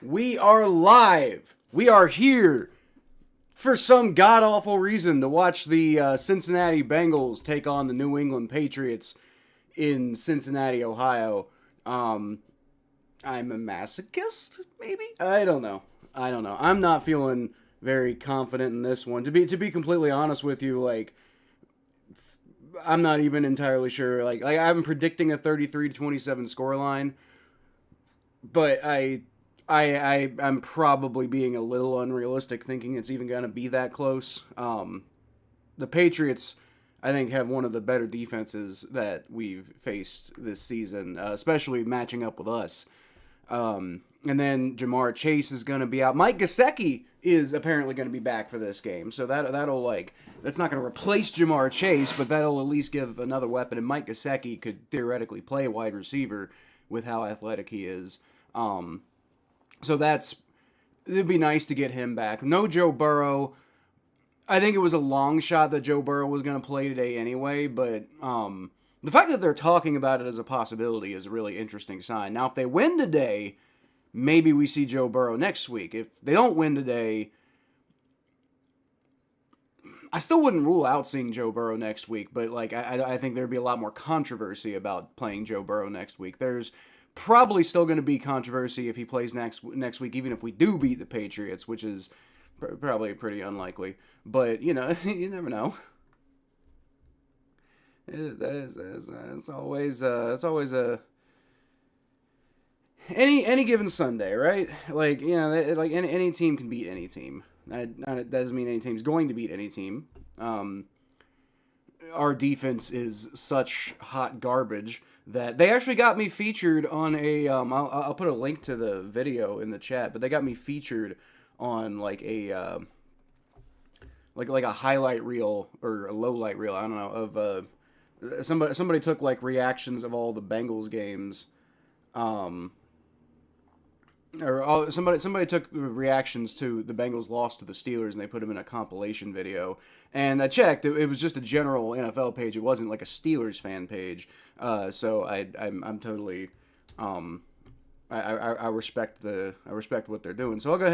We are live. We are here for some god-awful reason to watch the Cincinnati Bengals take on the New England Patriots in Cincinnati, Ohio. I'm a masochist, maybe? I don't know. I'm not feeling very confident in this one. To be completely honest with you, like, I'm not even entirely sure. Like I'm predicting a 33-27 scoreline, but I'm probably being a little unrealistic thinking it's even going to be that close. The Patriots, I think, have one of the better defenses that we've faced this season, especially matching up with us. And then Jamar Chase is going to be out. Mike Gesicki is apparently going to be back for this game, so that'll that's not going to replace Jamar Chase, but that'll at least give another weapon. And Mike Gesicki could theoretically play wide receiver with how athletic he is. So it'd be nice to get him back. No Joe Burrow. I think it was a long shot that Joe Burrow was going to play today anyway, but the fact that they're talking about it as a possibility is a really interesting sign. Now, if they win today, maybe we see Joe Burrow next week. If they don't win today, I still wouldn't rule out seeing Joe Burrow next week, but I think there'd be a lot more controversy about playing Joe Burrow next week. There's probably still going to be controversy if he plays next week, even if we do beat the Patriots, which is probably pretty unlikely. But, you never know. It's always a any given Sunday, right? Any team can beat any team. That doesn't mean any team's going to beat any team. Our defense is such hot garbage that they actually got me featured on a. I'll put a link to the video in the chat, but they got me featured on a highlight reel or a low light reel. I don't know of somebody took reactions of all the Bengals games. Somebody took reactions to the Bengals loss to the Steelers and they put them in a compilation video. And I checked; it was just a general NFL page. It wasn't like a Steelers fan page. So I'm totally I respect what they're doing. So I'll go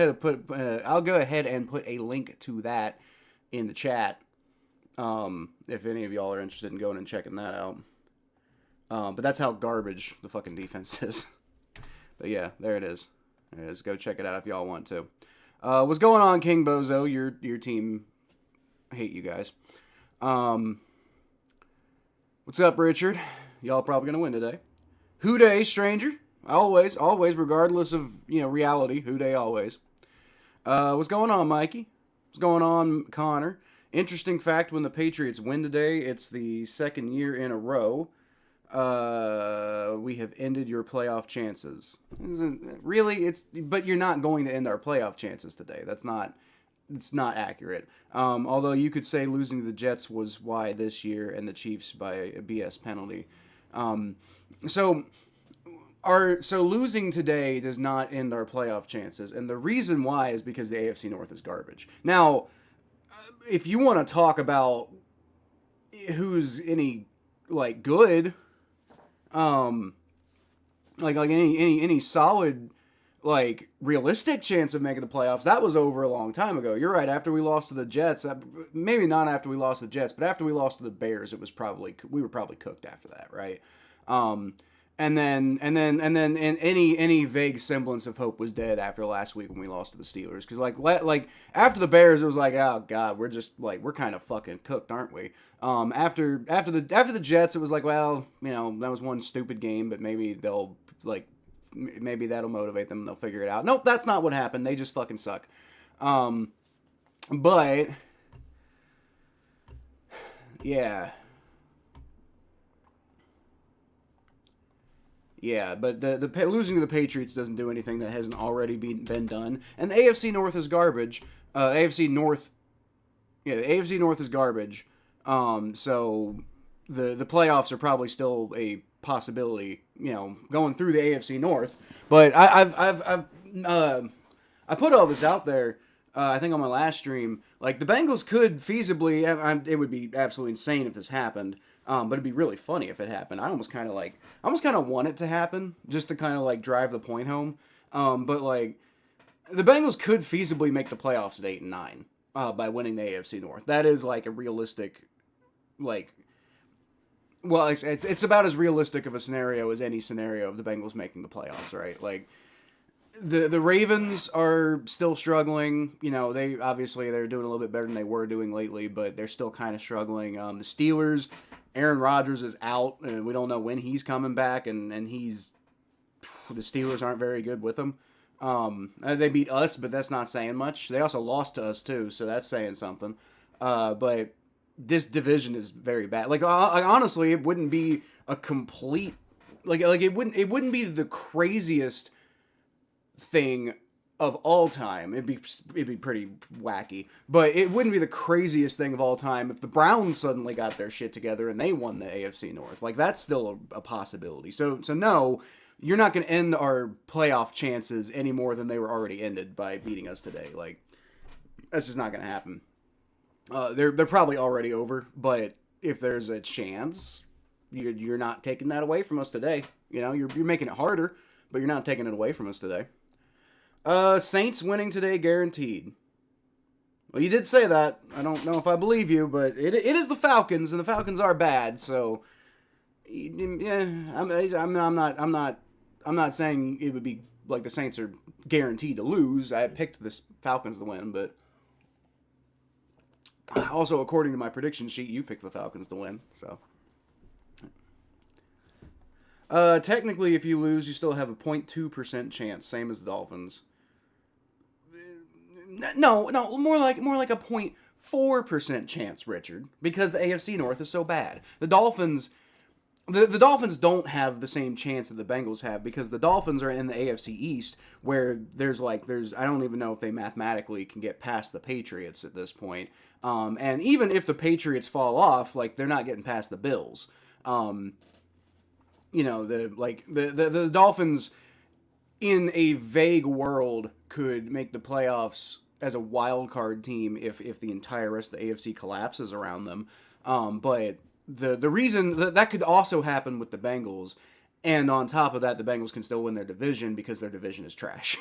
ahead and put a link to that in the chat. If any of y'all are interested in going and checking that out. But that's how garbage the fucking defense is. But yeah, there it is. Go check it out if y'all want to. What's going on, King Bozo? Your team hate you guys. What's up, Richard? Y'all probably gonna win today. Who day, stranger? Always, regardless of reality. Who day, always. What's going on, Mikey? What's going on, Connor? Interesting fact: when the Patriots win today, it's the second year in a row. We have ended your playoff chances. But you're not going to end our playoff chances today. It's not accurate. Although you could say losing to the Jets was why this year and the Chiefs by a BS penalty. So losing today does not end our playoff chances. And the reason why is because the AFC North is garbage. Now, if you want to talk about who's any good, any solid realistic chance of making the playoffs, that was over a long time ago. You're right. After we lost to the Jets, maybe not after we lost to the Jets, but after we lost to the Bears, we were probably cooked after that, right? And then any vague semblance of hope was dead after last week when we lost to the Steelers. Because after the Bears, it was oh god, we're kind of fucking cooked, aren't we? After the Jets, it was well, that was one stupid game, but maybe they'll maybe that'll motivate them and they'll figure it out. Nope, that's not what happened. They just fucking suck. But yeah. Yeah, but the losing to the Patriots doesn't do anything that hasn't already been done. And the AFC North is garbage. The AFC North is garbage. So the playoffs are probably still a possibility, going through the AFC North. But I put all this out there. I think on my last stream, the Bengals could feasibly. It would be absolutely insane if this happened. But it'd be really funny if it happened. I almost kind of want it to happen just to kind of drive the point home. But the Bengals could feasibly make the playoffs at 8-9 by winning the AFC North. That is like a realistic, like, well, it's about as realistic of a scenario as any scenario of the Bengals making the playoffs, right? Like, the Ravens are still struggling. You know, they're doing a little bit better than they were doing lately, but they're still kind of struggling. The Steelers, Aaron Rodgers is out, and we don't know when he's coming back, and the Steelers aren't very good with him. They beat us, but that's not saying much. They also lost to us too, so that's saying something. But this division is very bad. Like honestly, it wouldn't be a complete it wouldn't be the craziest thing of all time. It'd be pretty wacky, but it wouldn't be the craziest thing of all time if the Browns suddenly got their shit together and they won the AFC North. Like, that's still a possibility. So no, you're not going to end our playoff chances any more than they were already ended by beating us today. Like, that's just not going to happen. They're probably already over, but if there's a chance, you're not taking that away from us today. You know, you're making it harder, but you're not taking it away from us today. Saints winning today, guaranteed. Well, you did say that. I don't know if I believe you, but it is the Falcons, and the Falcons are bad. So, yeah, I'm not saying it would be like the Saints are guaranteed to lose. I picked the Falcons to win, but also according to my prediction sheet, you picked the Falcons to win. So, technically, if you lose, you still have a 0.2% chance, same as the Dolphins. No, more like a 0.4% chance, Richard, because the AFC North is so bad. The Dolphins don't have the same chance that the Bengals have, because the Dolphins are in the AFC East, where there's I don't even know if they mathematically can get past the Patriots at this point. And even if the Patriots fall off, like, they're not getting past the Bills. You know, the Dolphins in a vague world could make the playoffs as a wild card team if the entire rest of the AFC collapses around them. But the reason that could also happen with the Bengals, and on top of that, the Bengals can still win their division because their division is trash.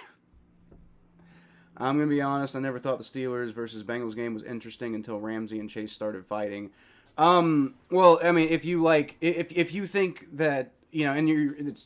I'm going to be honest, I never thought the Steelers versus Bengals game was interesting until Ramsey and Chase started fighting. Well, I mean, if you think that, you know, and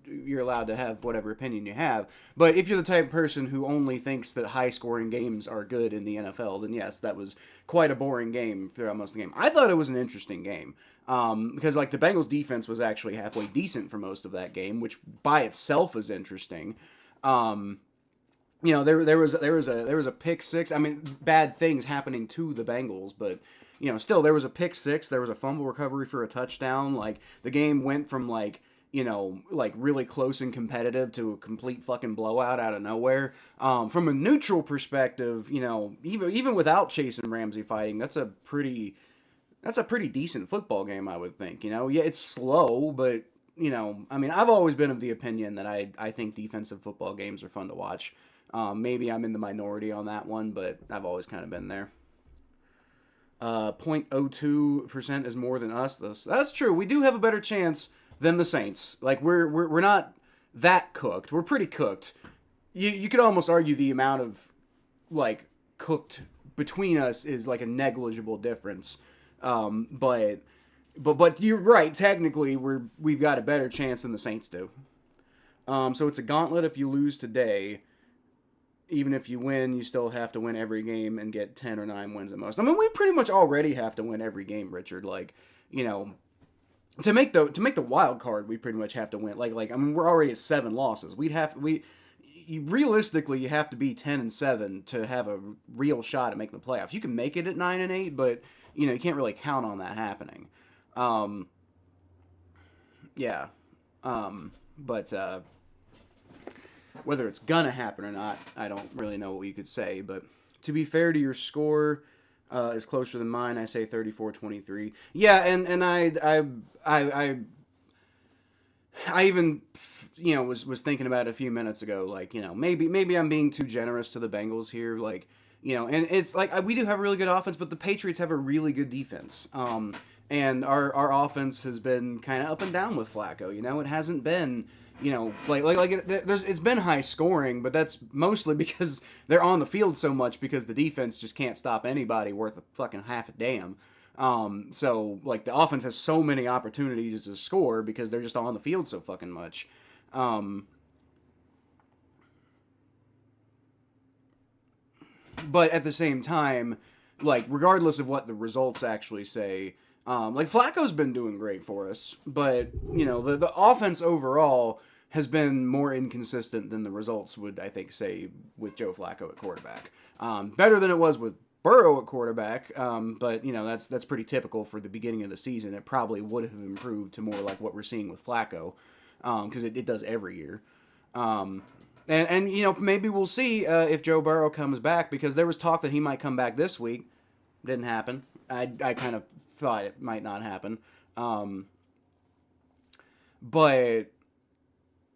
you're allowed to have whatever opinion you have, but if you're the type of person who only thinks that high-scoring games are good in the NFL, then yes, that was quite a boring game throughout most of the game. I thought it was an interesting game, because, like, the Bengals defense was actually halfway decent for most of that game, which by itself is interesting. You know, there was a pick six. I mean, bad things happening to the Bengals, but, you know, still, there was a pick six, there was a fumble recovery for a touchdown. Like, the game went from, like, you know, like, really close and competitive to a complete fucking blowout out of nowhere. From a neutral perspective, you know, even without Chase and Ramsey fighting, that's a pretty decent football game, I would think. You know, yeah, it's slow, but, you know, I mean, I've always been of the opinion that I think defensive football games are fun to watch. Maybe I'm in the minority on that one, but I've always kind of been there. 0.02% is more than us. That's true. We do have a better chance than the Saints. Like, we're not that cooked. We're pretty cooked. You could almost argue the amount of, like, cooked between us is like a negligible difference. But you're right. Technically, we've got a better chance than the Saints do. So it's a gauntlet. If you lose today, even if you win, you still have to win every game and get 10 or 9 wins at most. I mean, we pretty much already have to win every game, Richard. Like, you know, to make the wild card, we pretty much have to win. Like I mean, we're already at 7 losses. Realistically, you have to be 10-7 to have a real shot at making the playoffs. You can make it at 9-8, but, you know, you can't really count on that happening. Yeah. But whether it's gonna happen or not, I don't really know what you could say. But to be fair to your score, is closer than mine. I say 34-23. Yeah, and I even, you know, was thinking about it a few minutes ago. Like, you know, maybe I'm being too generous to the Bengals here. Like, you know, and it's like, we do have a really good offense, but the Patriots have a really good defense. And our offense has been kind of up and down with Flacco. You know, it hasn't been, It's been high scoring, but that's mostly because they're on the field so much because the defense just can't stop anybody worth a fucking half a damn. So like the offense has so many opportunities to score because they're just on the field so fucking much. But at the same time, like regardless of what the results actually say, like Flacco's been doing great for us, but the offense overall has been more inconsistent than the results would, I think, say with Joe Flacco at quarterback. Better than it was with Burrow at quarterback, but that's pretty typical for the beginning of the season. It probably would have improved to more like what we're seeing with Flacco, because it does every year. And maybe we'll see if Joe Burrow comes back, because there was talk that he might come back this week. Didn't happen. I kind of thought it might not happen. But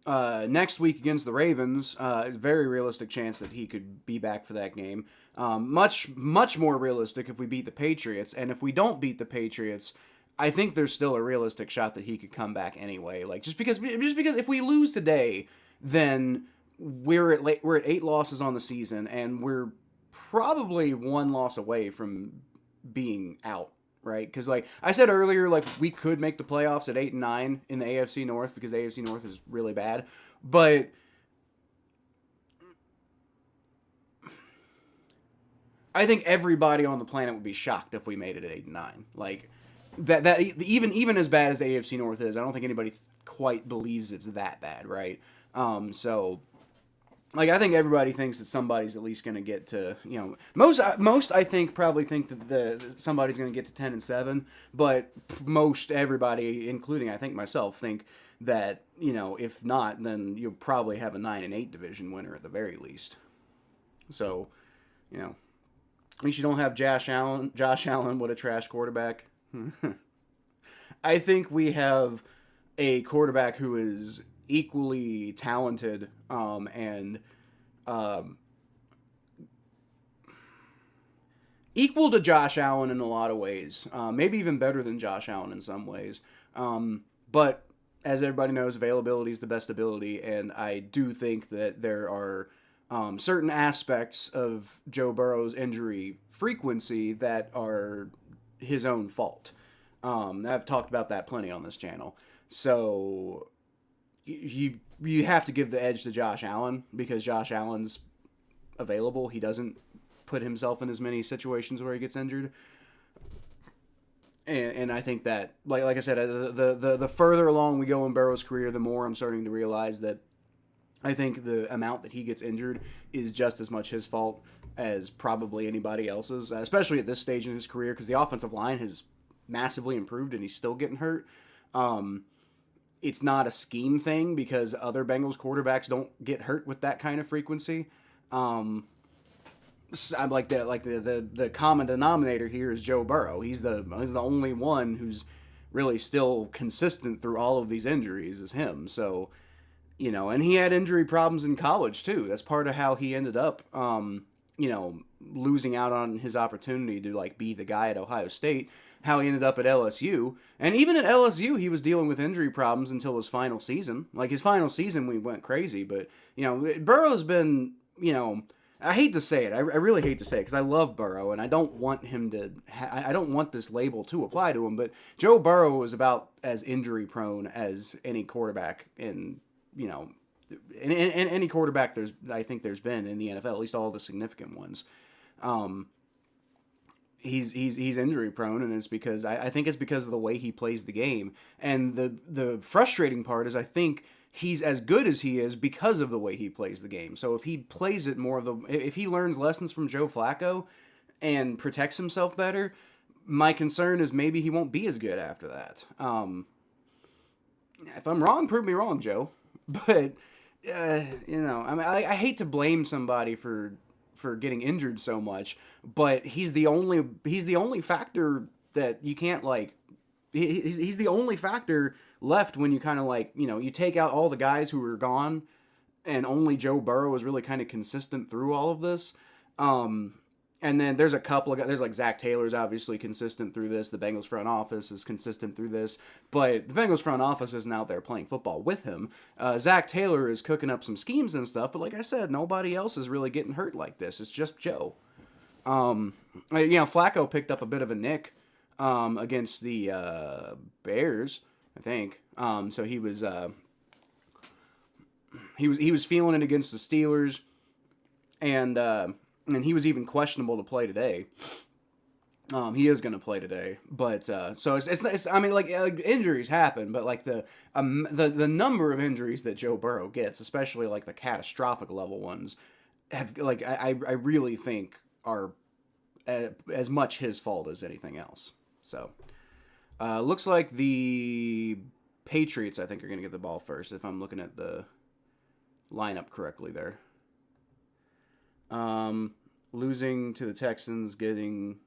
next week against the Ravens, a very realistic chance that he could be back for that game. Much more realistic if we beat the Patriots. And if we don't beat the Patriots, I think there's still a realistic shot that he could come back anyway. Like just because if we lose today, then we're at 8 losses on the season, and we're probably 1 loss away from being out, right? Because like I said earlier, like we could make the playoffs at 8 and 9 in the AFC North because the AFC North is really bad, but I think everybody on the planet would be shocked if we made it at 8 and 9. Like that even as bad as the AFC North is, I don't think anybody quite believes it's that bad, right? So like I think everybody thinks that somebody's at least going to get to, most I think probably think that somebody's going to get to 10 and 7, but most everybody, including I think myself, think that if not, then you'll probably have a 9 and 8 division winner at the very least. So at least you don't have Josh Allen. What a trash quarterback. I think we have a quarterback who is equally talented and equal to Josh Allen in a lot of ways. Maybe even better than Josh Allen in some ways. But as everybody knows, availability is the best ability, and I do think that there are certain aspects of Joe Burrow's injury frequency that are his own fault. I've talked about that plenty on this channel. So you have to give the edge to Josh Allen because Josh Allen's available. He doesn't put himself in as many situations where he gets injured. And I think that, like I said, the further along we go in Burrow's career, the more I'm starting to realize that I think the amount that he gets injured is just as much his fault as probably anybody else's, especially at this stage in his career, because the offensive line has massively improved and he's still getting hurt. It's not a scheme thing because other Bengals quarterbacks don't get hurt with that kind of frequency. I'm like the common denominator here is Joe Burrow. He's the only one who's really still consistent through all of these injuries is him. So, and he had injury problems in college too. That's part of how he ended up, losing out on his opportunity to like be the guy at Ohio State. How he ended up at LSU. And even at LSU, he was dealing with injury problems until his final season. Like, his final season, we went crazy. But, Burrow's been, I hate to say it. I really hate to say it because I love Burrow, and I don't want him to, I don't want this label to apply to him. But Joe Burrow was about as injury-prone as any quarterback in any quarterback I think there's been in the NFL, at least all the significant ones. He's injury prone, and it's because I think it's because of the way he plays the game. And the frustrating part is I think he's as good as he is because of the way he plays the game. So if he plays it if he learns lessons from Joe Flacco and protects himself better, my concern is maybe he won't be as good after that. If I'm wrong, prove me wrong, Joe. But I hate to blame somebody for getting injured so much, but he's the only factor that you can't he's the only factor left when you kind of you take out all the guys who are gone and only Joe Burrow is really kind of consistent through all of this. And then there's a couple of guys. There's like Zach Taylor's obviously consistent through this. The Bengals front office is consistent through this. But the Bengals front office isn't out there playing football with him. Zach Taylor is cooking up some schemes and stuff. But like I said, nobody else is really getting hurt like this. It's just Joe. Flacco picked up a bit of a nick against the Bears, I think. So he was feeling it against the Steelers, and he was even questionable to play today. He is going to play today, but so it's I mean, like injuries happen, but like the number of injuries that Joe Burrow gets, especially like the catastrophic level ones, have like I really think are as much his fault as anything else. So looks like the Patriots, I think, are going to get the ball first if I'm looking at the lineup correctly there. Losing to the Texans, getting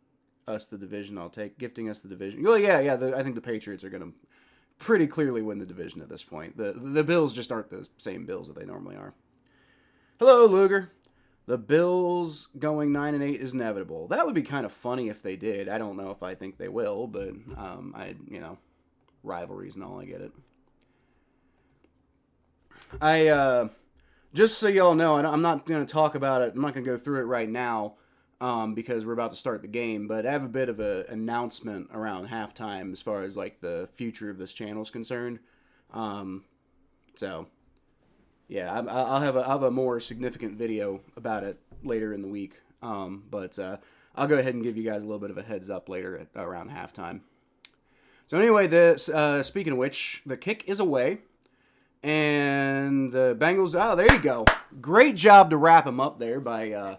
us the division. Gifting us the division. Well, yeah. I think the Patriots are going to pretty clearly win the division at this point. The Bills just aren't the same Bills that they normally are. Hello, Luger. The Bills going 9-8 is inevitable. That would be kind of funny if they did. I don't know if I think they will, but rivalries and all, I get it. Just so y'all know, I'm not going to talk about it. I'm not going to go through it right now because we're about to start the game. But I have a bit of an announcement around halftime as far as like the future of this channel is concerned. So, yeah, I'll have a more significant video about it later in the week. But I'll go ahead and give you guys a little bit of a heads up later around halftime. So anyway, speaking of which, the kick is away. And the Bengals, there you go. Great job to wrap him up there by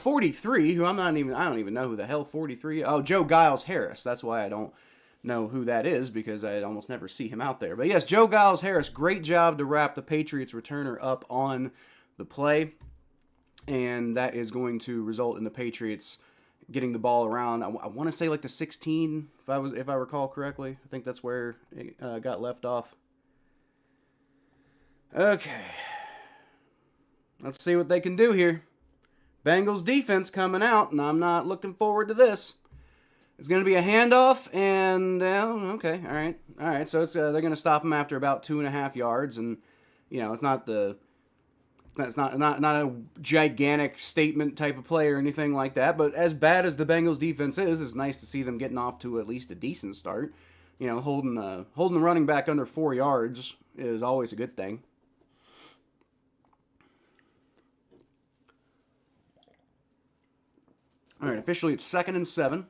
43, who I don't even know who the hell 43. Oh, Joe Giles Harris. That's why I don't know who that is, because I almost never see him out there. But yes, Joe Giles Harris, great job to wrap the Patriots returner up on the play. And that is going to result in the Patriots getting the ball around. I want to say like the 16, if I recall correctly. I think that's where it got left off. Okay. Let's see what they can do here. Bengals defense coming out, and I'm not looking forward to this. It's going to be a handoff, and okay, all right. So it's they're going to stop him after about 2.5 yards, and it's not a gigantic statement type of play or anything like that. But as bad as the Bengals defense is, it's nice to see them getting off to at least a decent start. Holding the running back under 4 yards is always a good thing. All right, officially it's 2nd and 7.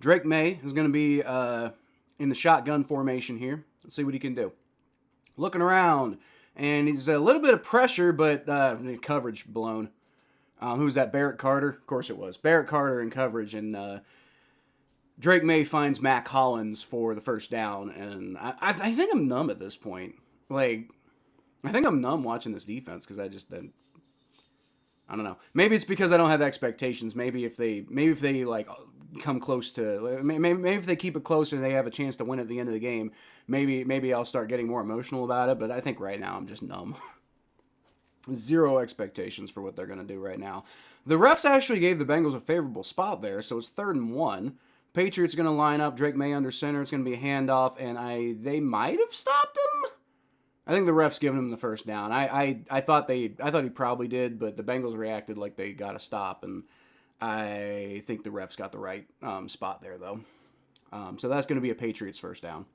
Drake Maye is going to be in the shotgun formation here. Let's see what he can do. Looking around, and he's a little bit of pressure, but the coverage blown. Who's that, Barrett Carter? Of course it was. Barrett Carter in coverage, and Drake Maye finds Mac Hollins for the first down, and I think I'm numb at this point. Like, I think I'm numb watching this defense because I don't know. Maybe it's because I don't have expectations. Maybe if they like come close to, maybe if they keep it close and they have a chance to win at the end of the game, maybe I'll start getting more emotional about it. But I think right now I'm just numb. Zero expectations for what they're going to do right now. The refs actually gave the Bengals a favorable spot there, so it's 3rd and 1. Patriots are going to line up. Drake Maye under center. It's going to be a handoff, and they might have stopped him. I think the refs giving him the first down. I thought he probably did, but the Bengals reacted like they got a stop, and I think the refs got the right spot there, though. So that's going to be a Patriots first down.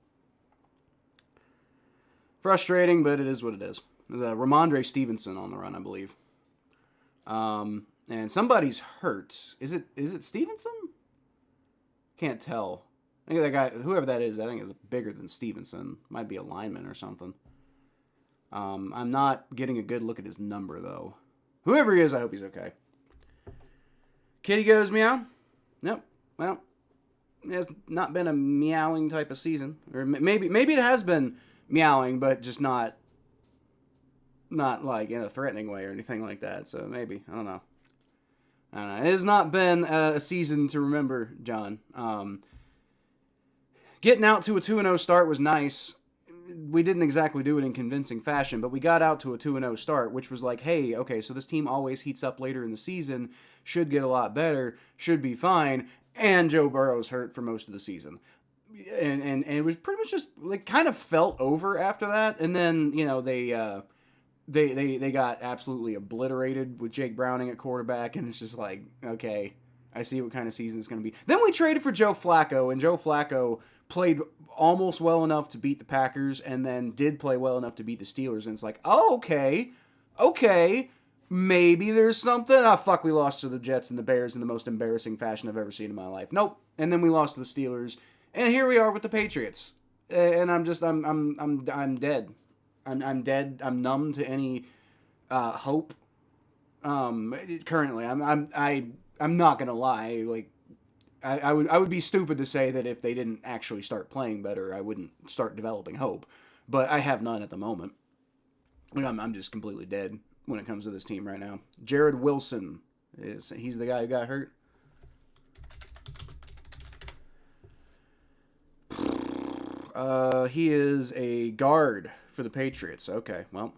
Frustrating, but it is what it is. There's Ramondre Stevenson on the run, I believe. And somebody's hurt. Is it Stevenson? Can't tell. I think that guy, whoever that is, I think is bigger than Stevenson. Might be a lineman or something. I'm not getting a good look at his number, though. Whoever he is, I hope he's okay. Kitty goes meow. Nope. Well, it has not been a meowing type of season. Or maybe it has been meowing, but just not like in a threatening way or anything like that. So maybe. I don't know. It has not been a season to remember, John. Getting out to a 2-0 start was nice. we didn't exactly do it in convincing fashion, but we got out to a 2-0 start, which was like, hey, okay, so this team always heats up later in the season, should get a lot better, should be fine, and Joe Burrow's hurt for most of the season. And it was pretty much just, like, kind of felt over after that, and then, you know, they got absolutely obliterated with Jake Browning at quarterback, and it's just like, okay, I see what kind of season it's going to be. Then we traded for Joe Flacco, and Joe Flacco played almost well enough to beat the Packers, and then did play well enough to beat the Steelers, and it's like, oh, okay, maybe there's something. Ah, fuck, we lost to the Jets and the Bears in the most embarrassing fashion I've ever seen in my life. Nope. And then we lost to the Steelers, and here we are with the Patriots, and I'm dead. I'm dead. I'm numb to any hope. Currently, I'm not gonna lie. Like, I would be stupid to say that if they didn't actually start playing better, I wouldn't start developing hope. But I have none at the moment. I'm just completely dead when it comes to this team right now. Jared Wilson he's the guy who got hurt. He is a guard for the Patriots. Okay, well,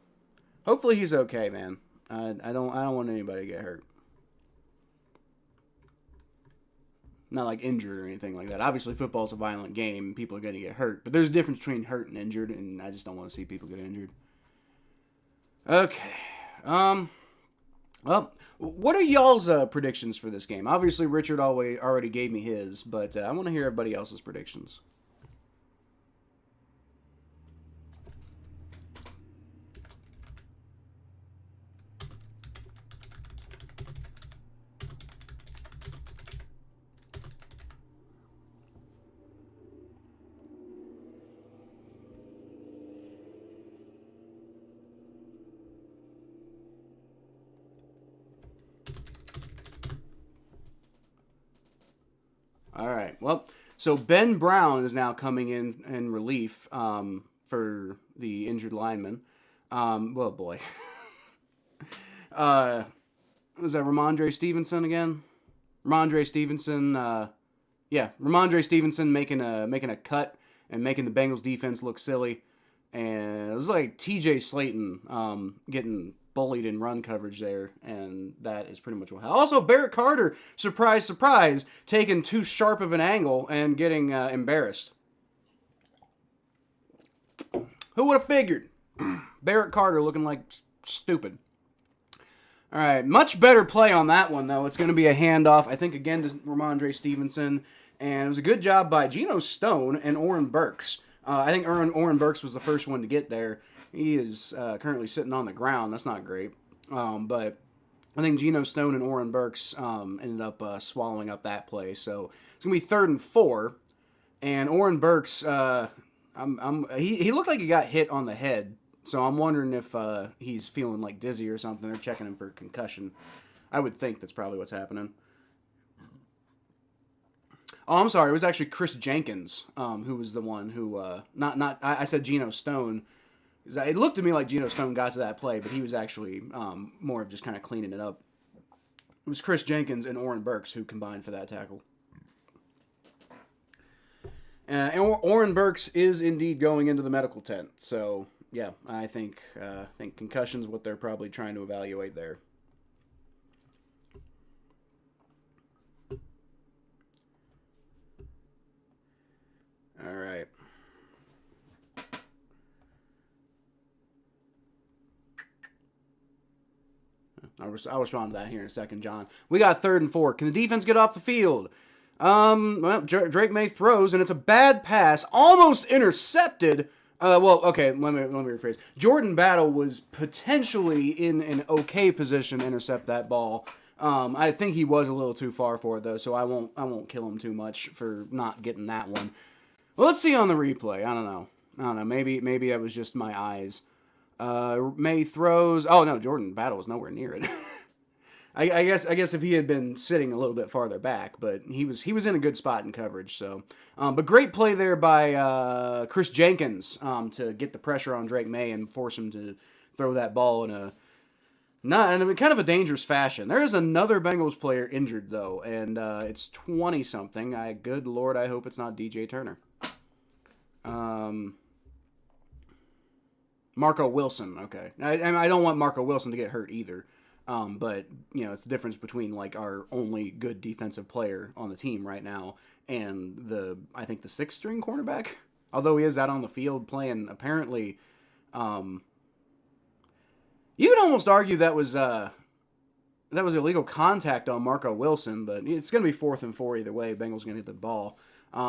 hopefully he's okay, man. I don't want anybody to get hurt. Not like injured or anything like that. Obviously, football's a violent game. People are going to get hurt. But there's a difference between hurt and injured, and I just don't want to see people get injured. Okay. Well, what are y'all's predictions for this game? Obviously, Richard already gave me his, but I want to hear everybody else's predictions. All right. Well, so Ben Brown is now coming in relief for the injured lineman. Well, boy. Was that Ramondre Stevenson again? Ramondre Stevenson. Yeah, Ramondre Stevenson making a cut and making the Bengals defense look silly. And it was like TJ Slayton getting bullied in run coverage there, and that is pretty much what happened. Also, Barrett Carter, surprise, surprise, taking too sharp of an angle and getting embarrassed. Who would have figured? Barrett Carter looking like stupid. All right, much better play on that one, though. It's going to be a handoff, I think, again, to Ramondre Stevenson, and it was a good job by Geno Stone and Oren Burks. I think Oren Burks was the first one to get there. He is currently sitting on the ground. That's not great. But I think Geno Stone and Oren Burks ended up swallowing up that play. So it's going to be 3rd and 4. And Oren Burks, he looked like he got hit on the head. So I'm wondering if he's feeling like dizzy or something. They're checking him for concussion. I would think that's probably what's happening. Oh, I'm sorry. It was actually Chris Jenkins who was the one who, I said Geno Stone. It looked to me like Geno Stone got to that play, but he was actually more of just kind of cleaning it up. It was Chris Jenkins and Oren Burks who combined for that tackle. And Oren Burks is indeed going into the medical tent. So, yeah, I think concussion's what they're probably trying to evaluate there. All right. I'll respond to that here in a second, John. We got 3rd and 4. Can the defense get off the field? Well, Drake Maye throws, and it's a bad pass, almost intercepted. Okay, let me rephrase. Jordan Battle was potentially in an okay position to intercept that ball. I think he was a little too far for it though, so I won't kill him too much for not getting that one. Well, let's see on the replay. I don't know. Maybe that was just my eyes. Maye throws. Oh no, Jordan Battle was nowhere near it. I guess if he had been sitting a little bit farther back, but he was in a good spot in coverage. So, but great play there by Chris Jenkins to get the pressure on Drake Maye and force him to throw that ball in a kind of a dangerous fashion. There is another Bengals player injured though, and it's 20-something. Good Lord, I hope it's not DJ Turner. Marco Wilson, okay. I don't want Marco Wilson to get hurt either. But, it's the difference between, like, our only good defensive player on the team right now and I think the sixth-string cornerback. Although he is out on the field playing, apparently, you could almost argue that was illegal contact on Marco Wilson, but it's going to be 4th and 4 either way. Bengals going to get the ball.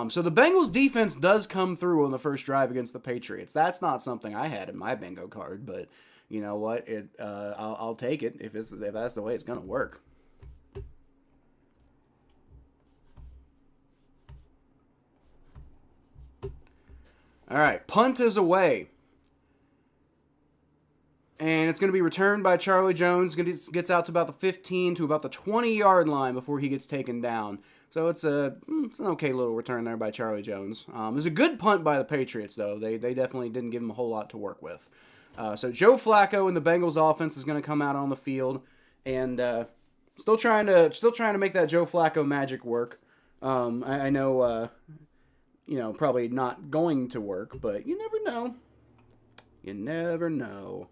So the Bengals defense does come through on the first drive against the Patriots. That's not something I had in my bingo card, but you know what? I'll take it if that's the way it's going to work. All right, punt is away. And it's going to be returned by Charlie Jones. Gets out to about the 15 to about the 20-yard line before he gets taken down. So it's an okay little return there by Charlie Jones. It was a good punt by the Patriots, though. They definitely didn't give him a whole lot to work with. So Joe Flacco and the Bengals offense is going to come out on the field, and still trying to make that Joe Flacco magic work. I know, probably not going to work, but you never know. You never know.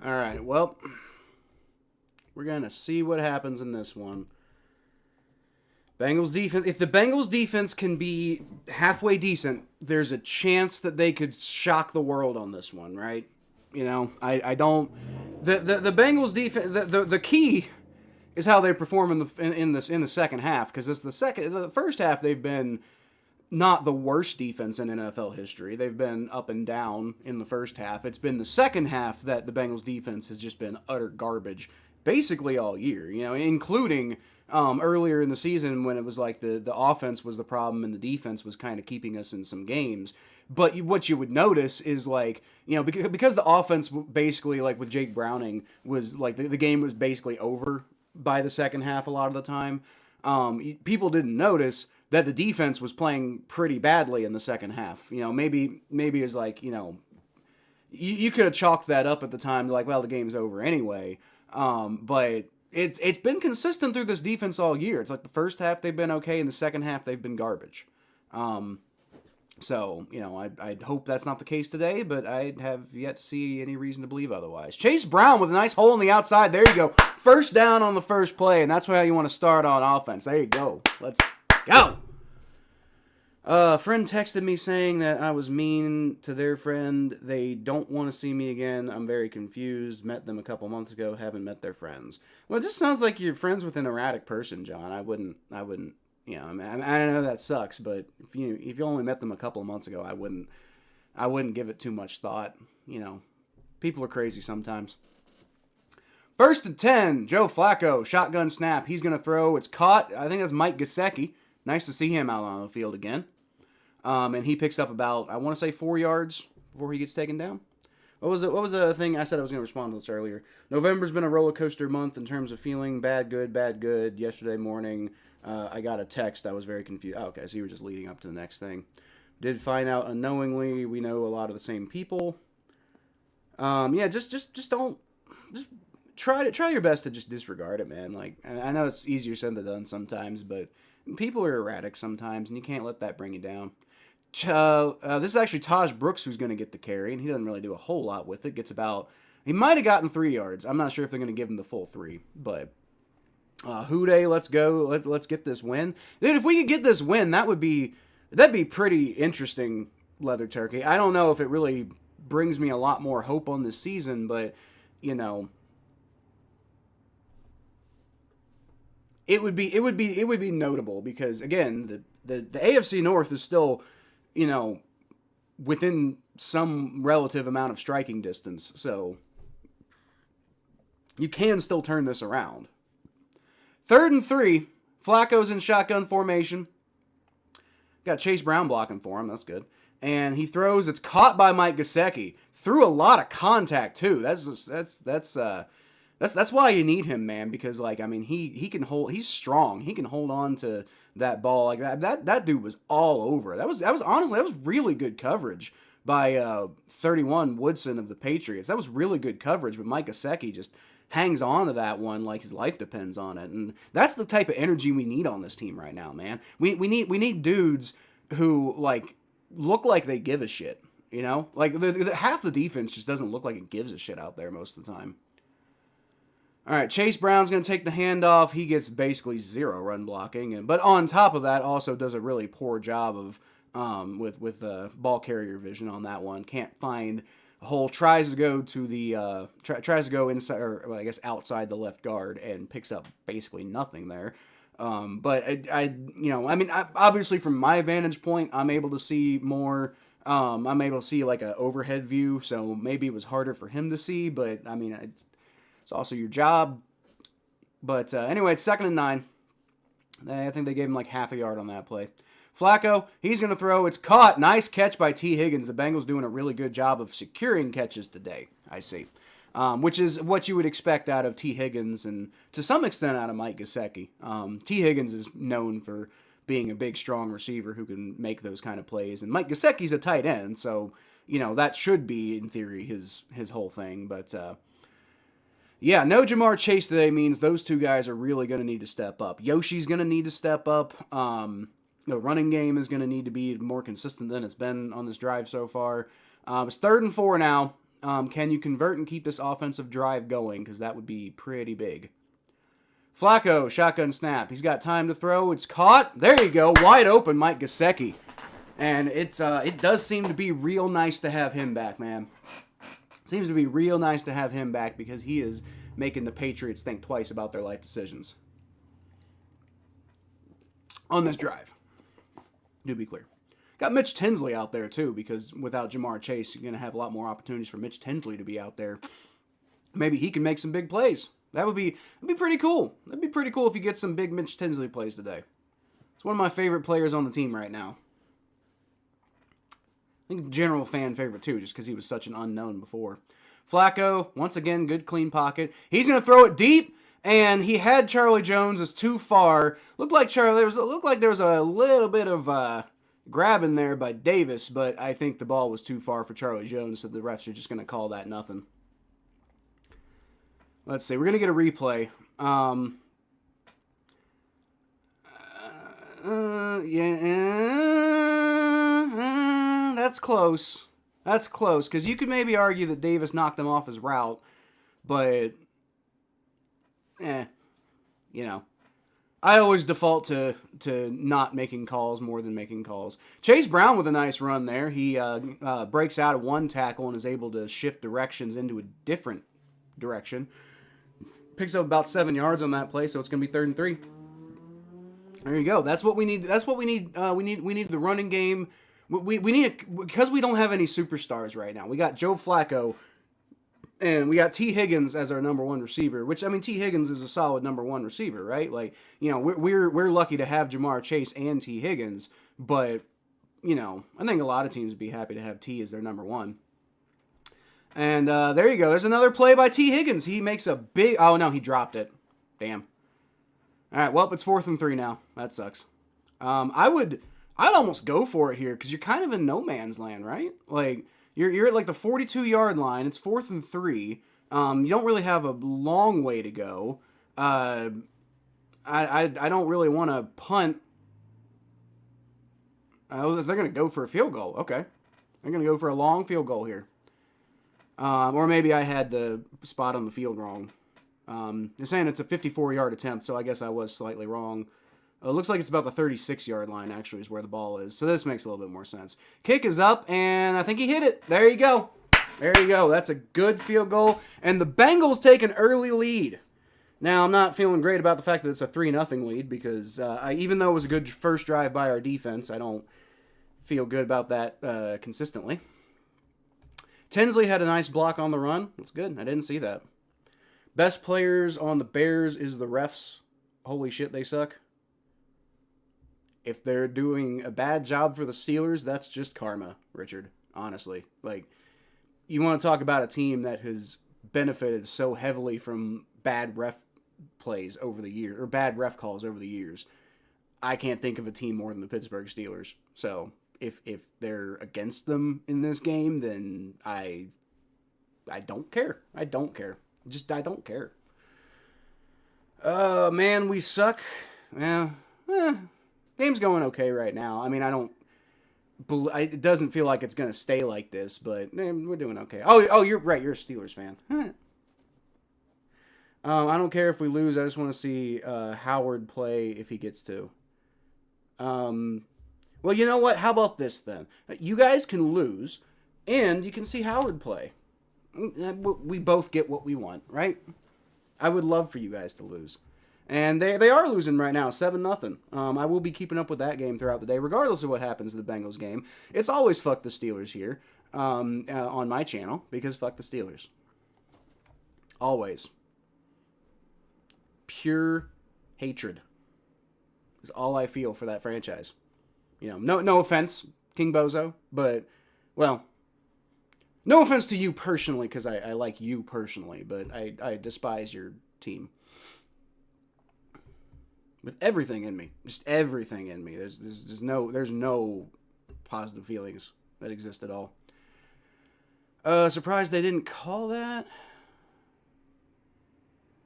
All right, well, we're going to see what happens in this one. Bengals defense. If the Bengals defense can be halfway decent, there's a chance that they could shock the world on this one, right? I don't. The Bengals defense. The key is how they perform in the second half, because the first half they've been not the worst defense in NFL history. They've been up and down in the first half. It's been the second half that the Bengals defense has just been utter garbage, basically all year, including earlier in the season when it was like the offense was the problem and the defense was kind of keeping us in some games. But what you would notice is because the offense basically, like with Jake Browning, was like the game was basically over by the second half a lot of the time. People didn't notice that the defense was playing pretty badly in the second half. Maybe it's like, you could have chalked that up at the time, like, well, the game's over anyway. But it's been consistent through this defense all year. It's like the first half they've been okay, and the second half they've been garbage. So, I hope that's not the case today, but I have yet to see any reason to believe otherwise. Chase Brown with a nice hole in the outside. There you go. First down on the first play, and that's how you want to start on offense. There you go. Let's go. A friend texted me saying that I was mean to their friend. They don't want to see me again. I'm very confused. Met them a couple months ago. Haven't met their friends. Well, it just sounds like you're friends with an erratic person, John. I wouldn't. I know that sucks, but if you only met them a couple of months ago, I wouldn't give it too much thought. People are crazy sometimes. 1st and 10, Joe Flacco, shotgun snap. He's going to throw. It's caught. I think that's Mike Gesicki. Nice to see him out on the field again. And he picks up about, I want to say 4 yards before he gets taken down. What was the thing I said I was going to respond to this earlier? November's been a roller coaster month in terms of feeling bad, good. Yesterday morning, I got a text. I was very confused. Oh, okay, so you were just leading up to the next thing. Did find out unknowingly. We know a lot of the same people. Just don't. Just try your best to just disregard it, man. Like, I know it's easier said than done sometimes, but people are erratic sometimes, and you can't let that bring you down. This is actually Taj Brooks who's going to get the carry, and he doesn't really do a whole lot with it. He might have gotten 3 yards. I'm not sure if they're going to give him the full 3, but Houday, let's go. Let's get this win. Dude, if we could get this win, that'd be pretty interesting, Leather Turkey. I don't know if it really brings me a lot more hope on this season, but, you know, it would be notable because, again, the AFC North is still, you know, within some relative amount of striking distance, so you can still turn this around. 3rd and 3, Flacco's in shotgun formation. Got Chase Brown blocking for him, that's good. And he throws, it's caught by Mike Gesicki. Threw a lot of contact too. That's why you need him, man, because like, I mean, he can hold, he's strong. He can hold on to that ball like that. That dude was all over. That was honestly, that was really good coverage by 31 Woodson of the Patriots. That was really good coverage, but Mike Gesicki just hangs on to that one like his life depends on it. And that's the type of energy we need on this team right now, man. We need dudes who like look like they give a shit, you know? Like half the defense just doesn't look like it gives a shit out there most of the time. All right, Chase Brown's going to take the handoff. He gets basically 0 run blocking, but on top of that, also does a really poor job of with ball carrier vision on that one. Can't find a hole. Tries to go to the tries to go inside, or well, I guess outside the left guard, and picks up basically nothing there. But obviously from my vantage point, I'm able to see more. I'm able to see like an overhead view, so maybe it was harder for him to see. But I mean, it's also your job. But anyway, it's 2nd and 9. I think they gave him like half a yard on that play. Flacco, he's going to throw. It's caught. Nice catch by T. Higgins. The Bengals doing a really good job of securing catches today, I see. Which is what you would expect out of T. Higgins and to some extent out of Mike Gesicki. T. Higgins is known for being a big, strong receiver who can make those kind of plays. And Mike Gesicki's a tight end, so, you know, that should be, in theory, his whole thing. But, yeah, no Jamar Chase today means those two guys are really going to need to step up. Yoshi's going to need to step up. The running game is going to need to be more consistent than it's been on this drive so far. It's 3rd and 4 now. Can you convert and keep this offensive drive going? Because that would be pretty big. Flacco, shotgun snap. He's got time to throw. It's caught. There you go. Wide open, Mike Gesicki. And it does seem to be real nice to have him back, man. Seems to be real nice to have him back because he is making the Patriots think twice about their life decisions. On this drive. To be clear. Got Mitch Tinsley out there, too, because without Jamar Chase, you're going to have a lot more opportunities for Mitch Tinsley to be out there. Maybe he can make some big plays. That'd be pretty cool. That'd be pretty cool if you get some big Mitch Tinsley plays today. It's one of my favorite players on the team right now. I think general fan favorite, too, just because he was such an unknown before. Flacco, once again, good clean pocket. He's going to throw it deep, and he had Charlie Jones as too far. Looked like there was a little bit of grabbing there by Davis, but I think the ball was too far for Charlie Jones, so the refs are just going to call that nothing. Let's see. We're going to get a replay. That's close. That's close, because you could maybe argue that Davis knocked him off his route, but, you know. I always default to not making calls more than making calls. Chase Brown with a nice run there. He breaks out of one tackle and is able to shift directions into a different direction. Picks up about 7 yards on that play, so it's going to be 3rd and 3. There you go. That's what we need. That's what we need. We need the running game. We need, because we don't have any superstars right now. We got Joe Flacco, and we got T. Higgins as our number 1 receiver. Which, I mean, T. Higgins is a solid number 1 receiver, right? Like, you know, we're lucky to have Jamar Chase and T. Higgins, but you know, I think a lot of teams would be happy to have T as their number 1. And there you go. There's another play by T. Higgins. He makes a big. Oh no, he dropped it. Damn. All right. Well, it's 4th and 3 now. That sucks. I'd almost go for it here because you're kind of in no man's land, right? Like you're at like the 42-yard line. It's 4th and 3. You don't really have a long way to go. I don't really want to punt. Oh, they're going to go for a field goal. Okay. They're going to go for a long field goal here. Or maybe I had the spot on the field wrong. They're saying it's a 54-yard attempt, so I guess I was slightly wrong. It looks like it's about the 36-yard line, actually, is where the ball is. So this makes a little bit more sense. Kick is up, and I think he hit it. There you go. There you go. That's a good field goal. And the Bengals take an early lead. Now, I'm not feeling great about the fact that it's a 3-0 lead because even though it was a good first drive by our defense, I don't feel good about that consistently. Tinsley had a nice block on the run. That's good. I didn't see that. Best players on the Bears is the refs. Holy shit, they suck. If they're doing a bad job for the Steelers, that's just karma, Richard. Honestly. Like, you want to talk about a team that has benefited so heavily from bad ref plays over the years, or bad ref calls over the years. I can't think of a team more than the Pittsburgh Steelers. So, if they're against them in this game, then I don't care. I don't care. I don't care. Man, we suck. Yeah. Game's going okay right now. I mean, it doesn't feel like it's going to stay like this, but we're doing okay. Oh, you're right. You're a Steelers fan. I don't care if we lose. I just want to see Howard play if he gets to. Well, you know what? How about this then? You guys can lose, and you can see Howard play. We both get what we want, right? I would love for you guys to lose. And they are losing right now, 7-0. I will be keeping up with that game throughout the day, regardless of what happens to the Bengals game. It's always fuck the Steelers here on my channel, because fuck the Steelers. Always. Pure hatred is all I feel for that franchise. You know, no offense, King Bozo, but, well, no offense to you personally, because I like you personally, but I despise your team. With everything in me. Just everything in me. There's no positive feelings that exist at all. Surprised they didn't call that?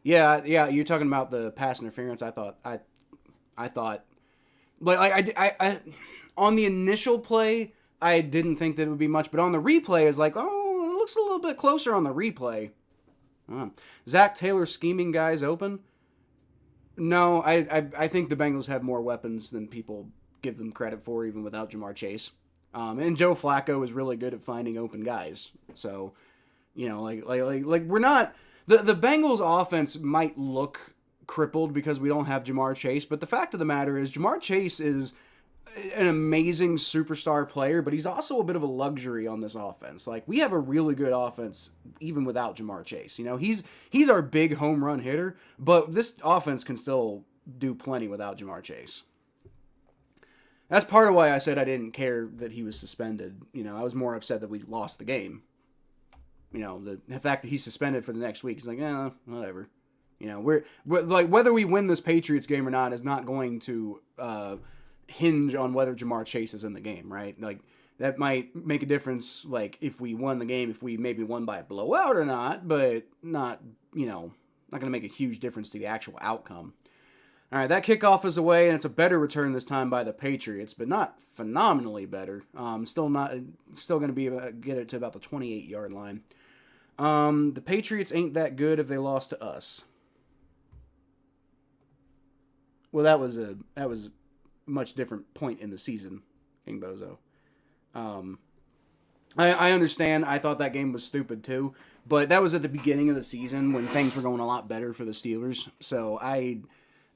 Yeah, you're talking about the pass interference. I thought like I on the initial play, I didn't think that it would be much, but on the replay is like, oh, it looks a little bit closer on the replay. Zach Taylor scheming guys open? No, I think the Bengals have more weapons than people give them credit for, even without Jamar Chase. And Joe Flacco is really good at finding open guys. So, you know, like we're not the Bengals offense might look crippled because we don't have Jamar Chase, but the fact of the matter is Jamar Chase is an amazing superstar player, but he's also a bit of a luxury on this offense. Like, we have a really good offense even without Jamar Chase. You know, he's our big home run hitter, but this offense can still do plenty without Jamar Chase. That's part of why I said I didn't care that he was suspended. You know, I was more upset that we lost the game. You know, the fact that he's suspended for the next week is like, whatever. You know, we're like, whether we win this Patriots game or not is not going to hinge on whether Jamar Chase is in the game, right? Like, that might make a difference, like, if we won the game, if we maybe won by a blowout or not, but not, you know, not going to make a huge difference to the actual outcome. All right, that kickoff is away, and it's a better return this time by the Patriots, but not phenomenally better. Still going to be get it to about the 28-yard line. The Patriots ain't that good if they lost to us. Well, that was a much different point in the season, King Bozo. I understand. I thought that game was stupid too, but that was at the beginning of the season when things were going a lot better for the Steelers. So I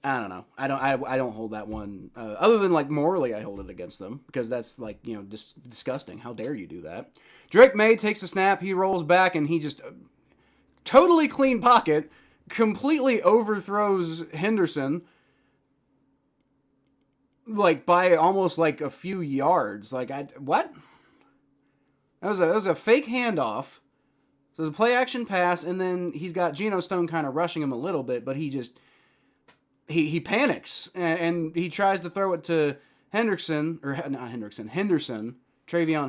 don't know. I don't hold that one. Other than, like, morally, I hold it against them because that's, like, you know, disgusting. How dare you do that? Drake Maye takes a snap. He rolls back and he just totally clean pocket, completely overthrows Henderson. Like, by almost, like, a few yards. Like, what? That was a fake handoff. So it was a play-action pass, and then he's got Geno Stone kind of rushing him a little bit, but he just... He panics, and he tries to throw it to Henderson, Travion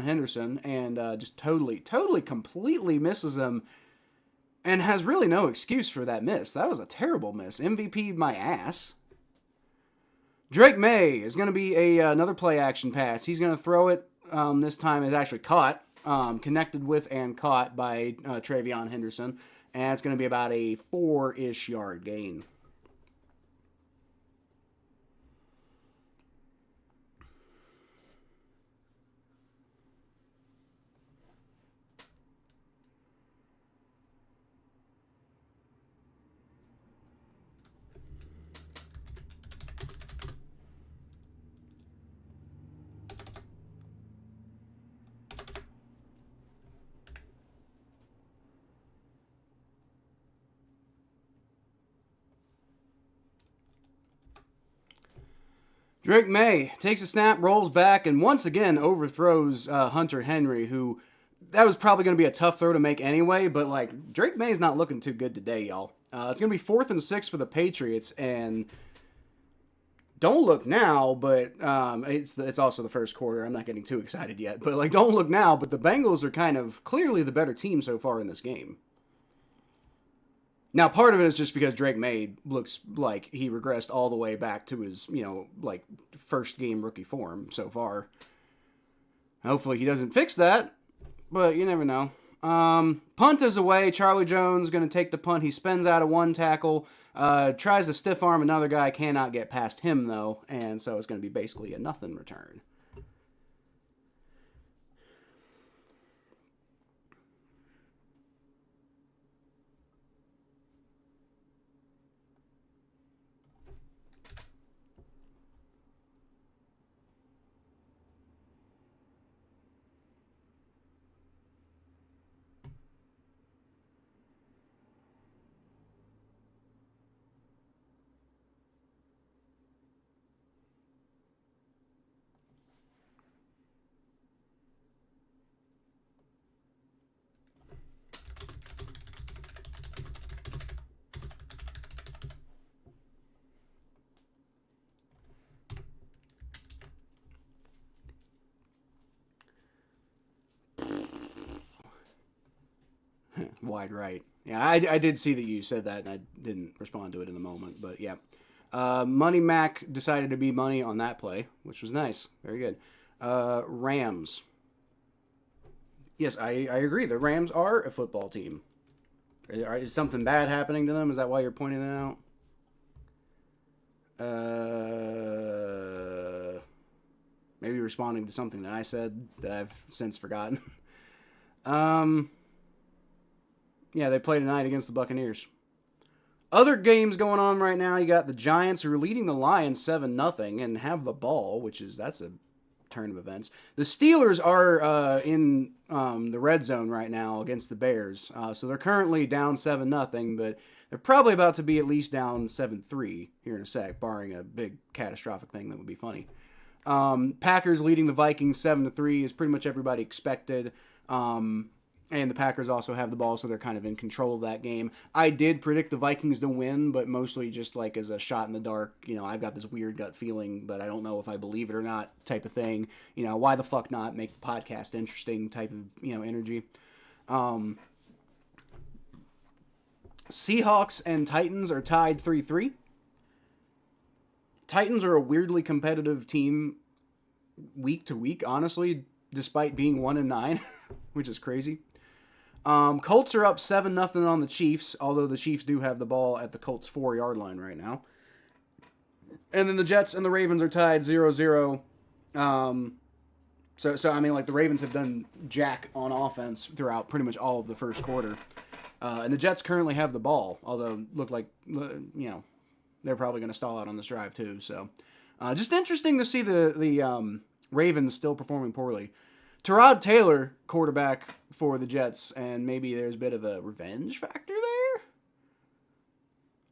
Henderson, and just totally, completely misses him, and has really no excuse for that miss. That was a terrible miss. MVP my ass. Drake Maye is going to be another play action pass. He's going to throw it. This time is actually caught, connected with and caught by Travion Henderson. And it's going to be about a 4-ish yard gain. Drake Maye takes a snap, rolls back, and once again overthrows Hunter Henry, who that was probably going to be a tough throw to make anyway, but like Drake Maye's not looking too good today, y'all. It's going to be 4th and 6 for the Patriots, and don't look now, but it's also the first quarter. I'm not getting too excited yet, but like don't look now, but the Bengals are kind of clearly the better team so far in this game. Now, part of it is just because Drake Maye looks like he regressed all the way back to his, like first game rookie form so far. Hopefully he doesn't fix that, but you never know. Punt is away. Charlie Jones going to take the punt. He spins out of one tackle, tries to stiff arm another guy, cannot get past him though, and so it's going to be basically a nothing return. Wide right. Yeah, I did see that you said that, and I didn't respond to it in the moment, but yeah. Money Mac decided to be money on that play, which was nice. Very good. Rams. Yes, I agree. The Rams are a football team. Is something bad happening to them? Is that why you're pointing it out? Maybe responding to something that I said that I've since forgotten. Yeah, they play tonight against the Buccaneers. Other games going on right now, you got the Giants who are leading the Lions 7-0 and have the ball, that's a turn of events. The Steelers are in the red zone right now against the Bears. So they're currently down 7-0, but they're probably about to be at least down 7-3 here in a sec, barring a big catastrophic thing that would be funny. Packers leading the Vikings 7-3 is pretty much everybody expected. And the Packers also have the ball, so they're kind of in control of that game. I did predict the Vikings to win, but mostly just like as a shot in the dark. I've got this weird gut feeling, but I don't know if I believe it or not type of thing. Why the fuck not make the podcast interesting type of, energy. Seahawks and Titans are tied 3-3. Titans are a weirdly competitive team week to week, honestly, despite being 1-9, which is crazy. Colts are up 7-0 on the Chiefs, although the Chiefs do have the ball at the Colts 4-yard line right now. And then the Jets and the Ravens are tied 0-0. So I mean, like, the Ravens have done jack on offense throughout pretty much all of the first quarter. And the Jets currently have the ball, although look like, they're probably going to stall out on this drive too. So just interesting to see the Ravens still performing poorly. Tyrod Taylor, quarterback for the Jets, and maybe there's a bit of a revenge factor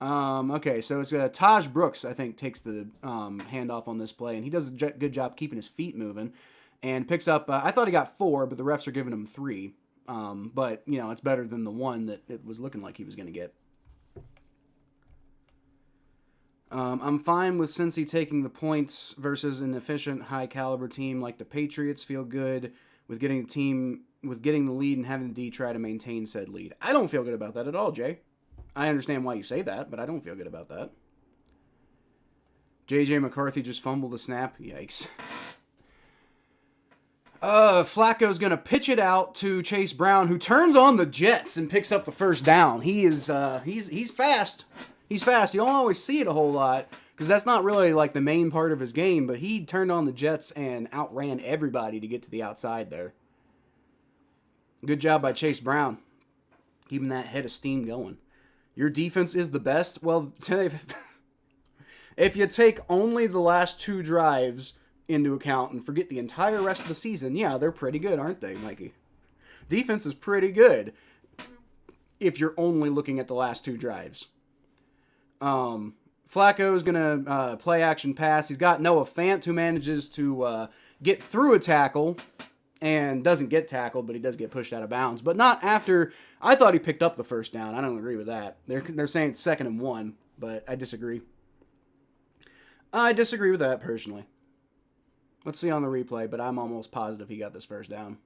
there. Okay, so it's Taj Brooks, I think, takes the handoff on this play, and he does a good job keeping his feet moving, and picks up, I thought he got 4, but the refs are giving him 3. But, it's better than the 1 that it was looking like he was going to get. I'm fine with Cincy taking the points versus an efficient, high-caliber team like the Patriots. Feel good with getting the lead and having the D try to maintain said lead. I don't feel good about that at all, Jay. I understand why you say that, but I don't feel good about that. J.J. McCarthy just fumbled the snap. Yikes. Flacco's going to pitch it out to Chase Brown, who turns on the Jets and picks up the first down. He's fast. He's fast. You don't always see it a whole lot because that's not really like the main part of his game, but he turned on the Jets and outran everybody to get to the outside there. Good job by Chase Brown, keeping that head of steam going. Your defense is the best. Well, if you take only the last 2 drives into account and forget the entire rest of the season, yeah, they're pretty good, aren't they, Mikey? Defense is pretty good if you're only looking at the last 2 drives. Flacco's going to play action pass. He's got Noah Fant, who manages to get through a tackle and doesn't get tackled, but he does get pushed out of bounds. But not after. I thought he picked up the first down. I don't agree with that. They're saying it's 2nd and 1, but I disagree. I disagree with that personally. Let's see on the replay, but I'm almost positive he got this first down.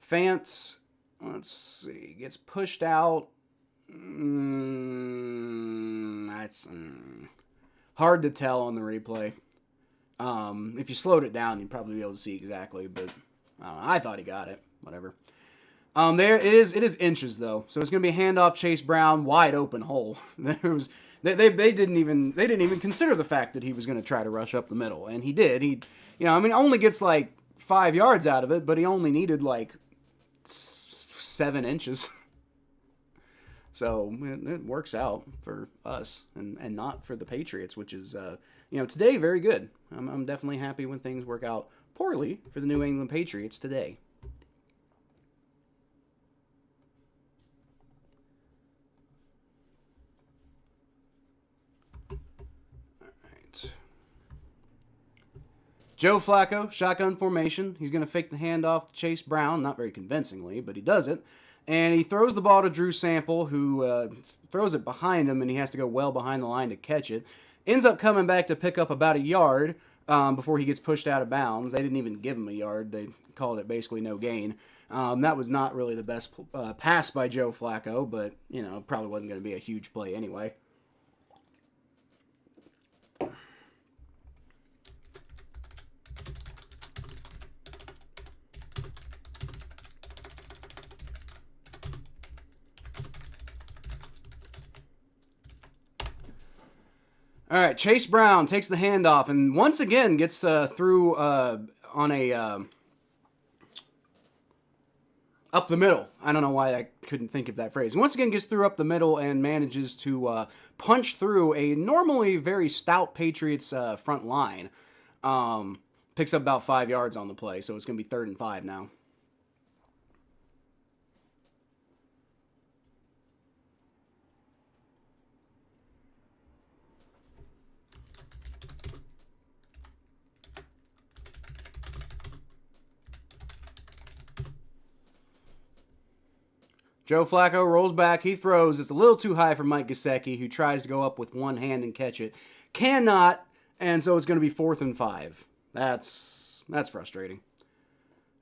Fant, let's see, gets pushed out. That's hard to tell on the replay. If you slowed it down, you'd probably be able to see exactly, but I thought he got it. Whatever. There it is. It is inches though, so it's gonna be a handoff. Chase Brown, wide open hole. They didn't even consider the fact that he was gonna try to rush up the middle, and he did. He only gets like 5 yards out of it, but he only needed like 7 inches. So it works out for us and not for the Patriots, which is, today very good. I'm definitely happy when things work out poorly for the New England Patriots today. All right. Joe Flacco, shotgun formation. He's going to fake the handoff to Chase Brown, not very convincingly, but he does it. And he throws the ball to Drew Sample, who throws it behind him, and he has to go well behind the line to catch it. Ends up coming back to pick up about a yard before he gets pushed out of bounds. They didn't even give him a yard. They called it basically no gain. That was not really the best pass by Joe Flacco, but, probably wasn't going to be a huge play anyway. All right, Chase Brown takes the handoff and once again gets through on a up the middle. I don't know why I couldn't think of that phrase. Once again gets through up the middle and manages to punch through a normally very stout Patriots front line. Picks up about 5 yards on the play, so it's going to be 3rd and 5 now. Joe Flacco rolls back. He throws. It's a little too high for Mike Gesicki, who tries to go up with one hand and catch it. Cannot, and so it's going to be 4th and 5. That's frustrating.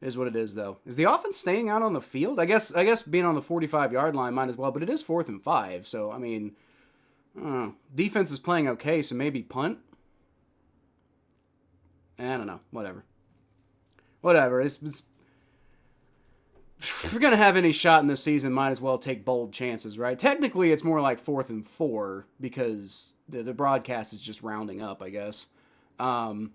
Is what it is, though. Is the offense staying out on the field? I guess being on the 45-yard line might as well, but it is 4th and 5, so, I mean, I don't know. Defense is playing okay, so maybe punt? I don't know. Whatever. It's if we're going to have any shot in this season, might as well take bold chances, right? Technically, it's more like 4th and 4 because the broadcast is just rounding up, I guess. But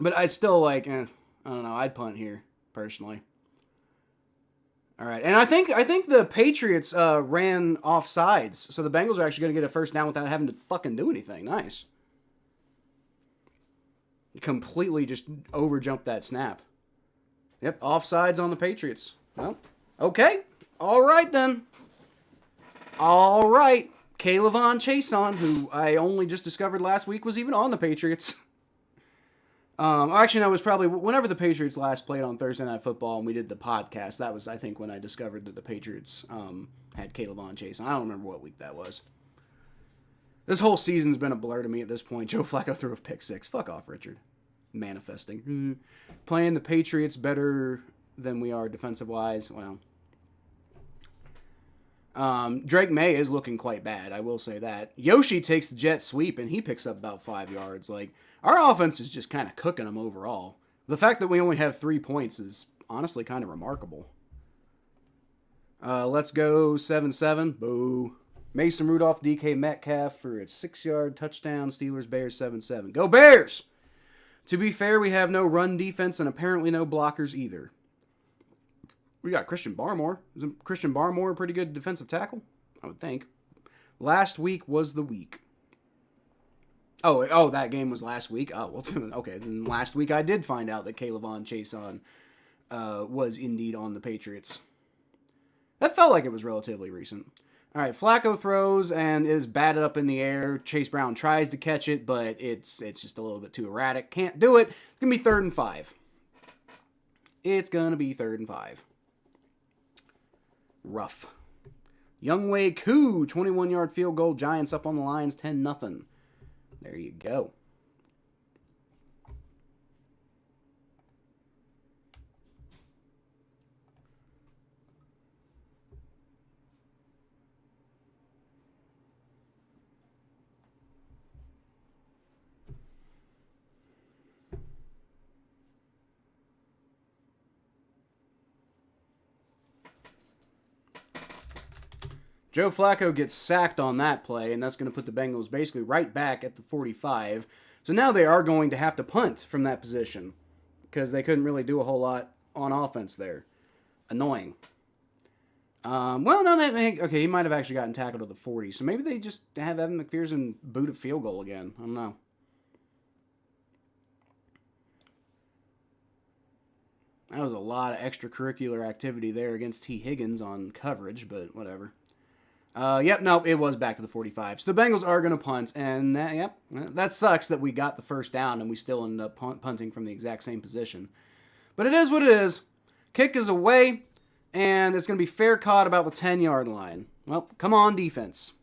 I still I don't know. I'd punt here, personally. All right. And I think the Patriots ran offsides, so the Bengals are actually going to get a first down without having to fucking do anything. Nice. Completely just overjumped that snap. Yep, offsides on the Patriots. Well, okay. All right, then. All right. Kaylavon Chason, who I only just discovered last week was even on the Patriots. Actually, no, it was probably whenever the Patriots last played on Thursday Night Football and we did the podcast. That was, I think, when I discovered that the Patriots had Kaylavon Chason. I don't remember what week that was. This whole season's been a blur to me at this point. Joe Flacco threw a pick 6. Fuck off, Richard. Manifesting. Playing the Patriots better than we are defensive-wise. Well. Drake Maye is looking quite bad, I will say that. Yoshi takes the jet sweep, and he picks up about 5 yards. Like, our offense is just kind of cooking them overall. The fact that we only have 3 points is honestly kind of remarkable. Let's go 7-7. Boo. Mason Rudolph, DK Metcalf for a 6-yard touchdown. Steelers, Bears 7-7. Go Bears! To be fair, we have no run defense and apparently no blockers either. We got Christian Barmore. Isn't Christian Barmore a pretty good defensive tackle? I would think. Last week was the week. Oh, that game was last week? Oh, well, okay. Then last week I did find out that Kayvon Chason was indeed on the Patriots. That felt like it was relatively recent. All right, Flacco throws and is batted up in the air. Chase Brown tries to catch it, but it's just a little bit too erratic. Can't do it. It's going to be 3rd and 5. It's going to be 3rd and 5. Rough. Younghoe Koo, 21-yard field goal. Giants up on the Lions, 10-0. There you go. Joe Flacco gets sacked on that play, and that's going to put the Bengals basically right back at the 45. So now they are going to have to punt from that position because they couldn't really do a whole lot on offense there. Annoying. Okay, he might have actually gotten tackled at the 40, so maybe they just have Evan McPherson boot a field goal again. I don't know. That was a lot of extracurricular activity there against T. Higgins on coverage, but whatever. It was back to the 45. So the Bengals are going to punt, and that sucks that we got the first down and we still ended up punting from the exact same position. But it is what it is. Kick is away, and it's going to be fair caught about the 10-yard line. Well, come on, defense.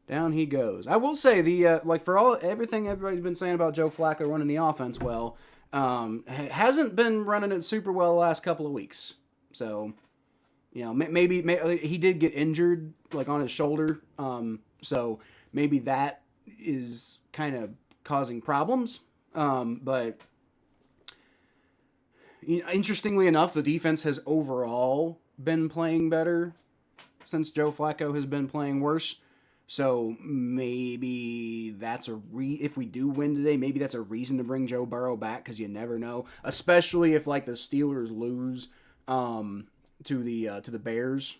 Down he goes. I will say, everything everybody's been saying about Joe Flacco running the offense well, hasn't been running it super well the last couple of weeks. So, maybe he did get injured, like on his shoulder. So maybe that is kind of causing problems. But interestingly enough, the defense has overall been playing better since Joe Flacco has been playing worse. So maybe that's if we do win today, maybe that's a reason to bring Joe Burrow back, because you never know, especially if like the Steelers lose to the Bears,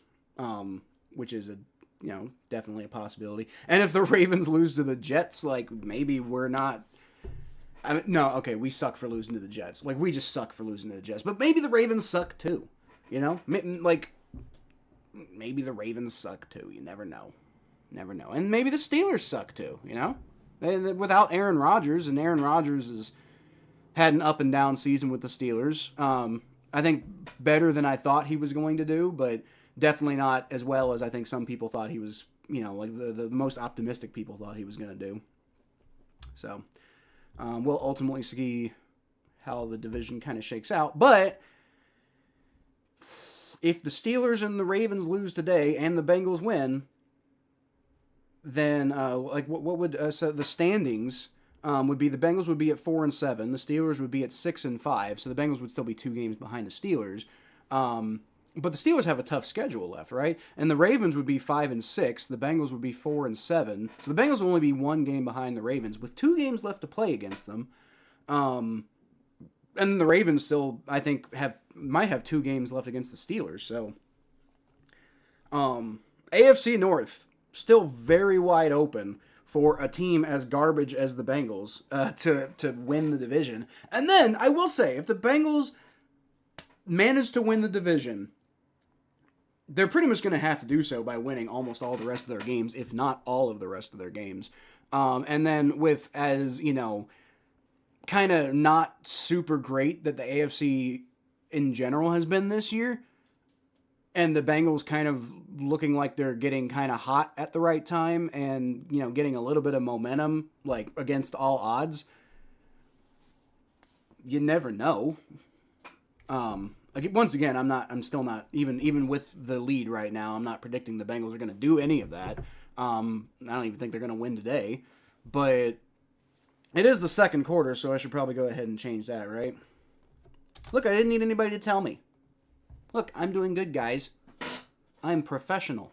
which is definitely a possibility. And if the Ravens lose to the Jets, like maybe we're not. We suck for losing to the Jets. Like we just suck for losing to the Jets. But maybe the Ravens suck too. Maybe the Ravens suck too. You never know. Never know. And maybe the Steelers suck too. Without Aaron Rodgers, and Aaron Rodgers has had an up and down season with the Steelers. I think better than I thought he was going to do, but definitely not as well as I think some people thought he was, the most optimistic people thought he was going to do. So, we'll ultimately see how the division kind of shakes out. But if the Steelers and the Ravens lose today and the Bengals win, then what would so the standings would be: the Bengals would be at 4-7, the Steelers would be at 6-5, so the Bengals would still be 2 games behind the Steelers. But the Steelers have a tough schedule left, right? And the Ravens would be 5-6, the Bengals would be 4-7, so the Bengals will only be 1 game behind the Ravens with 2 games left to play against them. And the Ravens still, I think, might have 2 games left against the Steelers. So, AFC North still very wide open for a team as garbage as the Bengals to win the division. And then, I will say, if the Bengals manage to win the division, they're pretty much going to have to do so by winning almost all the rest of their games, if not all of the rest of their games. And then with, kind of not super great that the AFC in general has been this year, and the Bengals kind of looking like they're getting kind of hot at the right time and, getting a little bit of momentum, like, against all odds. You never know. Like, once again, I'm still not, even with the lead right now, I'm not predicting the Bengals are going to do any of that. I don't even think they're going to win today. But it is the second quarter, so I should probably go ahead and change that, right? Look, I didn't need anybody to tell me. Look, I'm doing good, guys. I'm professional.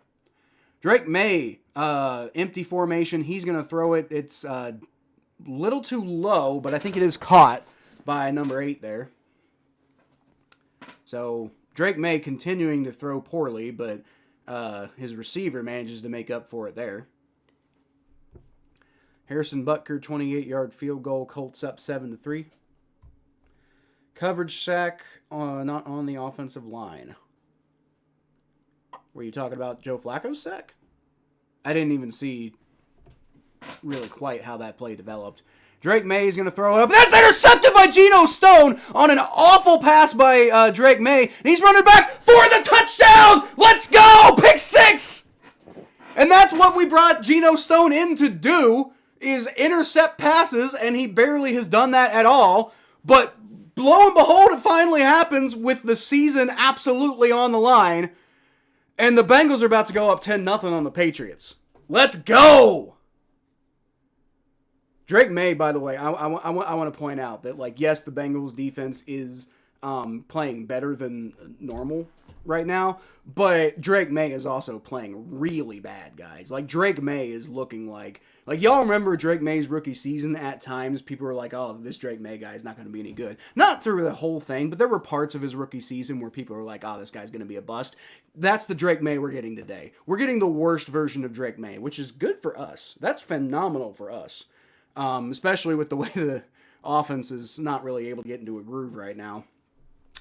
Drake Maye, empty formation. He's going to throw it. It's a little too low, but I think it is caught by number 8 there. So Drake Maye continuing to throw poorly, but his receiver manages to make up for it there. Harrison Butker, 28-yard field goal. Colts up 7-3. Coverage sack not on the offensive line. Were you talking about Joe Flacco's sack? I didn't even see really quite how that play developed. Drake Maye is going to throw it up. That's intercepted by Geno Stone on an awful pass by Drake Maye. And he's running back for the touchdown. Let's go. Pick 6. And that's what we brought Geno Stone in to do, is intercept passes, and he barely has done that at all. But lo and behold, it finally happens with the season absolutely on the line. And the Bengals are about to go up 10-0 on the Patriots. Let's go! Drake Maye, by the way, I want to point out that, like, yes, the Bengals defense is playing better than normal right now, but Drake Maye is also playing really bad, guys. Like, Drake Maye is looking like y'all remember Drake Maye's rookie season. At times, people were like, oh, this Drake Maye guy is not going to be any good. Not through the whole thing, but there were parts of his rookie season where people were like, oh, this guy's going to be a bust. That's the Drake Maye we're getting today. We're getting the worst version of Drake Maye, which is good for us. That's phenomenal for us. Especially with the way the offense is not really able to get into a groove right now.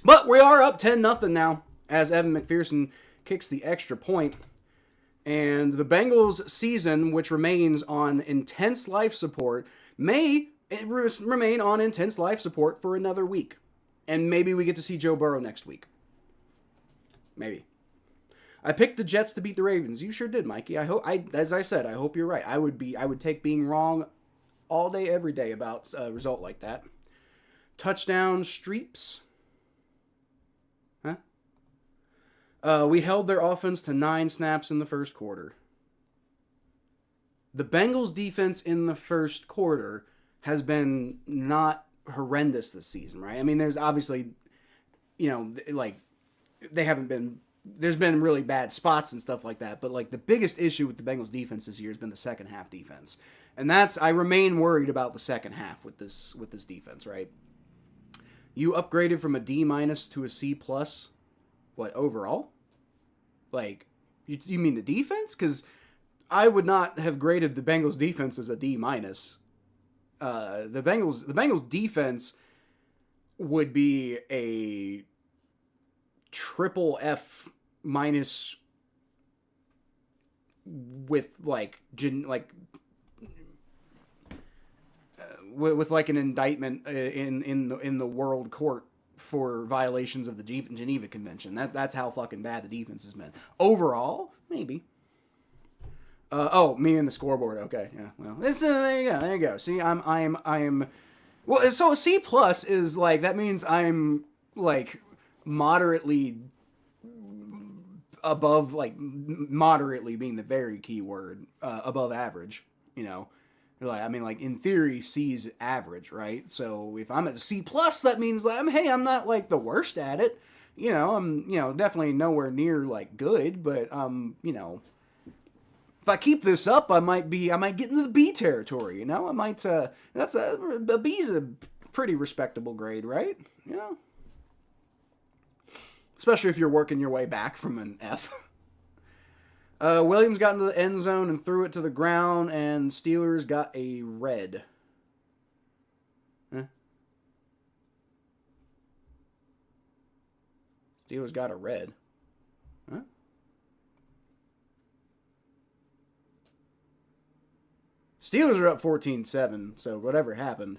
But we are up 10-0 now, as Evan McPherson kicks the extra point. And the Bengals season, which remains on intense life support, may remain on intense life support for another week. And maybe we get to see Joe Burrow next week. Maybe. I picked the Jets to beat the Ravens. You sure did, Mikey. As I said, I hope you're right. I would take being wrong all day, every day about a result like that. Touchdown streaks. We held their offense to 9 snaps in the first quarter. The Bengals' defense in the first quarter has been not horrendous this season, right? I mean, there's obviously, like, they haven't been, there's been really bad spots and stuff like that, but, like, the biggest issue with the Bengals' defense this year has been the second half defense. And I remain worried about the second half with this defense, right? You upgraded from a D- to a C+. What, overall? Like, you mean the defense? Because I would not have graded the Bengals defense as a D-. The Bengals defense would be a triple F- with with like an indictment in the world court for violations of the Geneva Convention. That's how fucking bad the defense has been. Overall, maybe. Me and the scoreboard. Okay, yeah. Well, there you go. See, I am. Well, so a C+ is like, that means I'm like moderately above, like moderately being the very key word, above average. Like, I mean, like, in theory, C's average, right? So if I'm at a C+, that means that I'm not like the worst at it. I'm definitely nowhere near like good, but if I keep this up, I might get into the B territory. I might. That's a B's a pretty respectable grade, right? Especially if you're working your way back from an F. Williams got into the end zone and threw it to the ground, and Steelers got a red. Steelers got a red. Huh? Steelers are up 14-7, so whatever happened.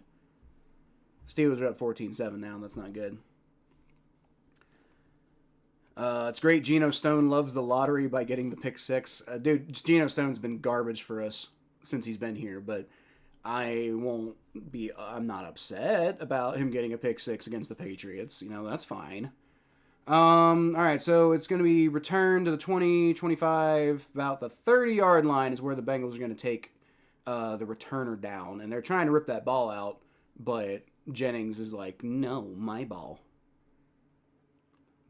Steelers are up 14-7 now, and that's not good. It's great. Geno Stone loves the lottery by getting the pick 6. Dude, Geno Stone's been garbage for us since he's been here, but I'm not upset about him getting a pick 6 against the Patriots. That's fine. All right, so it's going to be returned to the 20, 25, about the 30-yard line is where the Bengals are going to take the returner down. And they're trying to rip that ball out, but Jennings is like, no, my ball.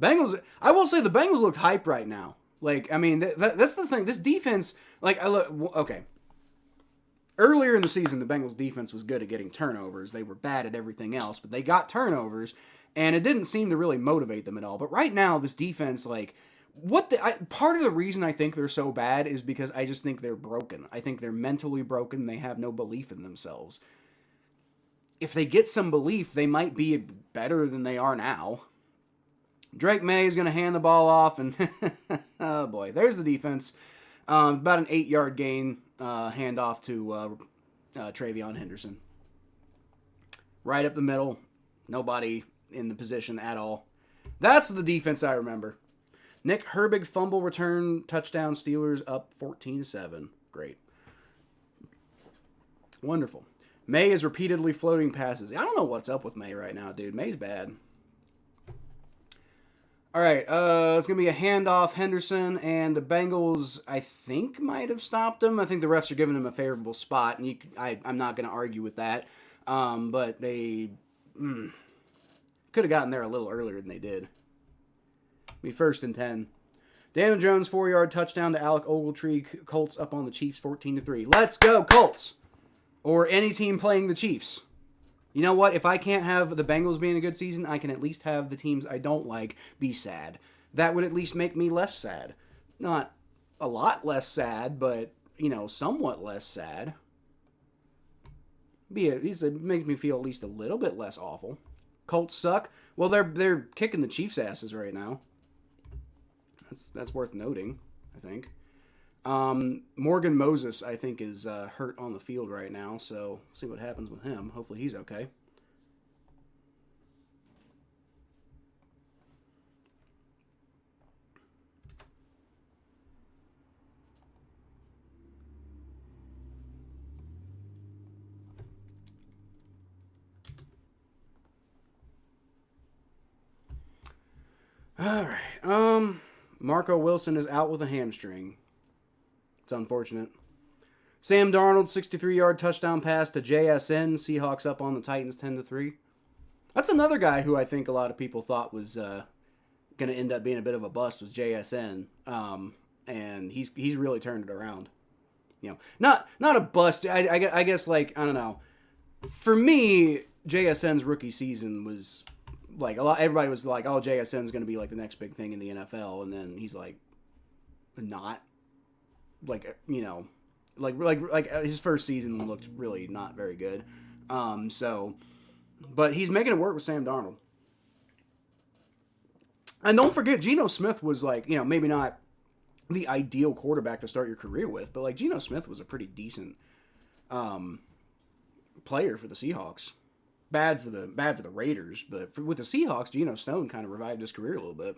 Bengals, I will say the Bengals look hype right now. Like, I mean, that's the thing. This defense, like, I look, okay. Earlier in the season, the Bengals defense was good at getting turnovers. They were bad at everything else, but they got turnovers, and it didn't seem to really motivate them at all. But right now, this defense, like, part of the reason I think they're so bad is because I just think they're broken. I think they're mentally broken. They have no belief in themselves. If they get some belief, they might be better than they are now. Drake Maye is going to hand the ball off, and oh boy, there's the defense. About an 8-yard gain, handoff to Travion Henderson. Right up the middle, nobody in the position at all. That's the defense I remember. Nick Herbig fumble return, touchdown, Steelers up 14-7. Great. Wonderful. Maye is repeatedly floating passes. I don't know what's up with Maye right now, dude. Maye's bad. All right, it's going to be a handoff. Henderson and the Bengals, I think, might have stopped him. I think the refs are giving him a favorable spot, and I'm not going to argue with that. But they could have gotten there a little earlier than they did. Be 1st and 10. Daniel Jones, 4-yard touchdown to Alec Ogletree. Colts up on the Chiefs, 14-3. Let's go, Colts! Or any team playing the Chiefs. You know what? If I can't have the Bengals being a good season, I can at least have the teams I don't like be sad. That would at least make me less sad. Not a lot less sad, but, somewhat less sad. It makes me feel at least a little bit less awful. Colts suck. Well, they're kicking the Chiefs' asses right now. That's worth noting, I think. Morgan Moses, I think, is hurt on the field right now, so see what happens with him. Hopefully he's okay. All right. Marco Wilson is out with a hamstring. It's unfortunate. Sam Darnold, 63-yard touchdown pass to JSN. Seahawks up on the Titans 10-3. That's another guy who I think a lot of people thought was going to end up being a bit of a bust was JSN. And he's really turned it around. Not a bust. I guess, like, I don't know. For me, JSN's rookie season was like everybody was like, oh, JSN's going to be like the next big thing in the NFL, and then he's like not. Like, like his first season looked really not very good. But he's making it work with Sam Darnold. And don't forget, Geno Smith was like, maybe not the ideal quarterback to start your career with, but like Geno Smith was a pretty decent player for the Seahawks. Bad for the Raiders, but with the Seahawks, Geno Stone kind of revived his career a little bit.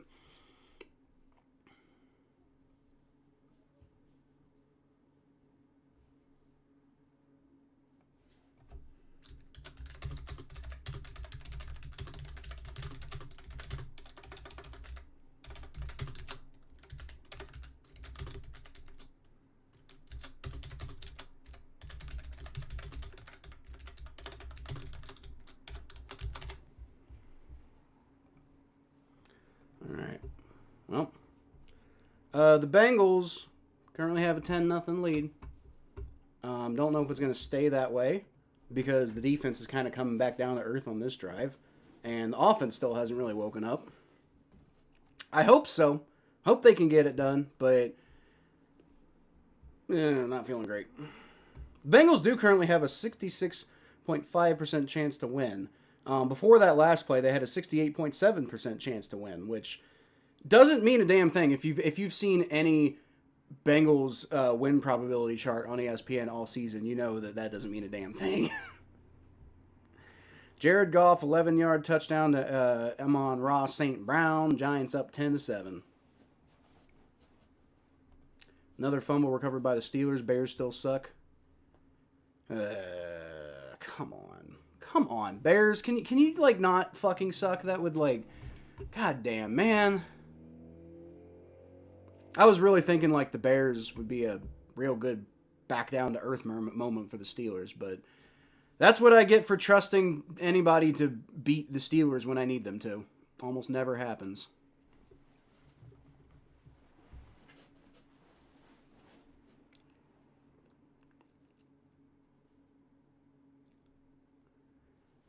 The Bengals currently have a 10-0 lead. Don't know if it's going to stay that way because the defense is kind of coming back down to earth on this drive. And the offense still hasn't really woken up. I hope so. Hope they can get it done, but not feeling great. Bengals do currently have a 66.5% chance to win. Before that last play, they had a 68.7% chance to win, which doesn't mean a damn thing. If you've seen any Bengals win probability chart on ESPN all season, you know that doesn't mean a damn thing. Jared Goff, 11-yard touchdown to Amon-Ra St. Brown. Giants up 10-7. Another fumble recovered by the Steelers. Bears still suck. Come on, Bears. Can you like not fucking suck? That would like. God damn, man. I was really thinking like the Bears would be a real good back down to earth moment for the Steelers, but that's what I get for trusting anybody to beat the Steelers when I need them to. Almost never happens.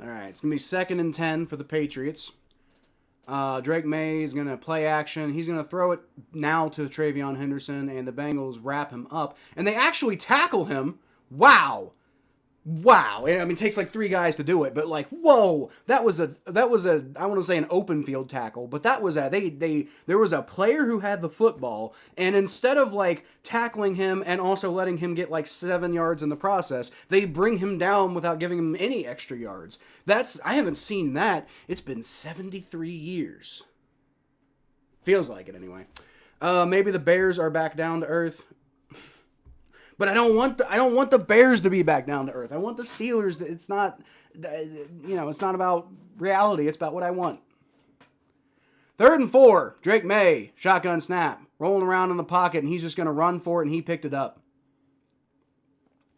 All right, it's going to be 2nd and 10 for the Patriots. Drake Maye is going to play action. He's going to throw it now to Travion Henderson, and the Bengals wrap him up. And they actually tackle him. Wow. Wow. I mean, it takes like 3 guys to do it, but like, whoa, that was a I want to say an open field tackle, but that was there was a player who had the football, and instead of like tackling him and also letting him get like 7 yards in the process, they bring him down without giving him any extra yards. I haven't seen that. It's been 73 years. Feels like it anyway. Maybe the Bears are back down to earth. But I don't want the Bears to be back down to earth. I want the Steelers to, it's not about reality. It's about what I want. 3rd and 4, Drake Maye, shotgun snap, rolling around in the pocket, and he's just going to run for it, and he picked it up.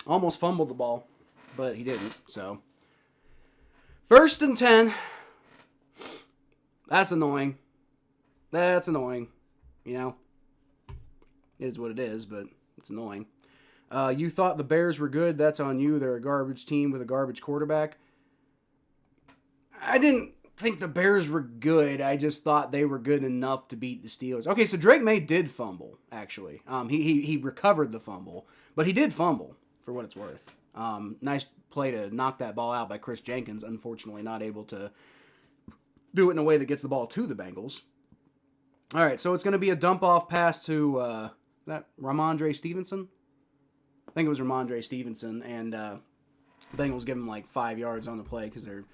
Almost fumbled the ball, but he didn't, so. 1st and 10. That's annoying. That's annoying. You know? It is what it is, but it's annoying. You thought the Bears were good. That's on you. They're a garbage team with a garbage quarterback. I didn't think the Bears were good. I just thought they were good enough to beat the Steelers. Okay, so Drake Maye did fumble, actually. He recovered the fumble, but he did fumble, for what it's worth. Nice play to knock that ball out by Chris Jenkins. Unfortunately, not able to do it in a way that gets the ball to the Bengals. All right, so it's going to be a dump-off pass to that Ramondre Stevenson. I think it was Ramondre Stevenson, and Bengals give him like 5 yards on the play because they're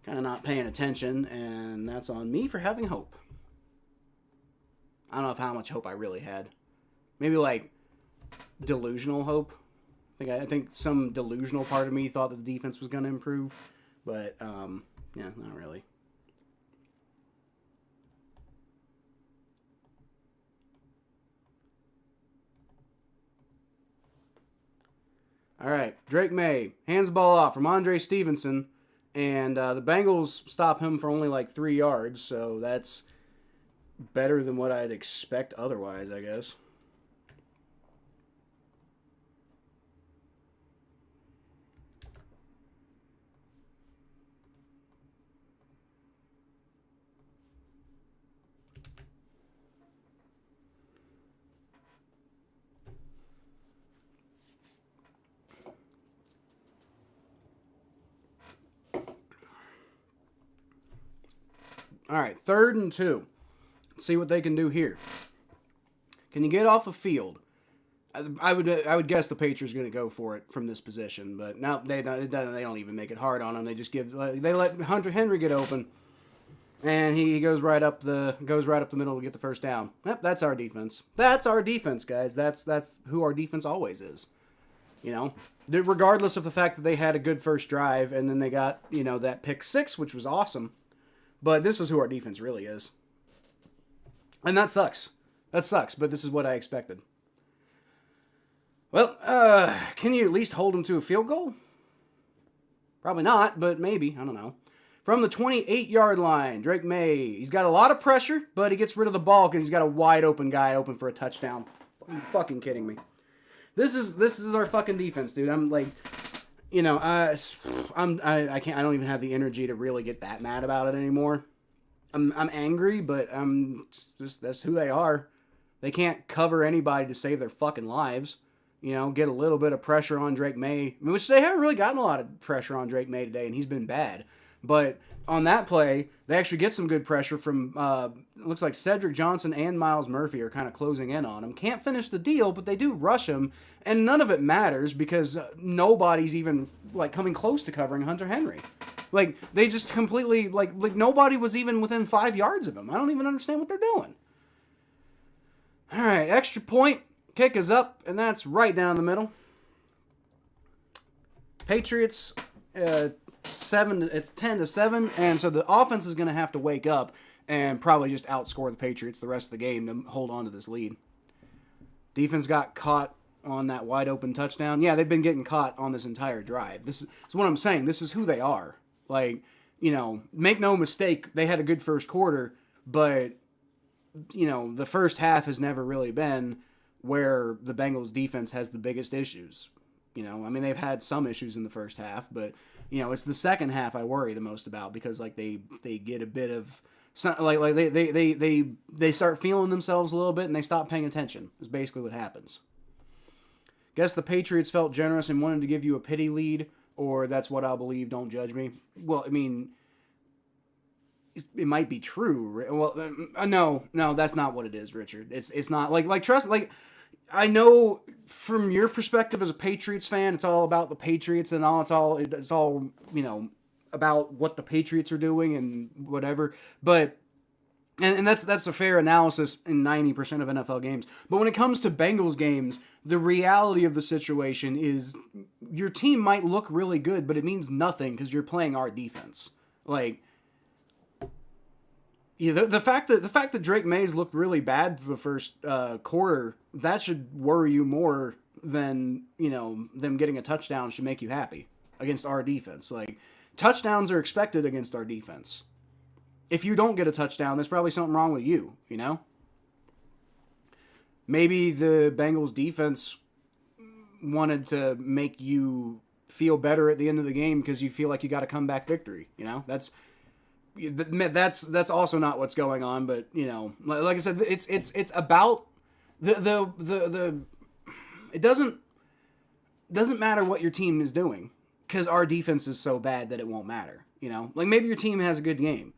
kind of not paying attention, and that's on me for having hope. I don't know how much hope I really had. Maybe like delusional hope. I think some delusional part of me thought that the defense was going to improve, but yeah, not really. All right, Drake Maye hands the ball off from Andre Stevenson, and the Bengals stop him for only like 3 yards, so that's better than what I'd expect otherwise, I guess. All right, 3rd and 2. Let's see what they can do here. Can you get off the field? I would guess the Patriots are going to go for it from this position, but now they don't even make it hard on him. They just they let Hunter Henry get open, and he goes right up the middle to get the first down. Yep, that's our defense. That's our defense, guys. That's who our defense always is. You know, regardless of the fact that they had a good first drive and then they got that pick 6, which was awesome. But this is who our defense really is. And that sucks. That sucks, but this is what I expected. Well, can you at least hold him to a field goal? Probably not, but maybe. I don't know. From the 28-yard line, Drake Maye. He's got a lot of pressure, but he gets rid of the ball because he's got a wide open guy open for a touchdown. Are you fucking kidding me? This is our fucking defense, dude. I'm like... I don't even have the energy to really get that mad about it anymore. I'm angry, but that's who they are. They can't cover anybody to save their fucking lives. Get a little bit of pressure on Drake Maye, which they haven't really gotten a lot of pressure on Drake Maye today, and he's been bad. But on that play, they actually get some good pressure from, it looks like Cedric Johnson and Miles Murphy are kind of closing in on him. Can't finish the deal, but they do rush him, and none of it matters because nobody's even, coming close to covering Hunter Henry. They just completely, nobody was even within 5 yards of him. I don't even understand what they're doing. All right, extra point. Kick is up, and that's right down the middle. Patriots, 10-7, and so the offense is going to have to wake up and probably just outscore the Patriots the rest of the game to hold on to this lead. Defense got caught on that wide open touchdown. Yeah, they've been getting caught on this entire drive. This is what I'm saying. This is who they are. Like, make no mistake, they had a good first quarter, but the first half has never really been where the Bengals defense has the biggest issues. They've had some issues in the first half, but it's the second half I worry the most about, because like they get a bit of like they start feeling themselves a little bit and they stop paying attention. Is basically what happens. Guess the Patriots felt generous and wanted to give you a pity lead, or that's what I'll believe. Don't judge me. Well, it might be true. Well, no, that's not what it is, Richard. It's not like trust. Like, I know from your perspective as a Patriots fan, it's all about the Patriots and all. It's all about what the Patriots are doing and whatever. But and that's a fair analysis in 90% of NFL games. But when it comes to Bengals games, the reality of the situation is your team might look really good, but it means nothing because you're playing our defense. Like, the fact that Drake Maye's looked really bad for the first quarter, that should worry you more than them getting a touchdown should make you happy against our defense. Like, touchdowns are expected against our defense. If you don't get a touchdown, there's probably something wrong with you. Maybe the Bengals defense wanted to make you feel better at the end of the game because you feel like you got a comeback victory. That's also not what's going on. But like I said, it's about the it doesn't matter what your team is doing, because our defense is so bad that it won't matter. Like, maybe your team has a good game,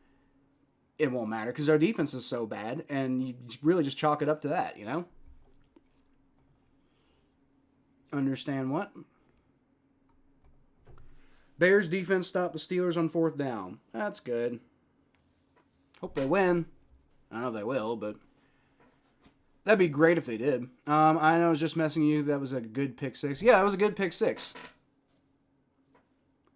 it won't matter because our defense is so bad, and you really just chalk it up to that. Understand what? Bears defense stopped the Steelers on 4th down. That's good. Hope they win. I don't know if they will, but that'd be great if they did. I know I was just messing you. That was a good pick six. Yeah, that was a good pick six.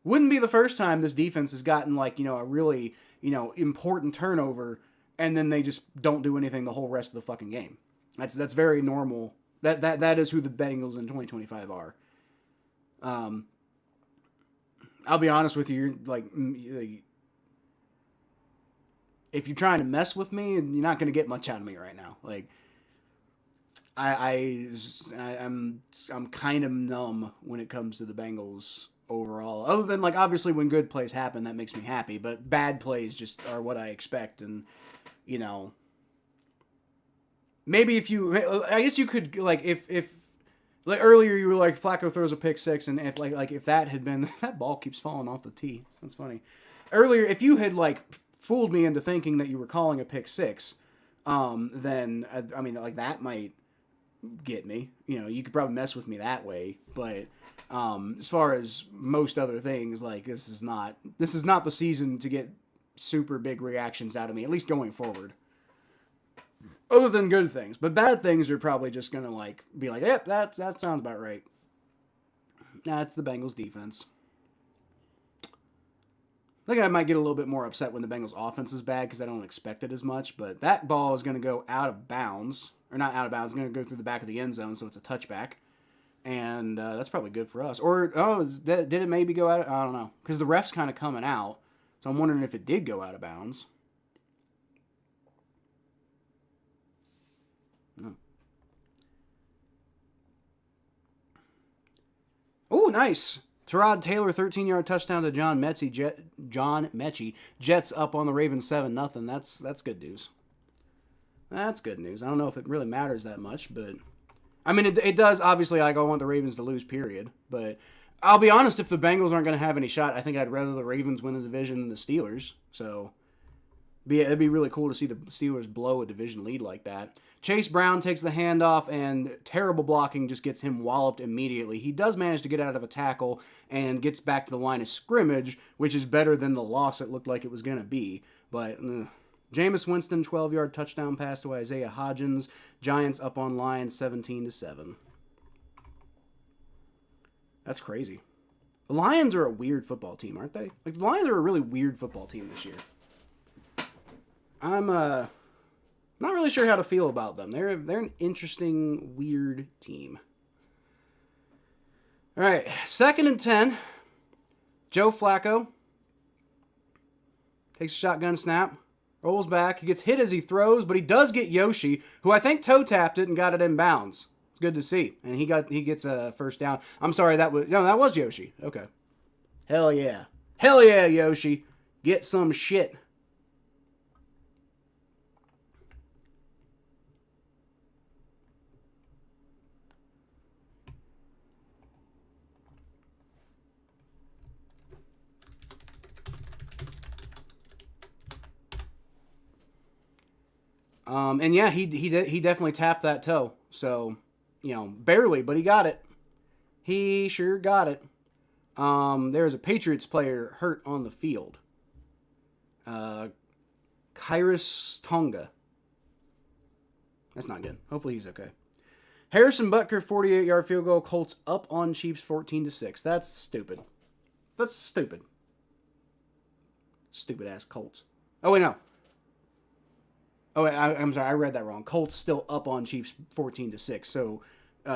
Wouldn't be the first time this defense has gotten a really important turnover, and then they just don't do anything the whole rest of the fucking game. That's very normal. That is who the Bengals in 2025 are. I'll be honest with you. If you're trying to mess with me, you're not going to get much out of me right now. Like, I'm kind of numb when it comes to the Bengals overall. Other than obviously when good plays happen, that makes me happy. But bad plays just are what I expect, and maybe I guess you could if earlier you were like Flacco throws a pick six, and if that had been that ball keeps falling off the tee. That's funny. Earlier, if you had fooled me into thinking that you were calling a pick six, then that might get me. You could probably mess with me that way, but as far as most other things, this is not the season to get super big reactions out of me, at least going forward. Other than good things. But bad things are probably just going to be yep, that sounds about right. That's the Bengals defense. I think I might get a little bit more upset when the Bengals offense is bad because I don't expect it as much. But that ball is going to go out of bounds. Or not out of bounds. It's going to go through the back of the end zone, so it's a touchback. And that's probably good for us. Or, did it maybe go out? I don't know. Because the ref's kind of coming out. So I'm wondering if it did go out of bounds. Oh, nice. Tyrod Taylor, 13-yard touchdown to John Mechie. Jets up on the Ravens 7-0. That's good news. That's good news. I don't know if it really matters that much, but it does. Obviously, I want the Ravens to lose, period. But I'll be honest, if the Bengals aren't going to have any shot, I think I'd rather the Ravens win the division than the Steelers. So it'd be really cool to see the Steelers blow a division lead like that. Chase Brown takes the handoff, and terrible blocking just gets him walloped immediately. He does manage to get out of a tackle and gets back to the line of scrimmage, which is better than the loss it looked like it was going to be. But Jameis Winston, 12-yard touchdown pass to Isaiah Hodgins. Giants up on Lions 17-7. That's crazy. The Lions are a weird football team, aren't they? The Lions are a really weird football team this year. I'm not really sure how to feel about them. They're an interesting, weird team. All right, 2nd and 10. Joe Flacco takes a shotgun snap, rolls back. He gets hit as he throws, but he does get Yoshi, who I think toe tapped it and got it in bounds. It's good to see, and he gets a first down. I'm sorry, that was Yoshi. Okay, hell yeah, Yoshi, get some shit. And yeah, he definitely tapped that toe. So, barely, but he got it. He sure got it. There's a Patriots player hurt on the field. Kyrus Tonga. That's not good. Hopefully he's okay. Harrison Butker, 48-yard field goal. Colts up on Chiefs 14-6. That's stupid. That's stupid. Stupid ass Colts. Oh wait, no. Oh wait, I'm sorry. I read that wrong. Colts still up on Chiefs 14-6. So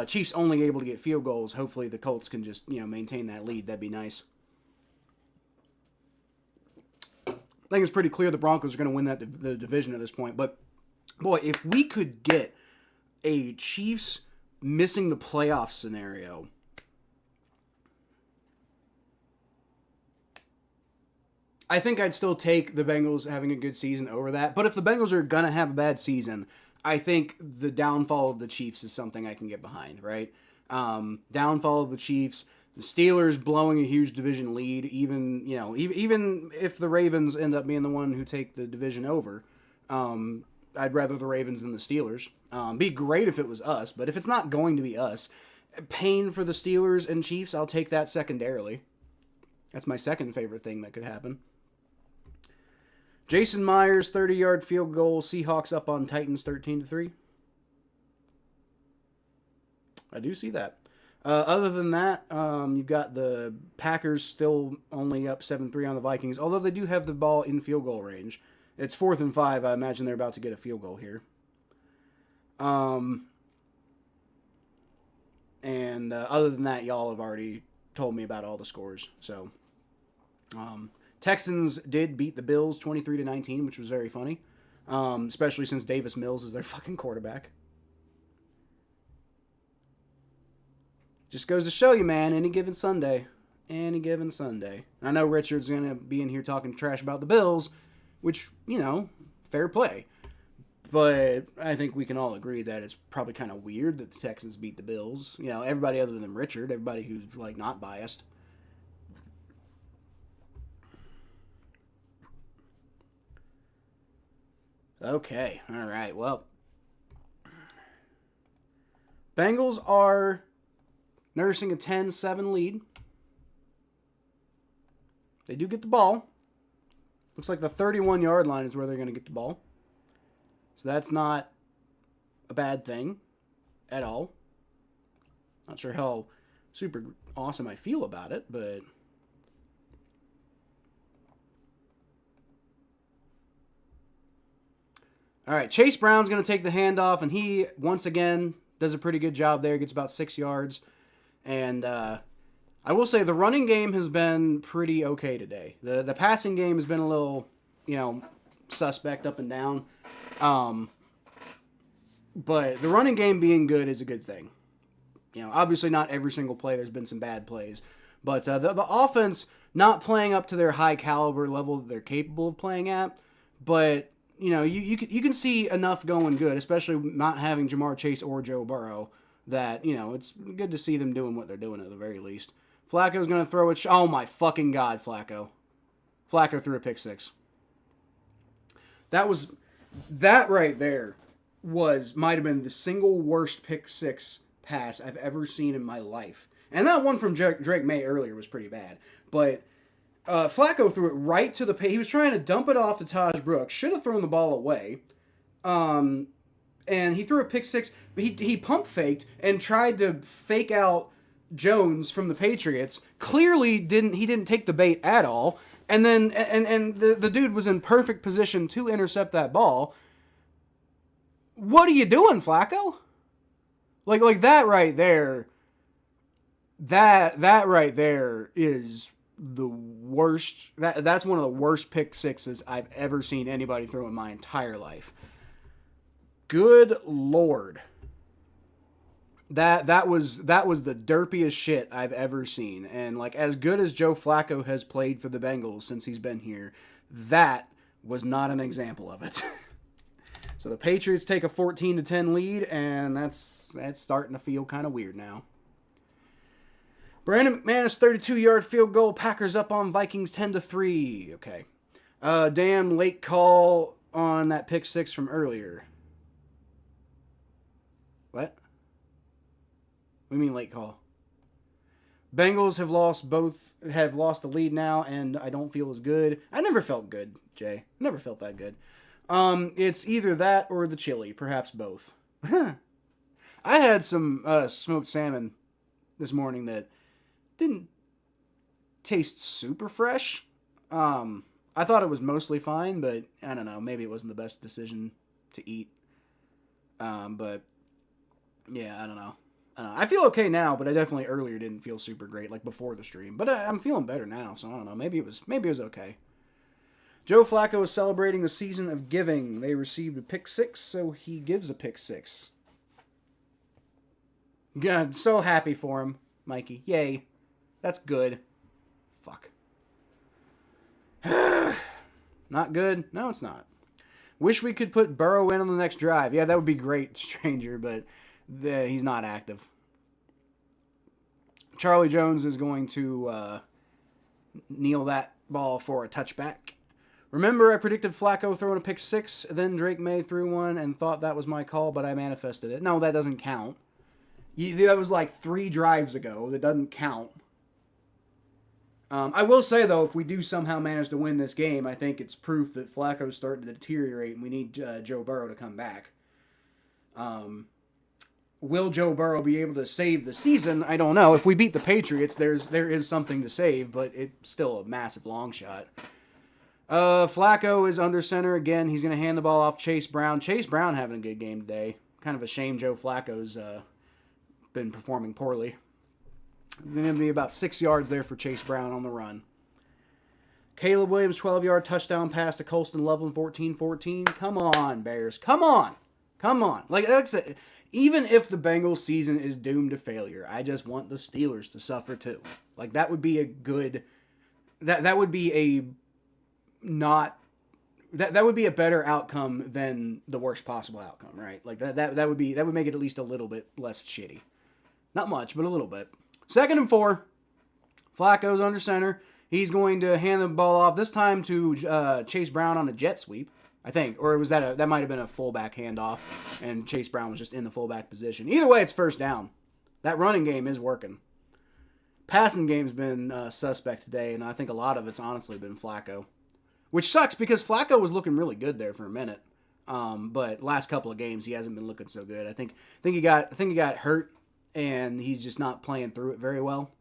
Chiefs only able to get field goals. Hopefully the Colts can just maintain that lead. That'd be nice. I think it's pretty clear the Broncos are going to win the division at this point. But boy, if we could get a Chiefs missing the playoff scenario, I think I'd still take the Bengals having a good season over that. But if the Bengals are going to have a bad season, I think the downfall of the Chiefs is something I can get behind, right? Downfall of the Chiefs, the Steelers blowing a huge division lead, even if the Ravens end up being the one who take the division over, I'd rather the Ravens than the Steelers. Be great if it was us, but if it's not going to be us, pain for the Steelers and Chiefs, I'll take that secondarily. That's my second favorite thing that could happen. Jason Myers, 30-yard field goal. Seahawks up on Titans 13-3. I do see that. Other than that, you've got the Packers still only up 7-3 on the Vikings, although they do have the ball in field goal range. It's 4th and 5. I imagine they're about to get a field goal here. And other than that, y'all have already told me about all the scores. So, Texans did beat the Bills 23-19, which was very funny, especially since Davis Mills is their fucking quarterback. Just goes to show you, man, any given Sunday. And I know Richard's going to be in here talking trash about the Bills, which, fair play. But I think we can all agree that it's probably kind of weird that the Texans beat the Bills. Everybody other than Richard, everybody who's, not biased. Okay, all right, well. Bengals are nursing a 10-7 lead. They do get the ball. Looks like the 31-yard line is where they're going to get the ball. So that's not a bad thing at all. Not sure how super awesome I feel about it, but all right, Chase Brown's going to take the handoff, and he, once again, does a pretty good job there. Gets about 6 yards. And I will say the running game has been pretty okay today. The passing game has been a little, suspect up and down. But the running game being good is a good thing. Obviously not every single play. There's been some bad plays. But the offense not playing up to their high caliber level that they're capable of playing at. But you can see enough going good, especially not having Jamar Chase or Joe Burrow, that, it's good to see them doing what they're doing at the very least. Flacco's going to throw it. Oh, my fucking God, Flacco. Flacco threw a pick six. That right there might have been the single worst pick six pass I've ever seen in my life. And that one from Drake Maye earlier was pretty bad. But Flacco threw it right to the he was trying to dump it off to Taj Brooks. Should have thrown the ball away. And he threw a pick six. He pump faked and tried to fake out Jones from the Patriots. Clearly he didn't take the bait at all. And then and the dude was in perfect position to intercept that ball. What are you doing, Flacco? Like that right there. That right there is the worst. That's one of the worst pick sixes I've ever seen anybody throw in my entire life. Good Lord. That was the derpiest shit I've ever seen. And like as good as Joe Flacco has played for the Bengals since he's been here, that was not an example of it. So the Patriots take a 14-10 lead, and that's starting to feel kind of weird now. Brandon McManus 32-yard field goal. Packers up on Vikings 10-3. Okay. Damn late call on that pick six from earlier. What? What do you mean late call? Bengals have lost the lead now, and I don't feel as good. I never felt good, Jay. Never felt that good. It's either that or the chili, perhaps both. I had some smoked salmon this morning that didn't taste super fresh. I thought it was mostly fine, but I don't know. Maybe it wasn't the best decision to eat. But yeah, I don't know. I feel okay now, but I definitely earlier didn't feel super great, like before the stream. But I'm feeling better now, so I don't know. Maybe it was okay. Joe Flacco is celebrating the season of giving. They received a pick six, so he gives a pick six. God, so happy for him, Mikey. Yay. That's good. Fuck. Not good? No, it's not. Wish we could put Burrow in on the next drive. Yeah, that would be great, stranger, but he's not active. Charlie Jones is going to kneel that ball for a touchback. Remember, I predicted Flacco throwing a pick six, then Drake Maye threw one and thought that was my call, but I manifested it. No, that doesn't count. That was like 3 drives ago. That doesn't count. I will say, though, if we do somehow manage to win this game, I think it's proof that Flacco's starting to deteriorate and we need Joe Burrow to come back. Will Joe Burrow be able to save the season? I don't know. If we beat the Patriots, there is something to save, but it's still a massive long shot. Flacco is under center again. He's going to hand the ball off Chase Brown. Chase Brown having a good game today. Kind of a shame Joe Flacco's been performing poorly. Going to be about 6 yards there for Chase Brown on the run. Caleb Williams, 12-yard touchdown pass to Colston Loveland, 14-14. Come on, Bears. Come on. Come on. Like that's it. Even if the Bengals season is doomed to failure, I just want the Steelers to suffer too. Like that would be a good... That would be a... Not that would be a better outcome than the worst possible outcome, right? Like that would make it at least a little bit less shitty. Not much, but a little bit. 2nd and 4. Flacco's under center. He's going to hand the ball off this time to Chase Brown on a jet sweep, I think, or was that might have been a fullback handoff, and Chase Brown was just in the fullback position. Either way, it's first down. That running game is working. Passing game's been suspect today, and I think a lot of it's honestly been Flacco. Which sucks because Flacco was looking really good there for a minute, but last couple of games he hasn't been looking so good. I think he got hurt, and he's just not playing through it very well.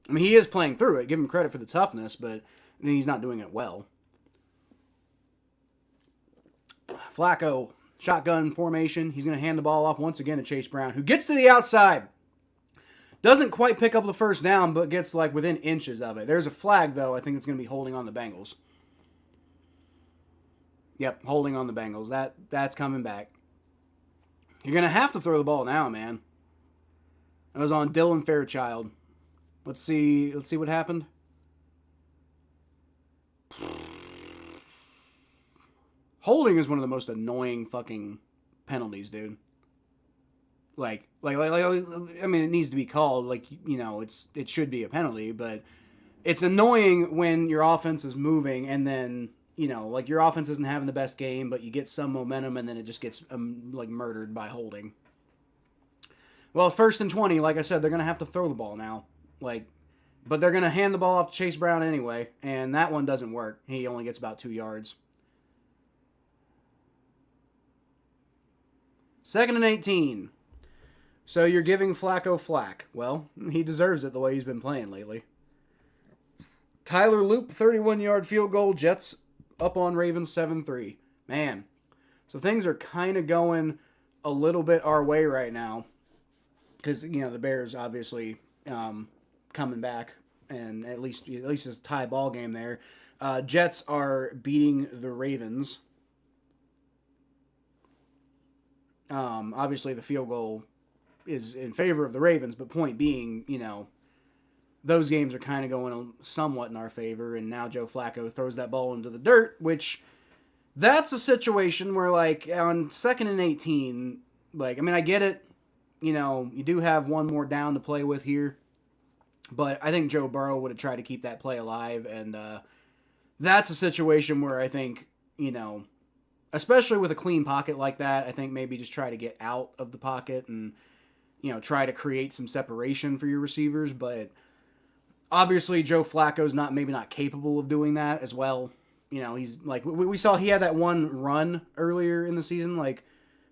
I mean, he is playing through it. Give him credit for the toughness, but he's not doing it well. Flacco, shotgun formation. He's going to hand the ball off once again to Chase Brown, who gets to the outside. Doesn't quite pick up the first down, but gets like within inches of it. There's a flag though. I think it's going to be holding on the Bengals. Yep, holding on the Bengals. That's coming back. You're going to have to throw the ball now, man. It was on Dylan Fairchild. Let's see what happened. Holding is one of the most annoying fucking penalties, dude. Like I mean, it needs to be called. Like, you know, it should be a penalty, but it's annoying when your offense is moving and then, you know, like your offense isn't having the best game, but you get some momentum and then it just gets like murdered by holding. Well, 1st and 20, like I said, they're going to have to throw the ball now. But they're going to hand the ball off to Chase Brown anyway, and that one doesn't work. He only gets about 2 yards. 2nd and 18. So you're giving Flacco flack. Well, he deserves it the way he's been playing lately. Tyler Loop, 31-yard field goal. Jets up on Ravens 7-3. Man. So things are kind of going a little bit our way right now. Because, the Bears obviously coming back. And at least it's a tie ball game there. Jets are beating the Ravens. Obviously the field goal is in favor of the Ravens. But point being, those games are kind of going somewhat in our favor, and now Joe Flacco throws that ball into the dirt, which that's a situation where, like, on 2nd and 18, I get it, you do have one more down to play with here, but I think Joe Burrow would have tried to keep that play alive, and that's a situation where I think, especially with a clean pocket like that, I think maybe just try to get out of the pocket and, try to create some separation for your receivers, but obviously, Joe Flacco's maybe not capable of doing that as well. He's like, we saw he had that one run earlier in the season,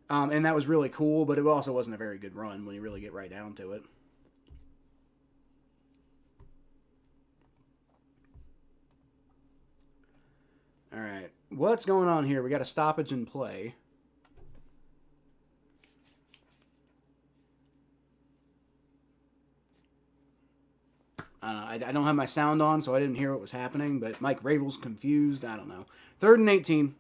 and that was really cool, but it also wasn't a very good run when you really get right down to it. All right, what's going on here? We got a stoppage in play. I don't have my sound on, so I didn't hear what was happening, but Mike Ravel's confused. I don't know. 3rd and 18.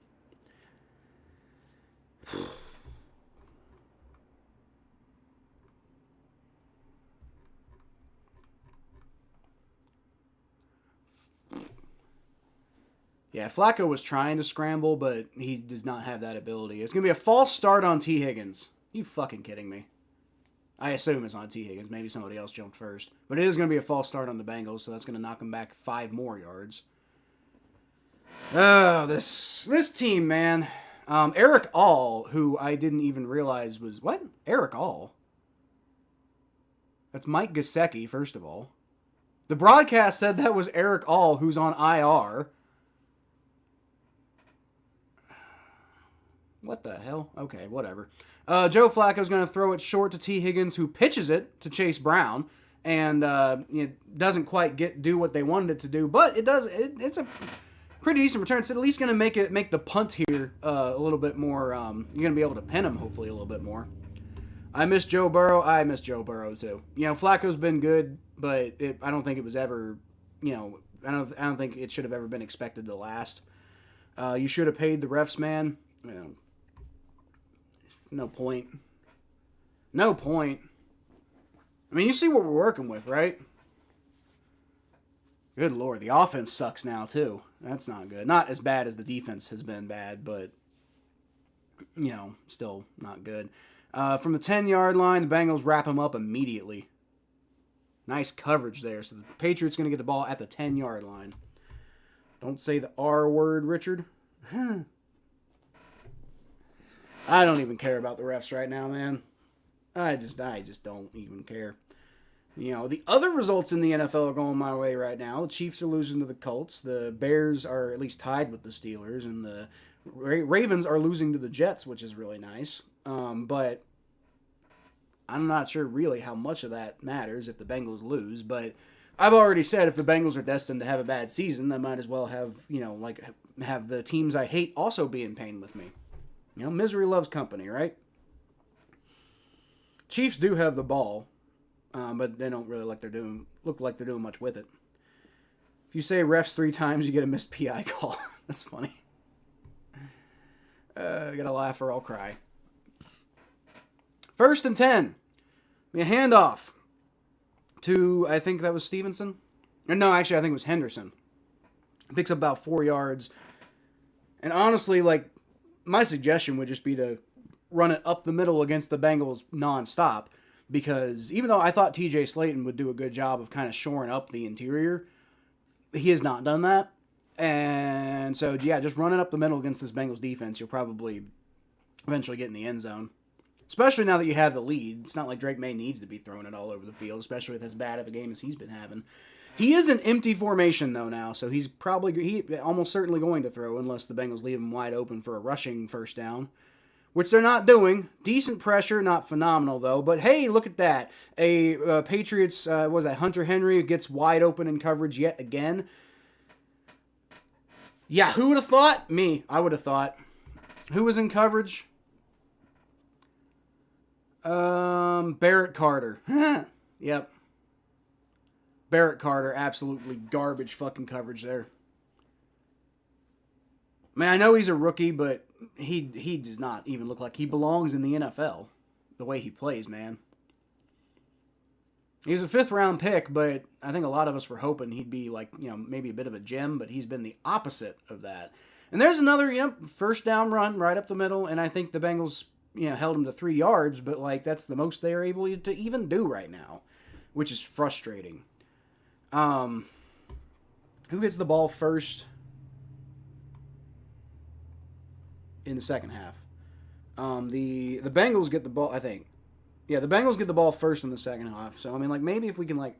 Yeah, Flacco was trying to scramble, but he does not have that ability. It's going to be a false start on T. Higgins. You fucking kidding me? I assume it's on T. Higgins. Maybe somebody else jumped first. But it is going to be a false start on the Bengals, so that's going to knock them back 5 more yards. Oh, this team, man. Eric All, who I didn't even realize was... What? Eric All? That's Mike Gesicki, first of all. The broadcast said that was Eric All, who's on IR. What the hell? Okay, whatever. Joe Flacco's going to throw it short to T. Higgins, who pitches it to Chase Brown, and it doesn't quite do what they wanted it to do, but it does. It's a pretty decent return. It's at least going to make the punt here a little bit more. You're going to be able to pin him hopefully a little bit more. I miss Joe Burrow. I miss Joe Burrow too. Flacco's been good, but I don't think it was ever. I don't think it should have ever been expected to last. You should have paid the refs, man. No point. No point. I mean, you see what we're working with, right? Good Lord, the offense sucks now, too. That's not good. Not as bad as the defense has been bad, but, still not good. From the 10-yard line, the Bengals wrap him up immediately. Nice coverage there. So the Patriots going to get the ball at the 10-yard line. Don't say the R word, Richard. I don't even care about the refs right now, man. I just don't even care. The other results in the NFL are going my way right now. The Chiefs are losing to the Colts. The Bears are at least tied with the Steelers. And the Ravens are losing to the Jets, which is really nice. But I'm not sure really how much of that matters if the Bengals lose. But I've already said if the Bengals are destined to have a bad season, I might as well have, have the teams I hate also be in pain with me. Misery loves company, right? Chiefs do have the ball, but they don't really look like they're doing much with it. If you say refs 3 times, you get a missed PI call. That's funny. I gotta laugh or I'll cry. 1st and 10. A handoff to, I think that was Stevenson. No, actually, I think it was Henderson. Picks up about 4 yards. And honestly, my suggestion would just be to run it up the middle against the Bengals nonstop, because even though I thought TJ Slayton would do a good job of kind of shoring up the interior, he has not done that. And so, yeah, just run it up the middle against this Bengals defense. You'll probably eventually get in the end zone, especially now that you have the lead. It's not like Drake Maye needs to be throwing it all over the field, especially with as bad of a game as he's been having. He is an empty formation, though, now, so he's almost certainly going to throw unless the Bengals leave him wide open for a rushing first down, which they're not doing. Decent pressure, not phenomenal, though. But, hey, look at that. Patriots, Hunter Henry gets wide open in coverage yet again. Yeah, who would have thought? Me. I would have thought. Who was in coverage? Barrett Carter. Yep. Barrett Carter, absolutely garbage fucking coverage there. I mean, I know he's a rookie, but he does not even look like he belongs in the NFL. The way he plays, man. He was a 5th round pick, but I think a lot of us were hoping he'd be like, maybe a bit of a gem, but he's been the opposite of that. And there's another, first down run right up the middle, and I think the Bengals, held him to 3 yards, but like that's the most they're able to even do right now, which is frustrating. Who gets the ball first in the second half? The Bengals get the ball, I think. Yeah, the Bengals get the ball first in the second half. So, I mean, like, maybe if we can, like,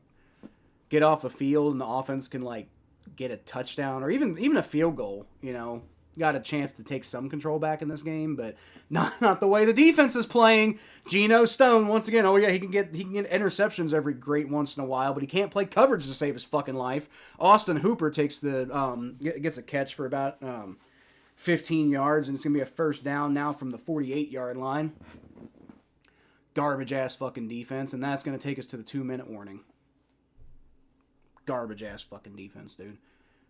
get off the field and the offense can, like, get a touchdown or even a field goal, got a chance to take some control back in this game, but not the way the defense is playing. Geno Stone, once again, oh, yeah, he can get interceptions every great once in a while, but he can't play coverage to save his fucking life. Austin Hooper gets a catch for about 15 yards, and it's going to be a first down now from the 48-yard line. Garbage-ass fucking defense, and that's going to take us to the 2-minute warning. Garbage-ass fucking defense, dude.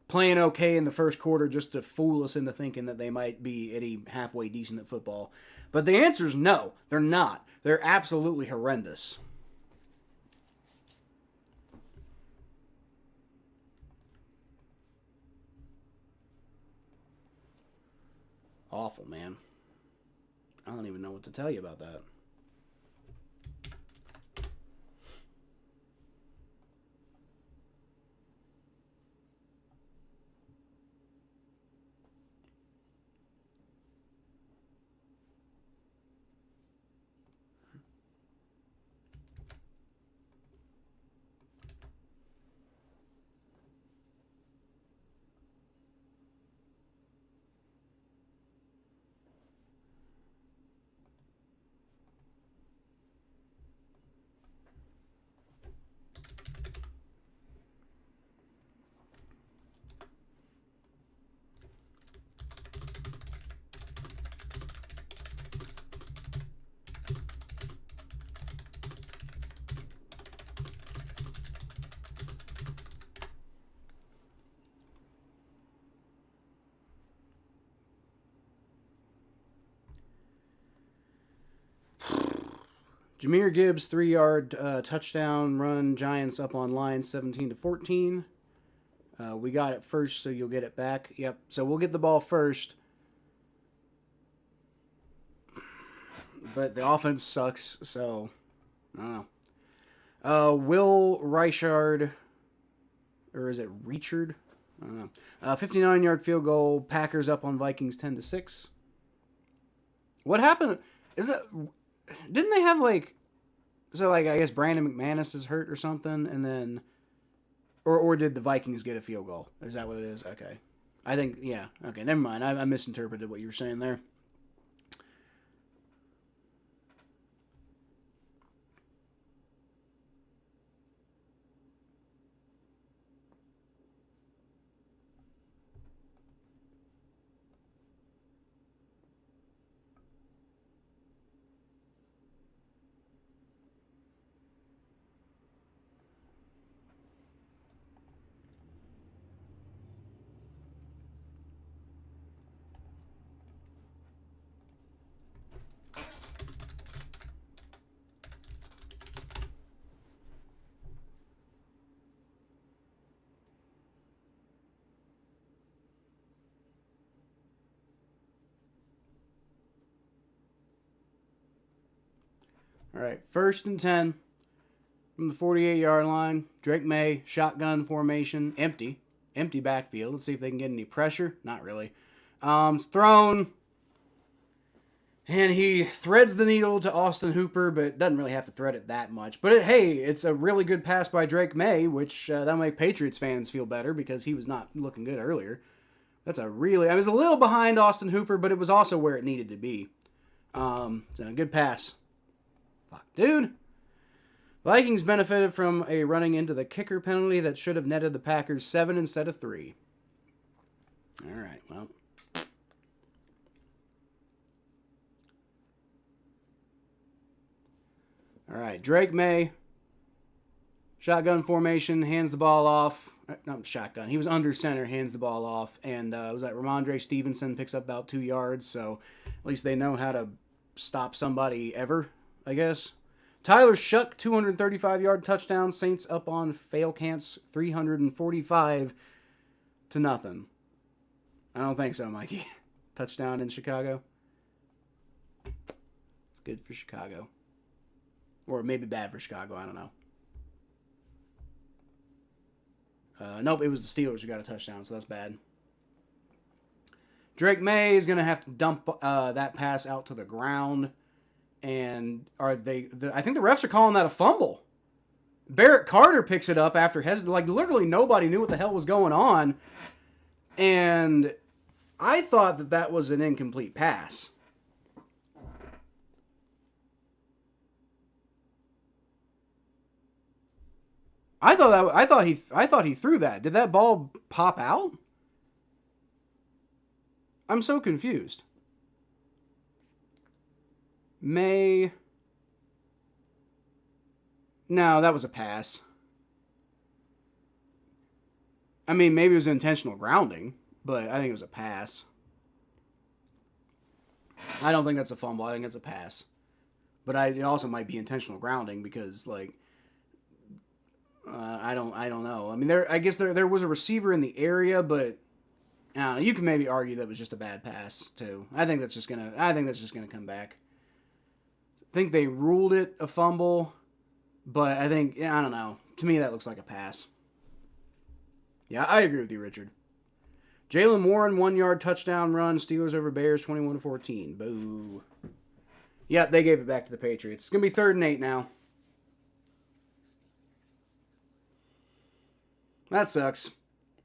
Playing okay in the first quarter just to fool us into thinking that they might be any halfway decent at football. But the answer is no, they're not. They're absolutely horrendous. Awful, man. I don't even know what to tell you about that. Jahmyr Gibbs 3-yard touchdown run. Giants up on line 17-14. We got it first, so you'll get it back. Yep. So we'll get the ball first. But the offense sucks, so I don't know. Will Reichard, or is it Richard? I don't know. 59-yard field goal. Packers up on Vikings 10-6. What happened? Didn't they have I guess Brandon McManus is hurt or something, and then, or did the Vikings get a field goal? Is that what it is? Okay. I think, yeah. Okay, never mind. I misinterpreted what you were saying there. All right, 1st and 10 from the 48-yard line. Drake Maye, shotgun formation, empty backfield. Let's see if they can get any pressure. Not really. It's thrown, and he threads the needle to Austin Hooper, but doesn't really have to thread it that much. But it's a really good pass by Drake Maye, which that'll make Patriots fans feel better because he was not looking good earlier. I was a little behind Austin Hooper, but it was also where it needed to be. So a good pass. Fuck, dude. Vikings benefited from a running into the kicker penalty that should have netted the Packers 7 instead of 3. All right, well. All right, Drake Maye, shotgun formation, hands the ball off. Not shotgun. He was under center, hands the ball off, and was that Ramondre Stevenson picks up about 2 yards. So at least they know how to stop somebody ever, I guess. Tyler Shuck, 235-yard touchdown. Saints up on fail cants, 345 to nothing. I don't think so, Mikey. Touchdown in Chicago. It's good for Chicago. Or maybe bad for Chicago. I don't know. Nope, it was the Steelers who got a touchdown, so that's bad. Drake Maye is going to have to dump that pass out to the ground. And I think the refs are calling that a fumble. Barrett Carter picks it up after like literally nobody knew what the hell was going on. And I thought that was an incomplete pass. I thought he threw that. Did that ball pop out? I'm so confused. May. No, that was a pass. I mean, maybe it was intentional grounding, but I think it was a pass. I don't think that's a fumble. I think it's a pass. But it also might be intentional grounding because, like, I don't know. I mean, I guess there was a receiver in the area, but I don't know, you can maybe argue that was just a bad pass too. I think that's just gonna come back. I think they ruled it a fumble, but I don't know. To me, that looks like a pass. Yeah, I agree with you, Richard. Jalen Warren, 1-yard touchdown run. Steelers over Bears, 21-14. Boo. Yep, they gave it back to the Patriots. It's going to be 3rd and 8 now. That sucks.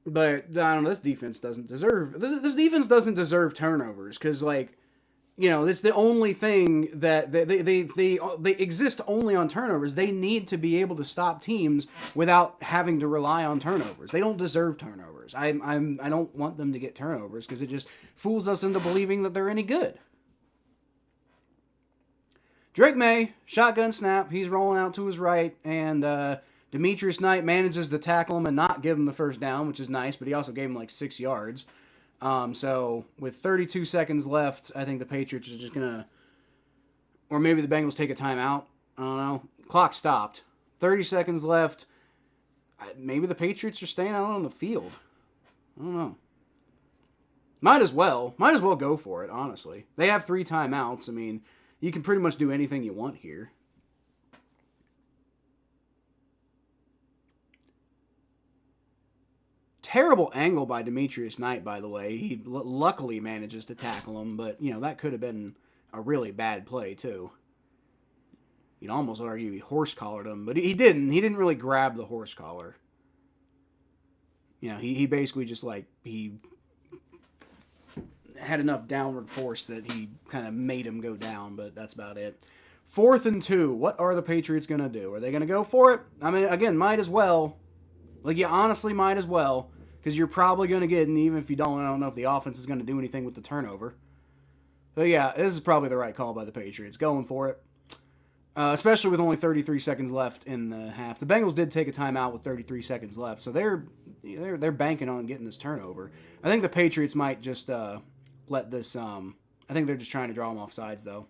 But, I don't know, this defense doesn't deserve turnovers. Because, like, you know, this is the only thing that they exist only on turnovers. They need to be able to stop teams without having to rely on turnovers. They don't deserve turnovers. I don't want them to get turnovers because it just fools us into believing that they're any good. Drake Maye, shotgun snap. He's rolling out to his right, and Demetrius Knight manages to tackle him and not give him the first down, which is nice, but he also gave him like 6 yards. So with 32 seconds left, I think the Patriots are just going to, or maybe the Bengals take a timeout. I don't know. Clock stopped. 30 seconds left. Maybe the Patriots are staying out on the field. I don't know. Might as well go for it, honestly. They have 3 timeouts. I mean, you can pretty much do anything you want here. Terrible angle by Demetrius Knight, by the way. He luckily manages to tackle him, but, you know, that could have been a really bad play, too. You'd almost argue he horse-collared him, but he didn't. He didn't really grab the horse collar. You know, he basically just, like, he had enough downward force that he kind of made him go down, but that's about it. 4th and 2. What are the Patriots going to do? Are they going to go for it? I mean, again, might as well. Like, you honestly might as well, because you're probably going to get, and even if you don't, I don't know if the offense is going to do anything with the turnover. So, yeah, this is probably the right call by the Patriots. Going for it. Especially with only 33 seconds left in the half. The Bengals did take a timeout with 33 seconds left, so they're banking on getting this turnover. I think the Patriots might just let this. I think they're just trying to draw them off sides, though.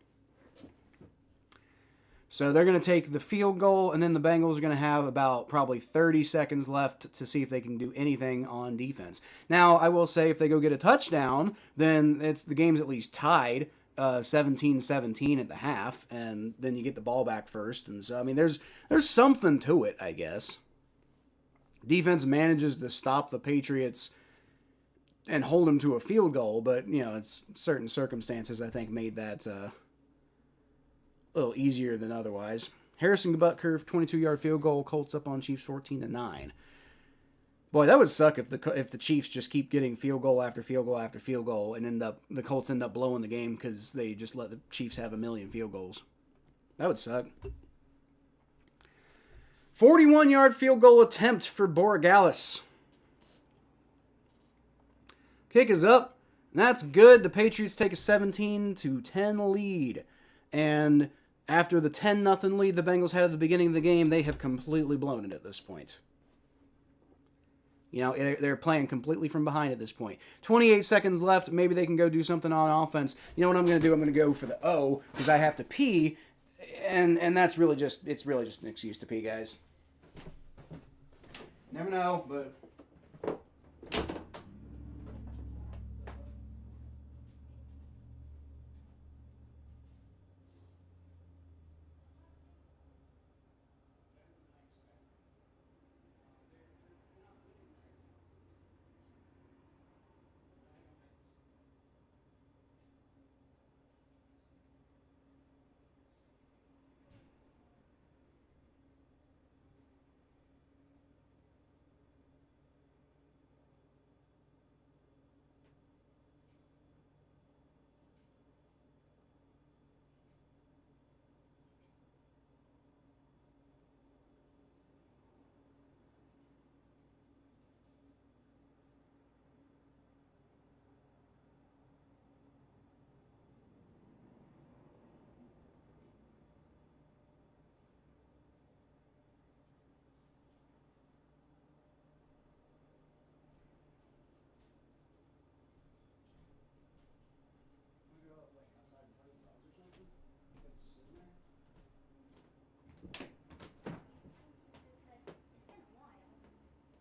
So they're going to take the field goal, and then the Bengals are going to have about probably 30 seconds left to see if they can do anything on defense. Now, I will say if they go get a touchdown, then the game's at least tied. 17-17 at the half, and then you get the ball back first. And so, I mean, there's something to it, I guess. Defense manages to stop the Patriots and hold them to a field goal, but, you know, it's certain circumstances, I think, made that a little easier than otherwise. Harrison Butker, 22-yard field goal, Colts up on Chiefs 14-9. Boy, that would suck if the Chiefs just keep getting field goal after field goal after field goal and the Colts end up blowing the game because they just let the Chiefs have a million field goals. That would suck. 41-yard field goal attempt for Borregales. Kick is up. And that's good. The Patriots take a 17-10 lead. And after the 10-0 lead the Bengals had at the beginning of the game, they have completely blown it at this point. You know, they're playing completely from behind at this point. 28 seconds left. Maybe they can go do something on offense. You know what I'm going to do? I'm going to go for the O because I have to pee. And that's really just, it's really just an excuse to pee, guys. Never know, but...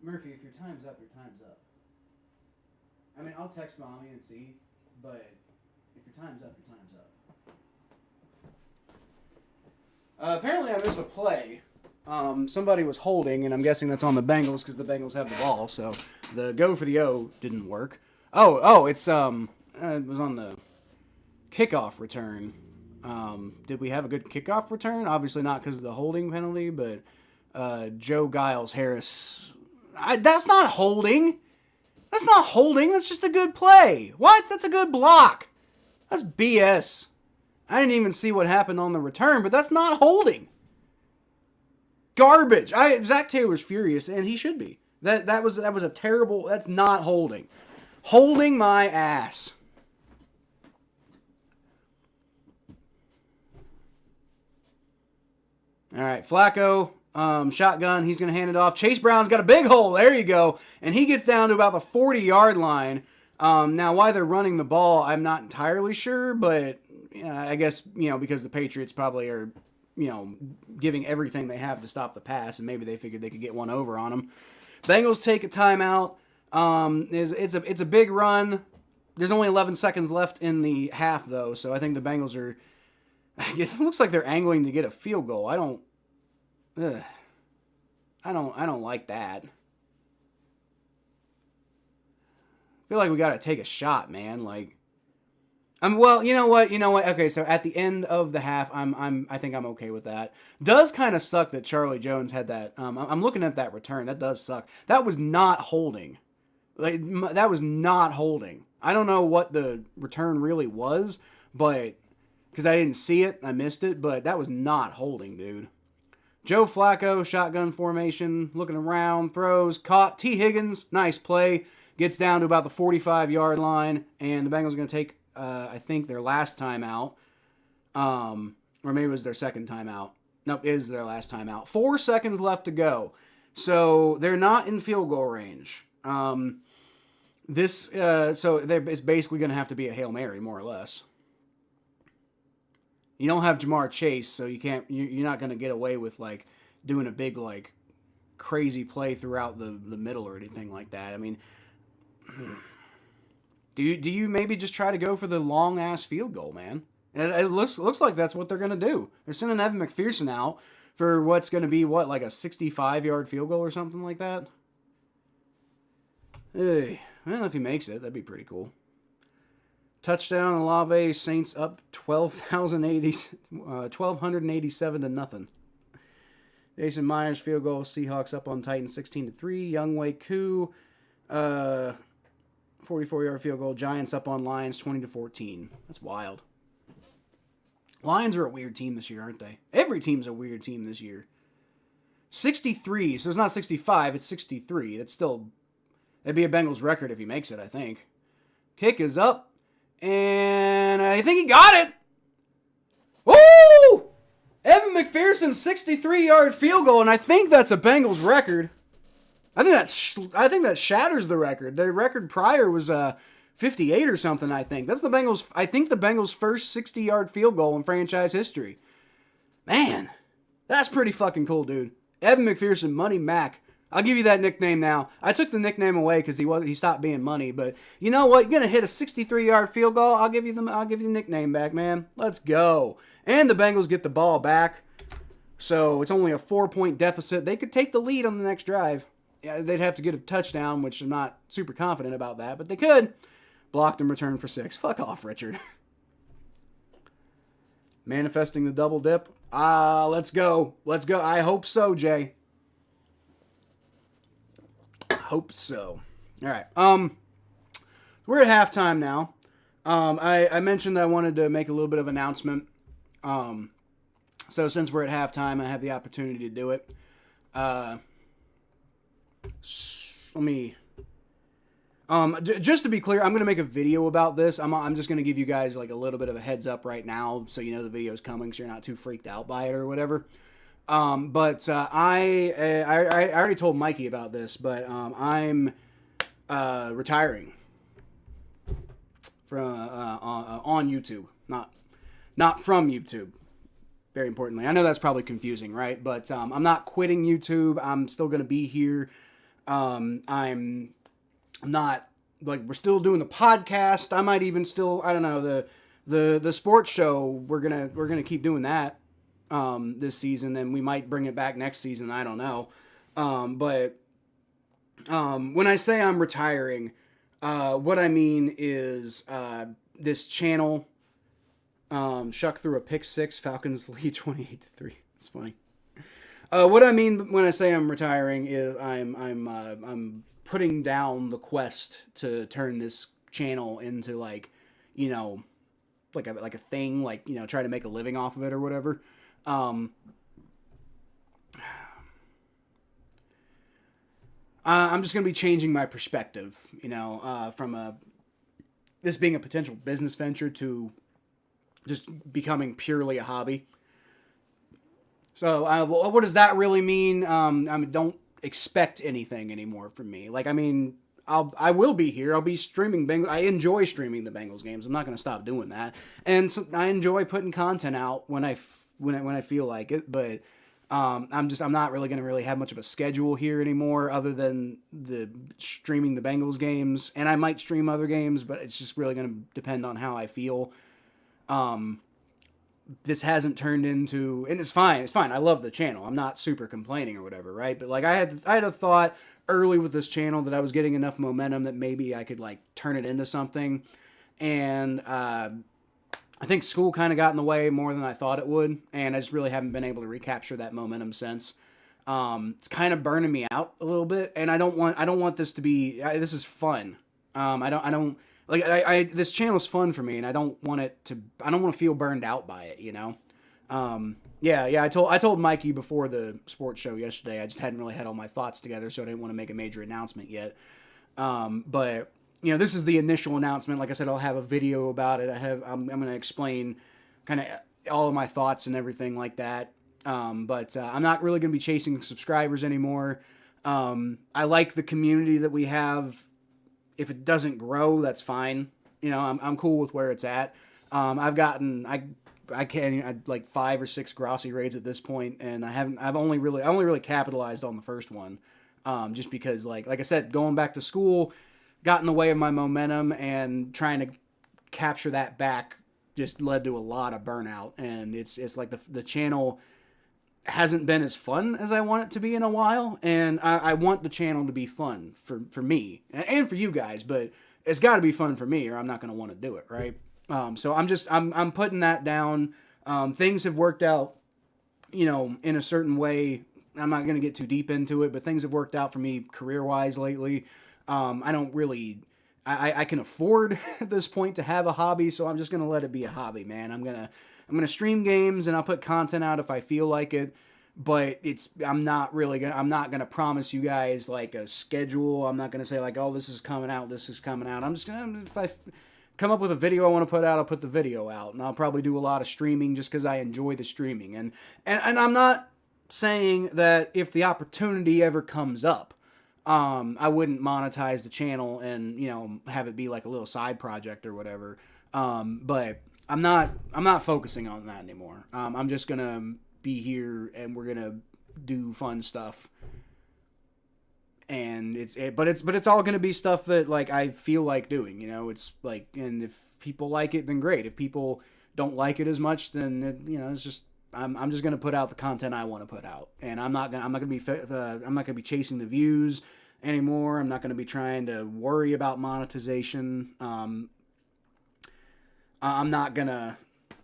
Murphy, if your time's up, your time's up. I mean, I'll text Mommy and see, but if your time's up, your time's up. Apparently I missed a play. Somebody was holding, and I'm guessing that's on the Bengals because the Bengals have the ball, so the go for the O didn't work. It was on the kickoff return. Did we have a good kickoff return? Obviously not because of the holding penalty, but Joe Giles Harris... that's not holding. That's not holding. That's just a good play. What? That's a good block. That's BS. I didn't even see what happened on the return, but that's not holding. Garbage. Zach Taylor's furious, and he should be. That was a terrible... That's not holding. Holding my ass. All right, Flacco... shotgun, he's going to hand it off. Chase Brown's got a big hole. There you go. And he gets down to about the 40-yard line. Now, why they're running the ball, I'm not entirely sure, but I guess, because the Patriots probably are, giving everything they have to stop the pass, and maybe they figured they could get one over on them. Bengals take a timeout. It's a big run. There's only 11 seconds left in the half, though, so I think the Bengals are... It looks like they're angling to get a field goal. I don't like that. I feel like we gotta take a shot, man. Well, you know what? Okay, so at the end of the half, I think I'm okay with that. Does kind of suck that Charlie Jones had that. I'm looking at that return. That does suck. That was not holding. That was not holding. I don't know what the return really was, but because I didn't see it, I missed it. But that was not holding, dude. Joe Flacco, shotgun formation, looking around, throws, caught. T. Higgins, nice play, gets down to about the 45-yard line, and the Bengals are going to take, I think, their last time out. Or maybe it was their second time out. Nope, it is their last time out. 4 seconds left to go. So they're not in field goal range. So it's basically going to have to be a Hail Mary, more or less. You don't have Jamar Chase, so you're not going to get away with, doing a big, crazy play throughout the middle or anything like that. I mean, do you maybe just try to go for the long-ass field goal, man? It looks like that's what they're going to do. They're sending Evan McPherson out for what's going to be, a 65-yard field goal or something like that? Hey, I don't know if he makes it. That'd be pretty cool. Touchdown, Olave, Saints up 1,287 to nothing. Jason Myers field goal, Seahawks up on Titans 16-3. Younghoe Koo, 44-yard field goal, Giants up on Lions 20-14. That's wild. Lions are a weird team this year, aren't they? Every team's a weird team this year. 63, so it's not 65, it's 63. That'd be a Bengals record if he makes it, I think. Kick is up. And I think he got it. Woo! Evan McPherson's 63-yard field goal, and I think that's a Bengals record. I think that shatters the record. The record prior was 58 or something, I think. That's the Bengals. I think the Bengals' first 60-yard field goal in franchise history. Man, that's pretty fucking cool, dude. Evan McPherson, Money Mac. I'll give you that nickname now. I took the nickname away because he stopped being money, but you know what? You're gonna hit a 63-yard field goal. I'll give you the nickname back, man. Let's go. And the Bengals get the ball back, so it's only a 4-point deficit. They could take the lead on the next drive. Yeah, they'd have to get a touchdown, which I'm not super confident about that, but they could. Blocked and returned for 6. Fuck off, Richard. Manifesting the double dip. Let's go. Let's go. I hope so, Jay. Hope so. All right. We're at halftime now. I mentioned that I wanted to make a little bit of announcement. So since we're at halftime, I have the opportunity to do it. Let me. Just to be clear, I'm gonna make a video about this. I'm just gonna give you guys like a little bit of a heads up right now, so you know the video's coming, so you're not too freaked out by it or whatever. But I already told Mikey about this, but I'm retiring from on YouTube, not from YouTube. Very importantly, I know that's probably confusing, right? But I'm not quitting YouTube. I'm still gonna be here. I'm not like we're still doing the podcast. I might even still I don't know the sports show. We're gonna keep doing that. This season, and we might bring it back next season. I don't know. But when I say I'm retiring, what I mean is this channel Shuck threw a pick 6. Falcons lead 28-3. It's funny. What I mean when I say I'm retiring is I'm putting down the quest to turn this channel into like a thing, like try to make a living off of it or whatever. I'm just going to be changing my perspective, from this being a potential business venture to just becoming purely a hobby. So, what does that really mean? Don't expect anything anymore from me. I will be here. I'll be streaming Bengals. I enjoy streaming the Bengals games. I'm not going to stop doing that. And so I enjoy putting content out when I feel like it, but I'm not really going to really have much of a schedule here anymore other than the streaming the Bengals games, and I might stream other games, but it's just really going to depend on how I feel. This hasn't turned into, and it's fine. I love the channel. I'm not super complaining or whatever, right? But I had a thought early with this channel that I was getting enough momentum that maybe I could turn it into something, and I think school kind of got in the way more than I thought it would, and I just really haven't been able to recapture that momentum since. It's kind of burning me out a little bit, and I don't want this to be. This is fun. This channel's fun for me, and I don't want to feel burned out by it. I told Mikey before the sports show yesterday. I just hadn't really had all my thoughts together, so I didn't want to make a major announcement yet. But this is the initial announcement. Like I said, I'll have a video about it. I'm going to explain kind of all of my thoughts and everything like that. But I'm not really going to be chasing subscribers anymore. I like the community that we have. If it doesn't grow, that's fine. I'm cool with where it's at. I've gotten like 5 or 6 Grossi raids at this point, and I only really capitalized on the first one. Just because like I said, going back to school got in the way of my momentum, and trying to capture that back just led to a lot of burnout. And it's like the channel hasn't been as fun as I want it to be in a while, and I want the channel to be fun for me and for you guys, but it's got to be fun for me or I'm not going to want to do it, right? So I'm putting that down. Things have worked out, in a certain way. I'm not going to get too deep into it, but things have worked out for me career-wise lately. I don't really, I can afford at this point to have a hobby, so I'm just going to let it be a hobby, man. I'm going to stream games, and I'll put content out if I feel like it. but I'm not gonna promise you guys like a schedule. I'm not gonna say like, oh, this is coming out, this is coming out. I'm just gonna, if I come up with a video I want to put out, I'll put the video out, and I'll probably do a lot of streaming just because I enjoy the streaming. And I'm not saying that if the opportunity ever comes up, I wouldn't monetize the channel and, you know, have it be like a little side project or whatever. But I'm not focusing on that anymore. I'm just gonna be here and we're gonna do fun stuff. And but it's all gonna be stuff that like I feel like doing, you know. It's like, and if people like it, then great. If people don't like it as much, then you know, it's just I'm just gonna put out the content I want to put out, and I'm not gonna be chasing the views anymore. I'm not gonna be trying to worry about monetization. I'm not gonna,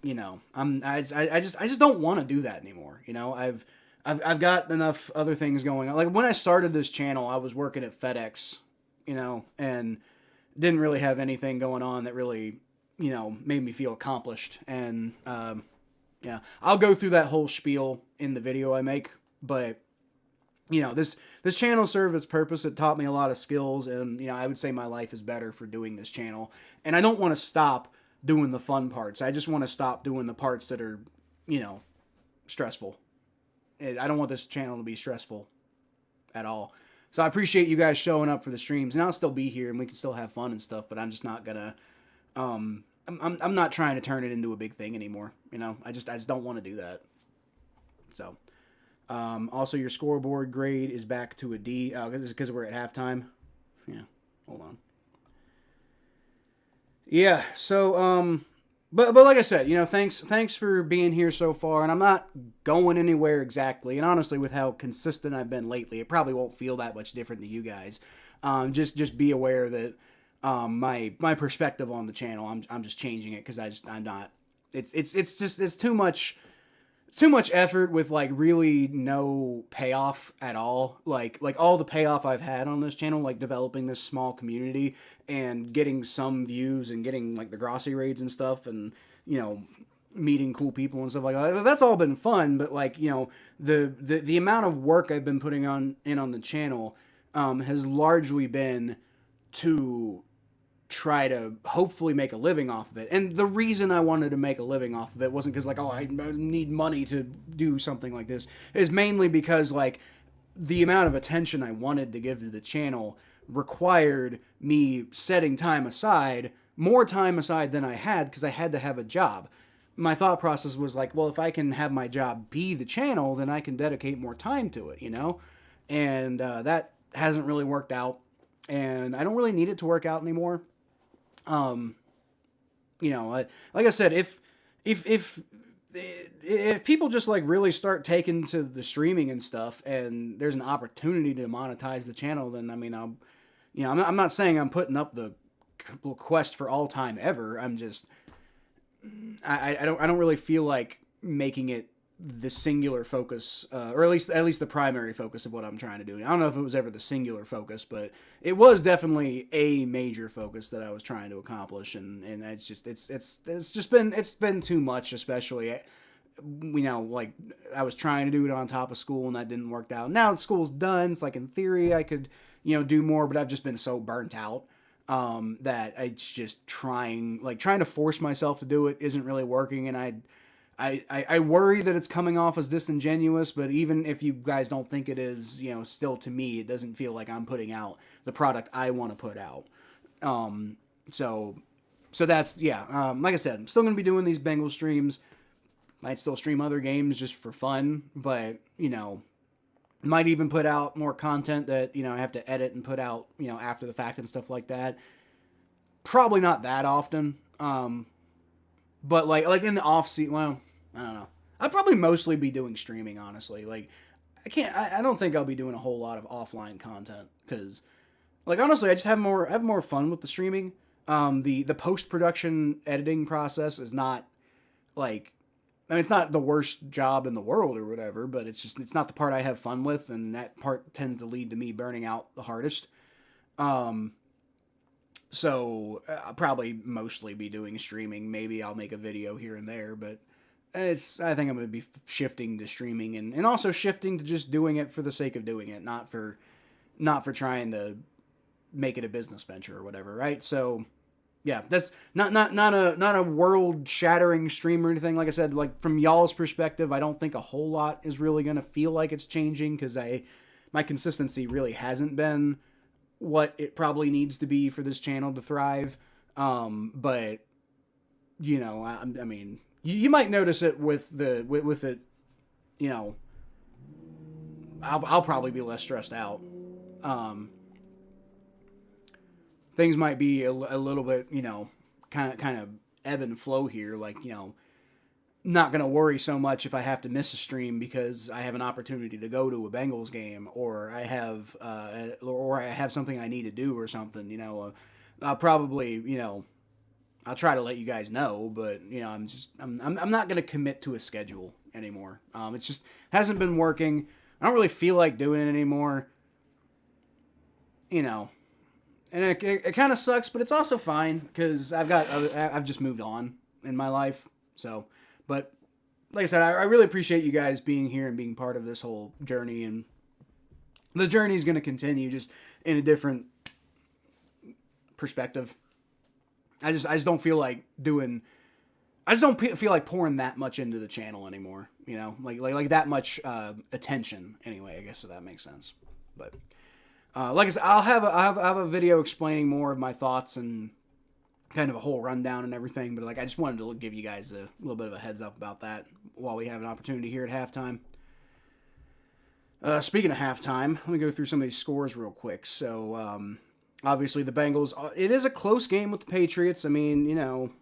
you know, I just don't want to do that anymore. You know, I've got enough other things going on. Like when I started this channel, I was working at FedEx, you know, and didn't really have anything going on that really, you know, made me feel accomplished. And yeah, I'll go through that whole spiel in the video I make, but you know, this channel served its purpose. It taught me a lot of skills, and you know, I would say my life is better for doing this channel. And I don't want to stop doing the fun parts. I just want to stop doing the parts that are, you know, stressful. I don't want this channel to be stressful at all. So I appreciate you guys showing up for the streams, and I'll still be here and we can still have fun and stuff, but I'm just not gonna, I'm not trying to turn it into a big thing anymore. You know, I just don't want to do that. So, also your scoreboard grade is back to a D. Oh, this is because we're at halftime. Yeah, hold on. Yeah, so, but like I said, you know, thanks for being here so far, and I'm not going anywhere exactly. And honestly, with how consistent I've been lately, it probably won't feel that much different to you guys. Just be aware that my perspective on the channel, I'm just changing it because I'm not. It's too much. It's too much effort with like really no payoff at all. Like all the payoff I've had on this channel, like developing this small community and getting some views and getting like the Grossi raids and stuff, and you know, meeting cool people and stuff like that. That's all been fun, but like, you know, the amount of work I've been putting on the channel has largely been to try to hopefully make a living off of it. And the reason I wanted to make a living off of it wasn't because like, oh, I need money to do something like this. Is mainly because like the amount of attention I wanted to give to the channel required me setting time aside, more time aside than I had, because I had to have a job. My thought process was like, well, if I can have my job be the channel, then I can dedicate more time to it, you know? And that hasn't really worked out, and I don't really need it to work out anymore. You know, like I said, if people just like really start taking to the streaming and stuff, and there's an opportunity to monetize the channel, then I mean, I'm not saying I'm putting up the quest for all time ever. I'm just, I don't really feel like making it the singular focus, or at least the primary focus of what I'm trying to do. I don't know if it was ever the singular focus, but it was definitely a major focus that I was trying to accomplish, and it's been too much, especially, you know, like I was trying to do it on top of school and that didn't work out. Now that school's done, it's like in theory I could, you know, do more, but I've just been so burnt out that it's just trying to force myself to do it isn't really working, and I worry that it's coming off as disingenuous, but even if you guys don't think it is, you know, still to me, it doesn't feel like I'm putting out the product I want to put out. So that's, yeah, like I said, I'm still going to be doing these Bengals streams. Might still stream other games just for fun, but, you know, might even put out more content that, you know, I have to edit and put out, you know, after the fact and stuff like that. Probably not that often. But like in the off season, well, I don't know. I'd probably mostly be doing streaming, honestly. Like, I don't think I'll be doing a whole lot of offline content, because, like, honestly, I just have more fun with the streaming. The post production editing process is not like, I mean, it's not the worst job in the world or whatever, but it's not the part I have fun with, and that part tends to lead to me burning out the hardest. So I'll probably mostly be doing streaming. Maybe I'll make a video here and there, but I think I'm going to be shifting to streaming and also shifting to just doing it for the sake of doing it, not for trying to make it a business venture or whatever, right? So yeah, that's not a world shattering stream or anything. Like I said, like from y'all's perspective, I don't think a whole lot is really going to feel like it's changing because my consistency really hasn't been what it probably needs to be for this channel to thrive. But you know, I mean, you might notice it with it. You know, I'll probably be less stressed out. Things might be a little bit, you know, kind of ebb and flow here. Like, you know, not gonna worry so much if I have to miss a stream because I have an opportunity to go to a Bengals game, or I have something I need to do or something. You know, I'll probably, you know, I'll try to let you guys know, but you know, I'm not gonna commit to a schedule anymore. It's just hasn't been working. I don't really feel like doing it anymore. You know. And it kind of sucks, but it's also fine because I've just moved on in my life. So, but like I said, I really appreciate you guys being here and being part of this whole journey. And the journey is going to continue just in a different perspective. I just don't feel like I just don't feel like pouring that much into the channel anymore. You know, like that much attention anyway. I guess if that makes sense, but. Like I said, I'll have a video explaining more of my thoughts and kind of a whole rundown and everything. But like, I just wanted to give you guys a little bit of a heads up about that while we have an opportunity here at halftime. Speaking of halftime, let me go through some of these scores real quick. So obviously the Bengals. It is a close game with the Patriots. I mean, you know,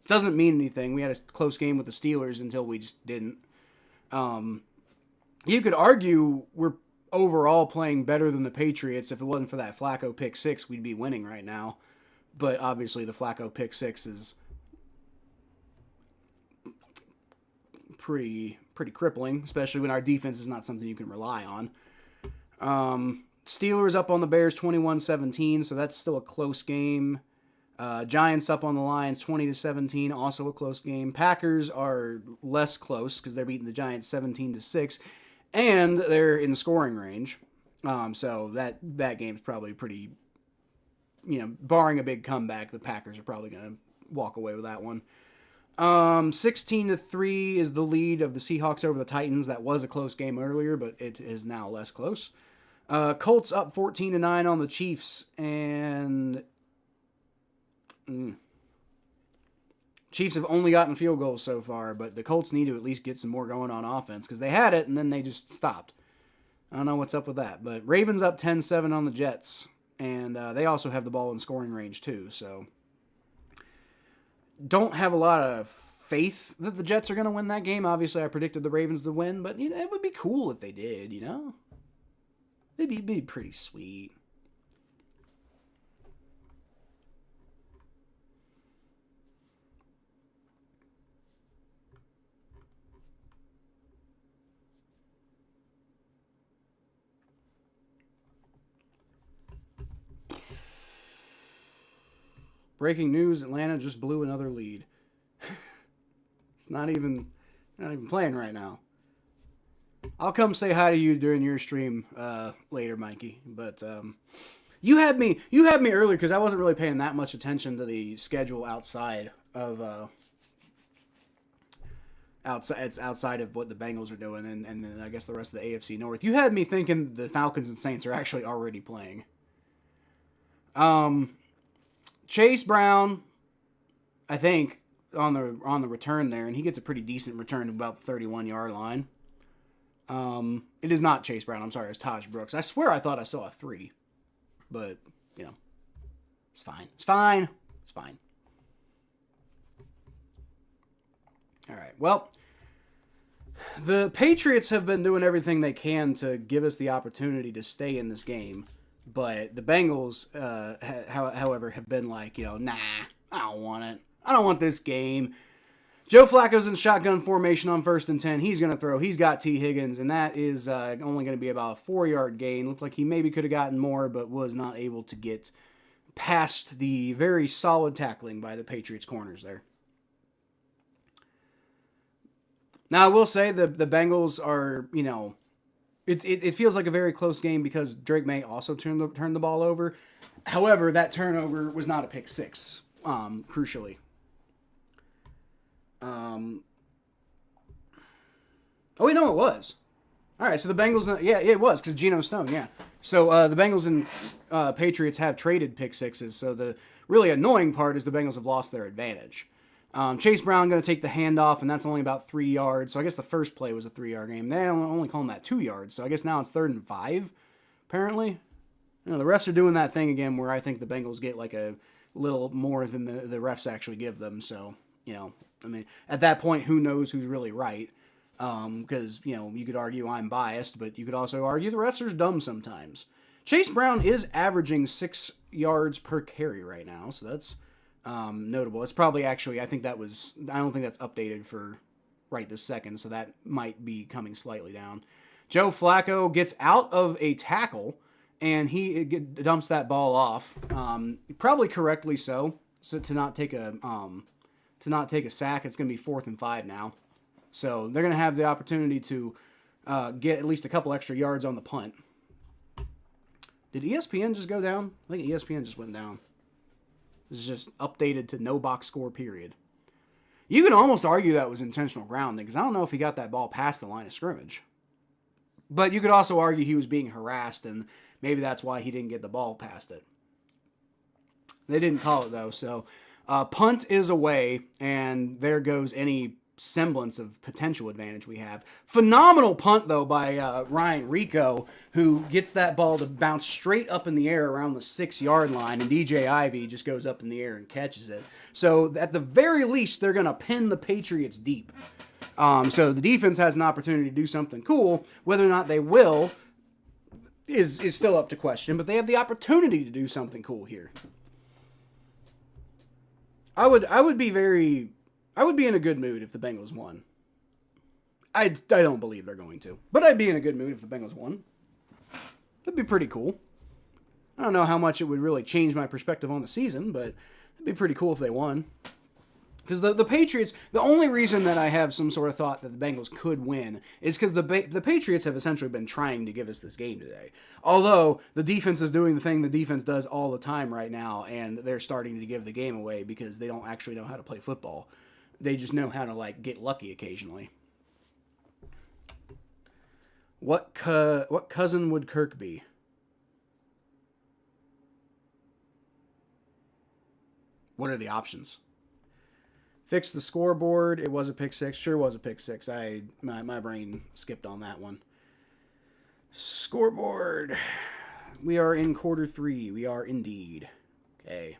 doesn't mean anything. We had a close game with the Steelers until we just didn't. You could argue we're overall playing better than the Patriots. If it wasn't for that Flacco pick six, we'd be winning right now. But obviously the Flacco pick six is pretty crippling, especially when our defense is not something you can rely on. Steelers up on the Bears 21-17, so that's still a close game. Giants up on the Lions 20-17, also a close game. Packers are less close because they're beating the Giants 17-6. And they're in scoring range. So that game's probably pretty, you know, barring a big comeback, the Packers are probably going to walk away with that one. 16-3 is the lead of the Seahawks over the Titans. That was a close game earlier, but it is now less close. Colts up 14-9 on the Chiefs. And Chiefs have only gotten field goals so far, but the Colts need to at least get some more going on offense because they had it and then they just stopped. I don't know what's up with that. But Ravens up 10-7 on the Jets, and they also have the ball in scoring range too. So don't have a lot of faith that the Jets are going to win that game. Obviously, I predicted the Ravens to win, but you know, it would be cool if they did, you know? It'd be pretty sweet. Breaking news, Atlanta just blew another lead. It's not even playing right now. I'll come say hi to you during your stream later, Mikey. But you had me earlier because I wasn't really paying that much attention to the schedule outside of outside of what the Bengals are doing, and then I guess the rest of the AFC North. You had me thinking the Falcons and Saints are actually already playing. Chase Brown, I think, on the return there, and he gets a pretty decent return to about the 31-yard line. It is not Chase Brown. I'm sorry, it's Taj Brooks. I swear I thought I saw a 3, but you know, it's fine. It's fine. It's fine. All right. Well, the Patriots have been doing everything they can to give us the opportunity to stay in this game. But the Bengals, however, have been like, you know, nah, I don't want it. I don't want this game. Joe Flacco's in shotgun formation on 1st and 10. He's going to throw. He's got T. Higgins, and that is only going to be about a 4-yard gain. Looked like he maybe could have gotten more, but was not able to get past the very solid tackling by the Patriots corners there. Now, I will say the Bengals are, it feels like a very close game because Drake Maye also turned the ball over. However, that turnover was not a pick six, crucially. Oh, wait, no, it was. All right, so the Bengals, yeah, it was because Geno Stone, yeah. So the Bengals and Patriots have traded pick sixes. So the really annoying part is the Bengals have lost their advantage. Chase Brown going to take the handoff, and that's only about 3 yards. So I guess the first play was a 3-yard game. They only call them that 2 yards. So I guess now it's 3rd and 5, apparently. The refs are doing that thing again where I think the Bengals get like a little more than the refs actually give them. So, I mean, at that point, who knows who's really right? Because, you could argue I'm biased, but you could also argue the refs are dumb sometimes. Chase Brown is averaging 6 yards per carry right now, so that's notable. It's probably actually, I don't think that's updated for right this second, so that might be coming slightly down. Joe Flacco gets out of a tackle, and he dumps that ball off, probably correctly so to not take a sack. It's going to be 4th and 5 now. So they're going to have the opportunity to get at least a couple extra yards on the punt. Did ESPN just go down? I think ESPN just went down. This is just updated to no box score, period. You can almost argue that was intentional grounding, because I don't know if he got that ball past the line of scrimmage. But you could also argue he was being harassed, and maybe that's why he didn't get the ball past it. They didn't call it, though. So punt is away, and there goes any semblance of potential advantage we have. Phenomenal punt, though, by Ryan Rico, who gets that ball to bounce straight up in the air around the 6-yard line, and DJ Ivey just goes up in the air and catches it. So at the very least, they're going to pin the Patriots deep. So the defense has an opportunity to do something cool. Whether or not they will is still up to question, but they have the opportunity to do something cool here. I would be in a good mood if the Bengals won. I don't believe they're going to, but I'd be in a good mood if the Bengals won. That'd be pretty cool. I don't know how much it would really change my perspective on the season, but it'd be pretty cool if they won. Because the Patriots, the only reason that I have some sort of thought that the Bengals could win is because the Patriots have essentially been trying to give us this game today. Although the defense is doing the thing the defense does all the time right now, and they're starting to give the game away because they don't actually know how to play football. They just know how to get lucky occasionally. What cousin would Kirk be? What are the options? Fix the scoreboard. It was a pick six. Sure was a pick six. My brain skipped on that one. Scoreboard. We are in quarter 3. We are indeed. Okay.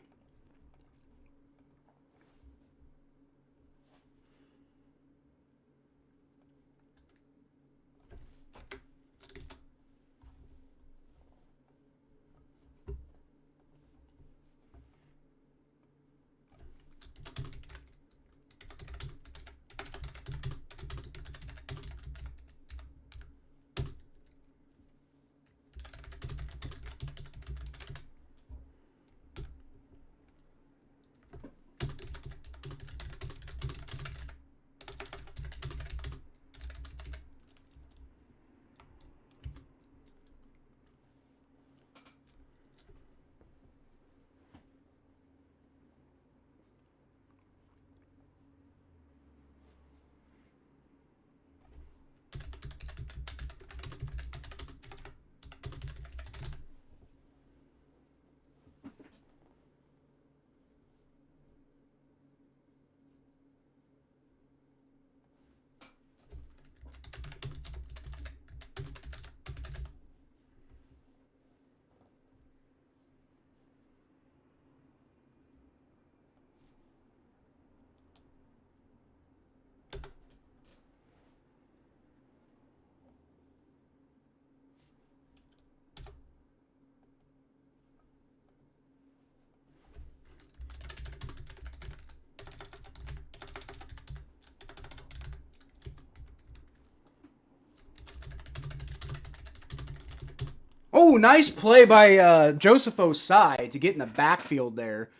Oh, nice play by Joseph Osai to get in the backfield there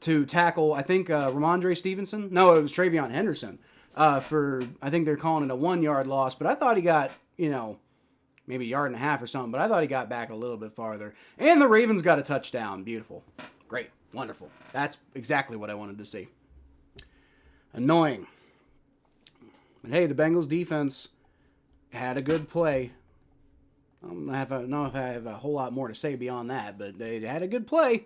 to tackle, I think, Ramondre Stevenson. No, it was Travion Henderson. for, I think they're calling it a 1 yard loss, but I thought he got, maybe a yard and a half or something, but I thought he got back a little bit farther. And the Ravens got a touchdown. Beautiful. Great. Wonderful. That's exactly what I wanted to see. Annoying. But hey, the Bengals defense had a good play. I don't know if I have a whole lot more to say beyond that, but they had a good play.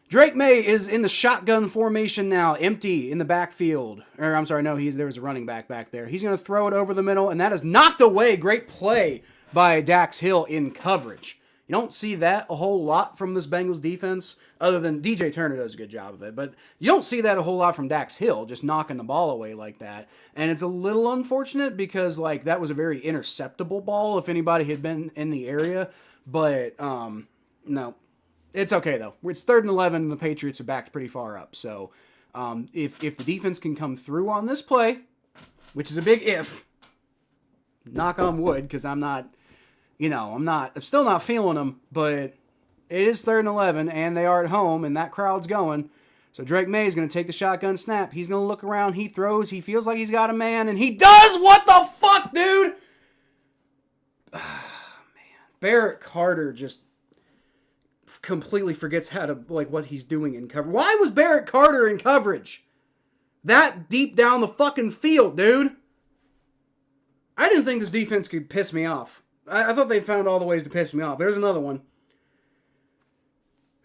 Drake Maye is in the shotgun formation now, empty in the backfield. Or I'm sorry, no, there was a running back there. He's going to throw it over the middle, and that is knocked away. Great play by Dax Hill in coverage. You don't see that a whole lot from this Bengals defense, other than DJ Turner does a good job of it. But you don't see that a whole lot from Dax Hill, just knocking the ball away like that. And it's a little unfortunate because that was a very interceptable ball if anybody had been in the area. But no. It's okay, though. It's 3rd and 11, and the Patriots are backed pretty far up. So if the defense can come through on this play, which is a big if, knock on wood, because I'm still not feeling them, but it is 3rd and 11, and they are at home, and that crowd's going. So Drake Maye is going to take the shotgun snap. He's going to look around. He throws. He feels like he's got a man, and he does! What the fuck, dude? Man. Barrett Carter just completely forgets how to, what he's doing in coverage. Why was Barrett Carter in coverage? That deep down the fucking field, dude. I didn't think this defense could piss me off. I thought they found all the ways to piss me off. There's another one.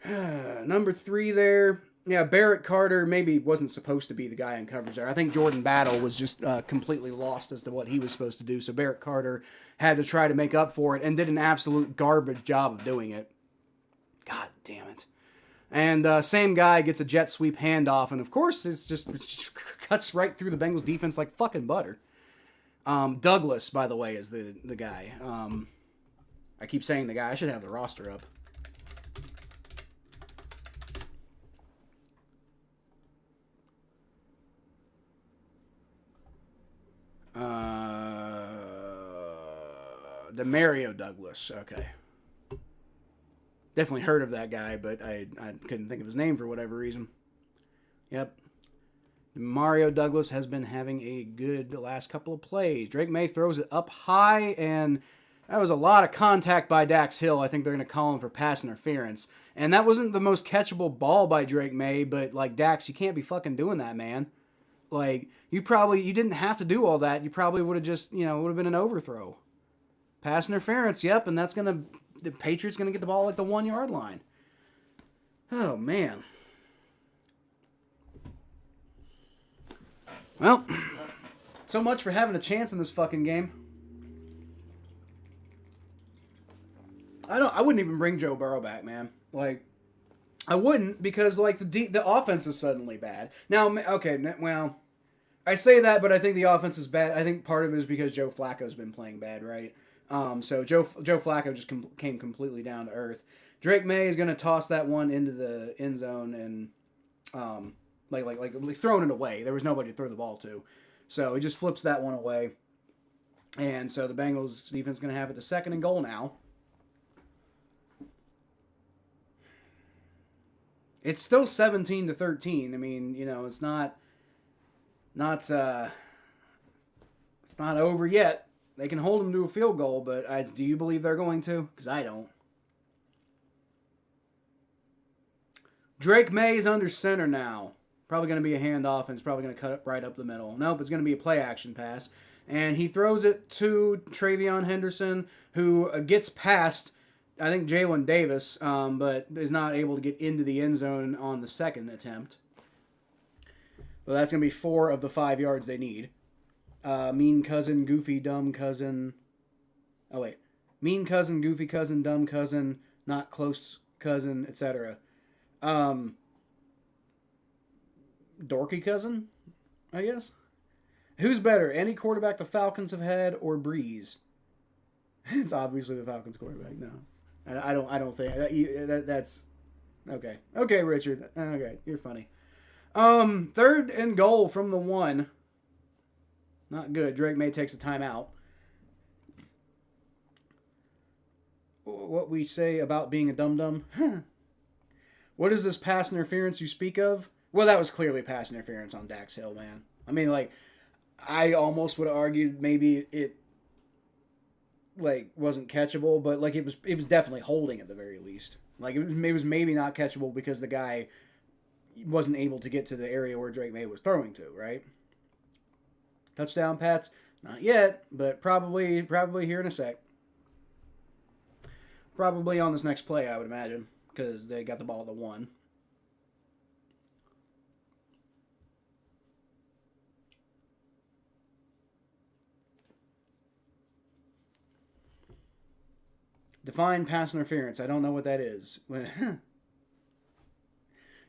Number 3 there. Yeah, Barrett Carter maybe wasn't supposed to be the guy in coverage there. I think Jordan Battle was just completely lost as to what he was supposed to do. So Barrett Carter had to try to make up for it and did an absolute garbage job of doing it. God damn it. And same guy gets a jet sweep handoff. And of course, it just cuts right through the Bengals defense like fucking butter. Douglas, by the way, is the guy. I keep saying the guy. I should have the roster up. Demario Douglas. Okay. Definitely heard of that guy, but I couldn't think of his name for whatever reason. Yep. Mario Douglas has been having a good last couple of plays. Drake Maye throws it up high, and that was a lot of contact by Dax Hill. I think they're going to call him for pass interference. And that wasn't the most catchable ball by Drake Maye, but, Dax, you can't be fucking doing that, man. You didn't have to do all that. You probably would have just, would have been an overthrow. Pass interference, yep, and the Patriots going to get the ball at the 1 yard line. Oh, man. Well, so much for having a chance in this fucking game. I wouldn't even bring Joe Burrow back, man. I wouldn't because the offense is suddenly bad. Now, okay, well, I say that, but I think the offense is bad. I think part of it is because Joe Flacco's been playing bad, right? So Joe Flacco just came completely down to earth. Drake Maye is going to toss that one into the end zone and throwing it away. There was nobody to throw the ball to. So he just flips that one away. And so the Bengals defense is going to have it to 2nd and goal now. It's still 17-13. I mean, it's not over yet. They can hold them to a field goal, but do you believe they're going to? Because I don't. Drake Maye is under center now. Probably going to be a handoff, and it's probably going to cut it right up the middle. Nope, it's going to be a play-action pass. And he throws it to Travion Henderson, who gets past, I think, Jalen Davis, but is not able to get into the end zone on the second attempt. But that's going to be 4 of the 5 yards they need. Mean cousin, goofy, dumb cousin. Oh, wait. Mean cousin, goofy cousin, dumb cousin, not close cousin, etc. Dorky cousin, I guess. Who's better, any quarterback the Falcons have had or Breeze? It's obviously the Falcons quarterback. No, I don't think that's okay. Okay, Richard. Okay, you're funny. 3rd and goal from the 1. Not good. Drake Maye takes a timeout. What we say about being a dum-dum? What is this pass interference you speak of? Well, that was clearly pass interference on Dax Hill, man. I mean, I almost would have argued maybe it like wasn't catchable, but like it was definitely holding at the very least. Like it was maybe not catchable because the guy wasn't able to get to the area where Drake Maye was throwing to, right? Touchdown, Pats? Not yet, but probably here in a sec. Probably on this next play, I would imagine, because they got the ball at the 1. Define pass interference. I don't know what that is.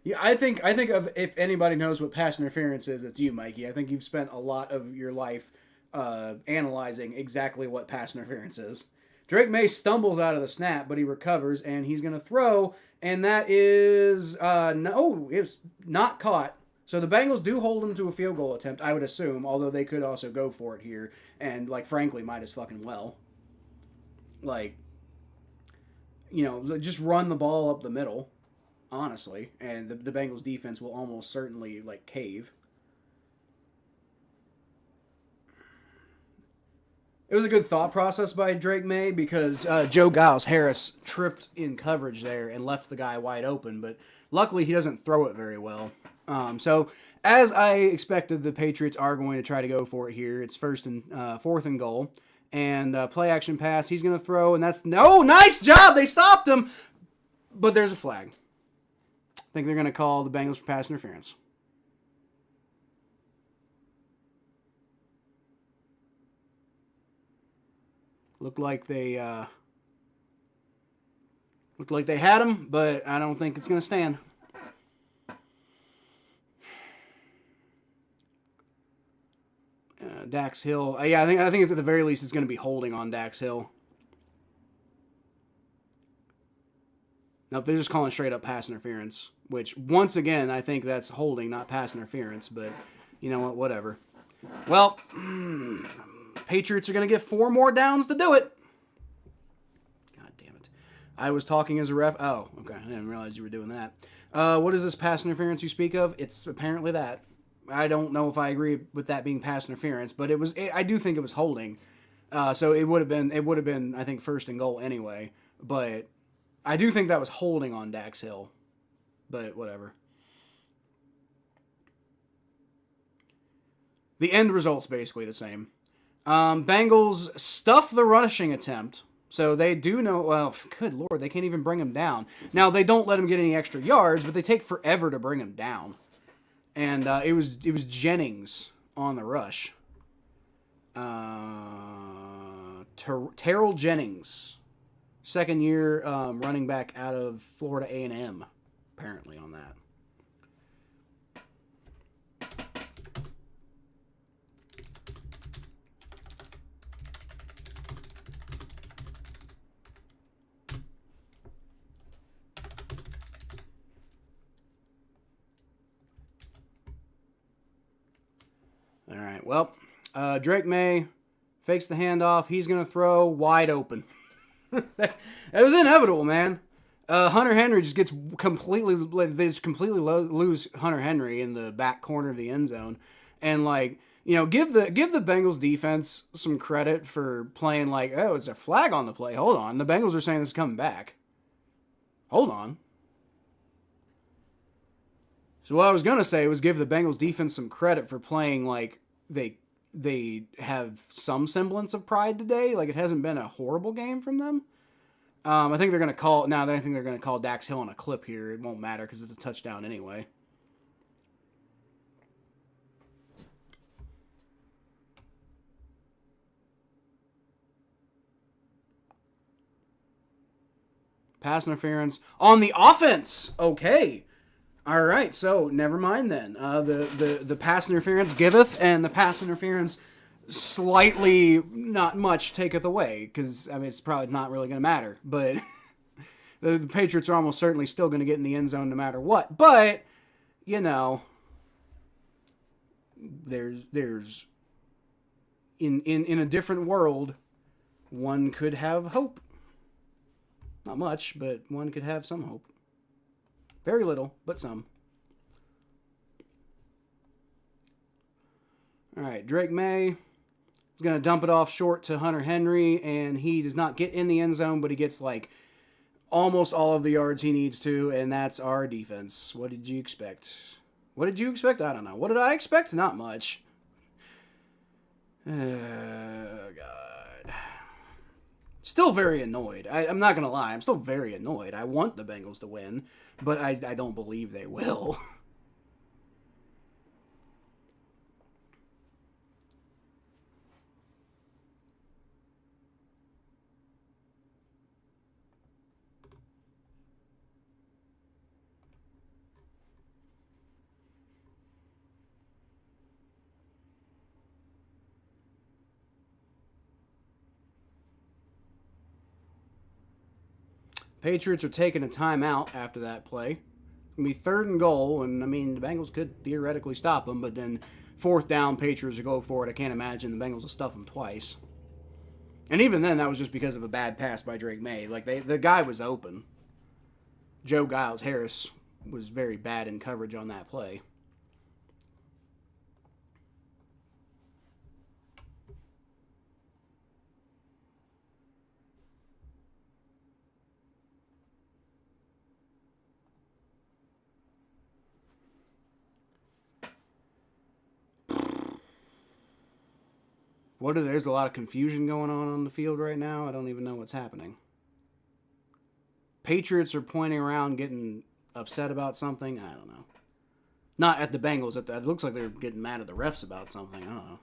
Yeah, I think of if anybody knows what pass interference is, it's you, Mikey. I think you've spent a lot of your life analyzing exactly what pass interference is. Drake Maye stumbles out of the snap, but he recovers and he's going to throw, and that is no, it's not caught. So the Bengals do hold him to a field goal attempt, I would assume, although they could also go for it here, and like frankly might as fucking well. Like, just run the ball up the middle, honestly, and the Bengals defense will almost certainly like cave. It was a good thought process by Drake Maye because Joe Giles Harris tripped in coverage there and left the guy wide open, but luckily he doesn't throw it very well. So as I expected, the Patriots are going to try to go for it here. It's fourth and goal. And play action pass, he's going to throw, and that's, no, nice job, they stopped him, but there's a flag. I think they're going to call the Bengals for pass interference. Looked like they had him, but I don't think it's going to stand. Dax Hill. Yeah, I think it's at the very least it's going to be holding on Dax Hill. Nope, they're just calling straight up pass interference, which once again I think that's holding, not pass interference. But you know what? Whatever. Well, Patriots are going to get 4 more downs to do it. God damn it! I was talking as a ref. Oh, okay. I didn't realize you were doing that. What is this pass interference you speak of? It's apparently that. I don't know if I agree with that being pass interference, but I do think it was holding. So it would have been, I think, first and goal anyway. But I do think that was holding on Dax Hill. But whatever. The end result's basically the same. Bengals stuff the rushing attempt. So they do know, well, good lord, they can't even bring him down. Now, they don't let him get any extra yards, but they take forever to bring him down. And it was Jennings on the rush. Terrell Jennings, second year running back out of Florida A&M, apparently on that. All right, well, Drake Maye fakes the handoff. He's going to throw wide open. It was inevitable, man. Hunter Henry just gets they just completely lose Hunter Henry in the back corner of the end zone. And, like, give the Bengals defense some credit for playing like, oh, it's a flag on the play. Hold on. The Bengals are saying this is coming back. Hold on. So what I was going to say was give the Bengals defense some credit for playing like they have some semblance of pride today. Like, it hasn't been a horrible game from them. I think they're going to call Dax Hill on a clip here. It won't matter because it's a touchdown anyway. Pass interference on the offense. Okay. All right, so never mind then. The pass interference giveth, and the pass interference slightly, not much, taketh away. Because, I mean, it's probably not really going to matter. But the Patriots are almost certainly still going to get in the end zone no matter what. But, there's in a different world, one could have hope. Not much, but one could have some hope. Very little, but some. All right, Drake Maye is going to dump it off short to Hunter Henry, and he does not get in the end zone, but he gets like almost all of the yards he needs to, and that's our defense. What did you expect? What did you expect? I don't know. What did I expect? Not much. God. Still very annoyed. I'm not going to lie. I'm still very annoyed. I want the Bengals to win, but I don't believe they will. Patriots are taking a timeout after that play. It's going to be 3rd and goal, and I mean, the Bengals could theoretically stop them, but then 4th down, Patriots will go for it. I can't imagine the Bengals will stuff them twice. And even then, that was just because of a bad pass by Drake Maye. Like, the guy was open. Joe Giles Harris was very bad in coverage on that play. There's a lot of confusion going on the field right now. I don't even know what's happening. Patriots are pointing around, getting upset about something. I don't know. Not at the Bengals. It looks like they're getting mad at the refs about something. I don't know.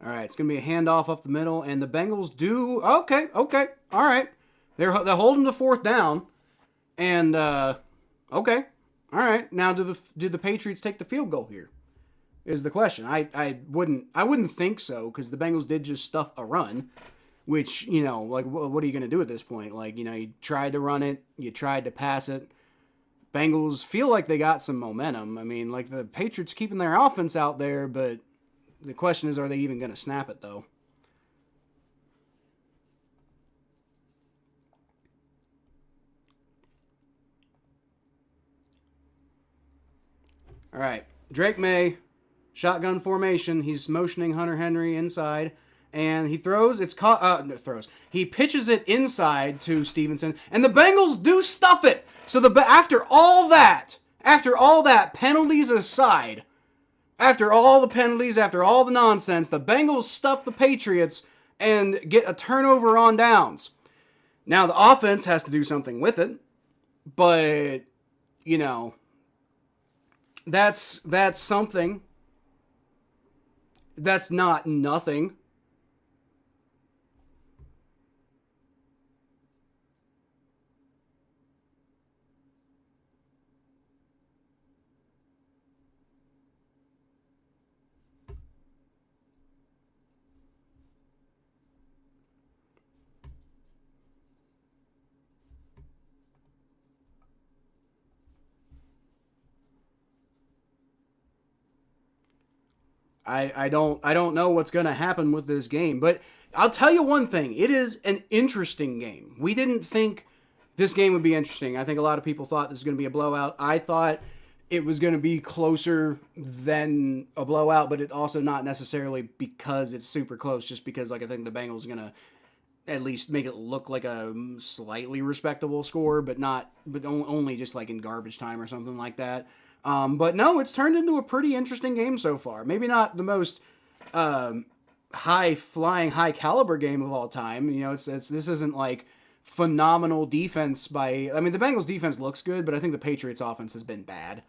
All right, it's going to be a handoff up the middle, and the Bengals do... Okay, all right. They're holding the 4th down, and, okay. All right, now do the Patriots take the field goal here? Is the question. I wouldn't think so, because the Bengals did just stuff a run, which, you know, like, what are you going to do at this point? Like, you know, you tried to run it, you tried to pass it. Bengals feel like they got some momentum. I mean, like, the Patriots keeping their offense out there, but... The question is, are they even going to snap it, though? All right. Drake Maye, shotgun formation. He's motioning Hunter Henry inside, and he throws. He pitches it inside to Stevenson, and the Bengals do stuff it. So after all that, penalties aside... After all the penalties, after all the nonsense, the Bengals stuff the Patriots and get a turnover on downs. Now, the offense has to do something with it, but, you know, that's something. That's not nothing. I don't know what's going to happen with this game, but I'll tell you one thing. It is an interesting game. We didn't think this game would be interesting. I think a lot of people thought this was going to be a blowout. I thought it was going to be closer than a blowout, but it also not necessarily because it's super close, just because like I think the Bengals are going to at least make it look like a slightly respectable score, but only just like in garbage time or something like that. But no, it's turned into a pretty interesting game so far. Maybe not the most high-flying, high-caliber game of all time. You know, this isn't like phenomenal defense by... I mean, the Bengals defense looks good, but I think the Patriots offense has been bad.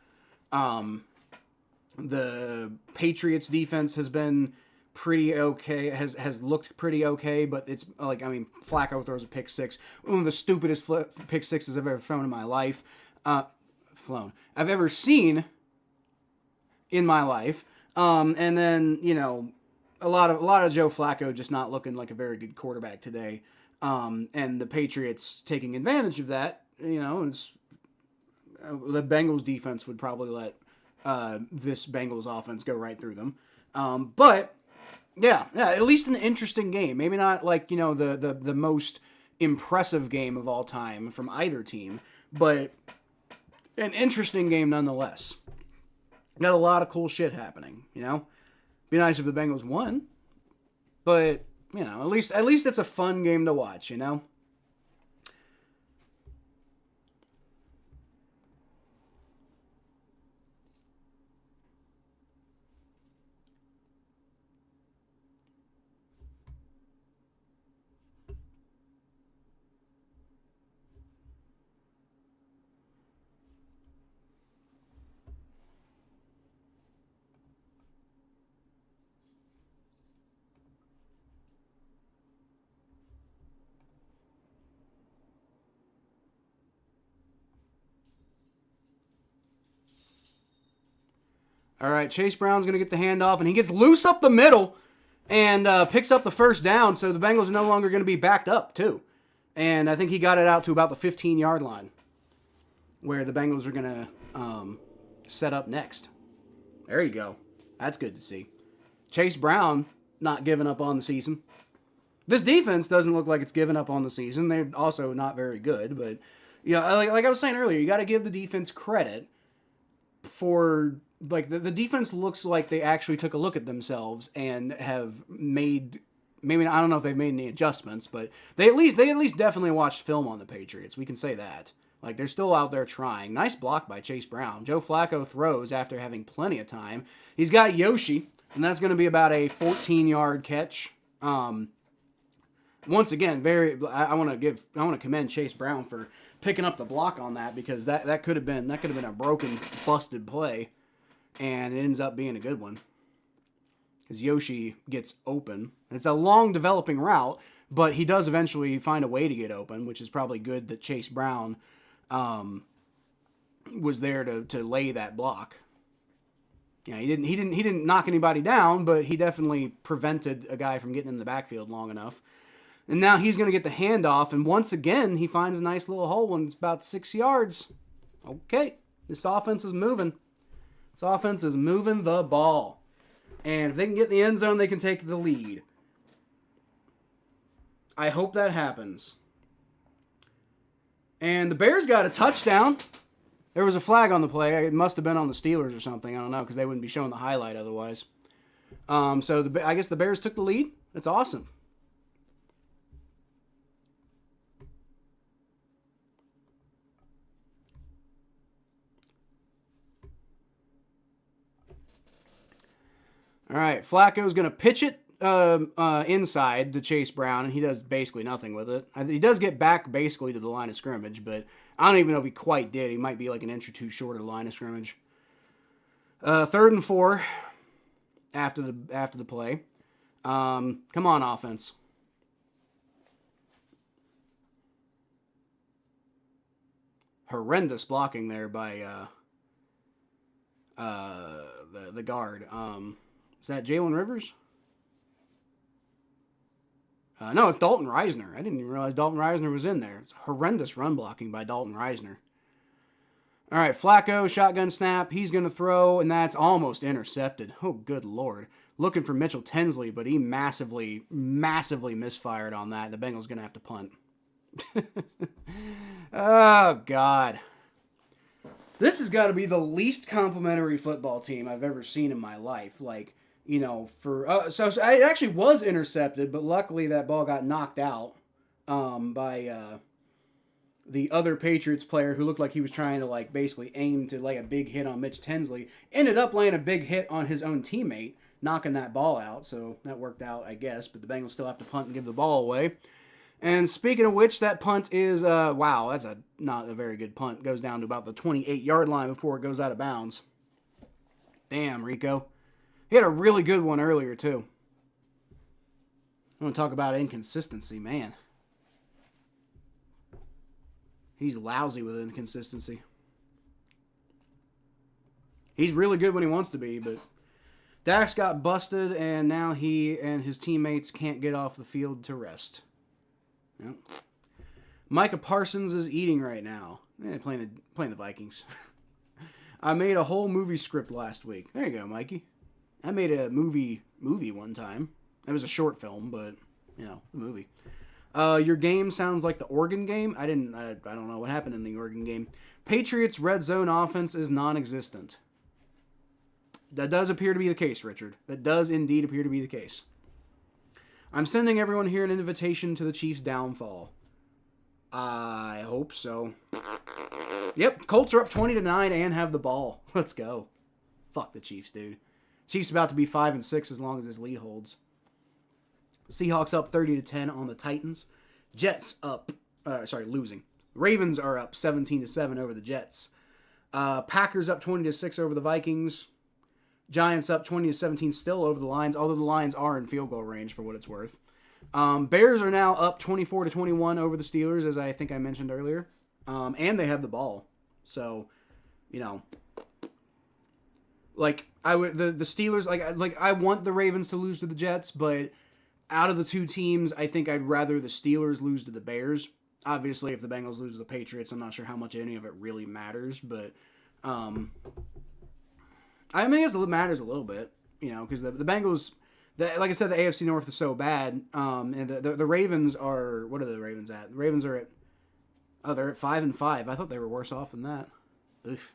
The Patriots defense has been pretty okay, has looked pretty okay, but it's like, I mean, Flacco throws a pick six. One of the stupidest pick sixes I've ever thrown in my life. I've ever seen in my life. And then, you know, a lot of Joe Flacco just not looking like a very good quarterback today. And the Patriots taking advantage of that, you know, the Bengals defense would probably let this Bengals offense go right through them. But yeah, at least an interesting game. Maybe not like, the most impressive game of all time from either team, but an interesting game nonetheless. Got a lot of cool shit happening, Be nice if the Bengals won, but at least it's a fun game to watch, All right, Chase Brown's going to get the handoff, and he gets loose up the middle and picks up the first down, so the Bengals are no longer going to be backed up, too. And I think he got it out to about the 15-yard line, where the Bengals are going to set up next. There you go. That's good to see. Chase Brown not giving up on the season. This defense doesn't look like it's given up on the season. They're also not very good, but like I was saying earlier, you got to give the defense credit for like the defense looks like they actually took a look at themselves and have made, maybe I don't know if they've made any adjustments, but they at least definitely watched film on the Patriots. We can say that. Like, they're still out there trying. Nice block by Chase Brown. Joe Flacco throws after having plenty of time. He's got Yoshi, and that's going to be about a 14-yard catch. Once again, I want to commend Chase Brown for picking up the block on that, because that could have been a broken, busted play, and it ends up being a good one. Because Yoshi gets open. It's a long developing route, but he does eventually find a way to get open, which is probably good that Chase Brown was there to lay that block. Yeah, he didn't knock anybody down, but he definitely prevented a guy from getting in the backfield long enough. And now he's going to get the handoff, and once again he finds a nice little hole when it's about 6 yards. Okay, this offense is moving. This offense is moving the ball. And if they can get in the end zone, they can take the lead. I hope that happens. And the Bears got a touchdown. There was a flag on the play. It must have been on the Steelers or something. I don't know, because they wouldn't be showing the highlight otherwise. So I guess the Bears took the lead. That's awesome. All right, Flacco's going to pitch it inside to Chase Brown, and he does basically nothing with it. He does get back basically to the line of scrimmage, but I don't even know if he quite did. He might be like an inch or two short of the line of scrimmage. 3rd and 4 after the play. Come on, offense. Horrendous blocking there by the guard. Is that Jalen Rivers? No, it's Dalton Reisner. I didn't even realize Dalton Reisner was in there. It's horrendous run blocking by Dalton Reisner. All right, Flacco, shotgun snap. He's going to throw, and that's almost intercepted. Oh, good Lord. Looking for Mitchell Tinsley, but he massively, massively misfired on that. The Bengals going to have to punt. Oh, God. This has got to be the least complimentary football team I've ever seen in my life. Like, so it actually was intercepted, but luckily that ball got knocked out by the other Patriots player who looked like he was trying to like basically aim to lay a big hit on Mitch Tinsley. Ended up laying a big hit on his own teammate, knocking that ball out. So that worked out, I guess. But the Bengals still have to punt and give the ball away. And speaking of which, that punt is, wow, that's not a very good punt. Goes down to about the 28-yard line before it goes out of bounds. Damn, Rico. He had a really good one earlier, too. I want to talk about inconsistency, man. He's lousy with inconsistency. He's really good when he wants to be, but Dax got busted, and now he and his teammates can't get off the field to rest. Yep. Micah Parsons is eating right now. Playing the Vikings. I made a whole movie script last week. There you go, Mikey. I made a movie one time. It was a short film, but the movie. Your game sounds like the Oregon game. I don't know what happened in the Oregon game. Patriots red zone offense is non-existent. That does appear to be the case, Richard. That does indeed appear to be the case. I'm sending everyone here an invitation to the Chiefs' downfall. I hope so. Yep, Colts are up 20-9 and have the ball. Let's go. Fuck the Chiefs, dude. Chiefs about to be 5-6 as long as this lead holds. Seahawks up 30-10 on the Titans. Jets up, losing. Ravens are up 17-7 over the Jets. Packers up 20-6 over the Vikings. Giants up 20-17 still over the Lions, although the Lions are in field goal range for what it's worth. Bears are now up 24-21 over the Steelers, as I think I mentioned earlier. And they have the ball. So, the Steelers, I want the Ravens to lose to the Jets, but out of the two teams, I think I'd rather the Steelers lose to the Bears. Obviously, if the Bengals lose to the Patriots, I'm not sure how much any of it really matters, but I guess it matters a little bit, because the Bengals, like I said, the AFC North is so bad, and the Ravens are, what are the Ravens at? The Ravens are they're at 5-5. I thought they were worse off than that. Oof.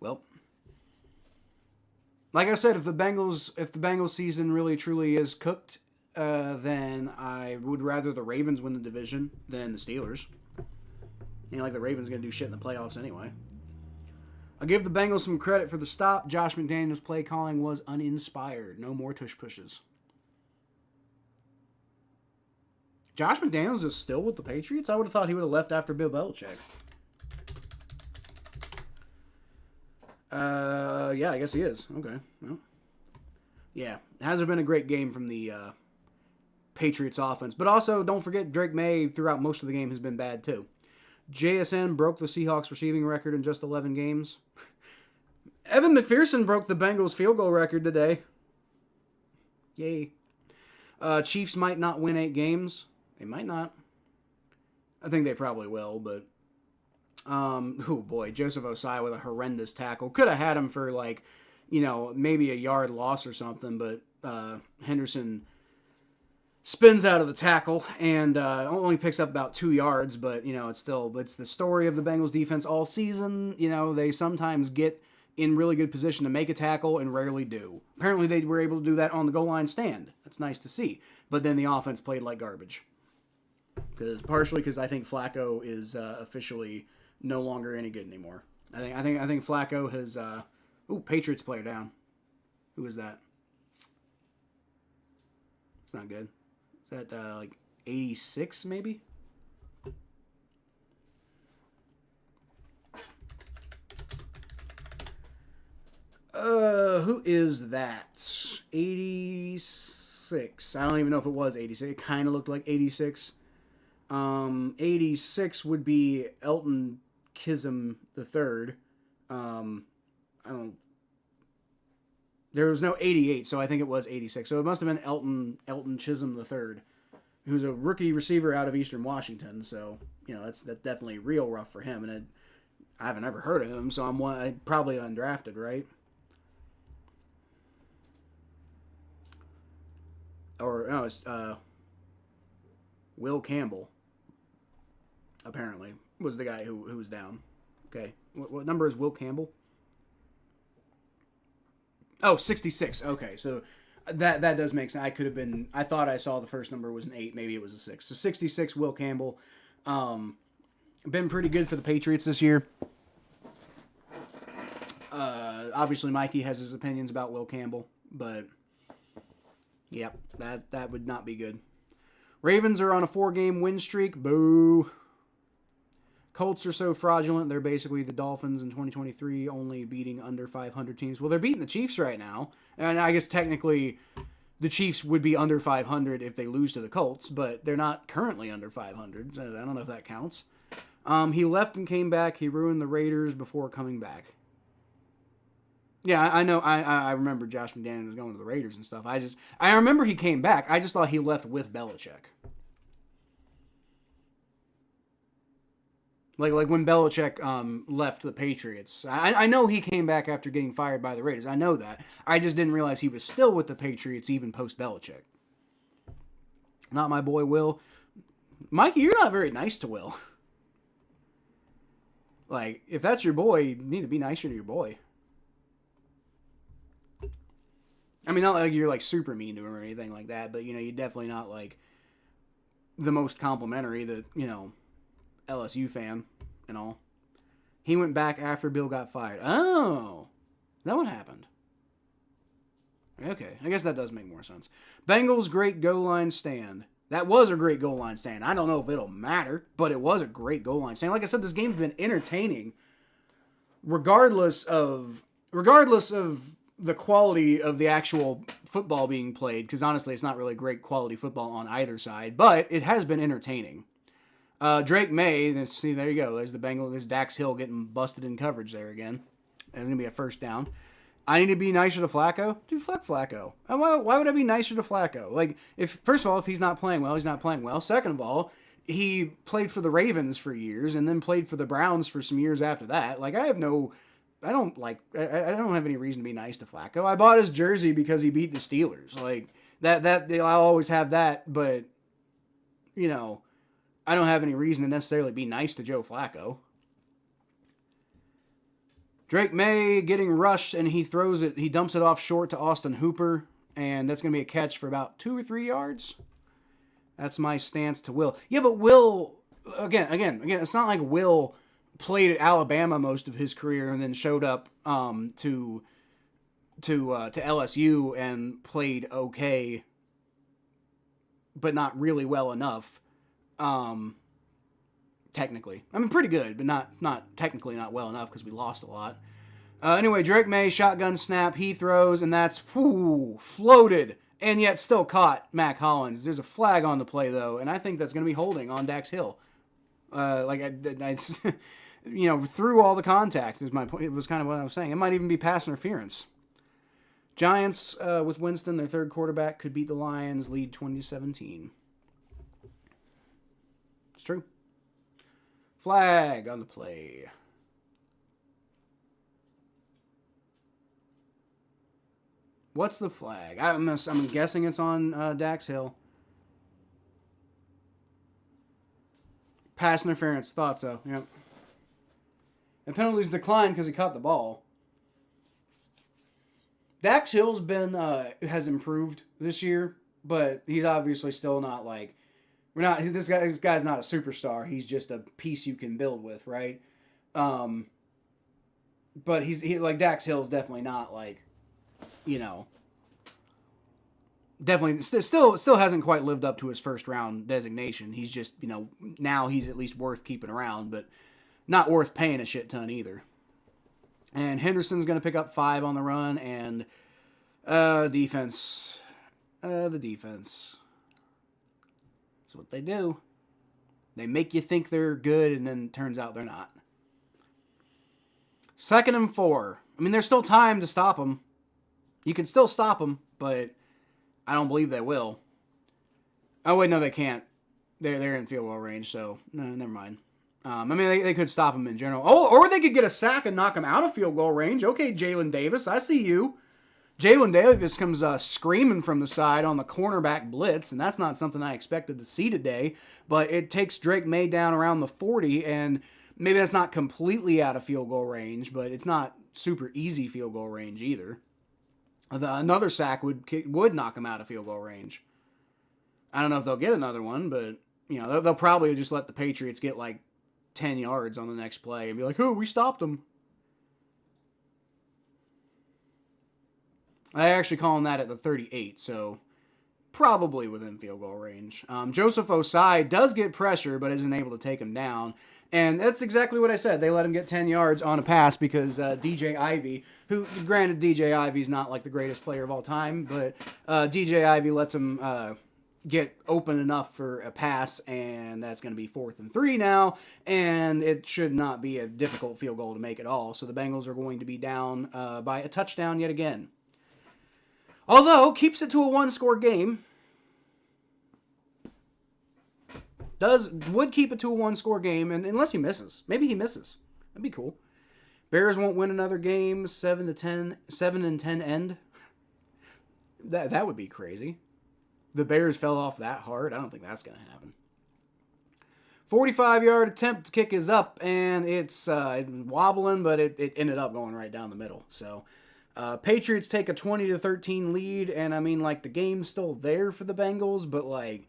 Well, like I said, if the Bengals season really truly is cooked, then I would rather the Ravens win the division than the Steelers. The Ravens going to do shit in the playoffs anyway. I'll give the Bengals some credit for the stop. Josh McDaniels' play calling was uninspired. No more tush pushes. Josh McDaniels is still with the Patriots? I would have thought he would have left after Bill Belichick. Yeah, I guess he is. Okay. Well, yeah, it hasn't been a great game from the Patriots offense. But also, don't forget, Drake Maye throughout most of the game has been bad too. JSN broke the Seahawks receiving record in just 11 games. Evan McPherson broke the Bengals field goal record today. Yay. Chiefs might not win 8 games. They might not. I think they probably will, but oh boy, Joseph Osai with a horrendous tackle. Could have had him for maybe a yard loss or something, but Henderson spins out of the tackle and only picks up about 2 yards, but it's the story of the Bengals defense all season. They sometimes get in really good position to make a tackle and rarely do. Apparently they were able to do that on the goal line stand. That's nice to see. But then the offense played like garbage. Partially because I think Flacco is officially no longer any good anymore. I think Flacco has Patriots player down. Who is that? It's not good. Is that 86 maybe? Who is that? 86. I don't even know if it was 86. It kind of looked like 86. 86 would be Elton Chisholm III. There was no 88, so I think it was 86. So it must have been Elton Chisholm III, who's a rookie receiver out of Eastern Washington. So, that's definitely real rough for him. And I haven't ever heard of him, so I'm probably undrafted, right? Or, no, it's Will Campbell, apparently, was the guy who was down. Okay. What number is Will Campbell? Oh, 66. Okay, so that does make sense. I thought I saw the first number was an 8. Maybe it was a 6. So 66, Will Campbell. Been pretty good for the Patriots this year. Obviously, Mikey has his opinions about Will Campbell, but yep, that would not be good. Ravens are on a 4-game win streak. Boo. Colts are so fraudulent. They're basically the Dolphins in 2023, only beating under 500 teams. Well, they're beating the Chiefs right now. And I guess technically the Chiefs would be under 500 if they lose to the Colts, but they're not currently under 500. So I don't know if that counts. He left and came back. He ruined the Raiders before coming back. Yeah, I know. I remember Josh McDaniels was going to the Raiders and stuff. I remember he came back. I just thought he left with Belichick. Like when Belichick left the Patriots. I know he came back after getting fired by the Raiders. I know that. I just didn't realize he was still with the Patriots even post-Belichick. Not my boy Will. Mikey, you're not very nice to Will. Like, if that's your boy, you need to be nicer to your boy. I mean, not like you're like super mean to him or anything like that, but you're definitely not like the most complimentary that, LSU fan and all. He went back after Bill got fired. Oh, that one happened. Okay, I guess that does make more sense. Bengals great goal line stand. That was a great goal line stand. I don't know if it'll matter, but it was a great goal line stand. Like I said, this game's been entertaining, regardless of the quality of the actual football being played. Because honestly, it's not really great quality football on either side, but it has been entertaining. Drake Maye, see, there you go. There's the Bengals. There's Dax Hill getting busted in coverage there again. It's gonna be a first down. I need to be nicer to Flacco? Dude, fuck Flacco. Why would I be nicer to Flacco? Like, first of all, if he's not playing well, he's not playing well. Second of all, he played for the Ravens for years and then played for the Browns for some years after that. Like, I don't have any reason to be nice to Flacco. I bought his jersey because he beat the Steelers. Like, I'll always have that, but, I don't have any reason to necessarily be nice to Joe Flacco. Drake Maye getting rushed, and he dumps it off short to Austin Hooper, and that's going to be a catch for about 2 or 3 yards. That's my stance to Will. Yeah, but Will, again, it's not like Will played at Alabama most of his career and then showed up to LSU and played okay, but not really well enough. Technically. I mean, pretty good, but not technically not well enough because we lost a lot. Anyway, Drake Maye, shotgun snap, he throws, and that's floated, and yet still caught Mac Hollins. There's a flag on the play, though, and I think that's going to be holding on Dax Hill. Through all the contact is my point. It was kind of what I was saying. It might even be pass interference. Giants, with Winston, their third quarterback, could beat the Lions, lead 2017. It's true. Flag on the play. What's the flag? I'm guessing it's on Dax Hill. Pass interference. Thought so. Yep. And penalties declined because he caught the ball. Dax Hill's has improved this year, but he's obviously still not like. This guy's not a superstar. He's just a piece you can build with, right? But like Dax Hill's definitely not like, definitely still hasn't quite lived up to his first round designation. He's just, now he's at least worth keeping around, but not worth paying a shit ton either. And Henderson's going to pick up 5 on the run, and defense. The defense. That's what they do. They make you think they're good, and then it turns out they're not. 2nd and 4. I mean, there's still time to stop them. You can still stop them, but I don't believe they will. Oh, wait, no, they can't. They're in field goal range, so no, never mind. I mean, they could stop them in general. Oh, or they could get a sack and knock them out of field goal range. Okay, Jalen Davis, I see you. Jalen Davis comes screaming from the side on the cornerback blitz, and that's not something I expected to see today, but it takes Drake Maye down around the 40, and maybe that's not completely out of field goal range, but it's not super easy field goal range either. Another sack would knock him out of field goal range. I don't know if they'll get another one, but they'll probably just let the Patriots get like 10 yards on the next play and be like, oh, we stopped them. I actually call him that at the 38, so probably within field goal range. Joseph Osai does get pressure, but isn't able to take him down. And that's exactly what I said. They let him get 10 yards on a pass because DJ Ivey, who, granted, DJ Ivey's not like the greatest player of all time, but DJ Ivey lets him get open enough for a pass, and that's going to be 4th and 3 now, and it should not be a difficult field goal to make at all. So the Bengals are going to be down by a touchdown yet again. Although, keeps it to a 1-score game. Would keep it to a one-score game, and unless he misses. Maybe he misses. That'd be cool. Bears won't win another game, 7-10 end. That would be crazy. The Bears fell off that hard. I don't think that's going to happen. 45-yard attempt to kick is up, and it's wobbling, but it ended up going right down the middle. So, Patriots take a 20-13 lead, and I mean, like, the game's still there for the Bengals, but, like,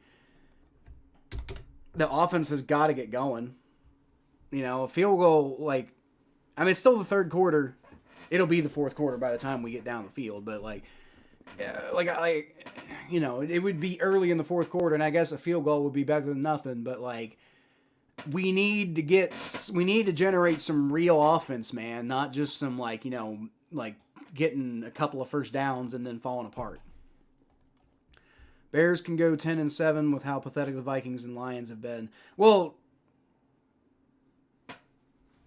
the offense has got to get going. You know, a field goal, like, I mean, it's still the third quarter. It'll be the fourth quarter by the time we get down the field, but, like, you know, it would be early in the fourth quarter, and I guess a field goal would be better than nothing, but, like, we need to generate some real offense, man, not just some, like, you know, like getting a couple of first downs and then falling apart. Bears can go 10-7 with how pathetic the Vikings and Lions have been. Well,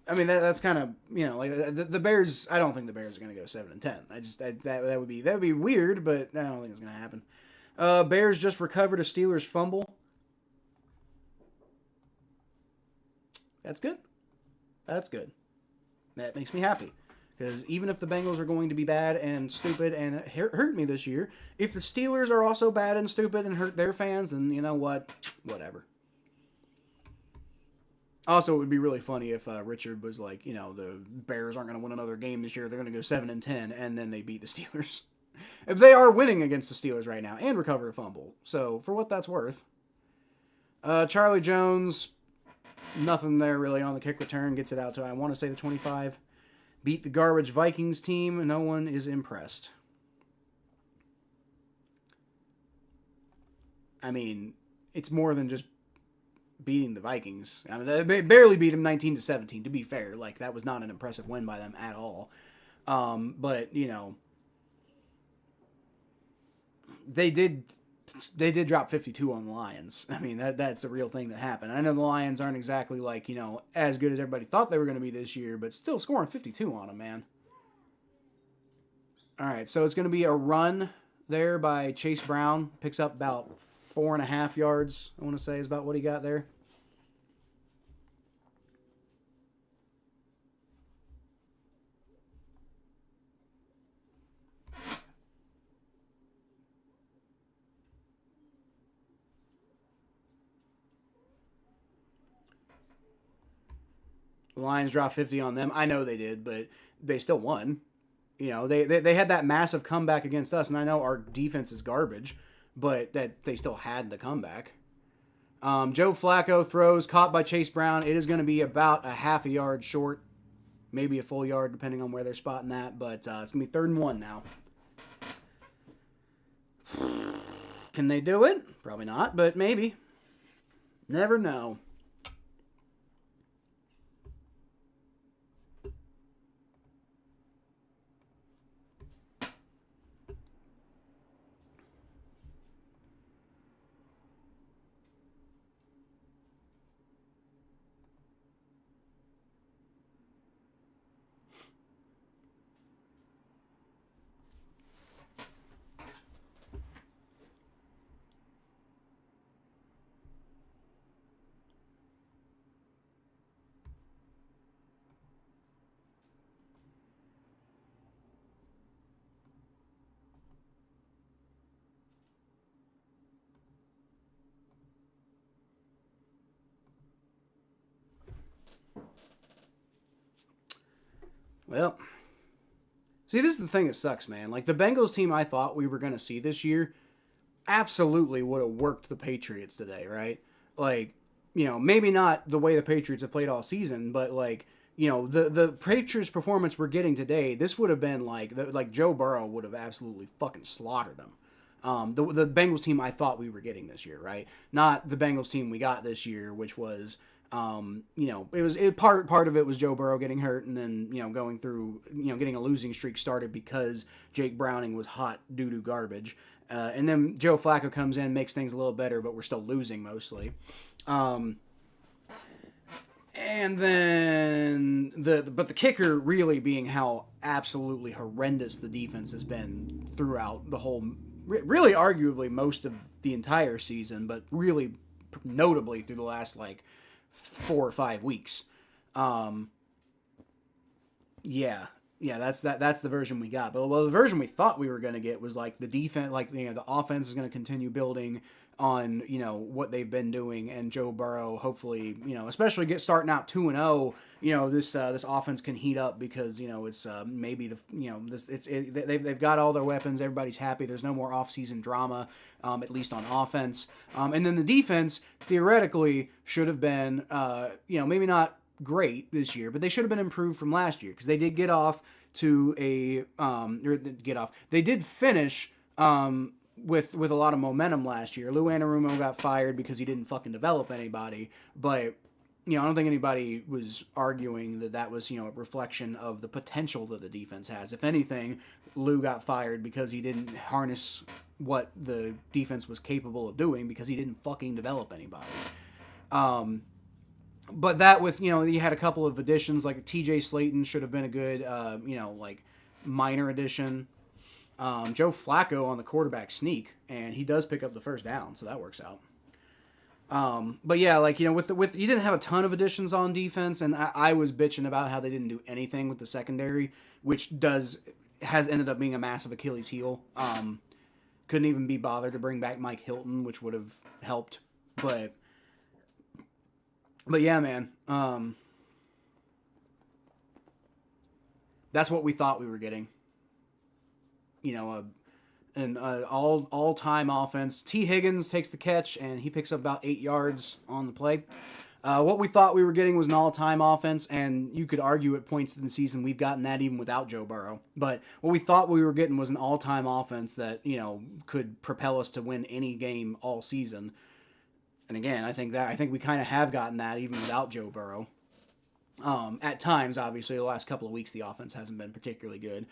I mean, that's kind of, you know, like the Bears. I don't think the Bears are going to go 7-10. That would be weird, but I don't think it's going to happen. Bears just recovered a Steelers fumble. That's good. That's good. That makes me happy. Because even if the Bengals are going to be bad and stupid and hurt me this year, if the Steelers are also bad and stupid and hurt their fans, then you know what? Whatever. Also, it would be really funny if Richard was like, you know, the Bears aren't going to win another game this year. They're going to go 7-10, and then they beat the Steelers. If they are winning against the Steelers right now and recover a fumble. So, for what that's worth. Charlie Jones... Nothing there really on the kick return. Gets it out to, I want to say, the 25. Beat the garbage Vikings team. No one is impressed. I mean, it's more than just beating the Vikings. I mean, they barely beat them 19-17, to be fair. Like, that was not an impressive win by them at all. But, you know, they did drop 52 on the Lions. I mean, that's a real thing that happened. I know the Lions aren't exactly, like, you know, as good as everybody thought they were going to be this year, but still scoring 52 on them, man. All right, so it's going to be a run there by Chase Brown. Picks up about 4.5 yards, I want to say, is about what he got there. The Lions dropped 50 on them. I know they did, but they still won. You know, they had that massive comeback against us, and I know our defense is garbage, but that they still had the comeback. Joe Flacco throws, caught by Chase Brown. It is going to be about a half a yard short, maybe a full yard, depending on where they're spotting that, but it's going to be 3rd and 1 now. Can they do it? Probably not, but maybe. Never know. Well, see, this is the thing that sucks, man. Like, the Bengals team I thought we were going to see this year absolutely would have worked the Patriots today, right? Like, you know, maybe not the way the Patriots have played all season, but, like, you know, the Patriots performance we're getting today, this would have been like Joe Burrow would have absolutely fucking slaughtered them. The Bengals team I thought we were getting this year, right? Not the Bengals team we got this year, which was... you know, part of it was Joe Burrow getting hurt and then, you know, going through, you know, getting a losing streak started because Jake Browning was hot doo-doo garbage. And then Joe Flacco comes in, makes things a little better, but we're still losing mostly. And then the kicker really being how absolutely horrendous the defense has been throughout the whole, really arguably most of the entire season, but really notably through the last like 4 or 5 weeks. Yeah, that's the version we got. But the version we thought we were going to get was like the defense, like the offense is going to continue building on what they've been doing, and Joe Burrow hopefully especially starting out 2-0. This offense can heat up because it's maybe they've got all their weapons. Everybody's happy. There's no more offseason drama, at least on offense. And then the defense theoretically should have been maybe not great this year, but they should have been improved from last year because they did get off to they did finish with a lot of momentum last year. Lou Anarumo got fired because he didn't fucking develop anybody, but I don't think anybody was arguing that was a reflection of the potential that the defense has. If anything, Lou got fired because he didn't harness what the defense was capable of doing because he didn't fucking develop anybody. But that with, you had a couple of additions, like TJ Slayton should have been a good, minor addition. Joe Flacco on the quarterback sneak, and he does pick up the first down, so that works out. But yeah, with you didn't have a ton of additions on defense, and I was bitching about how they didn't do anything with the secondary, which has ended up being a massive Achilles heel. Couldn't even be bothered to bring back Mike Hilton, which would have helped, but yeah, man. That's what we thought we were getting. An all-time offense. T. Higgins takes the catch, and he picks up about 8 yards on the play. What we thought we were getting was an all-time offense, and you could argue at points in the season we've gotten that even without Joe Burrow. But what we thought we were getting was an all-time offense that, could propel us to win any game all season. And again, I think we kind of have gotten that even without Joe Burrow. At times, obviously, the last couple of weeks the offense hasn't been particularly good.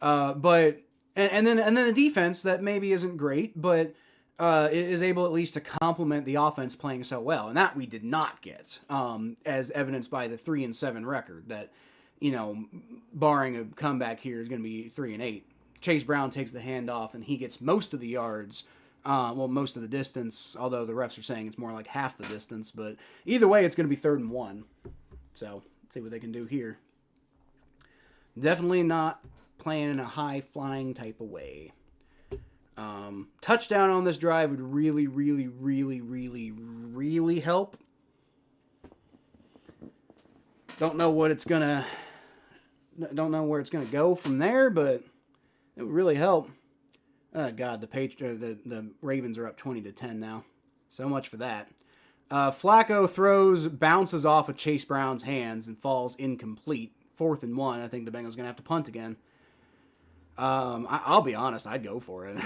But then a defense that maybe isn't great, but is able at least to complement the offense playing so well, and that we did not get, as evidenced by the 3-7 record. That barring a comeback here, is going to be 3-8. Chase Brown takes the handoff, and he gets most of the yards. Most of the distance, although the refs are saying it's more like half the distance. But either way, it's going to be 3rd and 1. So, see what they can do here. Definitely not playing in a high-flying type of way. Touchdown on this drive would really, really, really, really, really help. Don't know where it's gonna go from there, but it would really help. Oh God, the Ravens are up 20-10 now. So much for that. Flacco bounces off of Chase Brown's hands and falls incomplete. 4th and 1. I think the Bengals are gonna have to punt again. I'll be honest, I'd go for it.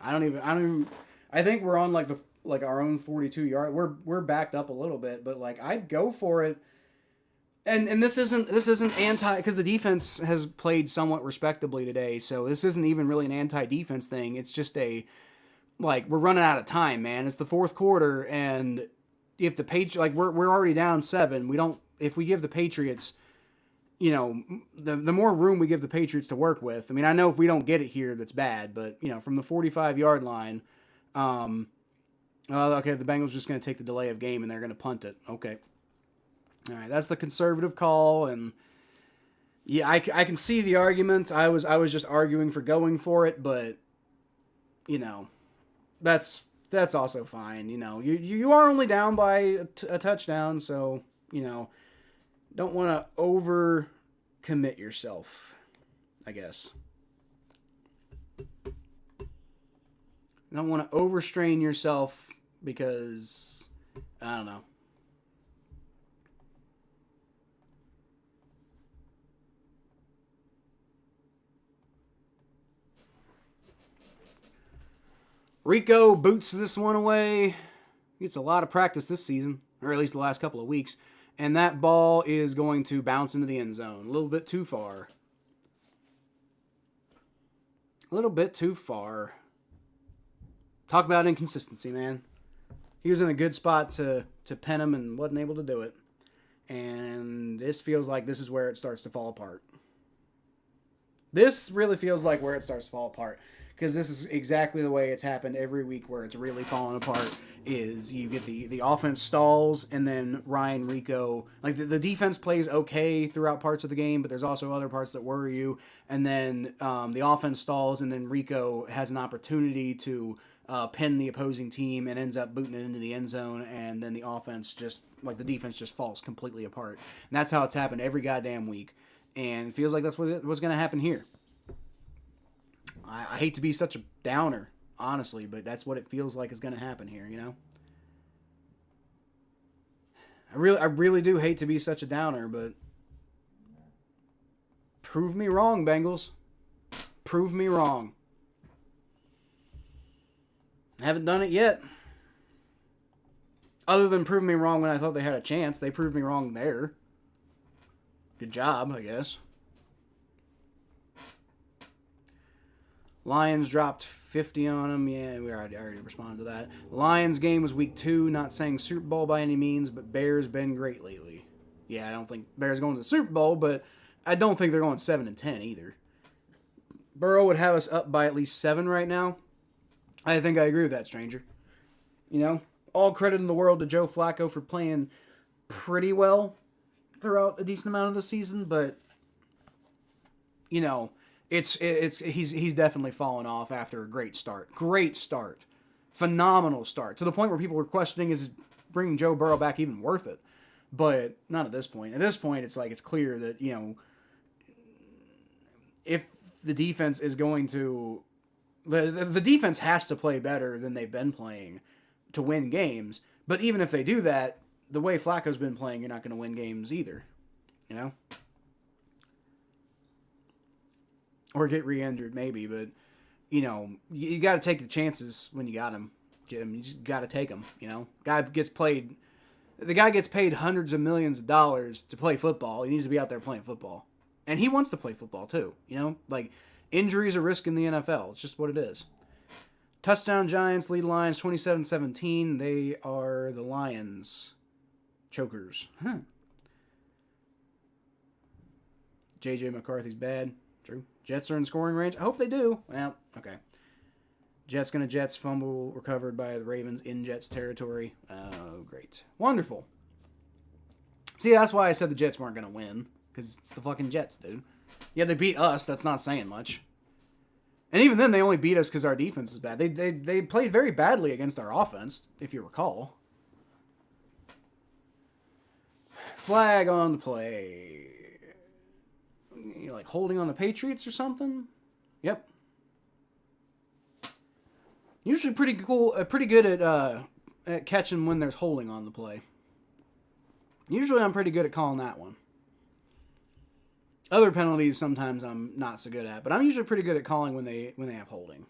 I don't even. I think we're on our own 42-yard. We're backed up a little bit, but I'd go for it. And this isn't anti, because the defense has played somewhat respectably today, so this isn't even really an anti-defense thing. It's just we're running out of time, man. It's the 4th quarter, and if the Patriots, we're already down 7. If we give the Patriots, the more room we give the Patriots to work with. I mean, I know if we don't get it here, that's bad, but from the 45-yard line, okay, the Bengals just going to take the delay of game and they're going to punt it. Okay. All right, that's the conservative call, and yeah, I can see the argument. I was just arguing for going for it, but that's also fine. You are only down by a touchdown, so don't want to over commit yourself, I guess. Don't want to overstrain yourself because I don't know. Rico boots this one away. He gets a lot of practice this season, or at least the last couple of weeks. And that ball is going to bounce into the end zone. A little bit too far. A little bit too far. Talk about inconsistency, man. He was in a good spot to pen him and wasn't able to do it. And this feels like this is where it starts to fall apart. This really feels like where it starts to fall apart. because this is exactly the way it's happened every week where it's really falling apart. Is you get the offense stalls, and then Ryan Rico, like the defense plays okay throughout parts of the game, but there's also other parts that worry you, and then the offense stalls, and then Rico has an opportunity to pin the opposing team and ends up booting it into the end zone, and then the offense just, like the defense just falls completely apart. And that's how it's happened every goddamn week, and it feels like that's what's going to happen here. I hate to be such a downer, honestly, but that's what it feels like is going to happen here, you know? I really do hate to be such a downer, but prove me wrong, Bengals. Prove me wrong. I haven't done it yet. Other than prove me wrong when I thought they had a chance, they proved me wrong there. Good job, I guess. Lions dropped 50 on them. Yeah, we already responded to that. Lions game was week 2. Not saying Super Bowl by any means, but Bears been great lately. Yeah, I don't think Bears going to the Super Bowl, but I don't think they're going 7-10 either. Burrow would have us up by at least 7 right now. I think I agree with that, stranger. You know, all credit in the world to Joe Flacco for playing pretty well throughout a decent amount of the season, but you know, he's definitely fallen off after a great start. Great start. Phenomenal start. To the point where people were questioning, is bringing Joe Burrow back even worth it? But not at this point. At this point, it's like it's clear that, you know, if the defense is going to... The defense has to play better than they've been playing to win games. But even if they do that, the way Flacco's been playing, you're not going to win games either. You know? Or get re-injured, maybe, but, you know, you got to take the chances when you got him, Jim. You just got to take them, you know. The guy gets paid hundreds of millions of dollars to play football. He needs to be out there playing football. And he wants to play football, too, you know. Like, injuries are a risk in the NFL. It's just what it is. Touchdown Giants lead Lions 27-17. They are the Lions chokers. J.J. McCarthy's bad. True. Jets are in scoring range. I hope they do. Well, okay. Jets gonna Jets. Fumble recovered by the Ravens in Jets territory. Oh, great. Wonderful. See, that's why I said the Jets weren't gonna win. Because it's the fucking Jets, dude. Yeah, they beat us. That's not saying much. And even then, they only beat us because our defense is bad. They played very badly against our offense, if you recall. Flag on the play. You like holding on the Patriots or something? Yep. Usually pretty cool, pretty good at catching when there's holding on the play. Usually I'm pretty good at calling that one. Other penalties sometimes I'm not so good at, but I'm usually pretty good at calling when they have holding.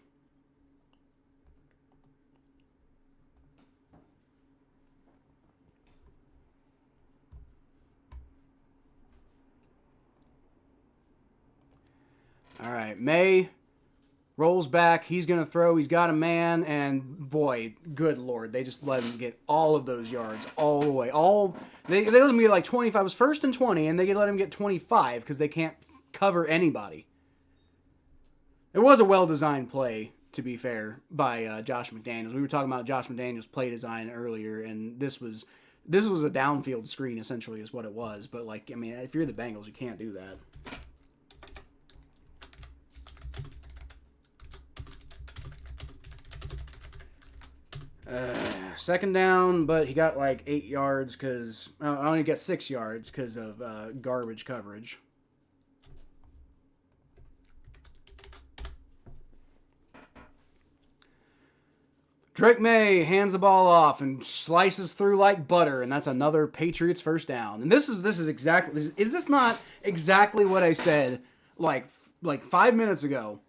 All right, May rolls back. He's going to throw. He's got a man, and boy, good Lord, they just let him get all of those yards all the way. They let him get like 25. It was 1st and 20, and they let him get 25 because they can't cover anybody. It was a well-designed play, to be fair, by Josh McDaniels. We were talking about Josh McDaniels' play design earlier, and this was a downfield screen, essentially, is what it was. But, like, I mean, if you're the Bengals, you can't do that. Second down, but he got like 8 yards because... I only got 6 yards because of garbage coverage. Drake Maye hands the ball off and slices through like butter, and that's another Patriots first down. And this is exactly... Is this not exactly what I said like 5 minutes ago?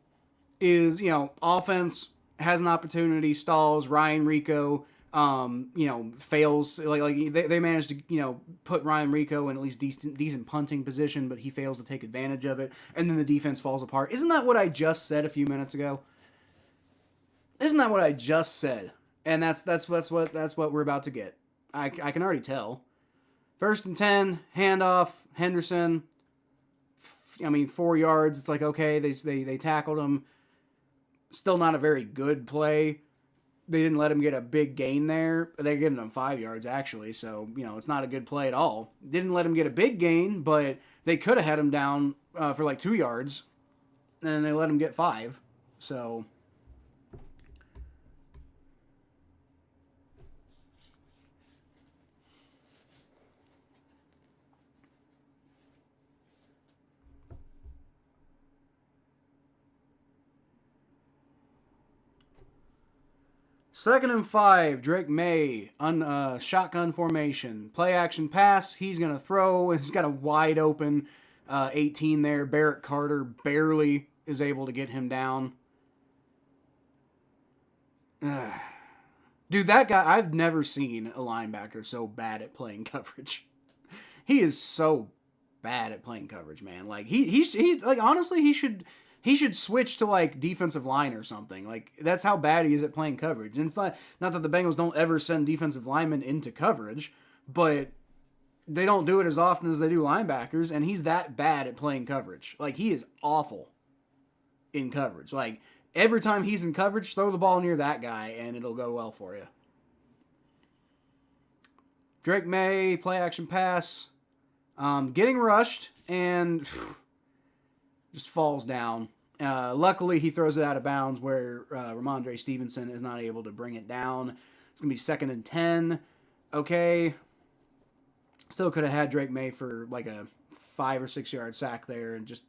Is, you know, offense... has an opportunity, stalls, Ryan Rico, fails. Like they managed to, put Ryan Rico in at least decent punting position, but he fails to take advantage of it, and then the defense falls apart. Isn't that what I just said a few minutes ago? Isn't that what I just said? And that's what we're about to get. I can already tell. 1st and 10, handoff, Henderson. 4 yards. It's like, okay, they tackled him. Still not a very good play. They didn't let him get a big gain there. They're giving him 5 yards, actually, so, it's not a good play at all. Didn't let him get a big gain, but they could have had him down for like 2 yards, and they let him get 5. So... Second and 5, Drake Maye, shotgun formation. Play action pass, he's going to throw. He's got a wide open 18 there. Barrett Carter barely is able to get him down. Dude, that guy, I've never seen a linebacker so bad at playing coverage. He is so bad at playing coverage, man. Like, he like, honestly, he should switch to, like, defensive line or something. Like, that's how bad he is at playing coverage. And it's not that the Bengals don't ever send defensive linemen into coverage, but they don't do it as often as they do linebackers, and he's that bad at playing coverage. Like, he is awful in coverage. Like, every time he's in coverage, throw the ball near that guy, and it'll go well for you. Drake Maye, play action pass. Getting rushed, and... just falls down. Luckily, he throws it out of bounds where Ramondre Stevenson is not able to bring it down. It's going to be 2nd and 10. Okay. Still could have had Drake Maye for like a 5 or 6 yard sack there and just,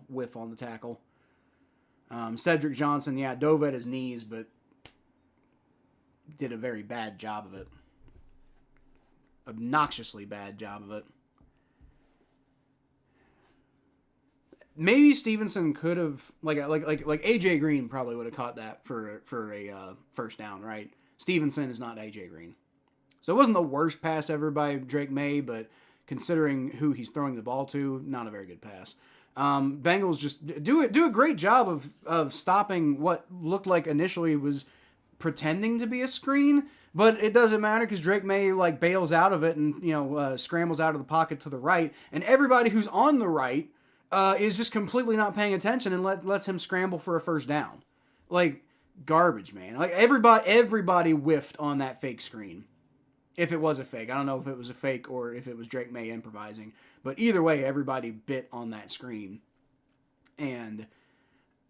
whiff on the tackle. Cedric Johnson, dove at his knees, but did a very bad job of it. Obnoxiously bad job of it. Maybe Stevenson could have, like AJ Green probably would have caught that for a first down, right? Stevenson is not AJ Green, so it wasn't the worst pass ever by Drake Maye, but considering who he's throwing the ball to, not a very good pass. Bengals just do a great job of stopping what looked like initially was pretending to be a screen, but it doesn't matter because Drake Maye like bails out of it and scrambles out of the pocket to the right, and everybody who's on the right. Is just completely not paying attention and lets him scramble for a first down. Like, garbage, man. Like, everybody whiffed on that fake screen. If it was a fake. I don't know if it was a fake or if it was Drake Maye improvising. But either way, everybody bit on that screen. And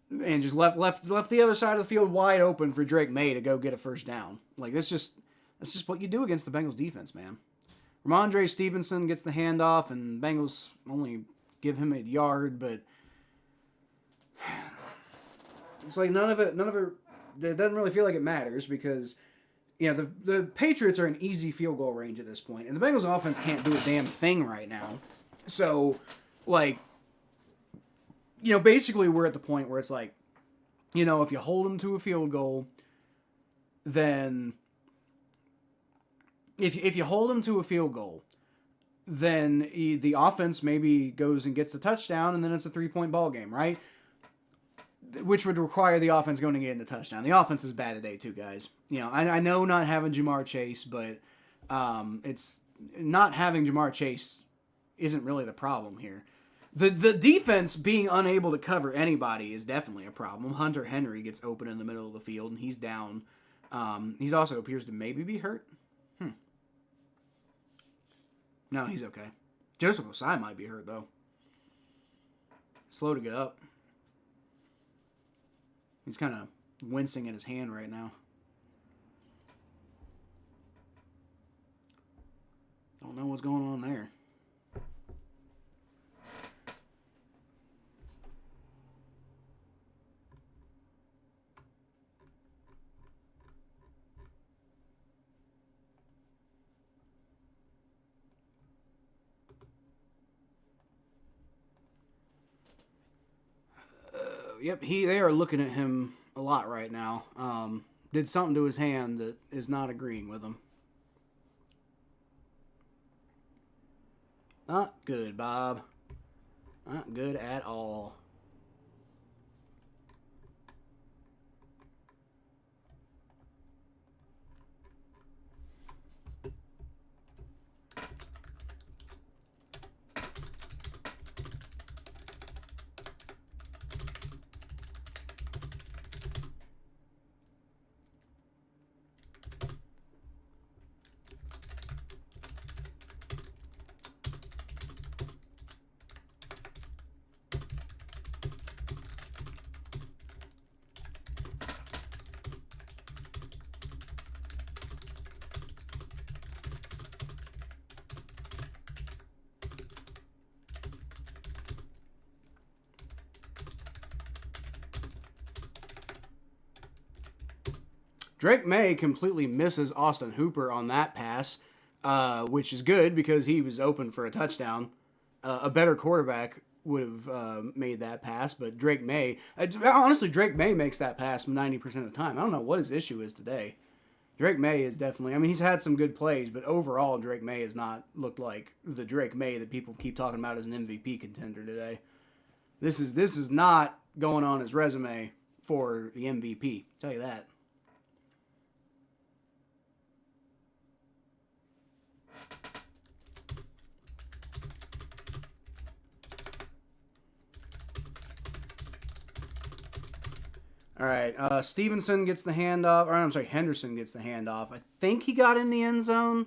just left the other side of the field wide open for Drake Maye to go get a first down. Like, that's just what you do against the Bengals defense, man. Ramondre Stevenson gets the handoff, and Bengals only... give him a yard, but it's like none of it, it doesn't really feel like it matters because, the Patriots are in easy field goal range at this point, and the Bengals offense can't do a damn thing right now. So, like, basically we're at the point where it's like, if you hold them to a field goal, then if you hold them to a field goal, then the offense maybe goes and gets the touchdown, and then it's a 3-point ball game, right? Which would require the offense going to get in the touchdown. The offense is bad today, too, guys. I know not having Jamar Chase, but it's not having Jamar Chase isn't really the problem here. The defense being unable to cover anybody is definitely a problem. Hunter Henry gets open in the middle of the field, and he's down. He's also appears to maybe be hurt. No, he's okay. Joseph Osai might be hurt, though. Slow to get up. He's kind of wincing in his hand right now. Don't know what's going on there. Yep, they are looking at him a lot right now. Did something to his hand that is not agreeing with him. Not good, Bob. Not good at all. Drake Maye completely misses Austin Hooper on that pass, which is good because he was open for a touchdown. A better quarterback would have made that pass, but Drake Maye, honestly, Drake Maye makes that pass 90% of the time. I don't know what his issue is today. Drake Maye is definitely, I mean, he's had some good plays, but overall, Drake Maye has not looked like the Drake Maye that people keep talking about as an MVP contender today. This is not going on his resume for the MVP. I'll tell you that. All right, Stevenson gets the handoff. Or I'm sorry, Henderson gets the handoff. I think he got in the end zone.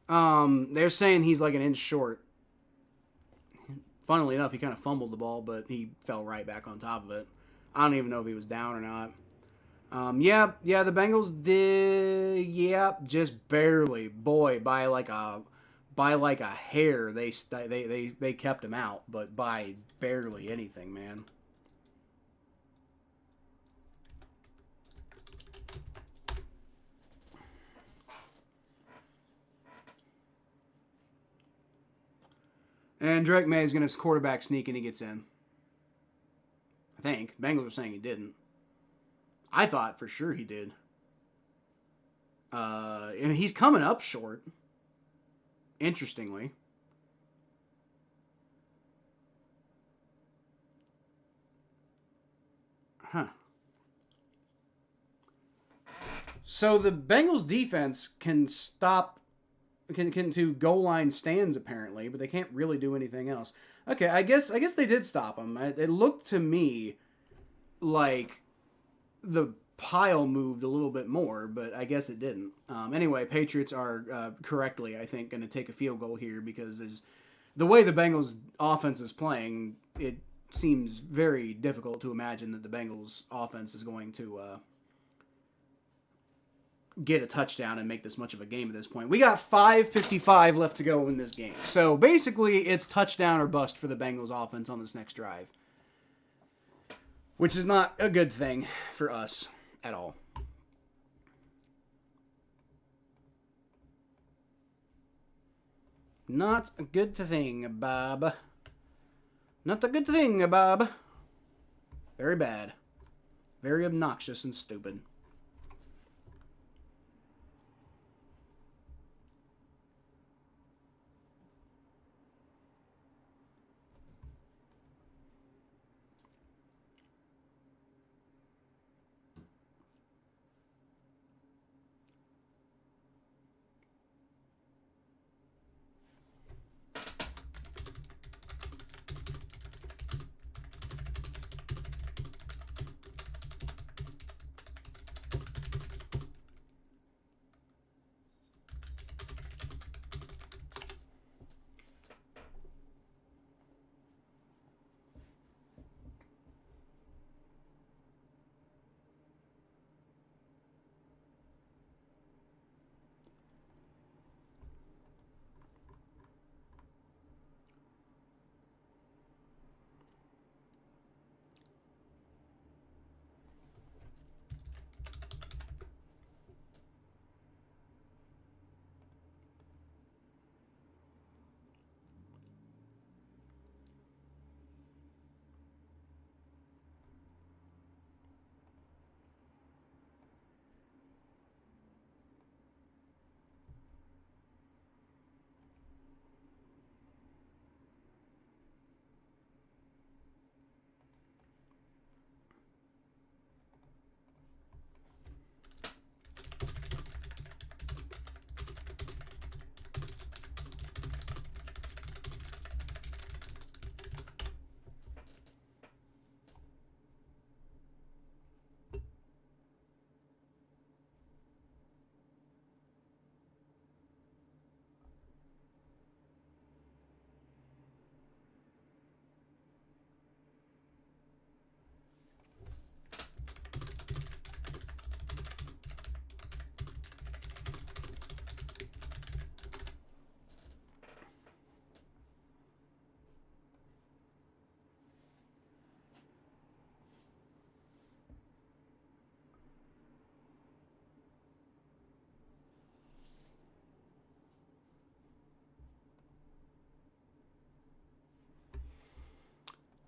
They're saying he's like an inch short. Funnily enough, he kind of fumbled the ball, but he fell right back on top of it. I don't even know if he was down or not. Yeah, the Bengals did. Yeah, just barely. Boy, by like a hair, they kept him out, but by barely anything, man. And Drake Maye is going to quarterback sneak and he gets in. I think. Bengals are saying he didn't. I thought for sure he did. And he's coming up short. Interestingly. Huh. So the Bengals defense can stop can do goal line stands apparently, but they can't really do anything else. Okay, I guess they did stop him. It looked to me like the pile moved a little bit more, but I guess it didn't. Anyway, Patriots are correctly, I think, going to take a field goal here because the way the Bengals offense is playing, it seems very difficult to imagine that the Bengals offense is going to get a touchdown and make this much of a game at this point. We got 5:55 left to go in this game. So basically, it's touchdown or bust for the Bengals offense on this next drive, which is not a good thing for us at all. Not a good thing, Bob. Not a good thing, Bob. Very bad. Very obnoxious and stupid.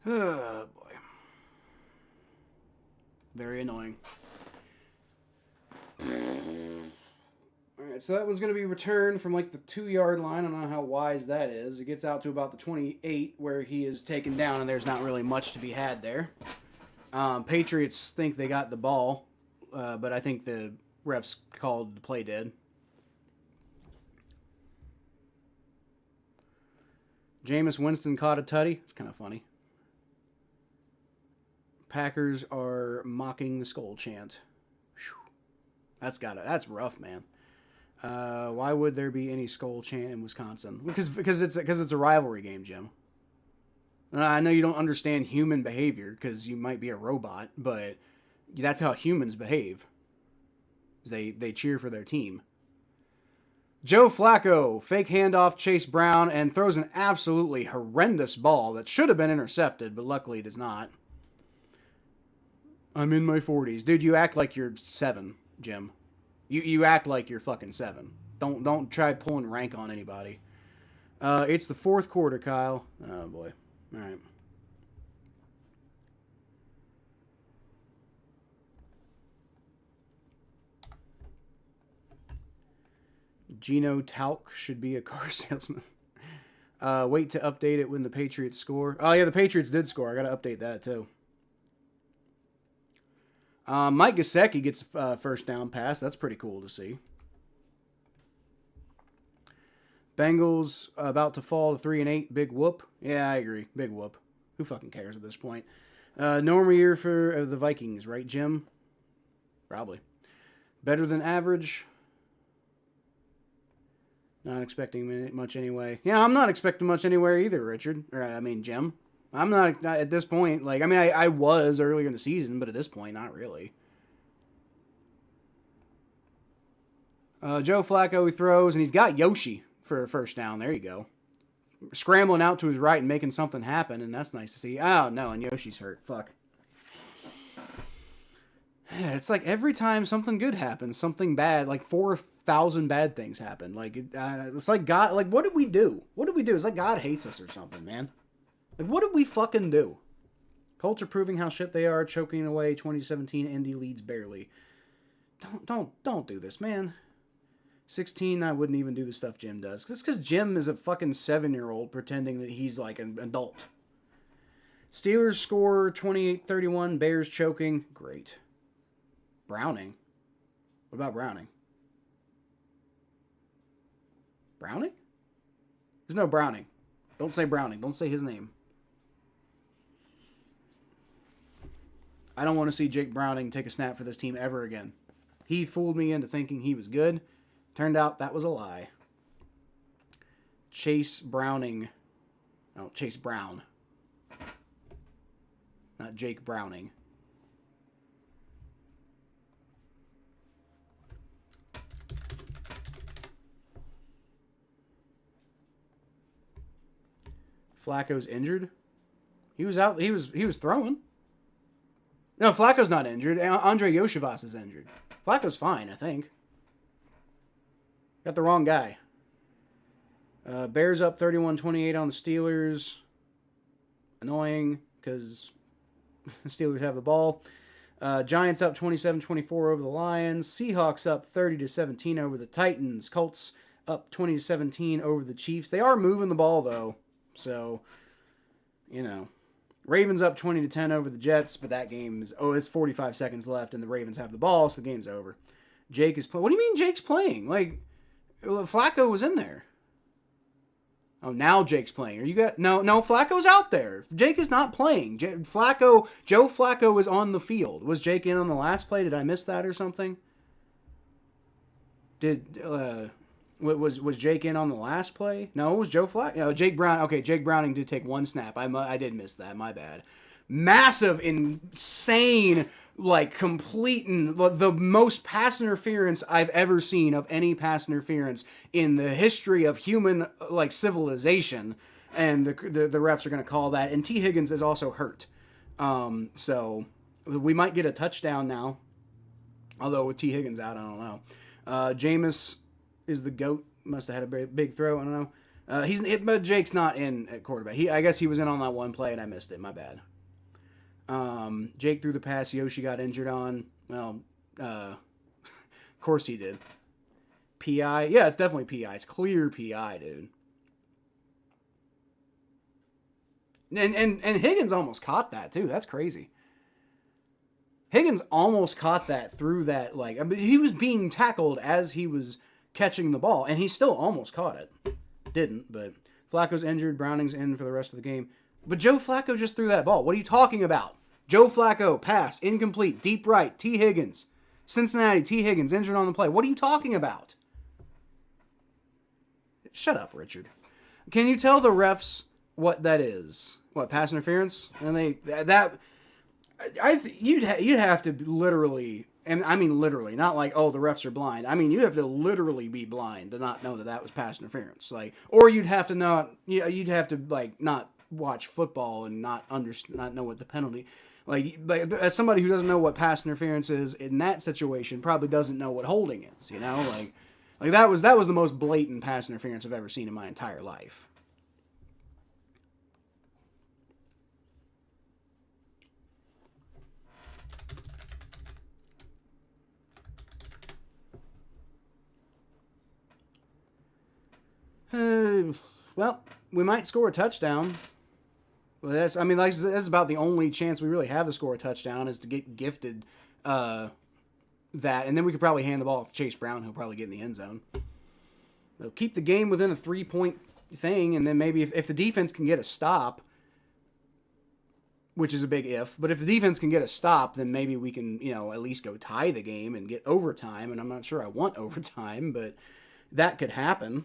Oh, boy. Very annoying. Alright, so that one's going to be returned from like the 2-yard line. I don't know how wise that is. It gets out to about the 28 where he is taken down, and there's not really much to be had there. Patriots think they got the ball, but I think the refs called the play dead. Jameis Winston caught a tutty. It's kind of funny. Packers are mocking the skull chant. Whew. That's rough, man. Why would there be any skull chant in Wisconsin? Because it's a rivalry game, Jim. I know you don't understand human behavior because you might be a robot, but that's how humans behave. They cheer for their team. Joe Flacco, fake handoff, Chase Brown, and throws an absolutely horrendous ball that should have been intercepted, but luckily it is not. I'm in my 40s. Dude, you act like you're 7, Jim. You act like you're fucking 7. Don't try pulling rank on anybody. It's the fourth quarter, Kyle. Oh, boy. All right. Gino Talc should be a car salesman. Wait to update it when the Patriots score. Oh, yeah, the Patriots did score. I got to update that, too. Mike Gesicki gets a first down pass. That's pretty cool to see. Bengals about to fall to 3-8. Big whoop. Yeah, I agree. Big whoop. Who fucking cares at this point? Normal year for the Vikings, right, Jim? Probably. Better than average. Not expecting much anyway. Yeah, I'm not expecting much anywhere either, Richard. Jim. I'm not at this point. I was earlier in the season, but at this point, not really. Joe Flacco, he throws, and he's got Yoshi for a first down. There you go. Scrambling out to his right and making something happen, and that's nice to see. Oh, no, and Yoshi's hurt. Fuck. It's like every time something good happens, something bad, like 4,000 bad things happen. It's like God, like, what did we do? What did we do? It's like God hates us or something, man. Like, what did we fucking do? Colts are proving how shit they are, choking away 2017 Indy leads barely. Don't do this, man. 16, I wouldn't even do the stuff Jim does. It's because Jim is a fucking 7-year-old pretending that he's like an adult. Steelers score 28-31, Bears choking. Great. Browning? What about Browning? Browning? There's no Browning. Don't say Browning. Don't say his name. I don't want to see Jake Browning take a snap for this team ever again. He fooled me into thinking he was good. Turned out that was a lie. Chase Brown. Not Jake Browning. Flacco's injured. He was out. He was throwing. No, Flacco's not injured. Andre Yoshivas is injured. Flacco's fine, I think. Got the wrong guy. Bears up 31-28 on the Steelers. Annoying because the Steelers have the ball. Giants up 27-24 over the Lions. Seahawks up 30-17 over the Titans. Colts up 20-17 over the Chiefs. They are moving the ball though, so Ravens up 20-10 over the Jets, but that game is it's 45 seconds left and the Ravens have the ball, so the game's over. Jake is playing. What do you mean Jake's playing? Like, Flacco was in there. Oh, now Jake's playing. No, Flacco's out there. Jake is not playing. Joe Flacco is on the field. Was Jake in on the last play? Did I miss that or something? Was Jake in on the last play? No, it was Joe Flacco. No, Jake Brown. Okay, Jake Browning did take one snap. I did miss that. My bad. Massive, insane, complete, the most pass interference I've ever seen of any pass interference in the history of human, civilization. And the refs are going to call that. And T. Higgins is also hurt. So we might get a touchdown now. Although with T. Higgins out, I don't know. Jameis is the GOAT. Must have had a big throw. I don't know. But Jake's not in at quarterback. I guess he was in on that one play and I missed it. My bad. Jake threw the pass. Yoshi got injured on. Well, of course he did. PI. Yeah, it's definitely PI. It's clear PI, dude. And Higgins almost caught that too. That's crazy. Higgins almost caught that through that, I mean, he was being tackled as he was catching the ball, and he still almost caught it. Didn't, but Flacco's injured. Browning's in for the rest of the game. But Joe Flacco just threw that ball. What are you talking about? Joe Flacco, pass, incomplete, deep right, T. Higgins. Cincinnati, T. Higgins, injured on the play. What are you talking about? Shut up, Richard. Can you tell the refs what that is? What, pass interference? And you'd have to literally, and I mean literally, not like, oh, the refs are blind. I mean, you have to literally be blind to not know that was pass interference. Or you'd have to not watch football and not know what the penalty. As somebody who doesn't know what pass interference is in that situation, probably doesn't know what holding is. That was the most blatant pass interference I've ever seen in my entire life. Well, we might score a touchdown. Well, that's about the only chance we really have to score a touchdown is to get gifted that, and then we could probably hand the ball off to Chase Brown, who'll probably get in the end zone. So keep the game within a 3-point thing, and then maybe if the defense can get a stop, which is a big if, but if the defense can get a stop, then maybe we can, at least go tie the game and get overtime, and I'm not sure I want overtime, but that could happen.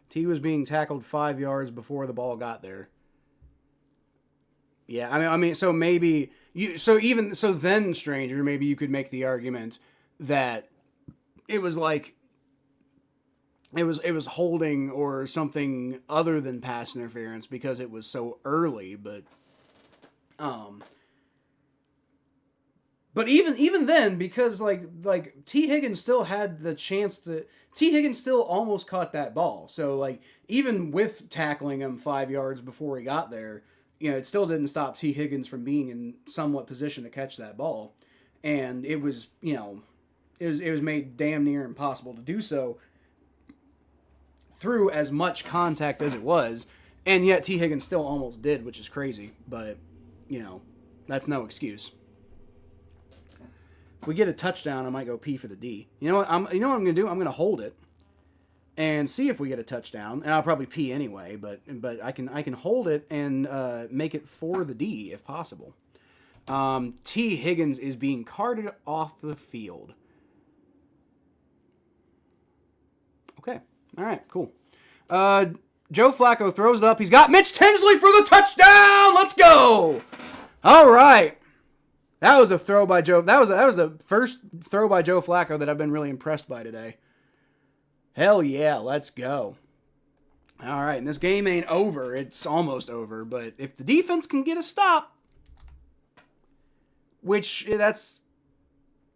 T was being tackled 5 yards before the ball got there. Yeah, I mean, so maybe then, stranger, maybe you could make the argument that it was it was holding or something other than pass interference because it was so early, but even then, because T. Higgins still had the chance to. T. Higgins still almost caught that ball. So even with tackling him 5 yards before he got there, it still didn't stop T. Higgins from being in somewhat position to catch that ball, and it was it was made damn near impossible to do so through as much contact as it was, and yet T. Higgins still almost did, which is crazy. But that's no excuse. If we get a touchdown, I might go pee for the D. You know what I'm going to do? I'm going to hold it and see if we get a touchdown, and I'll probably pee anyway. But I can hold it and make it for the D if possible. T. Higgins is being carted off the field. Okay. All right. Cool. Joe Flacco throws it up. He's got Mitch Tinsley for the touchdown. Let's go. All right. That was a throw by Joe. That was the first throw by Joe Flacco that I've been really impressed by today. Hell yeah, let's go. All right, and this game ain't over. It's almost over, but if the defense can get a stop, which that's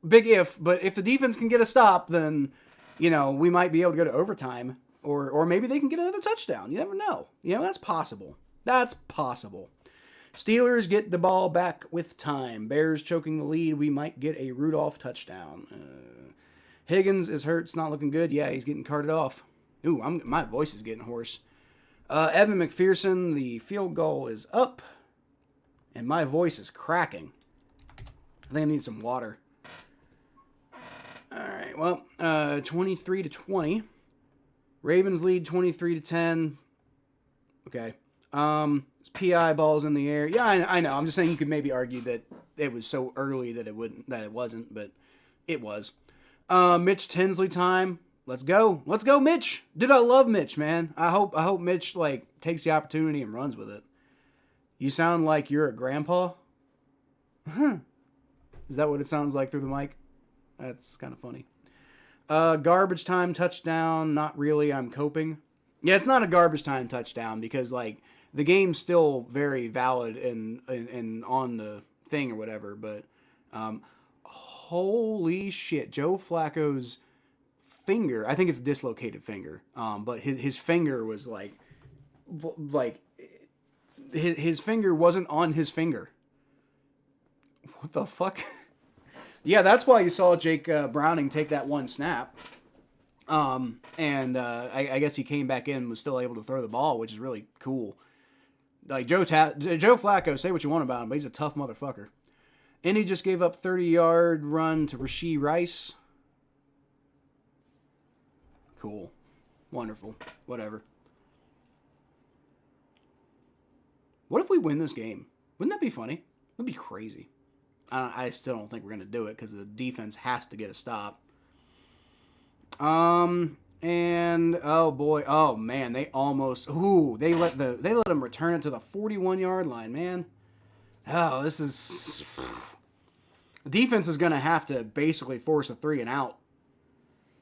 big if, but if the defense can get a stop, then we might be able to go to overtime, or maybe they can get another touchdown. You never know. That's possible. That's possible. Steelers get the ball back with time. Bears choking the lead. We might get a Rudolph touchdown. Higgins is hurt. It's not looking good. Yeah, he's getting carted off. Ooh, my voice is getting hoarse. Evan McPherson, the field goal is up. And my voice is cracking. I think I need some water. All right, well, 23-20. Ravens lead 23-10. Okay. It's PI balls in the air. Yeah, I know. I'm just saying you could maybe argue that it was so early that it wasn't, but it was. Mitch Tinsley time. Let's go. Let's go, Mitch. Dude, I love Mitch, man. I hope Mitch, like, takes the opportunity and runs with it. You sound like you're a grandpa. Is that what it sounds like through the mic? That's kind of funny. Garbage time touchdown. Not really. I'm coping. Yeah, it's not a garbage time touchdown because, like, the game's still very valid and on the thing or whatever. But, holy shit. Joe Flacco's finger, I think it's a dislocated finger. But his finger was, like his finger wasn't on his finger. What the fuck? Yeah, that's why you saw Jake Browning take that one snap. I guess he came back in and was still able to throw the ball, which is really cool. Like, Joe Flacco, say what you want about him, but he's a tough motherfucker. And he just gave up 30-yard run to Rashee Rice. Cool. Wonderful. Whatever. What if we win this game? Wouldn't that be funny? That'd be crazy. I still don't think we're going to do it because the defense has to get a stop. And oh boy, oh man, they almost they let him return it to the 41-yard line, man. Oh, this is the defense is going to have to basically force a 3 and out.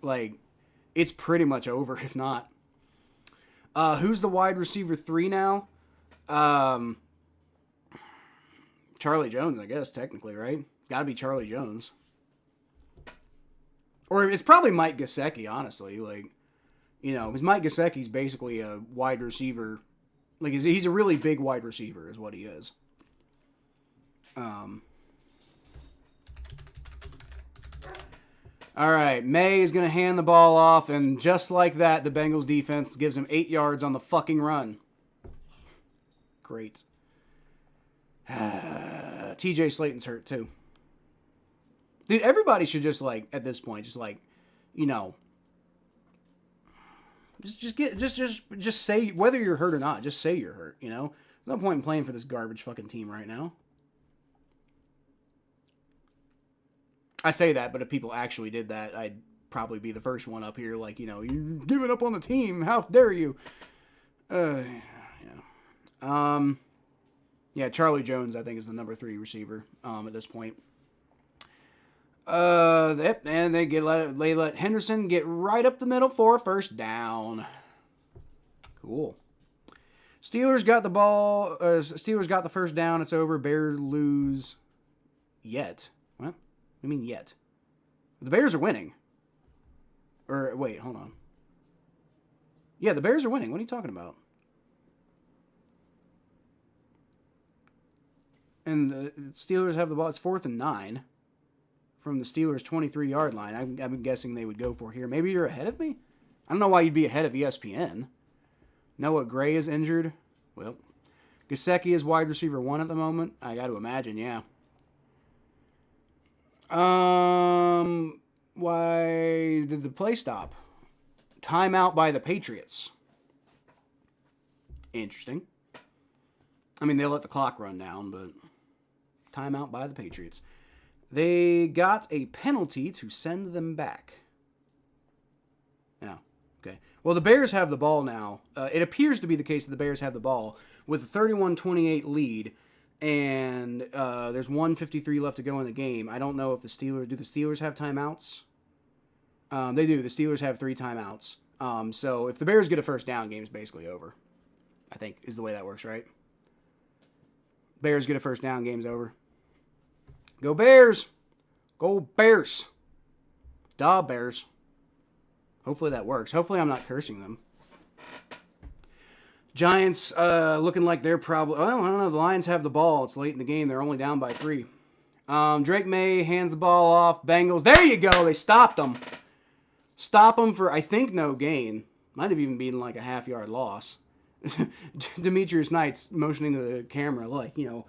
Like, it's pretty much over if not. Who's the wide receiver 3 now? Charlie Jones, I guess, technically, right? Got to be Charlie Jones. Or it's probably Mike Gesicki, honestly. Like, you know, because Mike Gesicki's basically a wide receiver. Like, he's a really big wide receiver is what he is. All right, Maye is going to hand the ball off, and just like that, the Bengals defense gives him 8 yards on the fucking run. Great. TJ Slayton's hurt too. Dude, everybody should just, like, at this point, just, like, you know, just say whether you're hurt or not. Just say you're hurt. You know, there's no point in playing for this garbage fucking team right now. I say that, but if people actually did that, I'd probably be the first one up here, like, you know, you're giving up on the team. How dare you? Yeah. Yeah, Charlie Jones, I think, is the number 3 receiver at this point. And they let Henderson get right up the middle for a first down. Cool. Steelers got the ball. Steelers got the first down. It's over. Bears lose yet. What? I mean yet. The Bears are winning. Or wait, hold on. Yeah, the Bears are winning. What are you talking about? And the Steelers have the ball. It's 4th and 9 from the Steelers' 23-yard line. I'm guessing they would go for here. Maybe you're ahead of me? I don't know why you'd be ahead of ESPN. Noah Gray is injured. Well, Gesicki is wide receiver 1 at the moment. I got to imagine, yeah. Why did the play stop? Timeout by the Patriots. Interesting. I mean, they let the clock run down, but timeout by the Patriots. They got a penalty to send them back. Yeah, okay. Well, the Bears have the ball now. It appears to be the case that the Bears have the ball with a 31-28 lead, and there's 1:53 left to go in the game. I don't know if do the Steelers have timeouts? They do. The Steelers have 3 timeouts. So if the Bears get a first down, game's basically over. I think is the way that works, right? Bears get a first down, game's over. Go Bears! Go Bears! Da Bears. Hopefully that works. Hopefully I'm not cursing them. Giants looking like they're probably... Well, I don't know. The Lions have the ball. It's late in the game. They're only down by 3. Drake Maye hands the ball off. Bengals. There you go. They stopped them. Stop them for, I think, no gain. Might have even been like a half-yard loss. Demetrius Knight's motioning to the camera like, you know,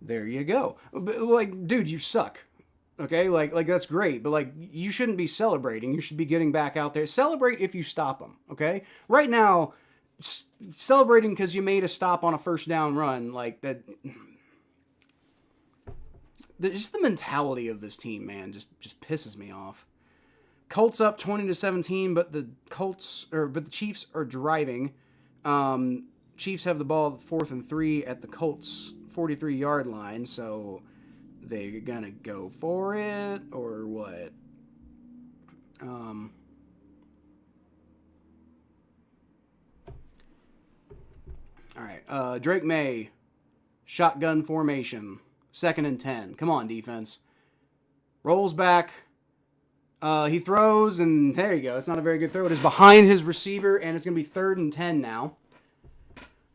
there you go. But, like, dude, you suck. Okay? Like that's great. But, like, you shouldn't be celebrating. You should be getting back out there. Celebrate if you stop them. Okay? Right now... celebrating because you made a stop on a first down run, like that. Just the mentality of this team, man, just pisses me off. Colts up 20-17, but the Chiefs are driving. Chiefs have the ball 4th and 3 at the Colts 43-yard line, so they gonna go for it or what? All right. Drake Maye, shotgun formation, 2nd and 10. Come on, defense. Rolls back. He throws, and there you go. It's not a very good throw. It is behind his receiver, and it's going to be 3rd and 10 now.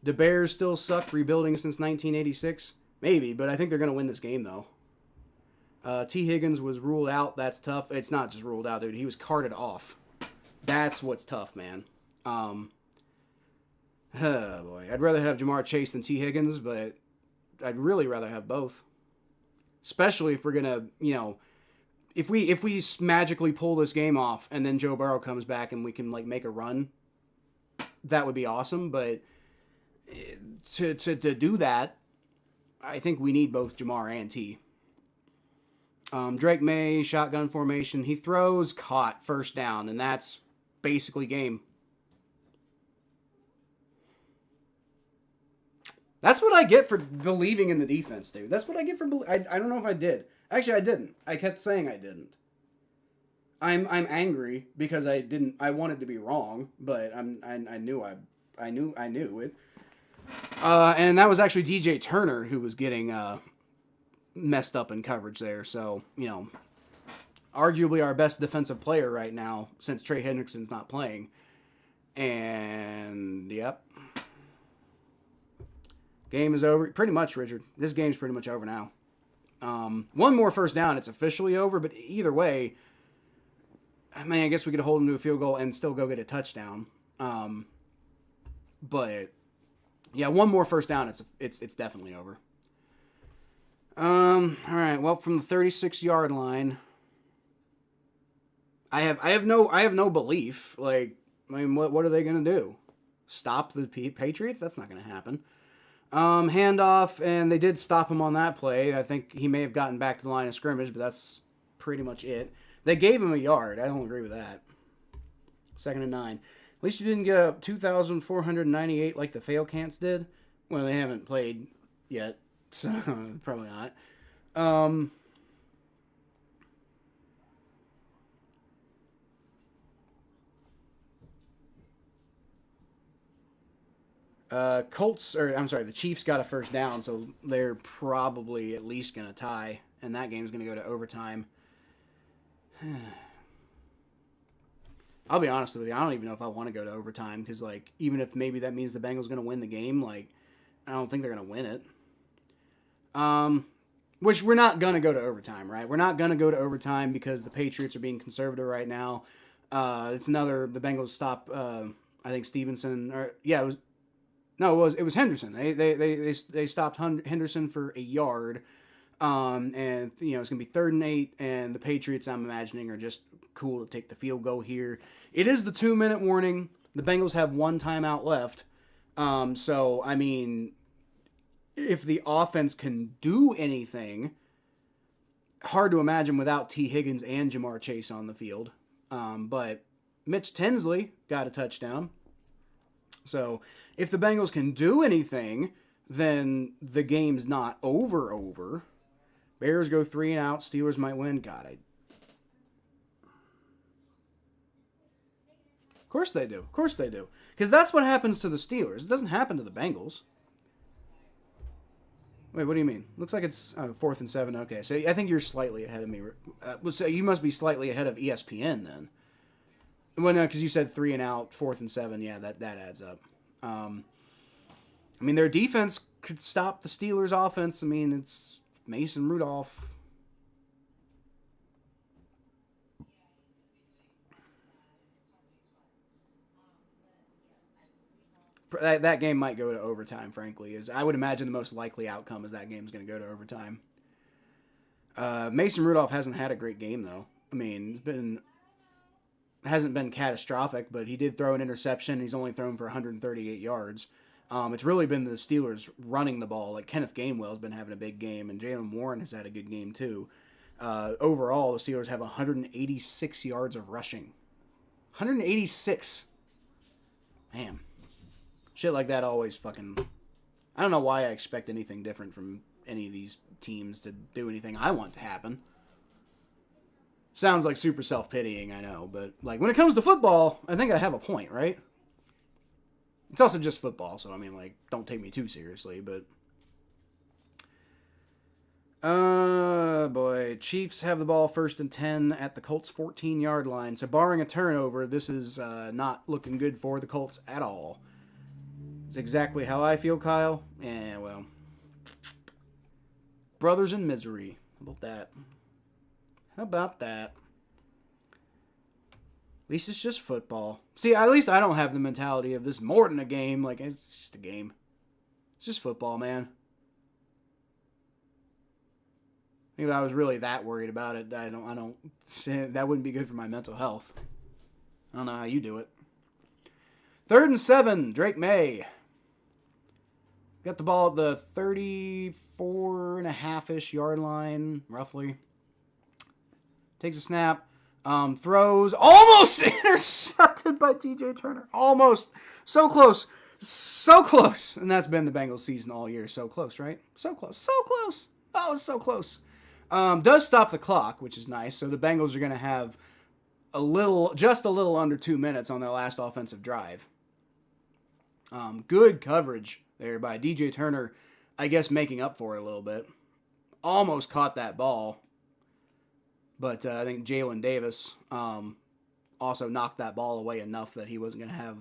The Bears still suck, rebuilding since 1986. Maybe, but I think they're going to win this game, though. T. Higgins was ruled out. That's tough. It's not just ruled out, dude. He was carted off. That's what's tough, man. Oh, boy. I'd rather have Jamar Chase than T. Higgins, but I'd really rather have both. Especially if we're going to, if we magically pull this game off and then Joe Burrow comes back and we can, make a run, that would be awesome. But to do that, I think we need both Jamar and T. Drake Maye, shotgun formation. He throws, caught, 1st down, and that's basically game. That's what I get for believing in the defense, dude. That's what I get for I don't know if I did. Actually, I didn't. I kept saying I didn't. I'm angry because I didn't. I wanted to be wrong, but I knew it. And that was actually DJ Turner who was getting messed up in coverage there. So, arguably our best defensive player right now since Trey Hendrickson's not playing. And, yep. Game is over. Pretty much, Richard. This game's pretty much over now. One more 1st down, it's officially over. But either way, I guess we could hold him to a field goal and still go get a touchdown. But yeah, one more 1st down, it's definitely over. All right. Well, from the 36-yard line, I have no belief. What are they gonna do? Stop the Patriots? That's not gonna happen. Handoff, and they did stop him on that play. I think he may have gotten back to the line of scrimmage, but that's pretty much it. They gave him a yard. I don't agree with that. 2nd and 9. At least you didn't get up 2,498 like the Failcants did. Well, they haven't played yet, so probably not. The Chiefs got a 1st down, so they're probably at least going to tie, and that game's going to go to overtime. I'll be honest with you, I don't even know if I want to go to overtime, because, even if maybe that means the Bengals going to win the game, I don't think they're going to win it. Which we're not going to go to overtime, right? We're not going to go to overtime because the Patriots are being conservative right now. The Bengals stop, I think Stevenson, it was Henderson. They stopped Henderson for a yard, and it's gonna be 3rd and 8, and the Patriots, I'm imagining, are just cool to take the field goal here. It is the 2-minute warning. The Bengals have 1 timeout left, so if the offense can do anything, hard to imagine without T. Higgins and Jamar Chase on the field. But Mitch Tinsley got a touchdown. So if the Bengals can do anything, then the game's not over. Bears go 3 and out. Steelers might win. Of course they do. Because that's what happens to the Steelers. It doesn't happen to the Bengals. Wait, what do you mean? Looks like it's 4th and 7. Okay, so I think you're slightly ahead of me. So you must be slightly ahead of ESPN then. Well, no, because you said 3 and out, 4th and 7. Yeah, that adds up. Their defense could stop the Steelers' offense. It's Mason Rudolph. That game might go to overtime, frankly. I would imagine the most likely outcome is that game's going to go to overtime. Mason Rudolph hasn't had a great game, though. Hasn't been catastrophic, but he did throw an interception. He's only thrown for 138 yards. It's really been the Steelers running the ball. Kenneth Gainwell has been having a big game, and Jalen Warren has had a good game too. Overall, the Steelers have 186 yards of rushing. 186. Man. Shit like that always fucking... I don't know why I expect anything different from any of these teams to do anything I want to happen. Sounds like super self-pitying, I know, but like when it comes to football, I think I have a point, right? It's also just football, so I mean, like, don't take me too seriously, but... boy. Chiefs have the ball 1st and 10 at the Colts' 14-yard line. So barring a turnover, this is not looking good for the Colts at all. It's exactly how I feel, Kyle. Yeah, well... Brothers in misery. How about that? How about that? At least it's just football. See, at least I don't have the mentality of this more than a game. Like, it's just a game. It's just football, man. If I was really that worried about it, I don't. That wouldn't be good for my mental health. I don't know how you do it. 3rd and 7, Drake Maye. Got the ball at the 34.5-ish yard line, roughly. Takes a snap. Throws. Almost intercepted by DJ Turner. Almost. So close. So close. And that's been the Bengals season all year. So close, right? So close. So close. Oh, it's so close. Does stop the clock, which is nice. So the Bengals are going to have just a little under 2 minutes on their last offensive drive. Good coverage there by DJ Turner, I guess making up for it a little bit. Almost caught that ball. But I think Jalen Davis also knocked that ball away enough that he wasn't going to have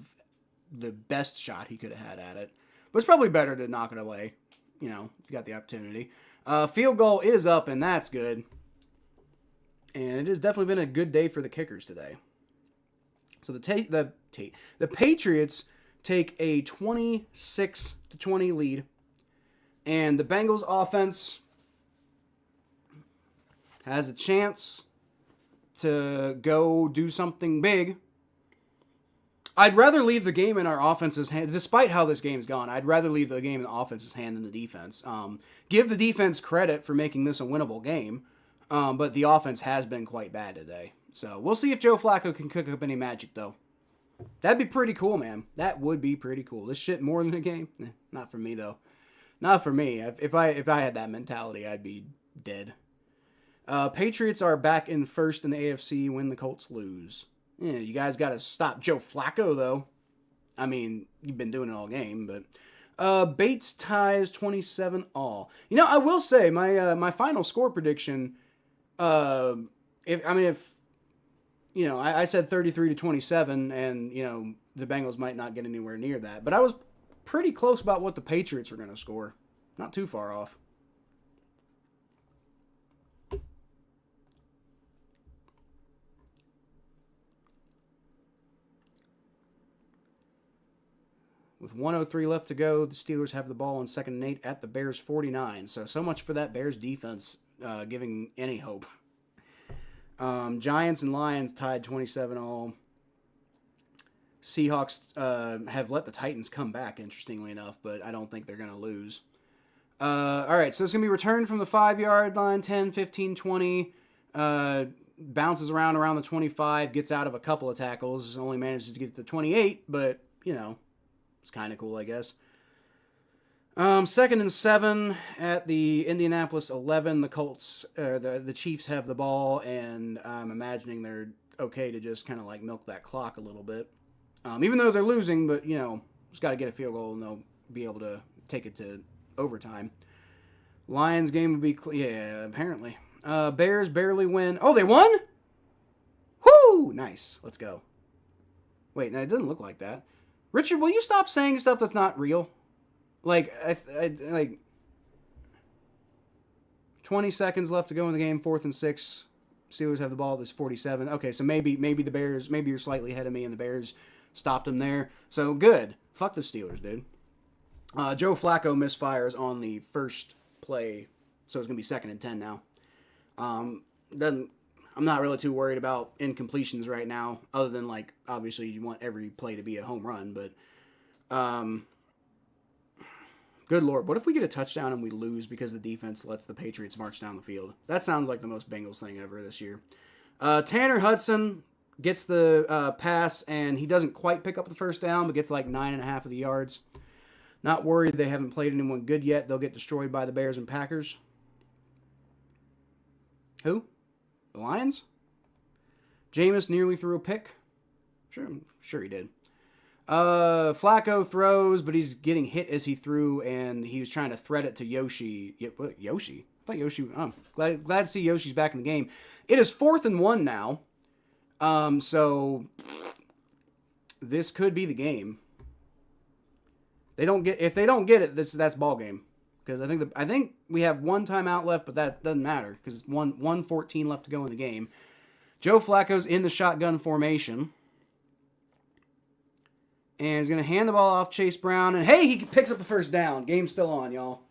the best shot he could have had at it. But it's probably better to knock it away, if you got the opportunity. Field goal is up, and that's good. And it has definitely been a good day for the kickers today. So the Patriots take a 26-20 lead. And the Bengals offense has a chance to go do something big. I'd rather leave the game in our offense's hand, despite how this game's gone. I'd rather leave the game in the offense's hand than the defense. Give the defense credit for making this a winnable game, but the offense has been quite bad today. So we'll see if Joe Flacco can cook up any magic, though. That'd be pretty cool, man. That would be pretty cool. This shit more than a game? Not for me, though. Not for me. If I had that mentality, I'd be dead. Patriots are back in first in the AFC when the Colts lose. Yeah, you guys got to stop Joe Flacco, though. I mean, you've been doing it all game, but... Bates ties 27-all. I will say, my final score prediction, I said 33-27, and, the Bengals might not get anywhere near that. But I was pretty close about what the Patriots were going to score. Not too far off. With 1:03 left to go, the Steelers have the ball on 2nd and 8 at the Bears' 49. So much for that Bears defense giving any hope. Giants and Lions tied 27-all. Seahawks have let the Titans come back, interestingly enough, but I don't think they're going to lose. All right, so it's going to be returned from the 5-yard line, 10, 15, 20. Bounces around the 25, gets out of a couple of tackles, only manages to get to the 28, but, it's kind of cool, I guess. 2nd and 7 at the Indianapolis 11. The Colts, the Chiefs have the ball, and I'm imagining they're okay to just kind of like milk that clock a little bit. Even though they're losing, but, just got to get a field goal and they'll be able to take it to overtime. Lions game will be, yeah, apparently. Bears barely win. Oh, they won? Whoo! Nice. Let's go. Wait, no, it doesn't look like that. Richard, will you stop saying stuff that's not real? Like 20 seconds left to go in the game, 4th and 6. Steelers have the ball at this 47. Okay, so maybe the Bears, maybe you're slightly ahead of me and the Bears stopped them there. So good. Fuck the Steelers, dude. Joe Flacco misfires on the first play, so it's going to be 2nd and 10 now. I'm not really too worried about incompletions right now, other than, like, obviously you want every play to be a home run, but Good Lord. What if we get a touchdown and we lose because the defense lets the Patriots march down the field? That sounds like the most Bengals thing ever this year. Tanner Hudson gets the pass, and he doesn't quite pick up the first down, but gets like 9.5 of the yards. Not worried they haven't played anyone good yet. They'll get destroyed by the Bears and Packers. Who? The Lions? Jameis nearly threw a pick. Sure he did. Flacco throws, but he's getting hit as he threw, and he was trying to thread it to Yoshi. Yoshi? I thought Yoshi... glad to see Yoshi's back in the game. It is 4th and 1 now. So this could be the game. If they don't get it, that's ball game. Because I think we have one timeout left, but that doesn't matter because it's 1:14 left to go in the game. Joe Flacco's in the shotgun formation. And he's going to hand the ball off Chase Brown. And, hey, he picks up the first down. Game's still on, y'all.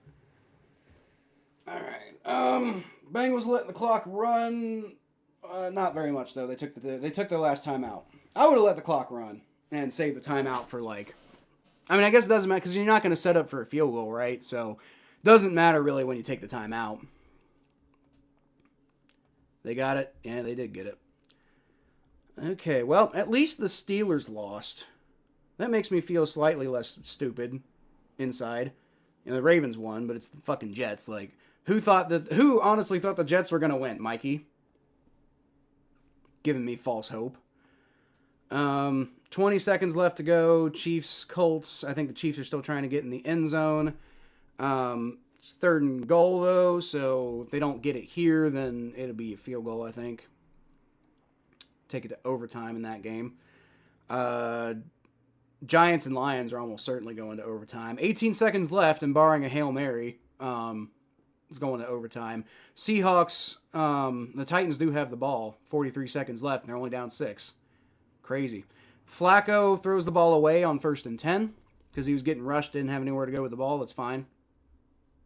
All right. Bengals letting the clock run. Not very much, though. They took their last timeout. I would have let the clock run and saved the timeout for, like... I mean, I guess it doesn't matter because you're not going to set up for a field goal, right? So, it doesn't matter really when you take the timeout. They got it? Yeah, they did get it. Okay, well, at least the Steelers lost. That makes me feel slightly less stupid inside. You know, the Ravens won, but it's the fucking Jets. Like, who honestly thought the Jets were going to win, Mikey? Giving me false hope. 20 seconds left to go. Chiefs, Colts. I think the Chiefs are still trying to get in the end zone. It's 3rd and goal, though, so if they don't get it here, then it'll be a field goal, I think. Take it to overtime in that game. Giants and Lions are almost certainly going to overtime. 18 seconds left, and barring a Hail Mary, it's going to overtime. Seahawks, the Titans do have the ball. 43 seconds left, and they're only down 6. Crazy. Flacco throws the ball away on 1st and 10 because he was getting rushed, didn't have anywhere to go with the ball. That's fine.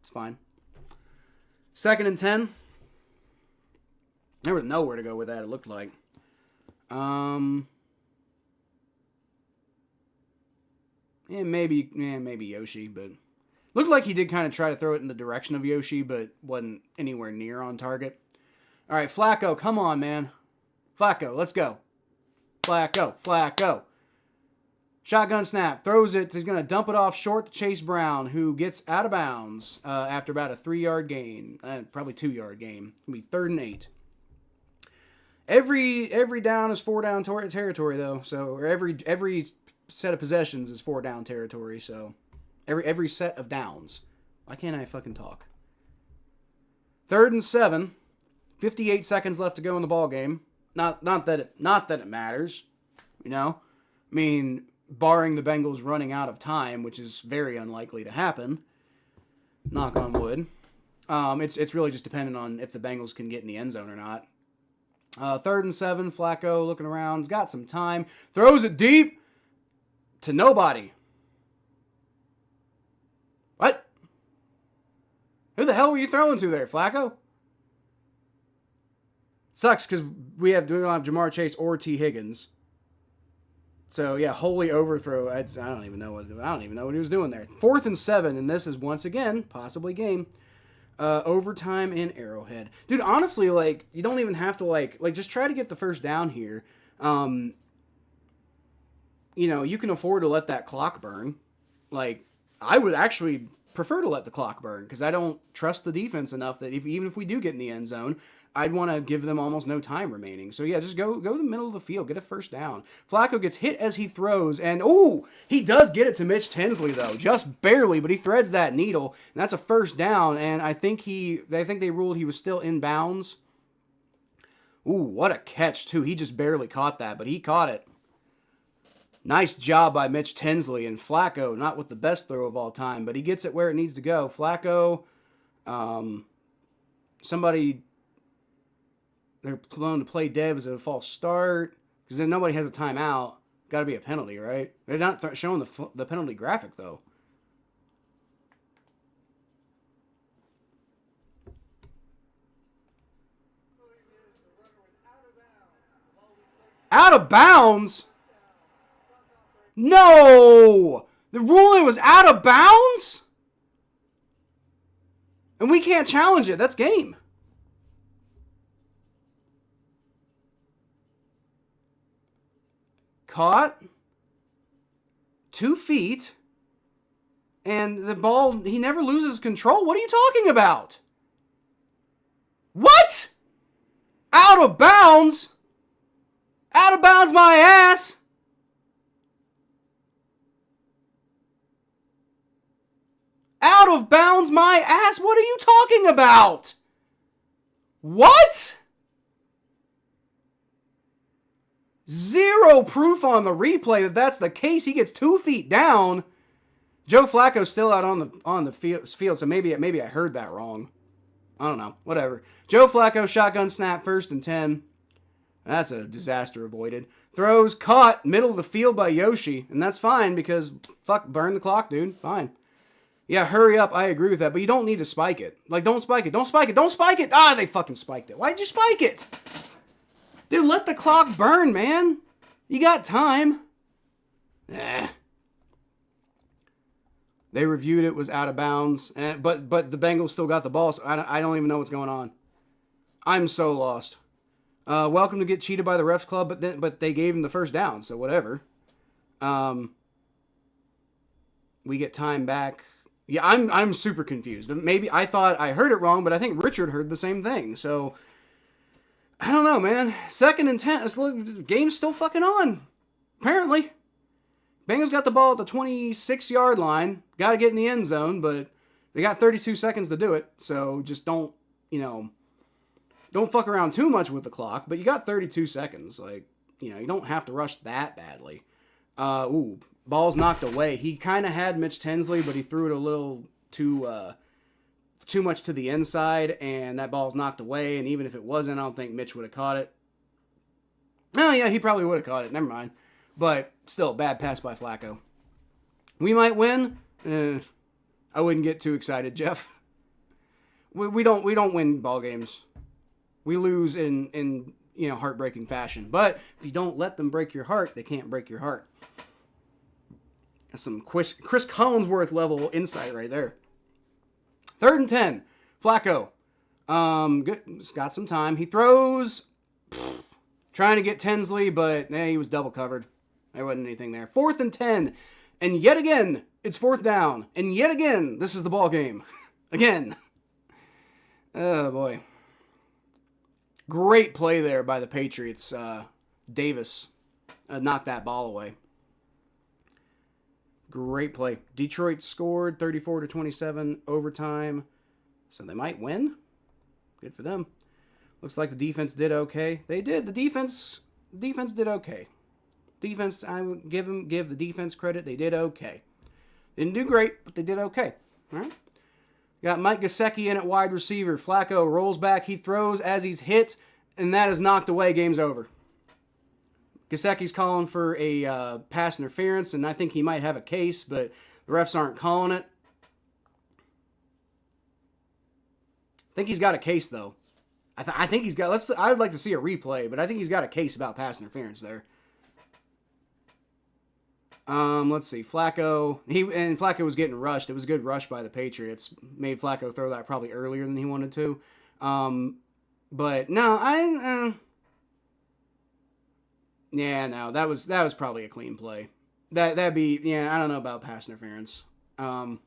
It's fine. 2nd and 10. There was nowhere to go with that, it looked like. Maybe Yoshi, but looked like he did kind of try to throw it in the direction of Yoshi, but wasn't anywhere near on target. All right, Flacco, come on, man. Flacco, let's go. Flacco. Shotgun snap, throws it. He's going to dump it off short to Chase Brown, who gets out of bounds after about a 3-yard gain. Probably 2-yard gain. It's going to be 3rd and 8. Every down is 4-down territory, though. So, or every set of possessions is 4-down territory. So, every set of downs. Why can't I fucking talk? 3rd and 7. 58 seconds left to go in the ball game. Not that it matters, you know. I mean, barring the Bengals running out of time, which is very unlikely to happen. Knock on wood. It's really just dependent on if the Bengals can get in the end zone or not. 3rd and 7, Flacco looking around, he's got some time, throws it deep to nobody. What? Who the hell were you throwing to there, Flacco? Sucks because we don't have Jamar Chase or T. Higgins. So yeah, holy overthrow. I don't even know what he was doing there. 4th and 7, and this is once again possibly game. Overtime in Arrowhead. Dude, honestly, like, you don't even have to, like, just try to get the first down here. You know, you can afford to let that clock burn. Like, I would actually prefer to let the clock burn, because I don't trust the defense enough that even if we do get in the end zone, I'd want to give them almost no time remaining. So, yeah, just go to the middle of the field. Get a first down. Flacco gets hit as he throws. And, he does get it to Mitch Tinsley, though. Just barely, but he threads that needle. And that's a first down. And I think they ruled he was still in bounds. What a catch, too. He just barely caught that, but he caught it. Nice job by Mitch Tinsley. And Flacco, not with the best throw of all time, but he gets it where it needs to go. Flacco, somebody... They're going to play dead as a false start because then nobody has a timeout. Got to be a penalty, right? They're not showing the penalty graphic, though. Out of bounds? No! The ruling was out of bounds? And we can't challenge it. That's game. Caught. 2 feet. And the ball, he never loses control. What are you talking about? What? Out of bounds? Out of bounds my ass? Out of bounds my ass? What are you talking about? What? Zero proof on the replay that that's the case. He gets 2 feet down. Joe Flacco's still out on the field, so maybe I heard that wrong. I don't know. Whatever. Joe Flacco, shotgun snap, 1st and 10. That's a disaster avoided. Throws caught, middle of the field by Yoshi, and that's fine because, fuck, burn the clock, dude. Fine. Yeah, hurry up. I agree with that, but you don't need to spike it. Like, don't spike it. Don't spike it. Don't spike it. Ah, they fucking spiked it. Why'd you spike it? Dude, let the clock burn, man. You got time. They reviewed it, was out of bounds, but the Bengals still got the ball, so I don't even know what's going on. I'm so lost. Welcome to get cheated by the refs club, but they gave him the first down, so whatever. We get time back. Yeah, I'm super confused. Maybe I thought I heard it wrong, but I think Richard heard the same thing. So I don't know, man. 2nd and 10. The game's still fucking on. Apparently. Bengals got the ball at the 26-yard line. Got to get in the end zone, but they got 32 seconds to do it. So just don't fuck around too much with the clock. But you got 32 seconds. Like, you don't have to rush that badly. Ball's knocked away. He kind of had Mitch Tensley, but he threw it a little too much to the inside, and that ball's knocked away. And even if it wasn't, I don't think Mitch would have caught it. Oh, yeah, he probably would have caught it. Never mind. But still, bad pass by Flacco. We might win. I wouldn't get too excited, Jeff. We don't win ball games. We lose in heartbreaking fashion. But if you don't let them break your heart, they can't break your heart. That's some Chris Collinsworth level insight right there. 3rd and 10. Flacco. Got some time. He throws. Trying to get Tensley, but he was double covered. There wasn't anything there. 4th and 10. And yet again, it's 4th down. And yet again, this is the ball game. Again. Oh, boy. Great play there by the Patriots. Davis knocked that ball away. Great play. Detroit scored 34-27 overtime. So they might win. Good for them. Looks like the defense did okay. They did. The defense did okay. Defense, I would give the defense credit. They did okay. Didn't do great, but they did okay. All right. Got Mike Gesicki in at wide receiver. Flacco rolls back. He throws as he's hit, and that is knocked away. Game's over. Gesicki's calling for a pass interference, and I think he might have a case, but the refs aren't calling it. I think he's got a case, though. I think he's got. I'd like to see a replay, but I think he's got a case about pass interference there. Let's see. Flacco. Flacco was getting rushed. It was a good rush by the Patriots. Made Flacco throw that probably earlier than he wanted to. But no, that was probably a clean play. That'd be, I don't know about pass interference. I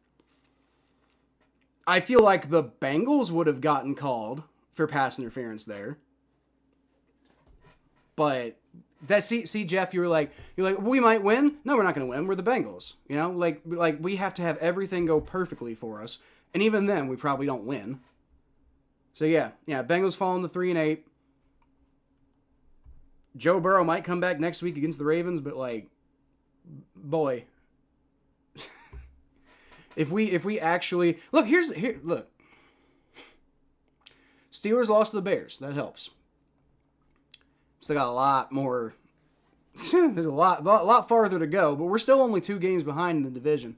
feel like the Bengals would have gotten called for pass interference there. But see, Jeff, you're like, we might win. No, we're not going to win. We're the Bengals. Like we have to have everything go perfectly for us, and even then, we probably don't win. So yeah, Bengals falling to 3-8. Joe Burrow might come back next week against the Ravens, but boy, if we actually look, look. Steelers lost to the Bears. That helps. Still got a lot more. There's a lot farther to go, but we're still only 2 games behind in the division.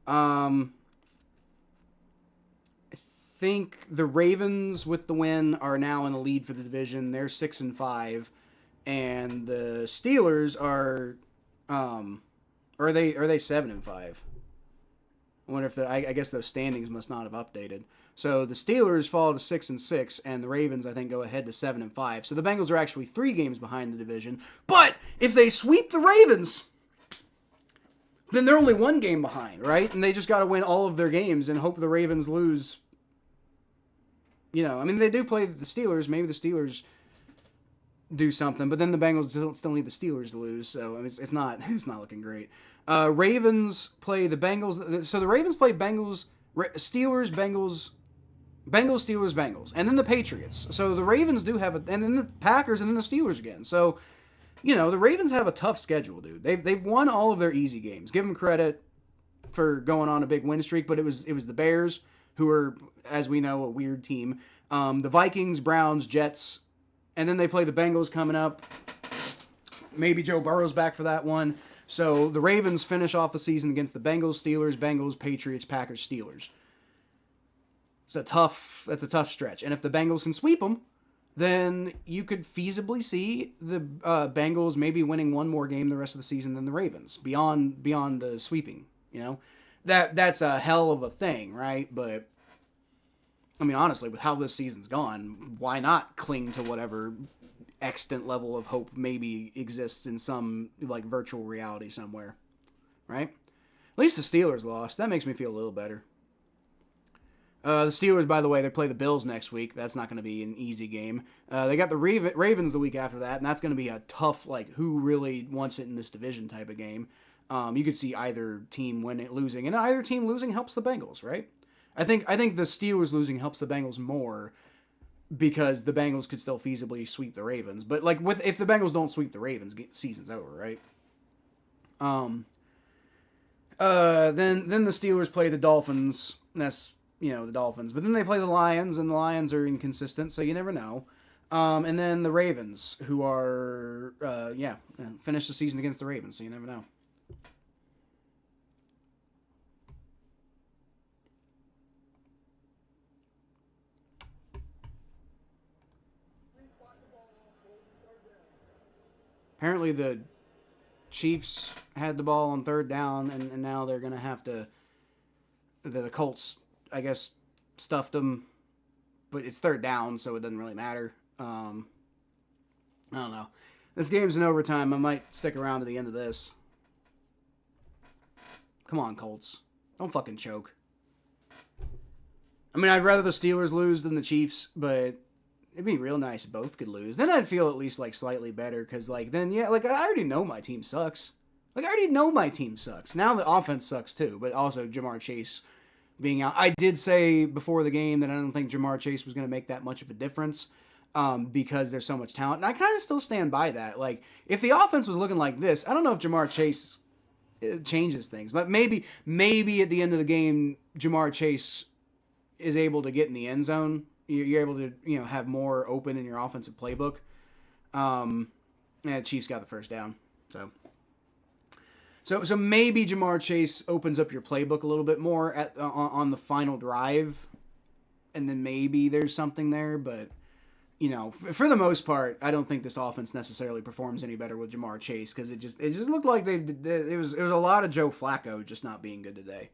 I think the Ravens with the win are now in the lead for the division. They're 6-5, and the Steelers are they 7-5? I wonder if I guess those standings must not have updated. So the Steelers fall to 6-6, and the Ravens, I think, go ahead to 7-5. So the Bengals are actually 3 games behind the division. But if they sweep the Ravens, then they're only 1 game behind, right? And they just got to win all of their games and hope the Ravens lose. I mean, they do play the Steelers. Maybe the Steelers do something, but then the Bengals still need the Steelers to lose. So I mean, it's not looking great. Ravens play the Bengals. So the Ravens play Bengals, Steelers, Bengals, Steelers, Bengals, and then the Patriots. So the Ravens do have and then the Packers, and then the Steelers again. So, the Ravens have a tough schedule, dude. They've won all of their easy games. Give them credit for going on a big win streak, but it was the Bears, who are, as we know, a weird team. The Vikings, Browns, Jets, and then they play the Bengals coming up. Maybe Joe Burrow's back for that one. So the Ravens finish off the season against the Bengals, Steelers, Bengals, Patriots, Packers, Steelers. That's a tough stretch. And if the Bengals can sweep them, then you could feasibly see the Bengals maybe winning one more game the rest of the season than the Ravens, beyond the sweeping. That's a hell of a thing, right? But I mean, honestly, with how this season's gone, why not cling to whatever extant level of hope maybe exists in some like virtual reality somewhere, right? At least the Steelers lost. That makes me feel a little better. The Steelers, by the way, they play the Bills next week. That's not going to be an easy game. They got the Ravens the week after that, and that's going to be a tough, who really wants it in this division type of game. You could see either team losing, and either team losing helps the Bengals, right? I think the Steelers losing helps the Bengals more because the Bengals could still feasibly sweep the Ravens. But if the Bengals don't sweep the Ravens, season's over, right? Then the Steelers play the Dolphins. That's the Dolphins. But then they play the Lions, and the Lions are inconsistent, so you never know. And then the Ravens, who are finish the season against the Ravens, so you never know. Apparently the Chiefs had the ball on 3rd down, and now they're going to have to... The Colts, I guess, stuffed them, but it's 3rd down, so it doesn't really matter. I don't know. This game's in overtime. I might stick around to the end of this. Come on, Colts. Don't fucking choke. I mean, I'd rather the Steelers lose than the Chiefs, but... It'd be real nice if both could lose. Then I'd feel at least slightly better because I already know my team sucks. I already know my team sucks. Now the offense sucks too, but also Jamar Chase being out. I did say before the game that I don't think Jamar Chase was going to make that much of a difference because there's so much talent. And I kind of still stand by that. If the offense was looking like this, I don't know if Jamar Chase changes things. But maybe at the end of the game, Jamar Chase is able to get in the end zone. You're able to, have more open in your offensive playbook. The Chiefs got the 1st down. So maybe Jamar Chase opens up your playbook a little bit more on the final drive, and then maybe there's something there. But for the most part, I don't think this offense necessarily performs any better with Jamar Chase because it just looked like it was a lot of Joe Flacco just not being good today.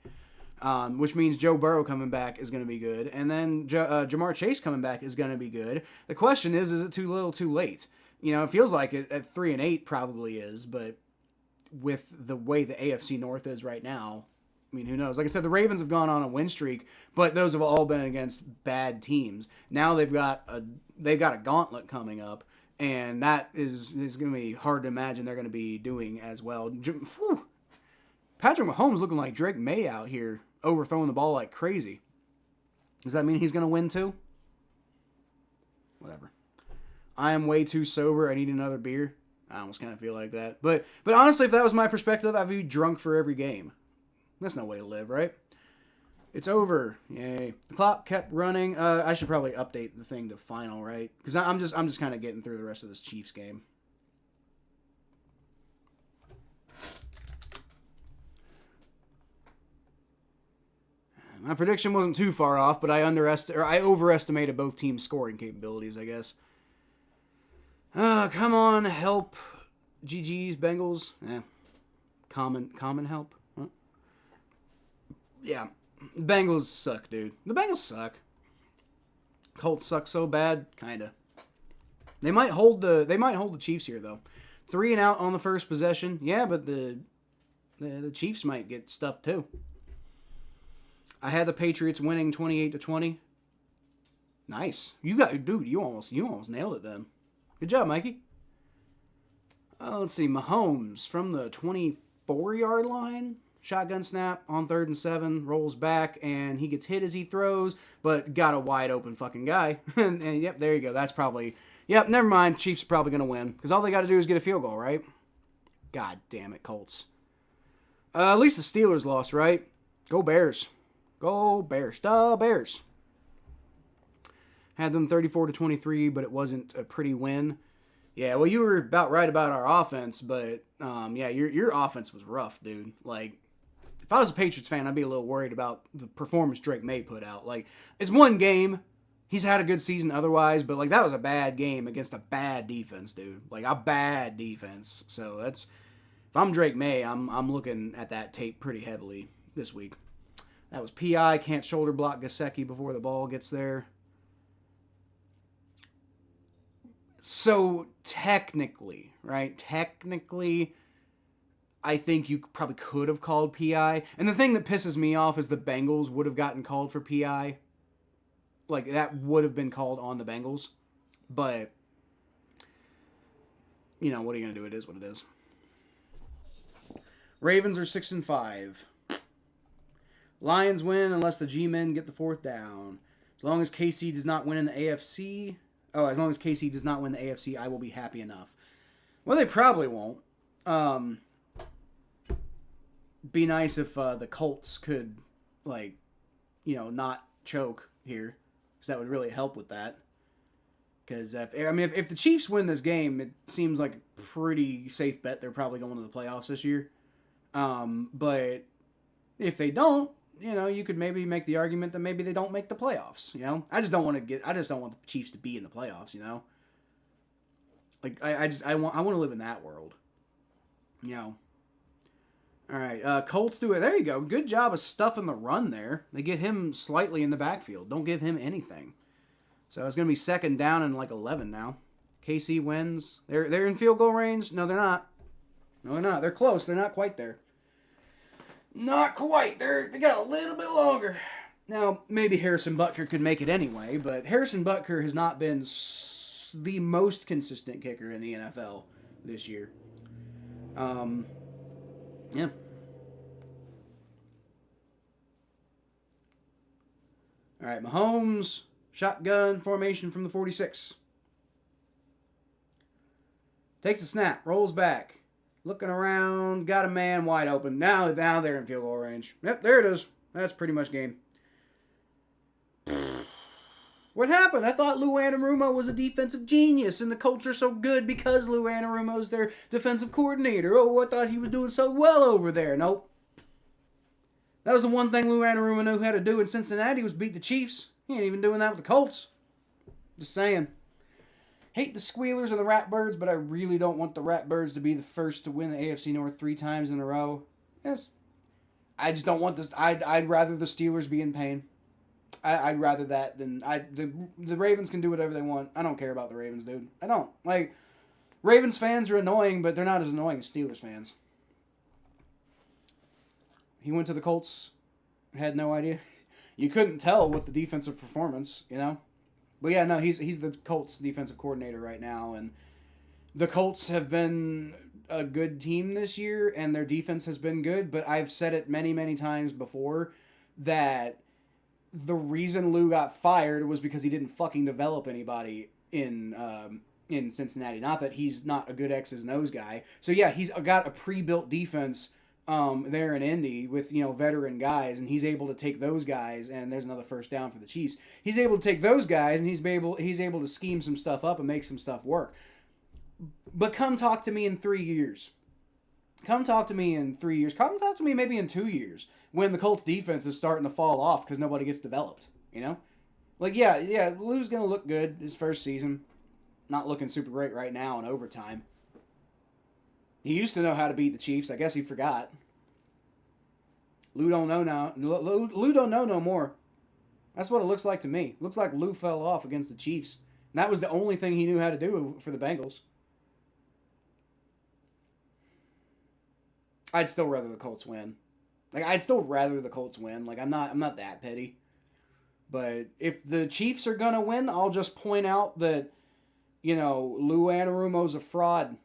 Which means Joe Burrow coming back is going to be good. And then Jamar Chase coming back is going to be good. The question is it too little, too late? It feels like it at 3-8 probably is, but with the way the AFC North is right now, I mean, who knows? Like I said, the Ravens have gone on a win streak, but those have all been against bad teams. Now they've got a gauntlet coming up, and that is going to be hard to imagine they're going to be doing as well. Patrick Mahomes looking like Drake Maye out here, overthrowing the ball like crazy. Does that mean he's going to win too? Whatever. I am way too sober. I need another beer. I almost kind of feel like that. But honestly, if that was my perspective, I'd be drunk for every game. That's no way to live, right? It's over. Yay. The clock kept running. I should probably update the thing to final, right? Because I'm just kind of getting through the rest of this Chiefs game. My prediction wasn't too far off, but I overestimated both teams' scoring capabilities, I guess. Come on, help. GG's, Bengals. Common help. Huh? Yeah. Bengals suck, dude. The Bengals suck. Colts suck so bad, kinda. They might hold the Chiefs here though. 3 and out on the first possession. Yeah, but the Chiefs might get stuffed too. I had the Patriots winning 28-20. Nice. You almost nailed it then. Good job, Mikey. Let's see. Mahomes from the 24-yard line. Shotgun snap on 3rd and 7. Rolls back, and he gets hit as he throws, but got a wide open fucking guy. and yep, there you go. That's probably... Yep, never mind. Chiefs are probably going to win. Because all they got to do is get a field goal, right? God damn it, Colts. At least the Steelers lost, right? Go Bears. Go Bears. The Bears. Had them 34-23, but it wasn't a pretty win. Yeah, well, you were about right about our offense, but yeah, your offense was rough, dude. Like, if I was a Patriots fan, I'd be a little worried about the performance Drake Maye put out. Like, it's one game. He's had a good season otherwise, but, like, that was a bad game against a bad defense, dude. Like, a bad defense. So that's... If I'm Drake Maye, I'm looking at that tape pretty heavily this week. That was PI. Can't shoulder block Gesicki before the ball gets there. So, technically, right? Technically, I think you probably could have called PI. And the thing that pisses me off is the Bengals would have gotten called for PI. Like, that would have been called on the Bengals. But, you know, what are you going to do? It is what it is. Ravens are 6-5. Lions win unless the G-men get the 4th down. As long as KC does not win in the AFC... Oh, as long as KC does not win the AFC, I will be happy enough. Well, they probably won't. Be nice if the Colts could, like, you know, not choke here. Because that would really help with that. Because, if the Chiefs win this game, it seems like a pretty safe bet they're probably going to the playoffs this year. But if they don't, you know, you could maybe make the argument that maybe they don't make the playoffs, you know? I just don't want the Chiefs to be in the playoffs, you know? Like, I want to live in that world. You know? All right, Colts do it. There you go. Good job of stuffing the run there. They get him slightly in the backfield. Don't give him anything. So it's going to be 2nd down and like 11 now. KC wins. They're in field goal range. No, they're not. No, they're not. They're close. They're not quite there. Not quite. They got a little bit longer. Now, maybe Harrison Butker could make it anyway, but Harrison Butker has not been the most consistent kicker in the NFL this year. Yeah. All right, Mahomes, shotgun formation from the 46. Takes a snap, rolls back. Looking around, got a man wide open. Now they're in field goal range. Yep, there it is. That's pretty much game. What happened? I thought Lou Anarumo was a defensive genius, and the Colts are so good because Lou Anarumo's their defensive coordinator. Oh, I thought he was doing so well over there. Nope. That was the one thing Lou Anarumo knew how to do in Cincinnati was beat the Chiefs. He ain't even doing that with the Colts. Just saying. Hate the Squealers and the Ratbirds, but I really don't want the Ratbirds to be the first to win the AFC North 3 times in a row. Yes, I just don't want this. I'd rather the Steelers be in pain. I'd rather that than the Ravens can do whatever they want. I don't care about the Ravens, dude. I don't. Like, Ravens fans are annoying, but they're not as annoying as Steelers fans. He went to the Colts, had no idea. You couldn't tell with the defensive performance, you know. But yeah, no, he's the Colts defensive coordinator right now, and the Colts have been a good team this year, and their defense has been good, but I've said it many, many times before that the reason Lou got fired was because he didn't fucking develop anybody in Cincinnati. Not that he's not a good X's and O's guy. So yeah, he's got a pre-built defense there in Indy with, you know, veteran guys, and he's able to take those guys, and there's another first down for the Chiefs. He's able to take those guys, and he's able to scheme some stuff up and make some stuff work. But come talk to me in 3 years. Come talk to me in 3 years. Come talk to me maybe in 2 years when the Colts defense is starting to fall off because nobody gets developed, you know? Like, yeah, Lou's going to look good his first season. Not looking super great right now in overtime. He used to know how to beat the Chiefs. I guess he forgot. Lou don't know now. Lou don't know no more. That's what it looks like to me. Looks like Lou fell off against the Chiefs. And that was the only thing he knew how to do for the Bengals. I'd still rather the Colts win. Like I'd still rather the Colts win. Like I'm not that petty. But if the Chiefs are gonna win, I'll just point out that, Lou Anarumo's a fraud.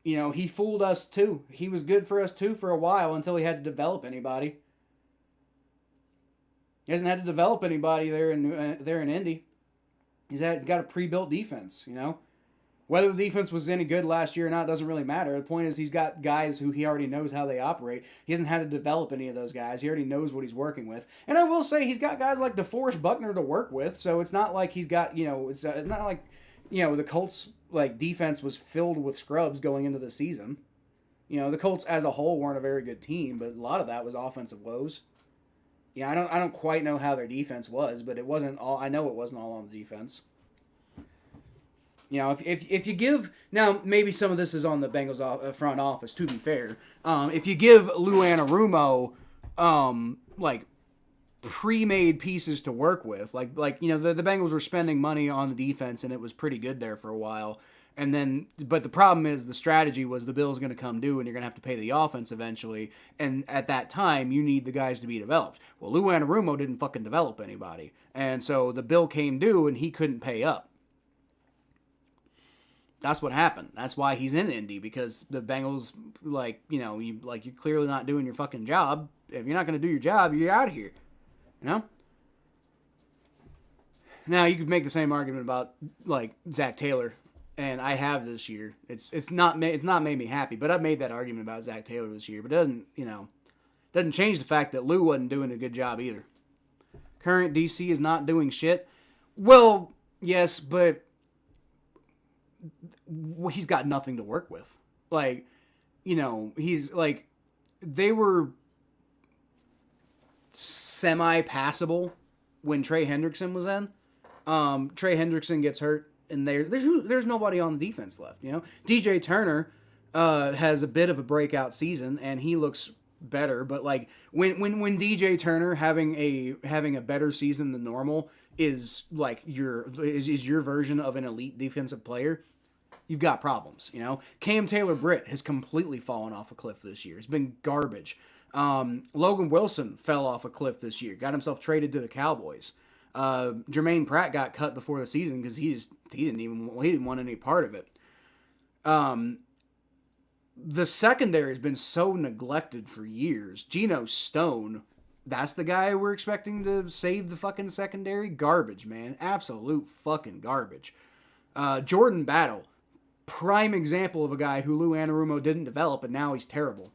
He fooled us too. He was good for us too for a while until he had to develop anybody. He hasn't had to develop anybody there in Indy. He's got a pre-built defense, Whether the defense was any good last year or not doesn't really matter. The point is he's got guys who he already knows how they operate. He hasn't had to develop any of those guys. He already knows what he's working with. And I will say he's got guys like DeForest Buckner to work with, so it's not like he's got, it's not like, the Colts defense was filled with scrubs going into the season. The Colts as a whole weren't a very good team, but a lot of that was offensive woes. I don't quite know how their defense was, but it wasn't all. I know it wasn't all on the defense. If you give now, maybe some of this is on the Bengals front office. To be fair, if you give Lou Anarumo pre-made pieces to work with, the Bengals were spending money on the defense and it was pretty good there for a while. And then, but the problem is the strategy was the bill's going to come due and you're going to have to pay the offense eventually. And at that time, you need the guys to be developed. Well, Lou Anarumo didn't fucking develop anybody. And so the bill came due and he couldn't pay up. That's what happened. That's why he's in Indy, because the Bengals, you're clearly not doing your fucking job. If you're not going to do your job, you're out of here. Now, you could make the same argument about, Zach Taylor. And I have this year. It's not made me happy, but I've made that argument about Zach Taylor this year. But it doesn't change the fact that Lou wasn't doing a good job either. Current DC is not doing shit. Well, yes, but he's got nothing to work with. He's they were semi-passable when Trey Hendrickson was in. Trey Hendrickson gets hurt. And there's nobody on the defense left, DJ Turner has a bit of a breakout season, and he looks better. But when DJ Turner having a better season than normal is your version of an elite defensive player, you've got problems. Cam Taylor-Britt has completely fallen off a cliff this year. It's been garbage. Logan Wilson fell off a cliff this year. Got himself traded to the Cowboys. Jermaine Pratt got cut before the season because he didn't want any part of it. The secondary has been so neglected for years. Geno Stone, that's the guy we're expecting to save the fucking secondary? Garbage, man. Absolute fucking garbage. Jordan Battle, prime example of a guy who Lou Anarumo didn't develop, and now he's terrible.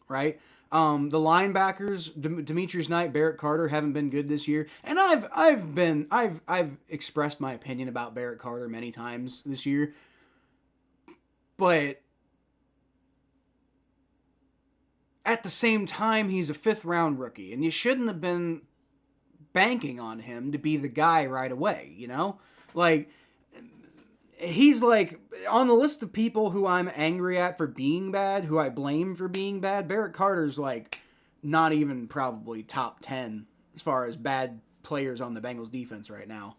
Right? The linebackers, Demetrius Knight, Barrett Carter, haven't been good this year, and I've expressed my opinion about Barrett Carter many times this year, but at the same time, he's a 5th round rookie, and you shouldn't have been banking on him to be the guy right away. He's on the list of people who I'm angry at for being bad, who I blame for being bad. Barrett Carter's not even probably top 10 as far as bad players on the Bengals defense right now.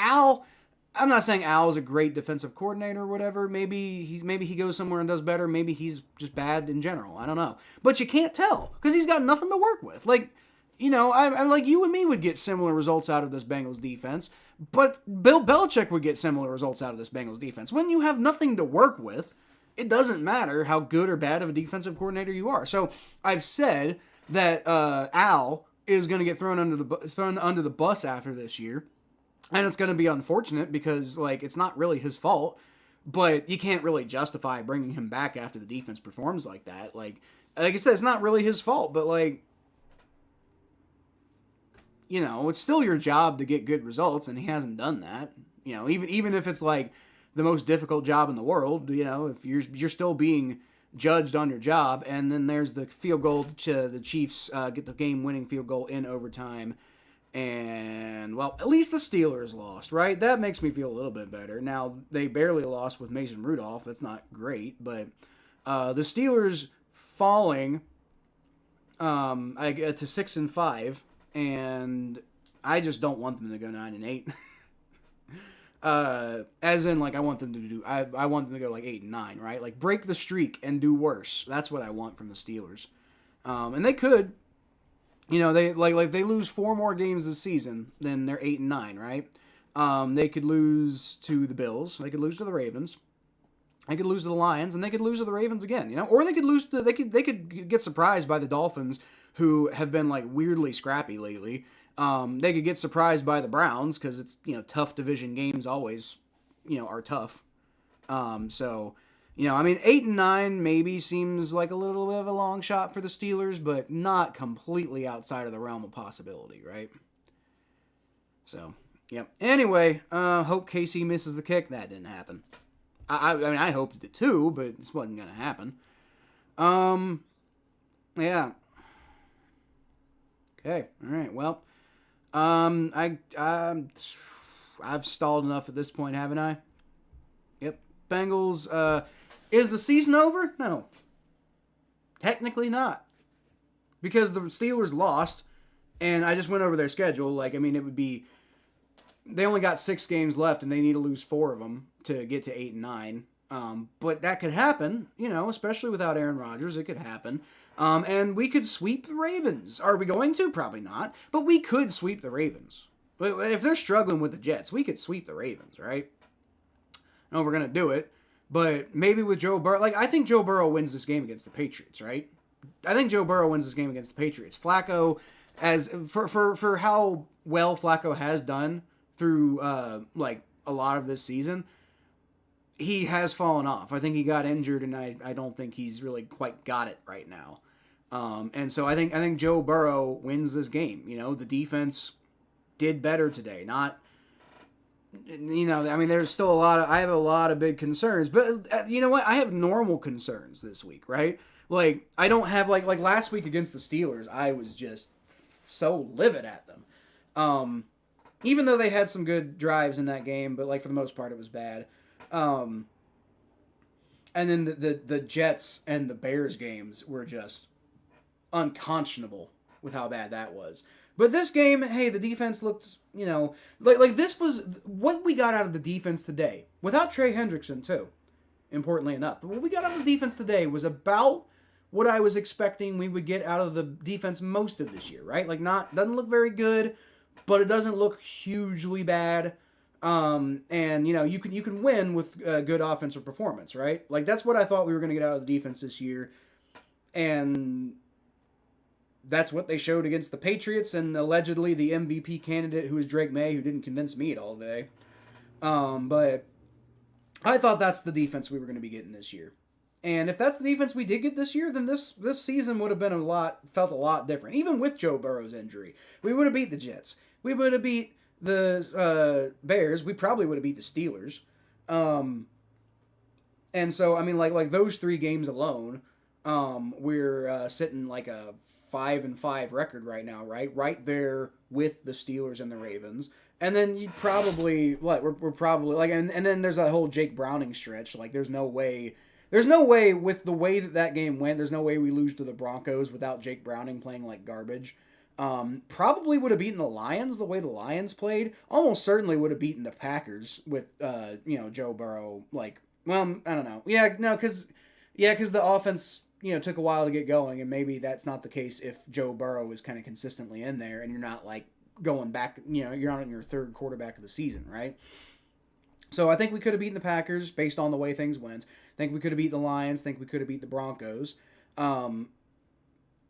Al. I'm not saying Al's a great defensive coordinator or whatever. Maybe he goes somewhere and does better. Maybe he's just bad in general. I don't know. But you can't tell because he's got nothing to work with. I'm like you and me would get similar results out of this Bengals defense. But Bill Belichick would get similar results out of this Bengals defense. When you have nothing to work with, it doesn't matter how good or bad of a defensive coordinator you are. So I've said that Al is going to get thrown under the bus after this year, and it's going to be unfortunate because it's not really his fault. But you can't really justify bringing him back after the defense performs like that. Like I said, it's not really his fault, but it's still your job to get good results, and he hasn't done that. Even if it's the most difficult job in the world, if you're still being judged on your job, and then there's the field goal to the Chiefs get the game-winning field goal in overtime, and at least the Steelers lost, right? That makes me feel a little bit better. Now they barely lost with Mason Rudolph. That's not great, but The Steelers falling I get to 6-5, and I just don't want them to go 9-8. As in, like, I want them to do. I want them to go like 8-9, right? Like, break the streak and do worse. That's what I want from the Steelers. And they could, they like they lose 4 more games this season, then they're 8-9, right? They could lose to the Bills. They could lose to the Ravens. They could lose to the Lions, and they could lose to the Ravens again, or they could lose to they could get surprised by the Dolphins, who have been like weirdly scrappy lately. They could get surprised by the Browns because it's tough division games always are tough. So 8-9 maybe seems like a little bit of a long shot for the Steelers, but not completely outside of the realm of possibility, right? So yep. Anyway, hope KC misses the kick. That didn't happen. I mean, I hoped it too, but this wasn't going to happen. Yeah. Okay. All right. Well, I've stalled enough at this point, haven't I? Yep. Bengals. Is the season over? No. Technically not, because the Steelers lost, and I just went over their schedule. Like, I mean, it would be. They only got 6 games left, and they need to lose 4 of them to get to 8-9. But that could happen, especially without Aaron Rodgers. It could happen. And we could sweep the Ravens. Are we going to? Probably not. But we could sweep the Ravens. If they're struggling with the Jets, we could sweep the Ravens, right? I don't know if we're going to do it. But maybe with Joe Burrow. Like, I think Joe Burrow wins this game against the Patriots, right? I think Joe Burrow wins this game against the Patriots. Flacco, for how well Flacco has done through a lot of this season, he has fallen off. I think he got injured, and I don't think he's really quite got it right now. And so I think Joe Burrow wins this game. The defense did better today. Not, I mean, there's still I have a lot of big concerns, but you know what? I have normal concerns this week, right? Like, I don't have like last week against the Steelers, I was just so livid at them. Even though they had some good drives in that game, but like for the most part it was bad. And then the Jets and the Bears games were just unconscionable with how bad that was. But this game, hey, the defense looked, like this was what we got out of the defense today. Without Trey Hendrickson too, importantly enough. But what we got out of the defense today was about what I was expecting we would get out of the defense most of this year, right? Like, doesn't look very good, but it doesn't look hugely bad. And you can win with good offensive performance, right? Like, that's what I thought we were going to get out of the defense this year, and that's what they showed against the Patriots and allegedly the MVP candidate, who is Drake Maye, who didn't convince me at all today. But I thought that's the defense we were going to be getting this year. And if that's the defense we did get this year, then this season would have been felt a lot different. Even with Joe Burrow's injury, we would have beat the Jets. We would have beat the Bears. We probably would have beat the Steelers. And so, I mean, like those 3 games alone, we're sitting like a 5-5 record right now, right? Right there with the Steelers and the Ravens. And then you'd probably, we're probably, like, and then there's that whole Jake Browning stretch. Like, there's no way with the way that game went, there's no way we lose to the Broncos without Jake Browning playing like garbage. Probably would have beaten the Lions the way the Lions played. Almost certainly would have beaten the Packers with, Joe Burrow. Like, well, I don't know. Yeah, no, because the offense, took a while to get going, and maybe that's not the case if Joe Burrow is kind of consistently in there, and you're not like going back, you're not in your 3rd quarterback of the season, right? So I think we could have beaten the Packers based on the way things went. I think we could have beat the Lions. I think we could have beat the Broncos.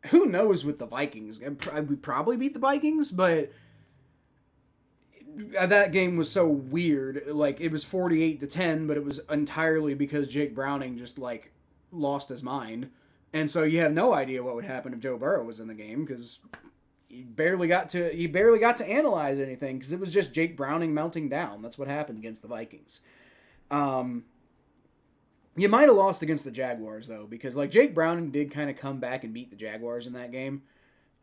Who knows with the Vikings? We probably beat the Vikings, but that game was so weird. Like, it was 48-10, but it was entirely because Jake Browning just like lost his mind, and so you had no idea what would happen if Joe Burrow was in the game, because you barely got to analyze anything, because it was just Jake Browning melting down. That's what happened against the Vikings. You might have lost against the Jaguars, though, because like Jake Browning did kind of come back and beat the Jaguars in that game.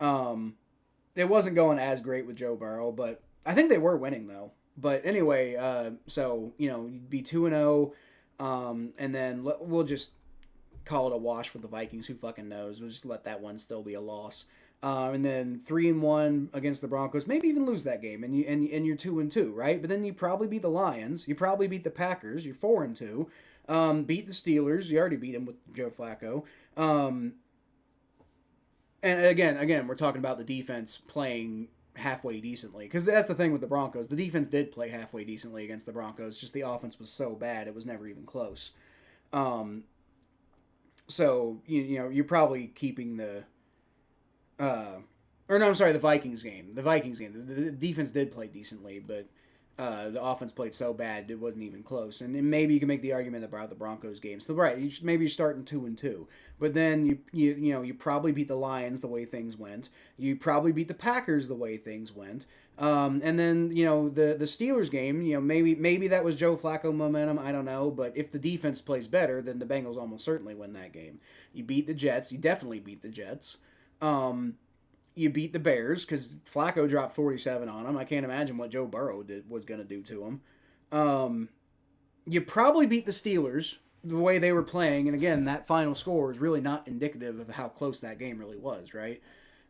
It wasn't going as great with Joe Burrow, but I think they were winning, though. But anyway, so, you'd be 2-0, and then we'll just call it a wash with the Vikings. Who fucking knows? We'll just let that one still be a loss. And then 3-1 against the Broncos. Maybe even lose that game, and you're 2-2, right? But then you probably beat the Lions. You probably beat the Packers. You're 4-2. Beat the Steelers. You already beat them with Joe Flacco. And again, we're talking about the defense playing halfway decently, because that's the thing with the Broncos. The defense did play halfway decently against the Broncos. Just the offense was so bad it was never even close. So you're probably keeping the the Vikings game. The defense did play decently, but the offense played so bad it wasn't even close. And then maybe you can make the argument about the Broncos game. So right, maybe you're starting 2-2, but then you probably beat the Lions the way things went. You probably beat the Packers the way things went. And then the Steelers game. Maybe that was Joe Flacco momentum. I don't know, but if the defense plays better, then the Bengals almost certainly win that game. You beat the Jets. You definitely beat the Jets. You beat the Bears because Flacco dropped 47 on them. I can't imagine what Joe Burrow was going to do to him. You probably beat the Steelers the way they were playing, and again, that final score is really not indicative of how close that game really was, right?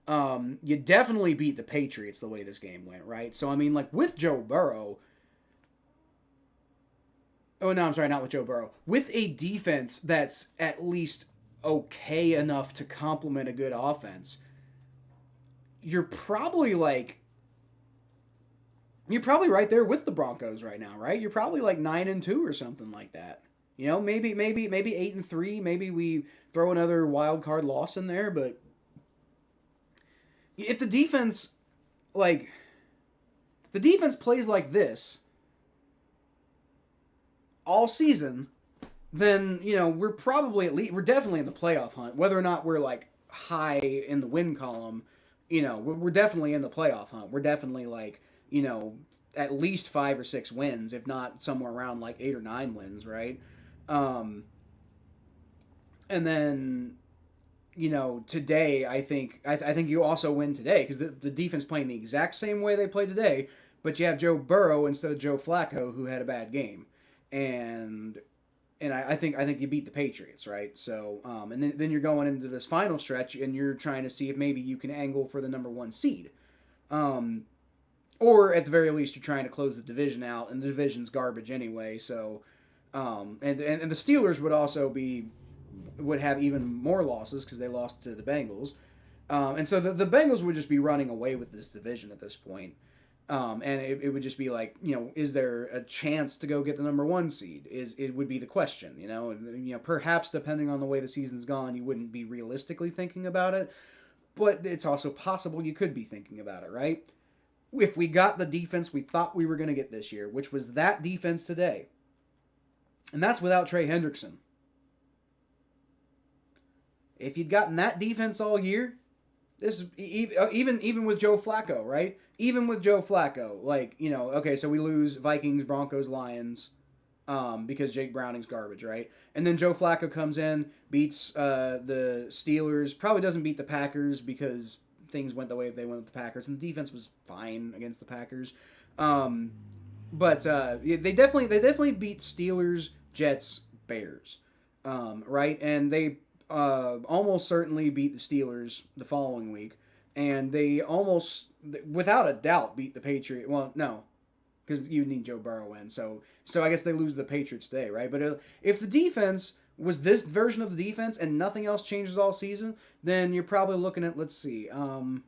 You definitely beat the Patriots the way this game went, right? So, I mean, like, with Joe Burrow... Oh, no, I'm sorry, not with Joe Burrow. With a defense that's at least okay enough to complement a good offense... You're probably right there with the Broncos right now, right? You're probably like 9-2 or something like that. Maybe 8-3. Maybe we throw another wild card loss in there, but if the defense plays like this all season, then we're probably we're definitely in the playoff hunt. Whether or not we're like high in the win column. We're definitely in the playoff hunt. We're definitely at least 5 or 6 wins, if not somewhere around like 8 or 9 wins, right? And then, today I think you also win today because the defense playing the exact same way they played today, but you have Joe Burrow instead of Joe Flacco, who had a bad game, and I think you beat the Patriots, right? So, and then you're going into this final stretch, and you're trying to see if maybe you can angle for the number 1 seed, or at the very least, you're trying to close the division out, and the division's garbage anyway. So, and the Steelers would have even more losses because they lost to the Bengals, and so the Bengals would just be running away with this division at this point. And it would just be like, is there a chance to go get the number 1 seed? It would be the question, perhaps depending on the way the season's gone, you wouldn't be realistically thinking about it, but it's also possible you could be thinking about it, right? If we got the defense we thought we were going to get this year, which was that defense today, and that's without Trey Hendrickson. If you'd gotten that defense all year, this even with Joe Flacco, right? Even with Joe Flacco, okay, so we lose Vikings, Broncos, Lions, because Jake Browning's garbage, right? And then Joe Flacco comes in, beats the Steelers, probably doesn't beat the Packers because things went the way they went with the Packers, and the defense was fine against the Packers. But they definitely beat Steelers, Jets, Bears, right? And they almost certainly beat the Steelers the following week. And they almost, without a doubt, beat the Patriots. Well, no, because you need Joe Burrow in. So I guess they lose to the Patriots today, right? But if the defense was this version of the defense and nothing else changes all season, then you're probably looking at, let's see, 1,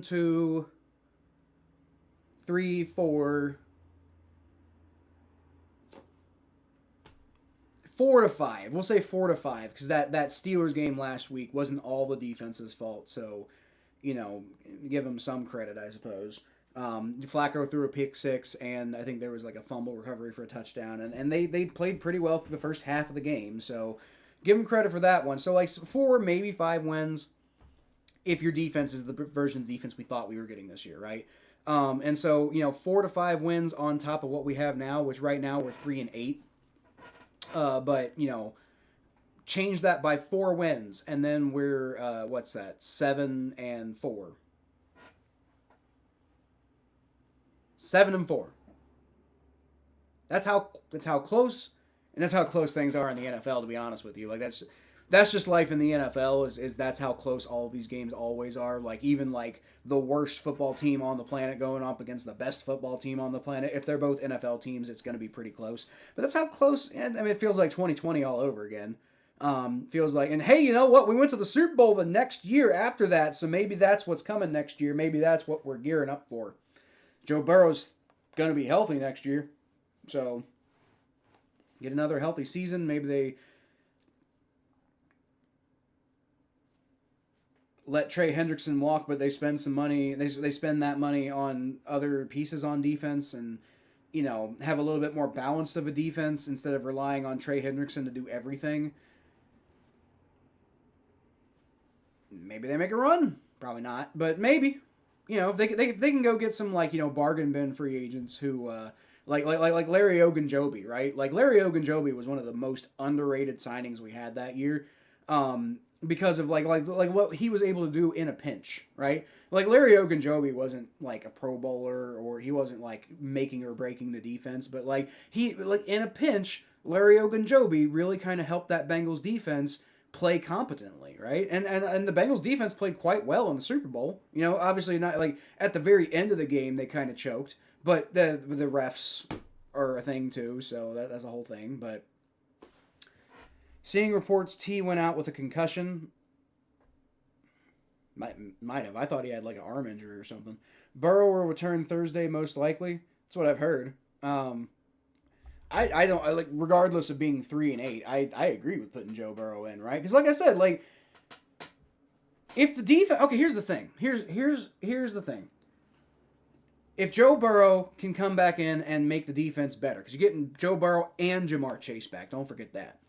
2, 3, 4, 4 to 5. We'll say 4 to 5 because that Steelers game last week wasn't all the defense's fault. So, give them some credit, I suppose. Flacco threw a pick 6, and I think there was like a fumble recovery for a touchdown, and they played pretty well for the first half of the game. So, give them credit for that one. So, like 4, maybe 5 wins if your defense is the version of the defense we thought we were getting this year, right? And so 4 to 5 wins on top of what we have now, which right now we're 3-8. But change that by 4 wins, and then we're 7-4. 7-4. That's how close And that's how close things are in the NFL, to be honest with you. Like that's just life in the NFL is that's how close all of these games always are. Like even like the worst football team on the planet going up against the best football team on the planet. If they're both NFL teams, it's going to be pretty close. But that's how close. And I mean, it feels like 2020 all over again. Feels like, and hey, you know what? We went to the Super Bowl the next year after that, so maybe that's what's coming next year. Maybe that's what we're gearing up for. Joe Burrow's going to be healthy next year, so get another healthy season. Maybe they let Trey Hendrickson walk, but they spend some money. They spend that money on other pieces on defense, and have a little bit more balanced of a defense instead of relying on Trey Hendrickson to do everything. Maybe they make a run. Probably not, but maybe. If they can go get some bargain bin free agents who like Larry Ogunjobi, right? Like Larry Ogunjobi was one of the most underrated signings we had that year. Because of like what he was able to do in a pinch, right? Like Larry Ogunjobi wasn't like a Pro Bowler, or he wasn't like making or breaking the defense, but he in a pinch, Larry Ogunjobi really kind of helped that Bengals defense play competently, right? And the Bengals defense played quite well in the Super Bowl. Obviously not like at the very end of the game they kind of choked, but the refs are a thing too, so that's a whole thing. But seeing reports T went out with a concussion. Might have. I thought he had like an arm injury or something. Burrow will return Thursday, most likely. That's what I've heard. I don't like, regardless of being 3-8. I agree with putting Joe Burrow in, right? Because like I said, like if the defense. Okay, here's the thing. Here's the thing. If Joe Burrow can come back in and make the defense better, because you're getting Joe Burrow and Jamar Chase back. Don't forget that.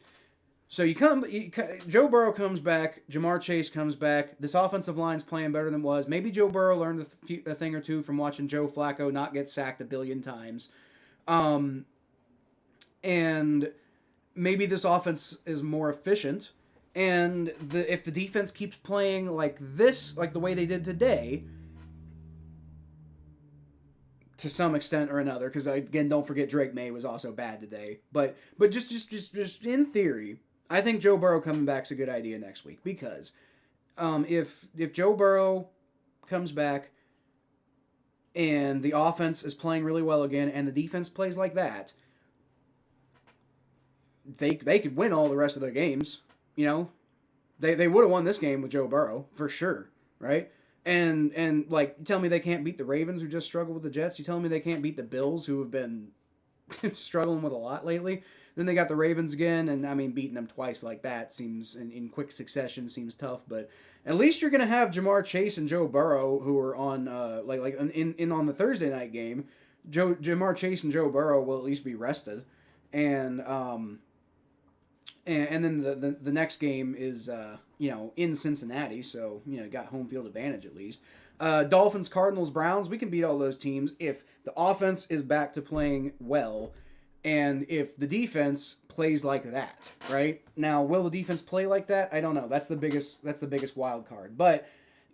So Joe Burrow comes back, Jamar Chase comes back. This offensive line's playing better than it was. Maybe Joe Burrow learned a thing or two from watching Joe Flacco not get sacked a billion times. And maybe this offense is more efficient. And if the defense keeps playing like this, like the way they did today, to some extent or another, because again, don't forget Drake Maye was also bad today. But just in theory, I think Joe Burrow coming back is a good idea next week, because if Joe Burrow comes back and the offense is playing really well again and the defense plays like that, they could win all the rest of their games. They would have won this game with Joe Burrow for sure, right? And like, you tell me they can't beat the Ravens, who just struggled with the Jets. You tell me they can't beat the Bills, who have been struggling with a lot lately. Then they got the Ravens again, and I mean, beating them twice like that seems in quick succession seems tough. But at least you're gonna have Jamar Chase and Joe Burrow, who are on on the Thursday night game. Jamar Chase and Joe Burrow will at least be rested, and then the next game is in Cincinnati, so got home field advantage at least. Dolphins, Cardinals, Browns, we can beat all those teams if the offense is back to playing well, and if the defense plays like that, right? Now, will the defense play like that? I don't know. That's the biggest wild card. But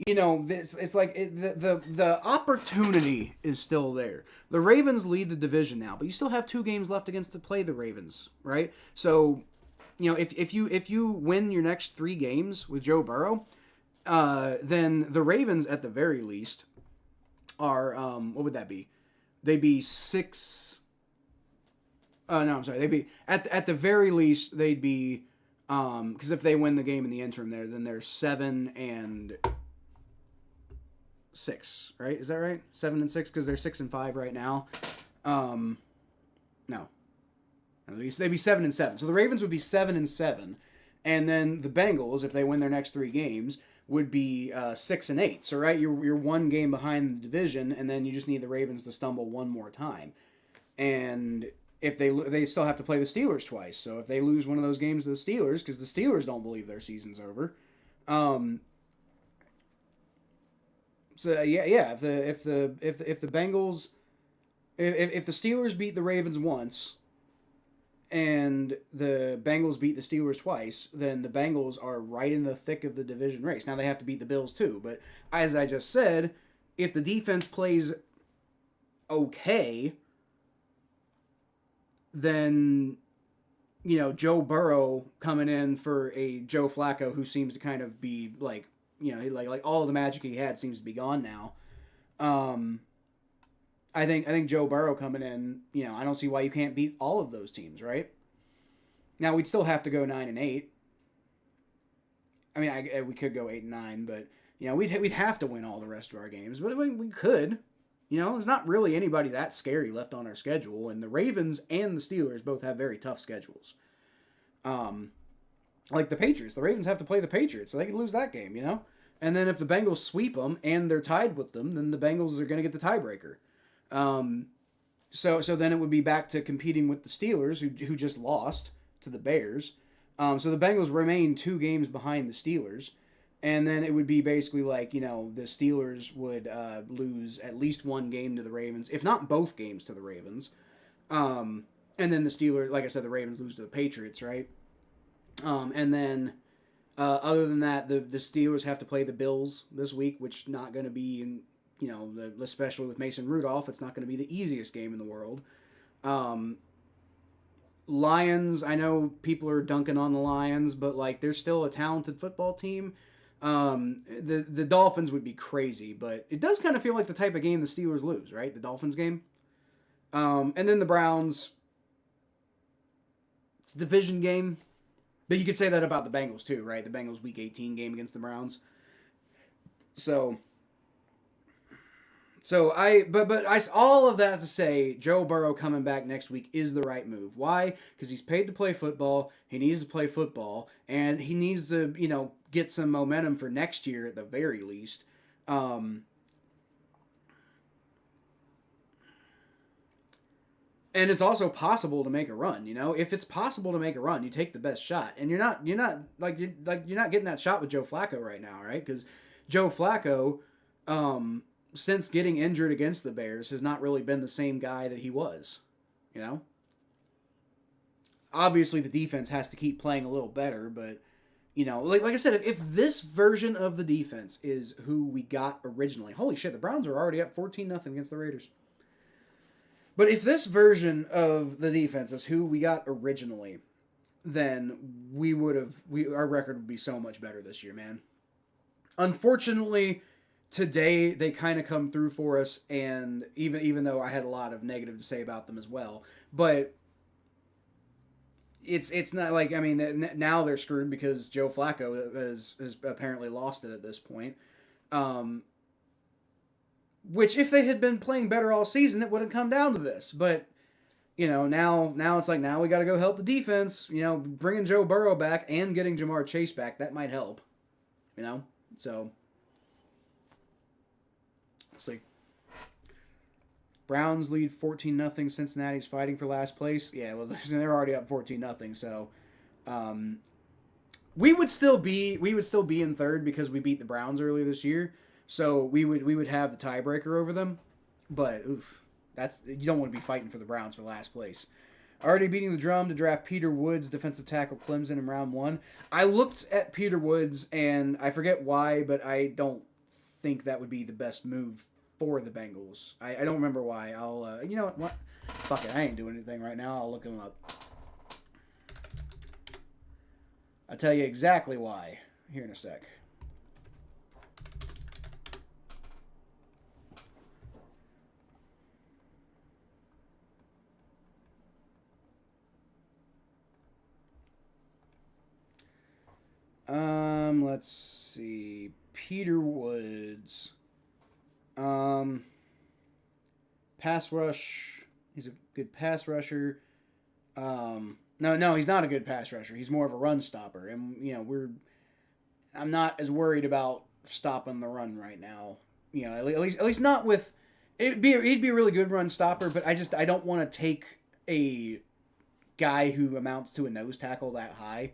it's like the opportunity is still there. The Ravens lead the division now, but you still have 2 games left to play the Ravens, right? So if you win your next 3 games with Joe Burrow, then the Ravens at the very least are what would that be? They'd be 6. No, I'm sorry. They'd be at the very least they'd be because if they win the game in the interim there, then they're 7-6, right? Is that right? 7-6 because they're 6-5 right now. No. They'd be 7-7. So the Ravens would be 7-7, and then the Bengals, if they win their next 3 games, would be 6-8. So right, you're 1 game behind the division, and then you just need the Ravens to stumble one more time. And if they still have to play the Steelers twice. So if they lose one of those games to the Steelers, because the Steelers don't believe their season's over. So yeah. If the Bengals, if the Steelers beat the Ravens once, and the Bengals beat the Steelers twice, then the Bengals are right in the thick of the division race. Now they have to beat the Bills too, but as I just said, if the defense plays okay, then Joe Burrow coming in for a Joe Flacco who seems to kind of be like, like all of the magic he had seems to be gone now. Um, I think Joe Burrow coming in, I don't see why you can't beat all of those teams, right? Now we'd still have to go 9-8. I mean, we could go 8-9, but we'd have to win all the rest of our games, but we could. There's not really anybody that scary left on our schedule, and the Ravens and the Steelers both have very tough schedules. Like the Patriots, the Ravens have to play the Patriots, so they can lose that game, And then if the Bengals sweep them and they're tied with them, then the Bengals are going to get the tiebreaker. So then it would be back to competing with the Steelers, who just lost to the Bears. So the Bengals remain 2 games behind the Steelers. And then it would be basically like, the Steelers would lose at least 1 game to the Ravens, if not both games to the Ravens. And then the Steelers, like I said, the Ravens lose to the Patriots, right? And then other than that, the Steelers have to play the Bills this week, which not going to be, especially with Mason Rudolph, it's not going to be the easiest game in the world. Lions, I know people are dunking on the Lions, but they're still a talented football team. The Dolphins would be crazy, but it does kind of feel like the type of game the Steelers lose, right? The Dolphins game. And then the Browns, it's a division game, but you could say that about the Bengals too, right? The Bengals Week 18 game against the Browns. All of that to say, Joe Burrow coming back next week is the right move. Why? Because he's paid to play football. He needs to play football, and he needs to, get some momentum for next year at the very least. And it's also possible to make a run. If it's possible to make a run, you take the best shot, and you're not getting that shot with Joe Flacco right now, right? Because Joe Flacco, since getting injured against the Bears, has not really been the same guy that he was. Obviously the defense has to keep playing a little better, but like I said, if this version of the defense is who we got originally, holy shit, the Browns are already up 14-0 against the Raiders. But if this version of the defense is who we got originally, then our record would be so much better this year, man. Unfortunately, today they kind of come through for us, and even though I had a lot of negative to say about them as well, but it's not like, now they're screwed because Joe Flacco has apparently lost it at this point. Which if they had been playing better all season, it wouldn't come down to this. But now it's like, now we got to go help the defense. Bringing Joe Burrow back and getting Jamar Chase back, that might help. So it's like Browns lead 14-0. Cincinnati's fighting for last place. Yeah, well, they're already up 14-0. So we would still be in third because we beat the Browns earlier this year. So we would have the tiebreaker over them. But you don't want to be fighting for the Browns for last place. Already beating the drum to draft Peter Woods, defensive tackle, Clemson in round 1. I looked at Peter Woods, and I forget why, but I don't think that would be the best move for the Bengals. I don't remember why. I'll, you know what? Fuck it, I ain't doing anything right now. I'll look him up. I'll tell you exactly why here in a sec. Let's see. Peter Woods. Pass rush. He's a good pass rusher. No, he's not a good pass rusher. He's more of a run stopper. And, I'm not as worried about stopping the run right now. At least not with, he'd be a really good run stopper, but I don't want to take a guy who amounts to a nose tackle that high.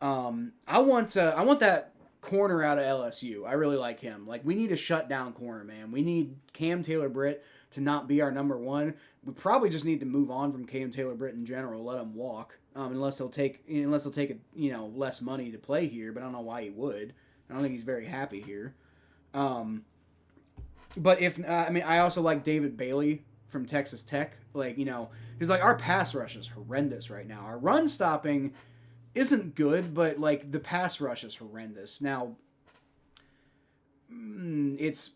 I want that corner out of LSU. I really like him. We need a shutdown corner, man. We need Cam Taylor-Britt to not be our number 1. We probably just need to move on from Cam Taylor-Britt in general. Let him walk. Unless he'll take less money to play here. But I don't know why he would. I don't think he's very happy here. But I also like David Bailey from Texas Tech. Like, he's like, our pass rush is horrendous right now. Our run stopping isn't good, but like the pass rush is horrendous. Now, it's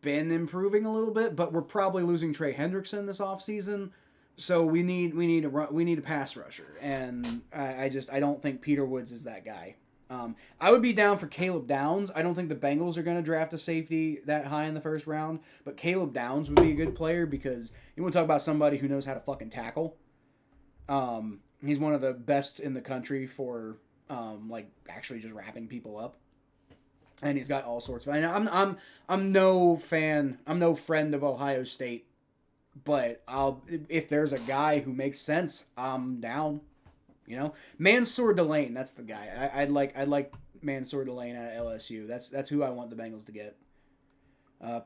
been improving a little bit, but we're probably losing Trey Hendrickson this offseason. So we need a pass rusher, and I don't think Peter Woods is that guy. I would be down for Caleb Downs. I don't think the Bengals are going to draft a safety that high in the first round, but Caleb Downs would be a good player because you want to talk about somebody who knows how to fucking tackle. He's one of the best in the country for like actually just wrapping people up, and he's got all sorts of. I'm no fan. I'm no friend of Ohio State. But if there's a guy who makes sense, I'm down. Mansour Delane, that's the guy. I'd like Mansour Delane at LSU. That's who I want the Bengals to get.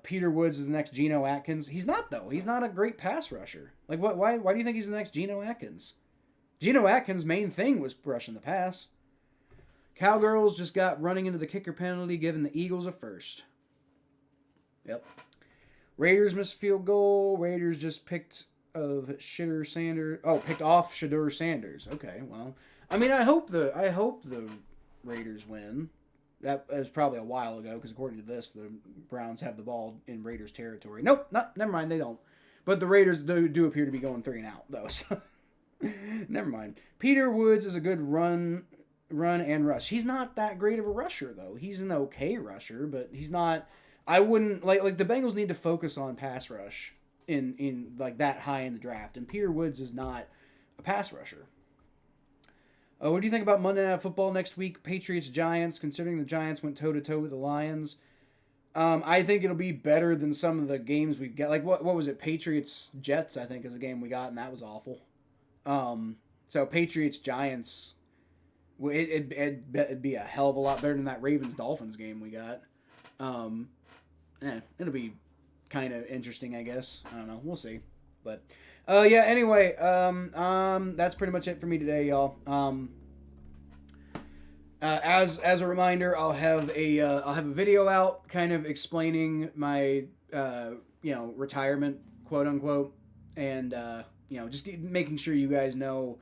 Peter Woods is the next Geno Atkins. He's not though. He's not a great pass rusher. Like what? Why do you think he's the next Geno Atkins? Geno Atkins' main thing was rushing the pass. Cowgirls just got running into the kicker penalty, giving the Eagles a first. Yep. Raiders missed a field goal. Raiders just picked off Shedeur Sanders. Okay, well, I mean, I hope the Raiders win. That was probably a while ago because according to this, the Browns have the ball in Raiders territory. Nope, never mind, they don't. But the Raiders do appear to be going 3 and out though. So never mind. Peter Woods is a good run and rush. He's not that great of a rusher though. He's an okay rusher, but he's not. I wouldn't like the Bengals need to focus on pass rush in like that high in the draft, and Peter Woods is not a pass rusher. What do you think about Monday Night Football next week? Patriots Giants. Considering the Giants went toe to toe with the Lions, I think it'll be better than some of the games we've got. Like what was it? Patriots Jets I think is a game we got, and that was awful. So Patriots Giants, it'd be a hell of a lot better than that Ravens Dolphins game we got. It'll be kind of interesting, I guess. I don't know. We'll see. But, yeah, anyway, that's pretty much it for me today, y'all. As a reminder, I'll have a video out kind of explaining my, retirement, quote unquote, and, just making sure you guys know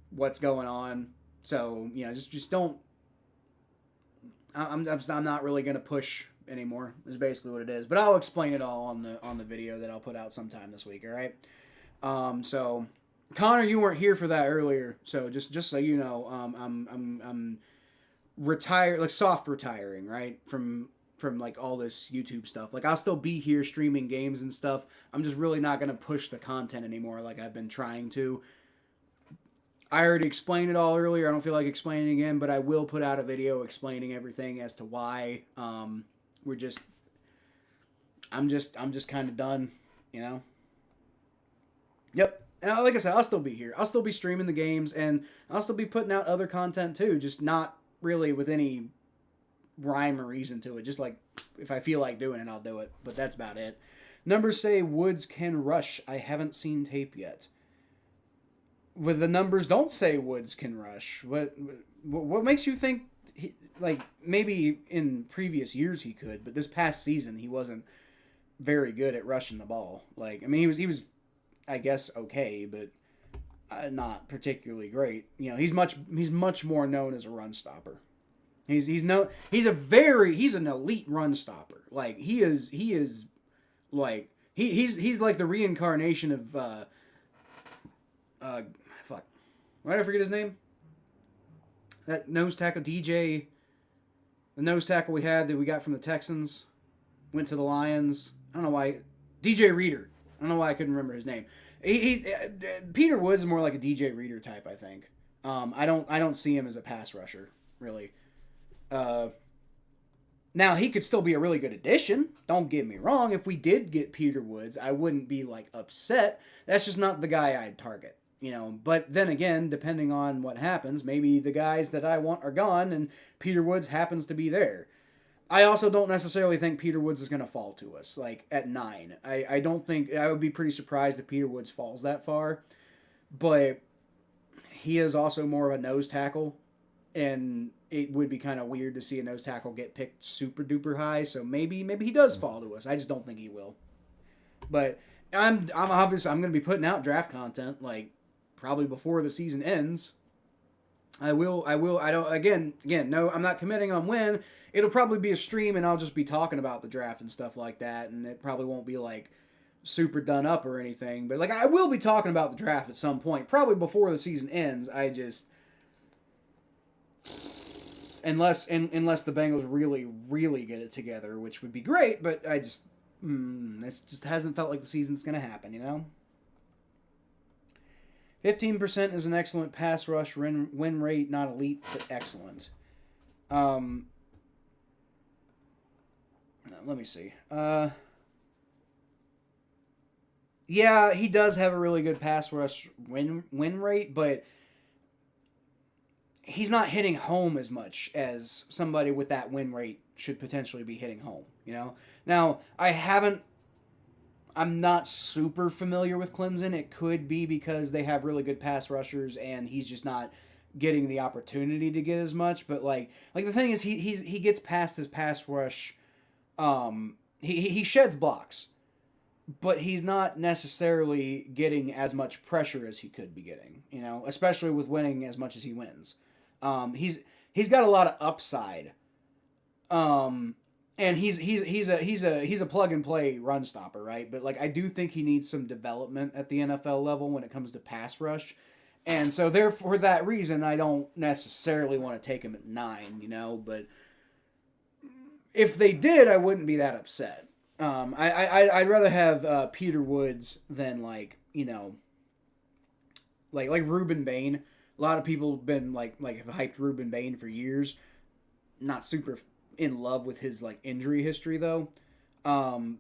what's going on. So, just don't, I'm not really going to push anymore is basically what it is, but I'll explain it all on the video that I'll put out sometime this week. All right. So Connor, you weren't here for that earlier, so just so you know, I'm retired, like soft retiring, right, from like all this YouTube stuff. Like I'll still be here streaming games and stuff. I'm just really not gonna push the content anymore like I've been trying to. I already explained it all earlier. I don't feel like explaining again, but I will put out a video explaining everything as to why. I'm just kind of done, Yep. And like I said, I'll still be here. I'll still be streaming the games, and I'll still be putting out other content too, just not really with any rhyme or reason to it. Just like if I feel like doing it, I'll do it. But that's about it. Numbers say Woods can rush. I haven't seen tape yet. With the numbers don't say Woods can rush. What makes you think maybe in previous years he could, but this past season he wasn't very good at rushing the ball. Like, I mean, he was I guess okay, but not particularly great. He's much more known as a run stopper. He's an elite run stopper. Like he's like the reincarnation of fuck. Why did I forget his name? That nose tackle DJ. The nose tackle we had that we got from the Texans went to the Lions. I don't know why. DJ Reader. I don't know why I couldn't remember his name. Peter Woods is more like a DJ Reader type, I think. I don't see him as a pass rusher, really. Now, he could still be a really good addition. Don't get me wrong. If we did get Peter Woods, I wouldn't be, upset. That's just not the guy I'd target, But then again, depending on what happens, maybe the guys that I want are gone, and Peter Woods happens to be there. I also don't necessarily think Peter Woods is going to fall to us, at 9. I don't think... I would be pretty surprised if Peter Woods falls that far. But he is also more of a nose tackle, and it would be kind of weird to see a nose tackle get picked super duper high, so maybe he does fall to us. I just don't think he will. But I'm obviously I'm going to be putting out draft content like probably before the season ends. I don't again no, I'm not committing on when. It'll probably be a stream and I'll just be talking about the draft and stuff like that, and it probably won't be like super done up or anything, but like I will be talking about the draft at some point, probably before the season ends. I just unless the Bengals really get it together, which would be great, but I just this just hasn't felt like the season's going to happen, you know? 15% is an excellent pass rush win rate, not elite, but excellent. Let me see. Yeah, he does have a really good pass rush win rate, but he's not hitting home as much as somebody with that win rate should potentially be hitting home, you know? Now, I'm not super familiar with Clemson. It could be because they have really good pass rushers and he's just not getting the opportunity to get as much. But like the thing is, he gets past his pass rush. He sheds blocks, but he's not necessarily getting as much pressure as he could be getting. You know, especially with winning as much as he wins. He's got a lot of upside. And he's a plug and play run stopper, right? But like I do think he needs some development at the NFL level when it comes to pass rush, and so therefore for that reason I don't necessarily want to take him at 9, you know. But if they did, I wouldn't be that upset. I'd rather have Peter Woods than like Reuben Bain. A lot of people have been like have hyped Reuben Bain for years. Not super in love with his like injury history though, and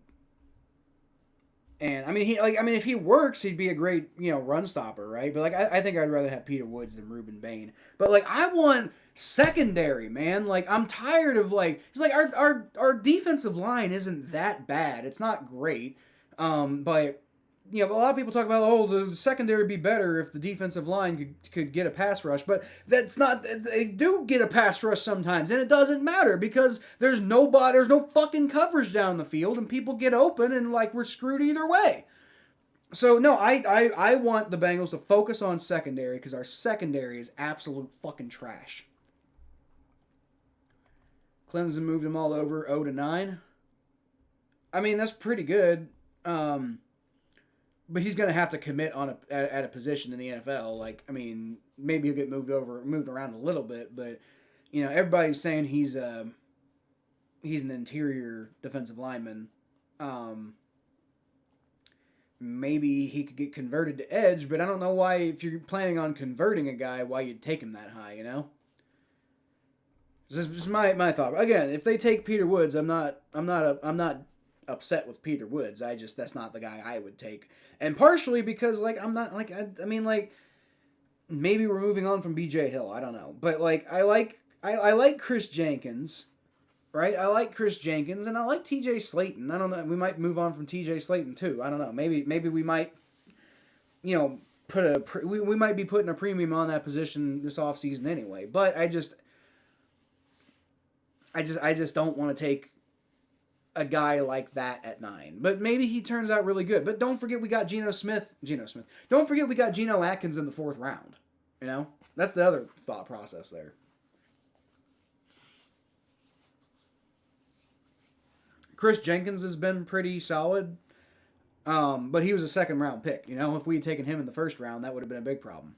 I mean if he works he'd be a great run stopper, right? But like I think I'd rather have Peter Woods than Reuben Bain. But like I want secondary, man. Like I'm tired of it's like our defensive line isn't that bad. It's not great, but a lot of people talk about, the secondary would be better if the defensive line could get a pass rush, but that's not. They do get a pass rush sometimes, and it doesn't matter because there's no fucking coverage down the field, and people get open, and like we're screwed either way. So no, I want the Bengals to focus on secondary because our secondary is absolute fucking trash. Clemson moved them all over 0-9. I mean that's pretty good. But he's going to have to commit at a position in the NFL. Like, I mean, maybe he'll get moved around a little bit, but everybody's saying he's an interior defensive lineman. Maybe he could get converted to edge, but I don't know why. If you're planning on converting a guy, why you'd take him that high? This is my thought. Again, if they take Peter Woods, I'm not upset with Peter Woods. That's not the guy I would take. And partially because I'm not I mean maybe we're moving on from BJ Hill, I don't know. But I like Chris Jenkins, right? I like Chris Jenkins and I like TJ Slayton. I don't know, we might move on from TJ Slayton too. I don't know. Maybe we might we might be putting a premium on that position this offseason anyway. But I just don't want to take a guy like that at 9. But maybe he turns out really good. But don't forget we got Geno Smith. Don't forget we got Geno Atkins in the 4th round. That's the other thought process there. Chris Jenkins has been pretty solid. But he was a 2nd round pick. If we had taken him in the 1st round, that would have been a big problem.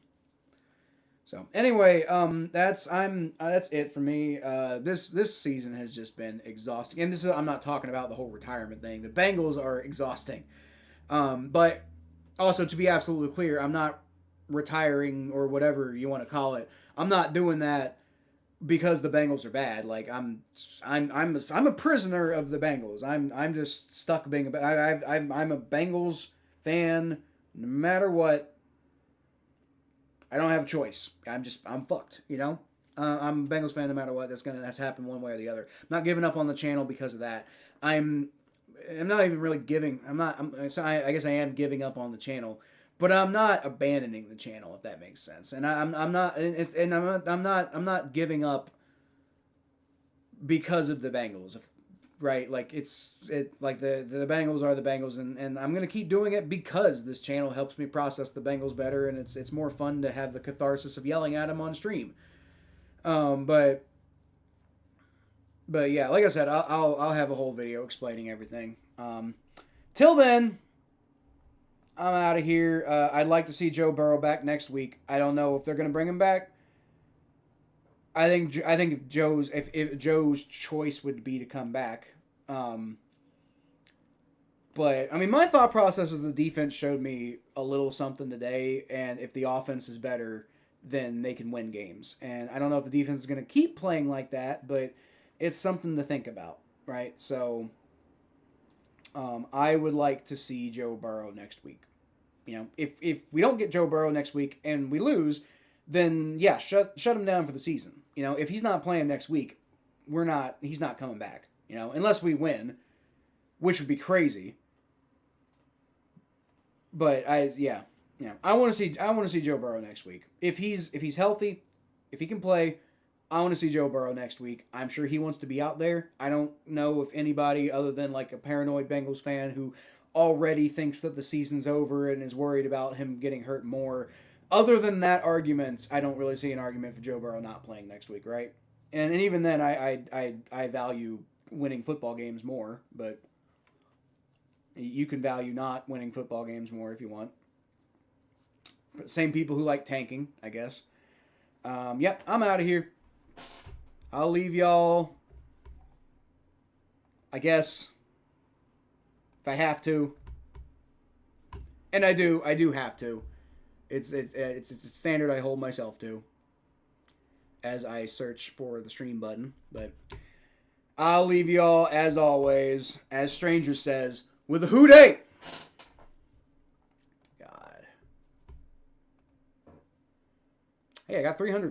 So anyway, that's it for me. This season has just been exhausting, and I'm not talking about the whole retirement thing. The Bengals are exhausting, but also to be absolutely clear, I'm not retiring or whatever you want to call it. I'm not doing that because the Bengals are bad. Like I'm a prisoner of the Bengals. I'm just stuck being I'm a Bengals fan no matter what. I don't have a choice. I'm fucked, I'm a Bengals fan no matter what. That's happened one way or the other. I'm not giving up on the channel because of that. I'm not even really giving. I guess I am giving up on the channel, but I'm not abandoning the channel if that makes sense. And I'm not giving up because of the Bengals. right? Like like the Bengals are the Bengals, and I'm gonna keep doing it because this channel helps me process the Bengals better, and it's more fun to have the catharsis of yelling at them on stream. But yeah, like I said, I'll have a whole video explaining everything. Till then, I'm out of here. I'd like to see Joe Burrow back next week. I don't know if they're gonna bring him back. I think if Joe's choice would be to come back. But I mean, my thought process is the defense showed me a little something today, and if the offense is better, then they can win games. And I don't know if the defense is going to keep playing like that, but it's something to think about, right? So I would like to see Joe Burrow next week. You know, if we don't get Joe Burrow next week and we lose, then yeah, shut him down for the season. You know, if he's not playing next week, he's not coming back. You know, unless we win, which would be crazy. But I want to see Joe Burrow next week. If he's healthy, if he can play, I want to see Joe Burrow next week. I'm sure he wants to be out there. I don't know if anybody other than like a paranoid Bengals fan who already thinks that the season's over and is worried about him getting hurt more. Other than that argument, I don't really see an argument for Joe Burrow not playing next week, right? And even then, I value winning football games more, but you can value not winning football games more if you want. But same people who like tanking, I guess. Yep, I'm out of here. I'll leave y'all, I guess, if I have to. And I do have to. It's a standard I hold myself to as I search for the stream button. But I'll leave y'all, as always, as Stranger says, with a hooday! God. Hey, I got 300